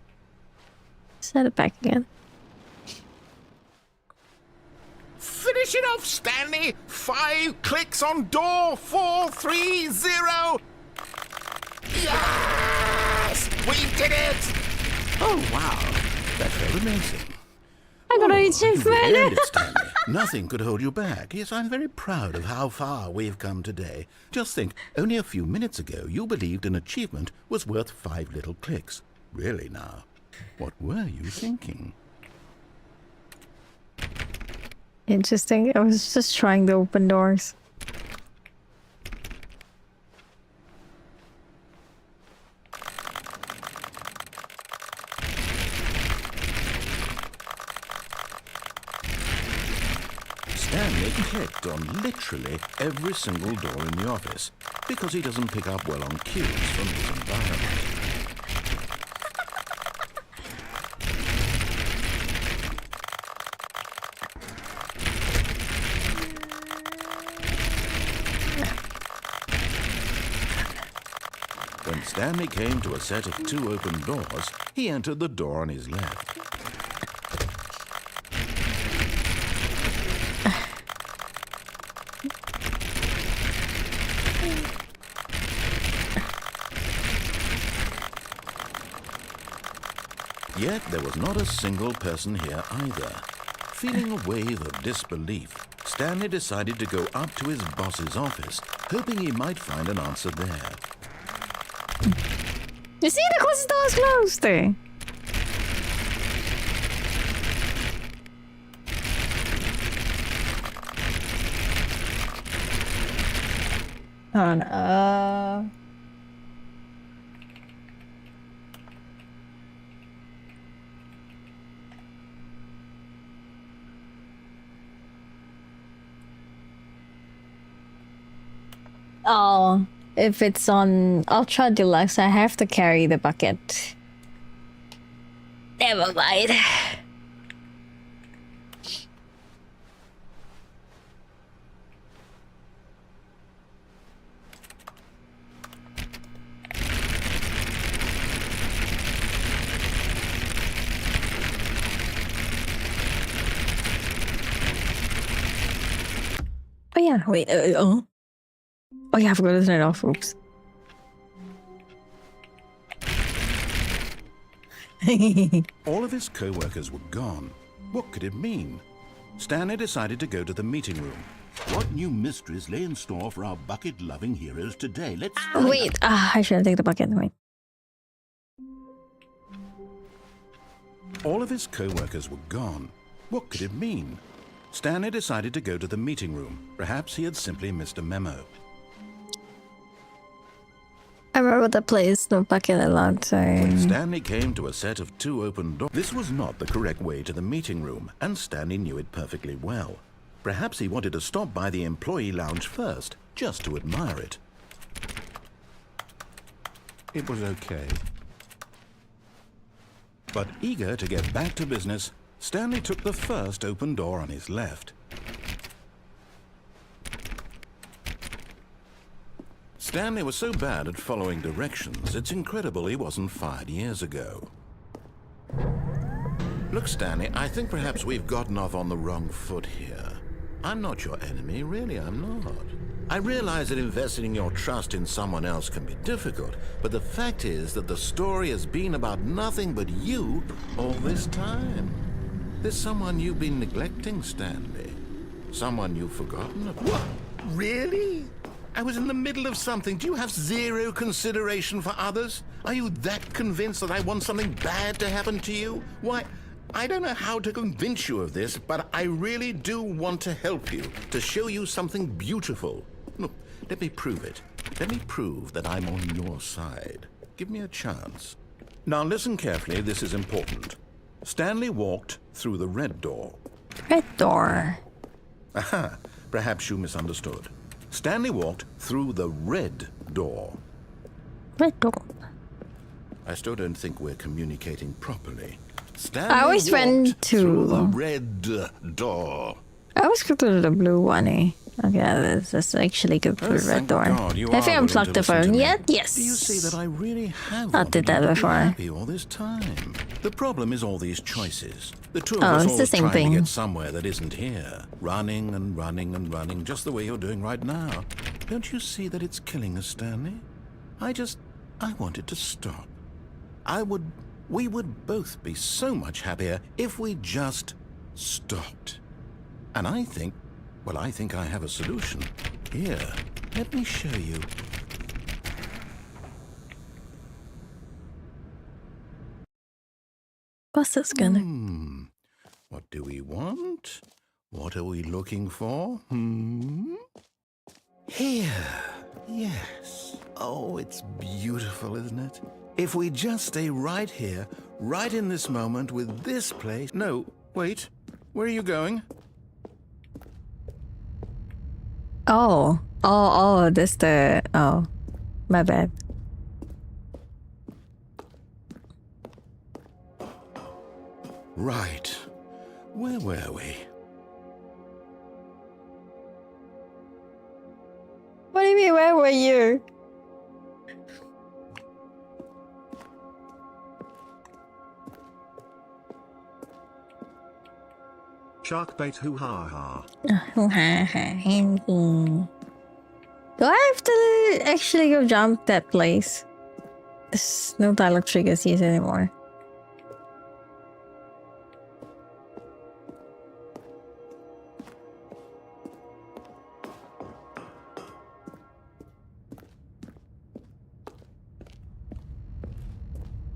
Set it back again. Finish it off, Stanley! 5 clicks on door 430! Yes! We did it! Oh, wow. That felt amazing. I got an You really earned it, Stanley. Nothing could hold you back. Yes, I'm very proud of how far we've come today. Just think, only a few minutes ago, you believed an achievement was worth 5 little clicks. Really now, what were you thinking? Interesting. I was just trying to open doors. Stanley clicked on literally every single door in the office because he doesn't pick up well on cues from his environment. When Stanley came to a set of 2 open doors, he entered the door on his left. Yet there was not a single person here either. Feeling a wave of disbelief, Stanley decided to go up to his boss's office, hoping he might find an answer there. You see, the closest door is closed. Oh no. Oh, if it's on Ultra Deluxe, I have to carry the bucket. Never mind. Oh yeah, wait, oh yeah, I forgot to turn it off, oops. All of his co-workers were gone. What could it mean? Stanley decided to go to the meeting room. What new mysteries lay in store for our bucket-loving heroes today? Let's find Wait, I should take the bucket, wait. All of his co-workers were gone. What could it mean? Stanley decided to go to the meeting room. Perhaps he had simply missed a memo. I remember the place, no bucket allowed, so... When Stanley came to a set of 2 open doors, this was not the correct way to the meeting room, and Stanley knew it perfectly well. Perhaps he wanted to stop by the employee lounge first, just to admire it. It was okay. But eager to get back to business, Stanley took the first open door on his left. Stanley was so bad at following directions, it's incredible he wasn't fired years ago. Look, Stanley, I think perhaps we've gotten off on the wrong foot here. I'm not your enemy, really, I'm not. I realize that investing your trust in someone else can be difficult, but the fact is that the story has been about nothing but you all this time. There's someone you've been neglecting, Stanley. Someone you've forgotten about. What? Really? I was in the middle of something. Do you have zero consideration for others? Are you that convinced that I want something bad to happen to you? Why, I don't know how to convince you of this, but I really do want to help you, to show you something beautiful. Look, let me prove it. Let me prove that I'm on your side. Give me a chance. Now listen carefully, this is important. Stanley walked through the red door. Red door. Aha, perhaps you misunderstood. Stanley walked through the red door. Red door. I still don't think we're communicating properly. Stanley I always went walked through the to... red door. I always go to the blue one, eh? Okay, that's actually good for the red Thank door. God you Have are you willing unplugged to the listen to phone me. yet? Yes. Do you see that I really have I did wanted that you to be before. happy all this time? The problem is all these choices. The two of Oh, us it's the always same trying thing. to get somewhere that isn't here. Running and running and running, just the way you're doing right now. Don't you see that it's killing us, Stanley? I want it to stop. We would both be so much happier if we just stopped. And I think I have a solution. Here, let me show you. What's this gonna? What do we want? What are we looking for? Here. Yes. Oh, it's beautiful, isn't it? If we just stay right here, right in this moment with this place... No, wait. Where are you going? Oh, this the... Oh, my bad. Right. Where were we? What do you mean, where were you? Shark bait hoo ha ha. Do I have to actually go jump that place? There's no dialogue triggers used anymore.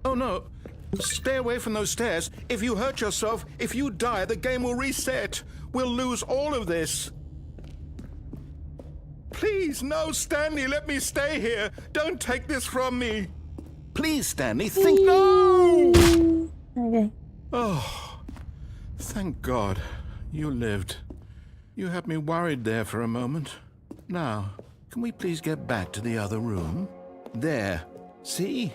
Oh no! Stay away from those stairs. If you hurt yourself, if you die, the game will reset. We'll lose all of this. Please, no, Stanley, let me stay here. Don't take this from me. Please, Stanley, think... No! Okay. Oh, thank God you lived. You had me worried there for a moment. Now, can we please get back to the other room? There. See?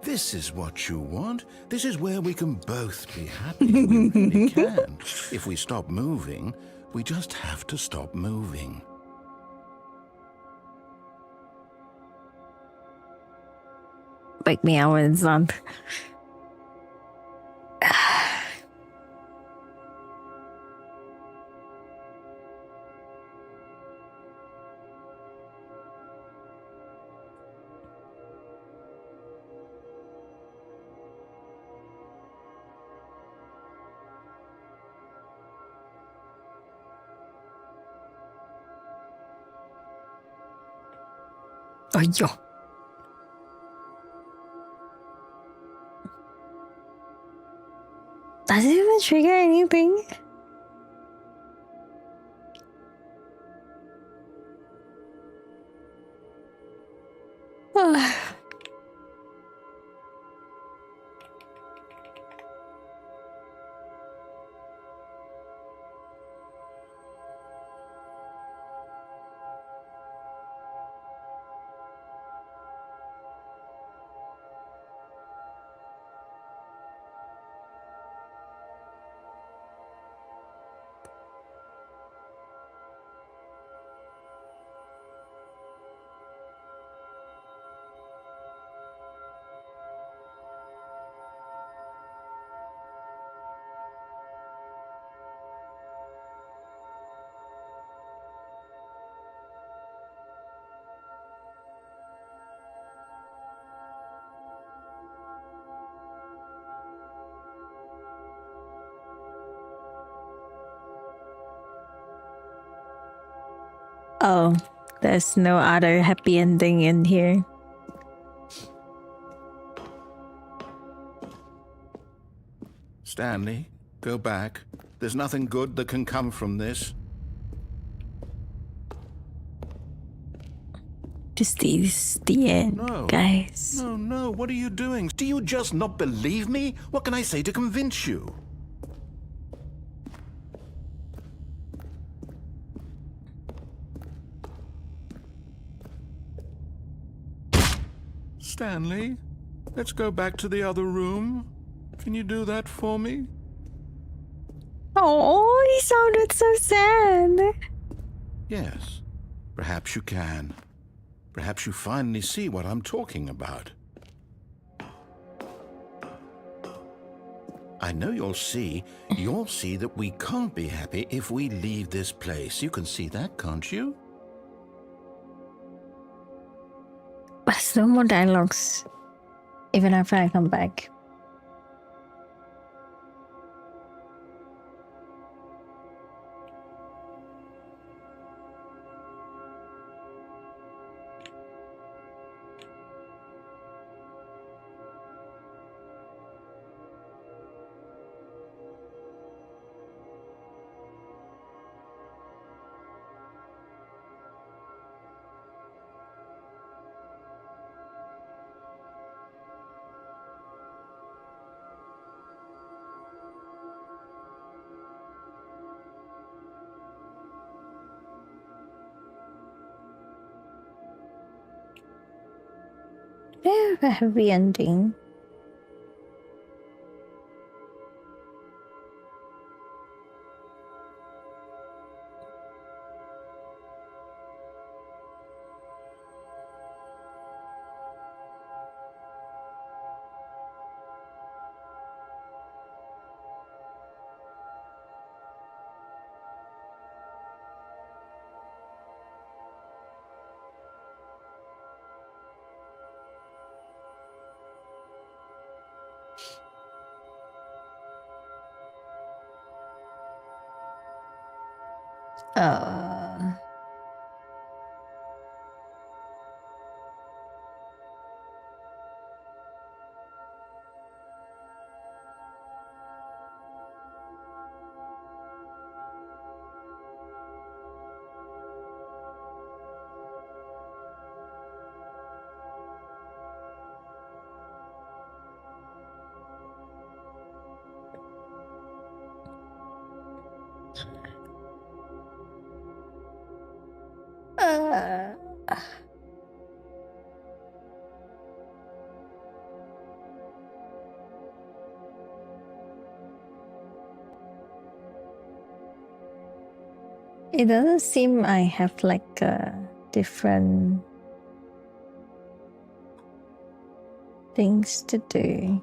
This is what you want. This is where we can both be happy. We really can. If we stop moving, we just have to stop moving. Wake me out when it's done. Oh, yo. Does it even trigger anything? Oh, there's no other happy ending in here. Stanley, go back. There's nothing good that can come from this. This is the end, guys. No, what are you doing? Do you just not believe me? What can I say to convince you? Stanley, let's go back to the other room. Can you do that for me? Oh, he sounded so sad. Yes, perhaps you can. Perhaps you finally see what I'm talking about. I know you'll see that we can't be happy if we leave this place. You can see that, can't you? But there's no more dialogues, even after I come back. Yeah, a happy ending. It doesn't seem I have like different things to do.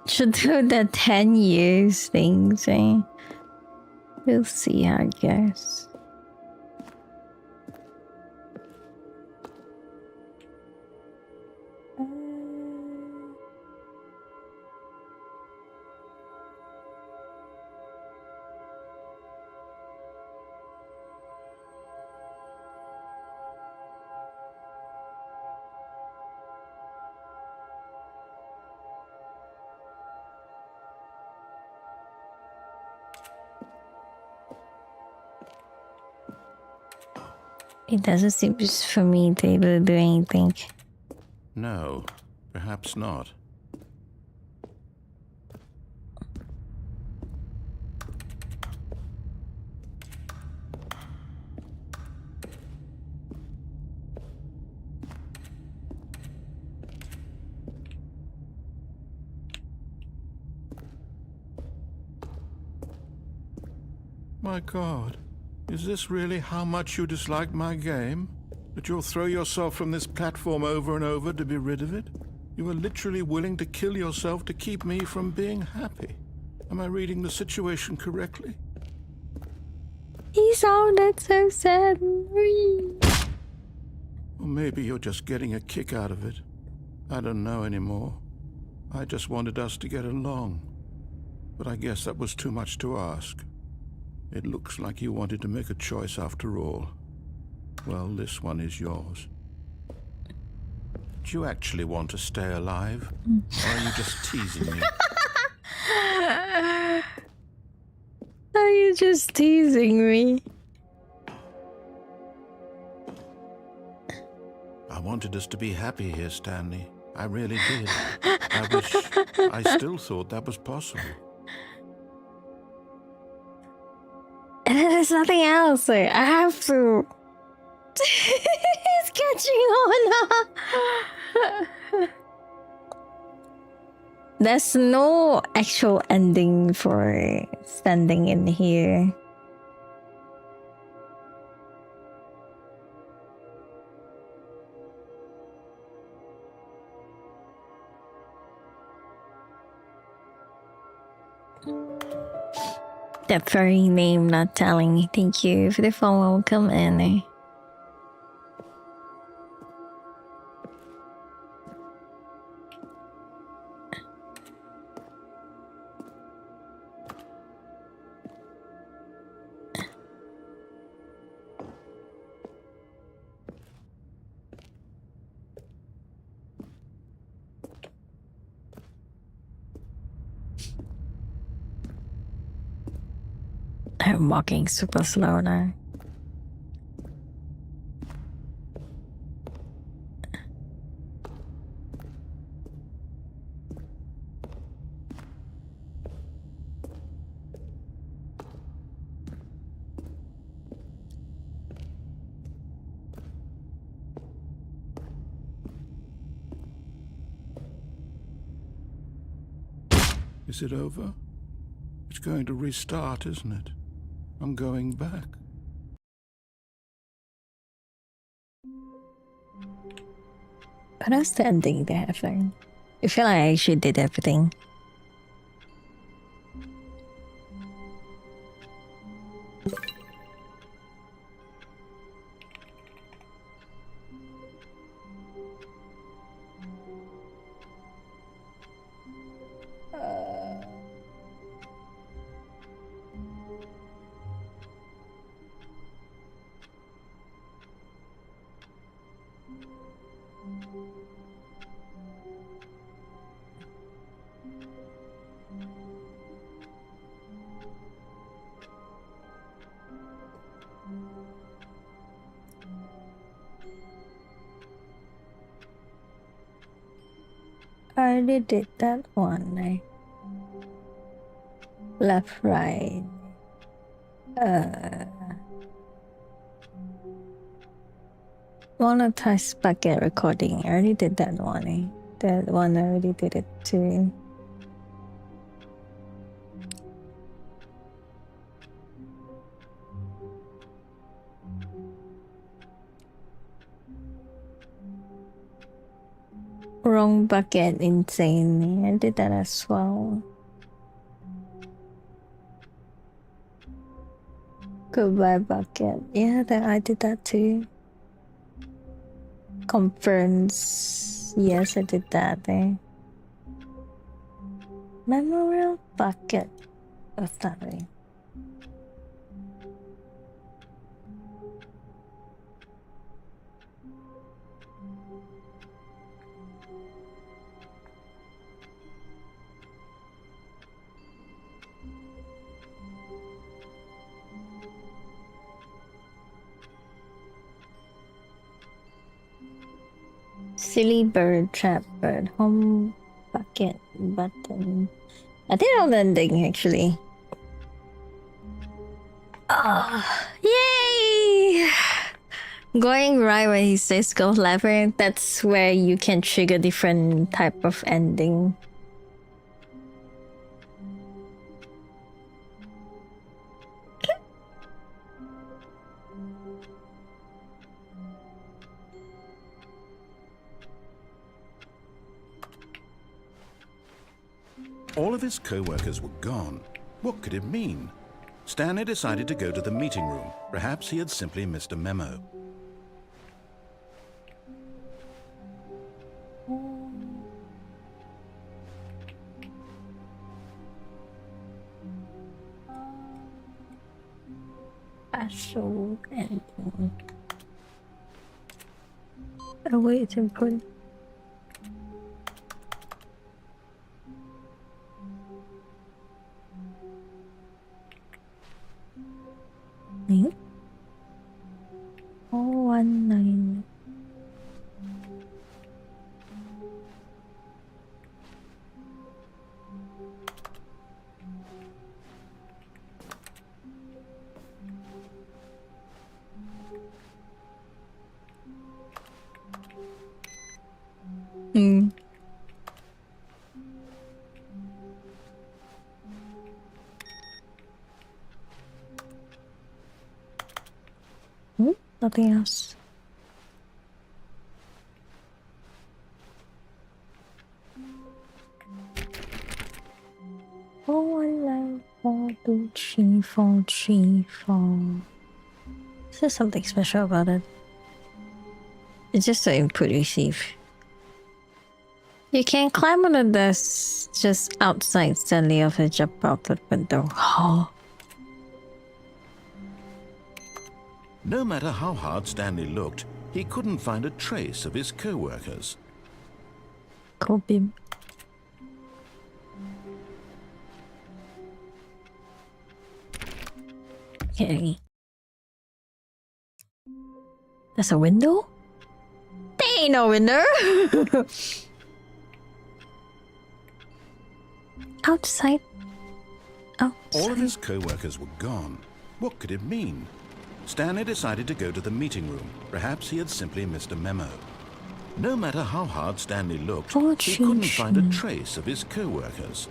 Should do the 10 years things, eh? We'll see how it goes. It doesn't seem for me to able to do anything. No, perhaps not. My God, is this really how much you dislike my game? That you'll throw yourself from this platform over and over to be rid of it? You are literally willing to kill yourself to keep me from being happy. Am I reading the situation correctly? He sounded so sad. Or maybe you're just getting a kick out of it. I don't know anymore. I just wanted us to get along. But I guess that was too much to ask. It looks like you wanted to make a choice after all. Well, this one is yours. Do you actually want to stay alive? Or are you just teasing me? Are you just teasing me? I wanted us to be happy here, Stanley. I really did. I still thought that was possible. And then there's nothing else. Like, I have to. It's catching on. There's no actual ending for standing in here. That very name not telling me. Thank you for the phone. Welcome in. I'm walking super slow now. Is it over? It's going to restart, isn't it? I'm going back. What else the ending they have there? I feel like I actually did everything. I already did that one. Left, right. Monetize bucket recording. I already did that one. That one I already did it too. Wrong bucket, insane. I did that as well. Goodbye bucket. Yeah, that I did that too. Conference. Yes, I did that. Memorial bucket. What's that mean? Silly bird, trap bird, home bucket button. I did all the ending actually. Yay! Going right when he says go labyrinth, that's where you can trigger different type of ending. All of his co-workers were gone. What could it mean? Stanley decided to go to the meeting room. Perhaps he had simply missed a memo. Special ending. Awaiting print. Name? 419. Nothing else. Oh, 4, 2, 3, 4, 3, 4. There's something special about it. It's just an input receive. You can climb on the desk just outside Stanley of the jump out the window. Oh. No matter how hard Stanley looked, he couldn't find a trace of his co-workers. Copy. Okay. There's a window? There ain't no window! Outside. All of his co-workers were gone. What could it mean? Stanley decided to go to the meeting room. Perhaps he had simply missed a memo. No matter how hard Stanley looked, he couldn't find a trace of his co-workers.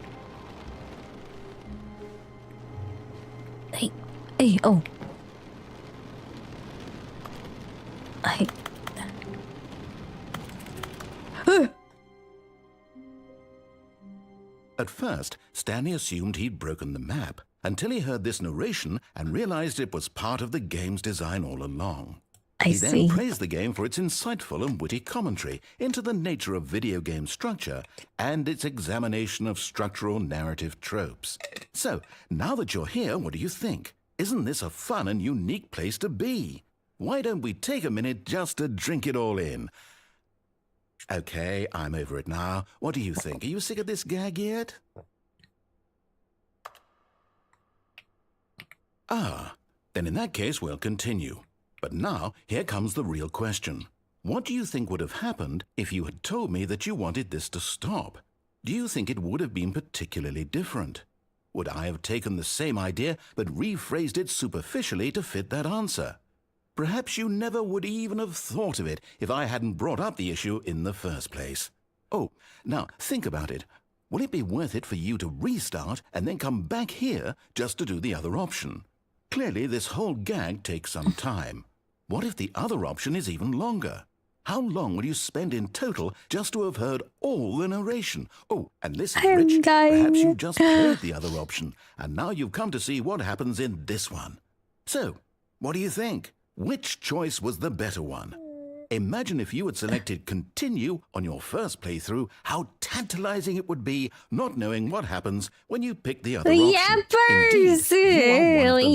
Hey, oh. At first, Stanley assumed he'd broken the map, until he heard this narration and realized it was part of the game's design all along. He then praised the game for its insightful and witty commentary into the nature of video game structure and its examination of structural narrative tropes. So, now that you're here, what do you think? Isn't this a fun and unique place to be? Why don't we take a minute just to drink it all in? Okay, I'm over it now. What do you think? Are you sick of this gag yet? Ah, then in that case we'll continue. But now, here comes the real question. What do you think would have happened if you had told me that you wanted this to stop? Do you think it would have been particularly different? Would I have taken the same idea but rephrased it superficially to fit that answer? Perhaps you never would even have thought of it if I hadn't brought up the issue in the first place. Oh, now think about it. Will it be worth it for you to restart and then come back here just to do the other option? Clearly, this whole gag takes some time. What if the other option is even longer? How long will you spend in total just to have heard all the narration? Oh, and listen, Rich, perhaps you just played the other option, and now you've come to see what happens in this one. So, what do you think? Which choice was the better one? Imagine if you had selected continue on your first playthrough, how tantalizing it would be not knowing what happens when you pick the other option. Yappers!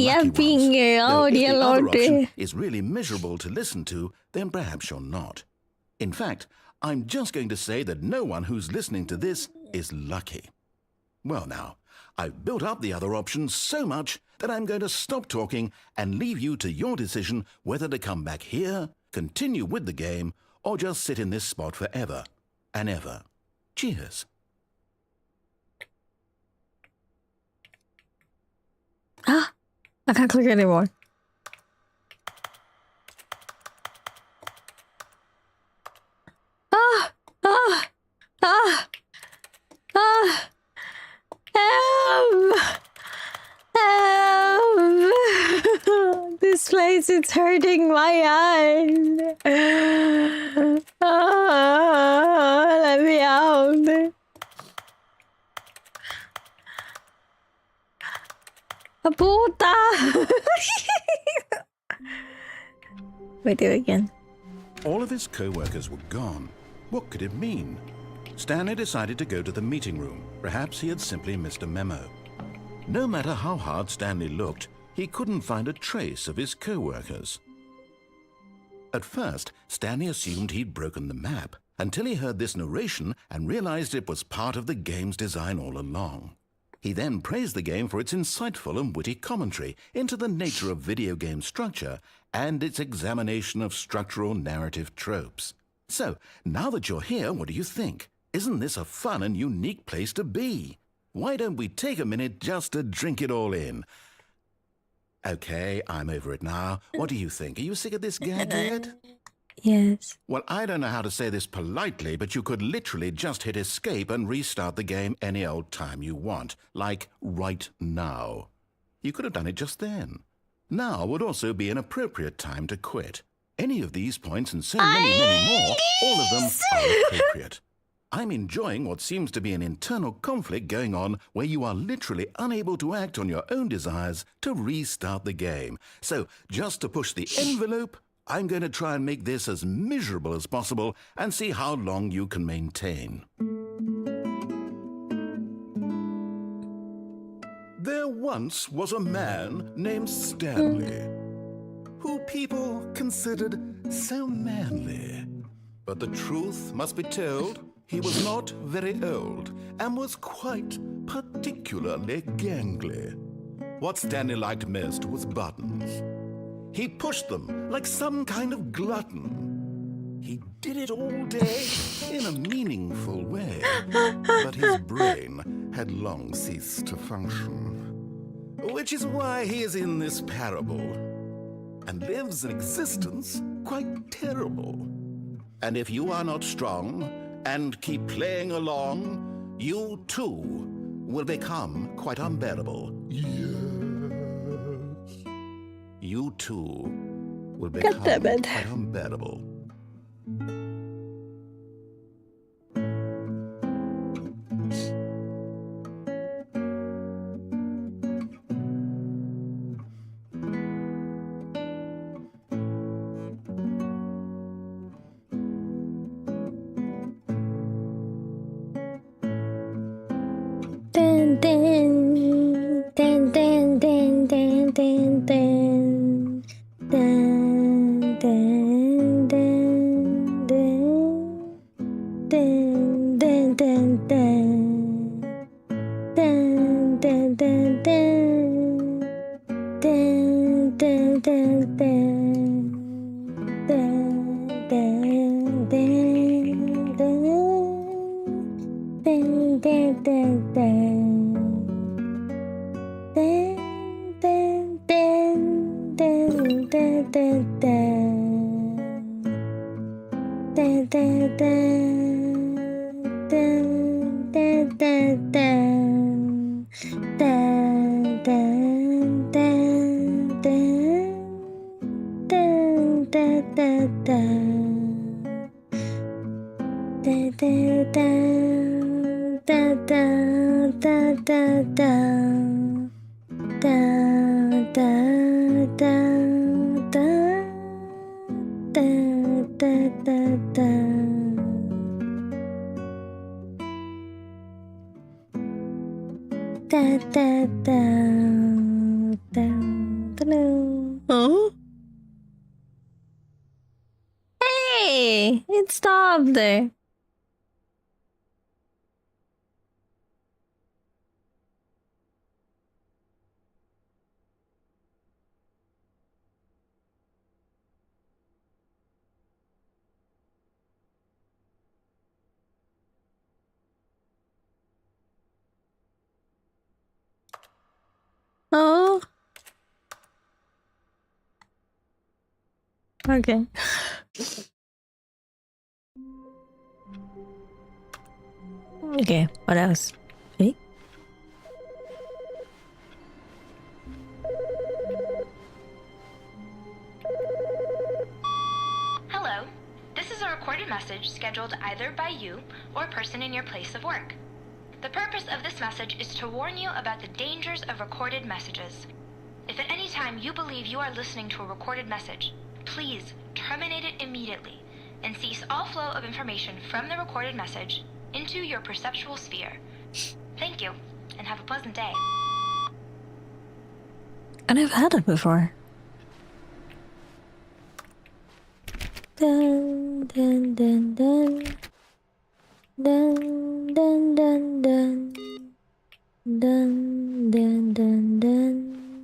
Yapping! Oh, If dear the other Lord. option is really miserable to listen to, then perhaps you're not. In fact, I'm just going to say that no one who's listening to this is lucky. Well now, I've built up the other option so much that I'm going to stop talking and leave you to your decision whether to come back here, continue with the game, or just sit in this spot forever and ever. Cheers. Ah, I can't click anymore. This place is hurting my eyes. Let me out. Puta! Wait, do it again. All of his co-workers were gone. What could it mean? Stanley decided to go to the meeting room. Perhaps he had simply missed a memo. No matter how hard Stanley looked, he couldn't find a trace of his co-workers. At first, Stanley assumed he'd broken the map, until he heard this narration and realized it was part of the game's design all along. He then praised the game for its insightful and witty commentary into the nature of video game structure and its examination of structural narrative tropes. So, now that you're here, what do you think? Isn't this a fun and unique place to be? Why don't we take a minute just to drink it all in? Okay, I'm over it now. What do you think? Are you sick of this gag yet? Yes. Well, I don't know how to say this politely, but you could literally just hit escape and restart the game any old time you want, like right now. You could have done it just then. Now would also be an appropriate time to quit. Any of these points and so many more, all of them are appropriate. I'm enjoying what seems to be an internal conflict going on where you are literally unable to act on your own desires to restart the game. So, just to push the envelope, I'm going to try and make this as miserable as possible and see how long you can maintain. There once was a man named Stanley, who people considered so manly. But the truth must be told, he was not very old and was quite particularly gangly. What Stanley liked most was buttons. He pushed them like some kind of glutton. He did it all day in a meaningful way, but his brain had long ceased to function. Which is why he is in this parable and lives an existence quite terrible. And if you are not strong and keep playing along, you too will become quite unbearable. Yes. You too will become quite unbearable. Oh? Hey, it stopped there. Oh. Okay. Okay, what else? See? Hello. This is a recorded message scheduled either by you or a person in your place of work. The purpose of this message is to warn you about the dangers of recorded messages. If at any time you believe you are listening to a recorded message, please terminate it immediately and cease all flow of information from the recorded message into your perceptual sphere. Thank you, and have a pleasant day. And I've had it before. Dun dun dun dun. Dun dun dun dun. Dun dun dun dun.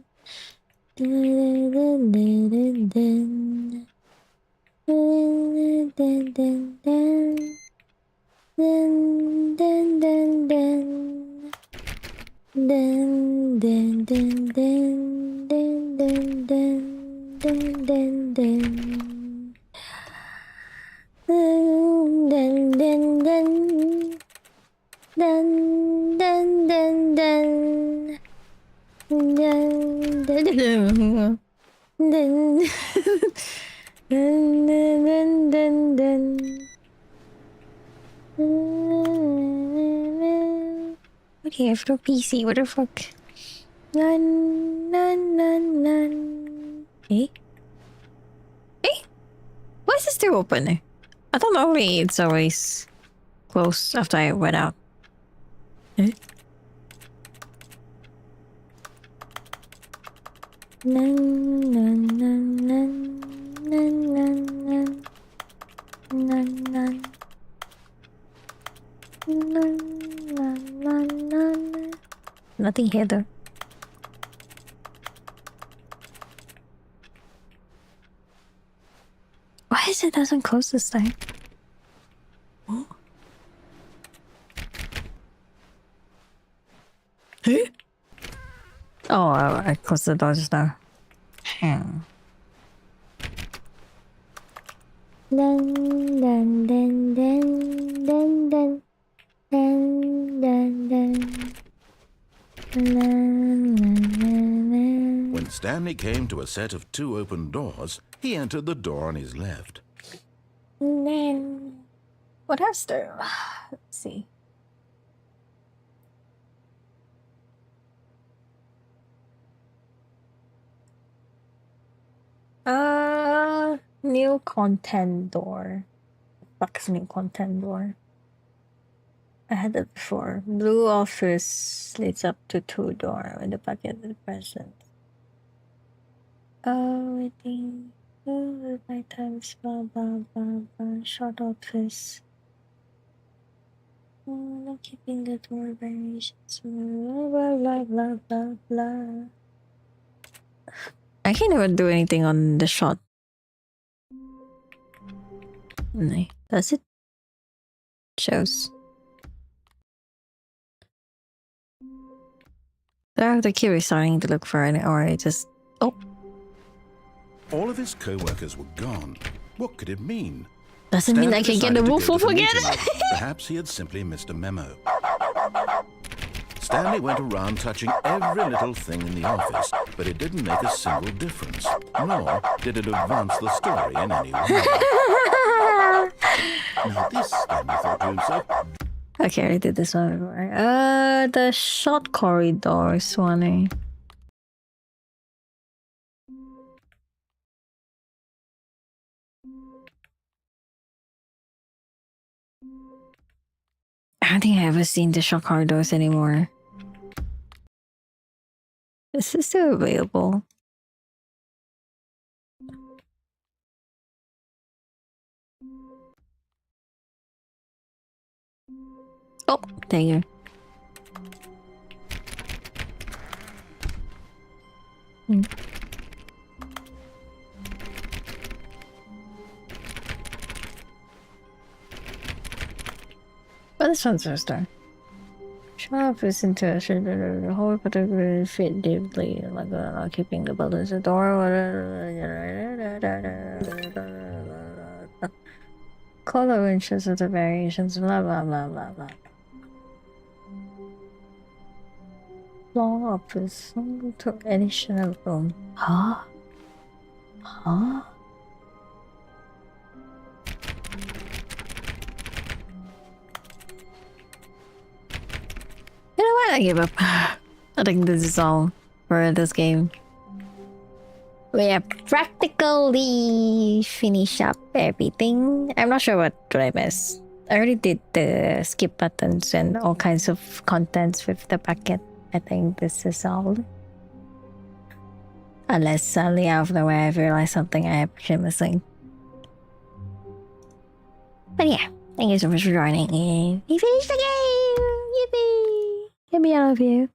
Dun dun dun dun dun. Dun dun dun dun. Dun dun dun dun. Dun dun dun dun. Dun dun dun dun dun dun. Dun dun dun dun. Dun dun dun dun. Dun dun dun. Dun dun dun dun. Okay, I have no PC. What the fuck? Nun nun nun nun. Eh? Eh? Why is this door open? I thought normally it's always closed after I went out. Eh? Nun nun nun nun nun nun nun nun nun. Nun, nun, nun, nun. Nothing here though. Why is it doesn't close this time? Oh. Huh? Oh, I closed the door just now. Dun dun dun dun dun dun. Dun, dun, dun. When Stanley came to a set of 2 open doors, he entered the door on his left. And then what else there? Let's see. New content door. Fuck's new content door. I had that before. Blue office leads up to 2 door with the bucket of the present. Oh, I think with my times blah blah blah blah. Short office. Oh, not keeping the door variations. Blah blah blah blah blah blah. I can't even do anything on the shot. No, does it? Shows. Do I have to keep restarting to look for it, or I just... Oh! All of his co-workers were gone. What could it mean? Doesn't mean I can get the roof off again! Perhaps he had simply missed a memo. Stanley went around touching every little thing in the office, but it didn't make a single difference, nor did it advance the story in any way. Now this, Stanley thought to himself. Okay, I did this one before. The short corridor is one. I don't think I ever seen the short corridors anymore. Is this still available? Oh, there you go. But this one's a star. Sharp is into the whole particular fit deeply, like keeping the buildings the door. Color inches of the variations, blah blah blah blah blah. Long office to additional room. Huh? Huh? I give up. I think this is all for this game. We have practically finished up everything. I'm not sure what I missed. I already did the skip buttons and all kinds of contents with the packet. I think this is all. Unless suddenly out of nowhere I realize something I am actually missing. But yeah, thank you so much for joining in. We finished the game! Yippee! Yippee, I love you.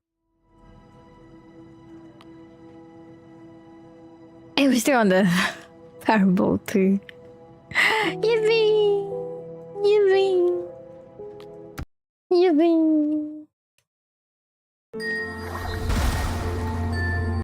And we're still on the parable too. Yippee! Yippee! Yippee!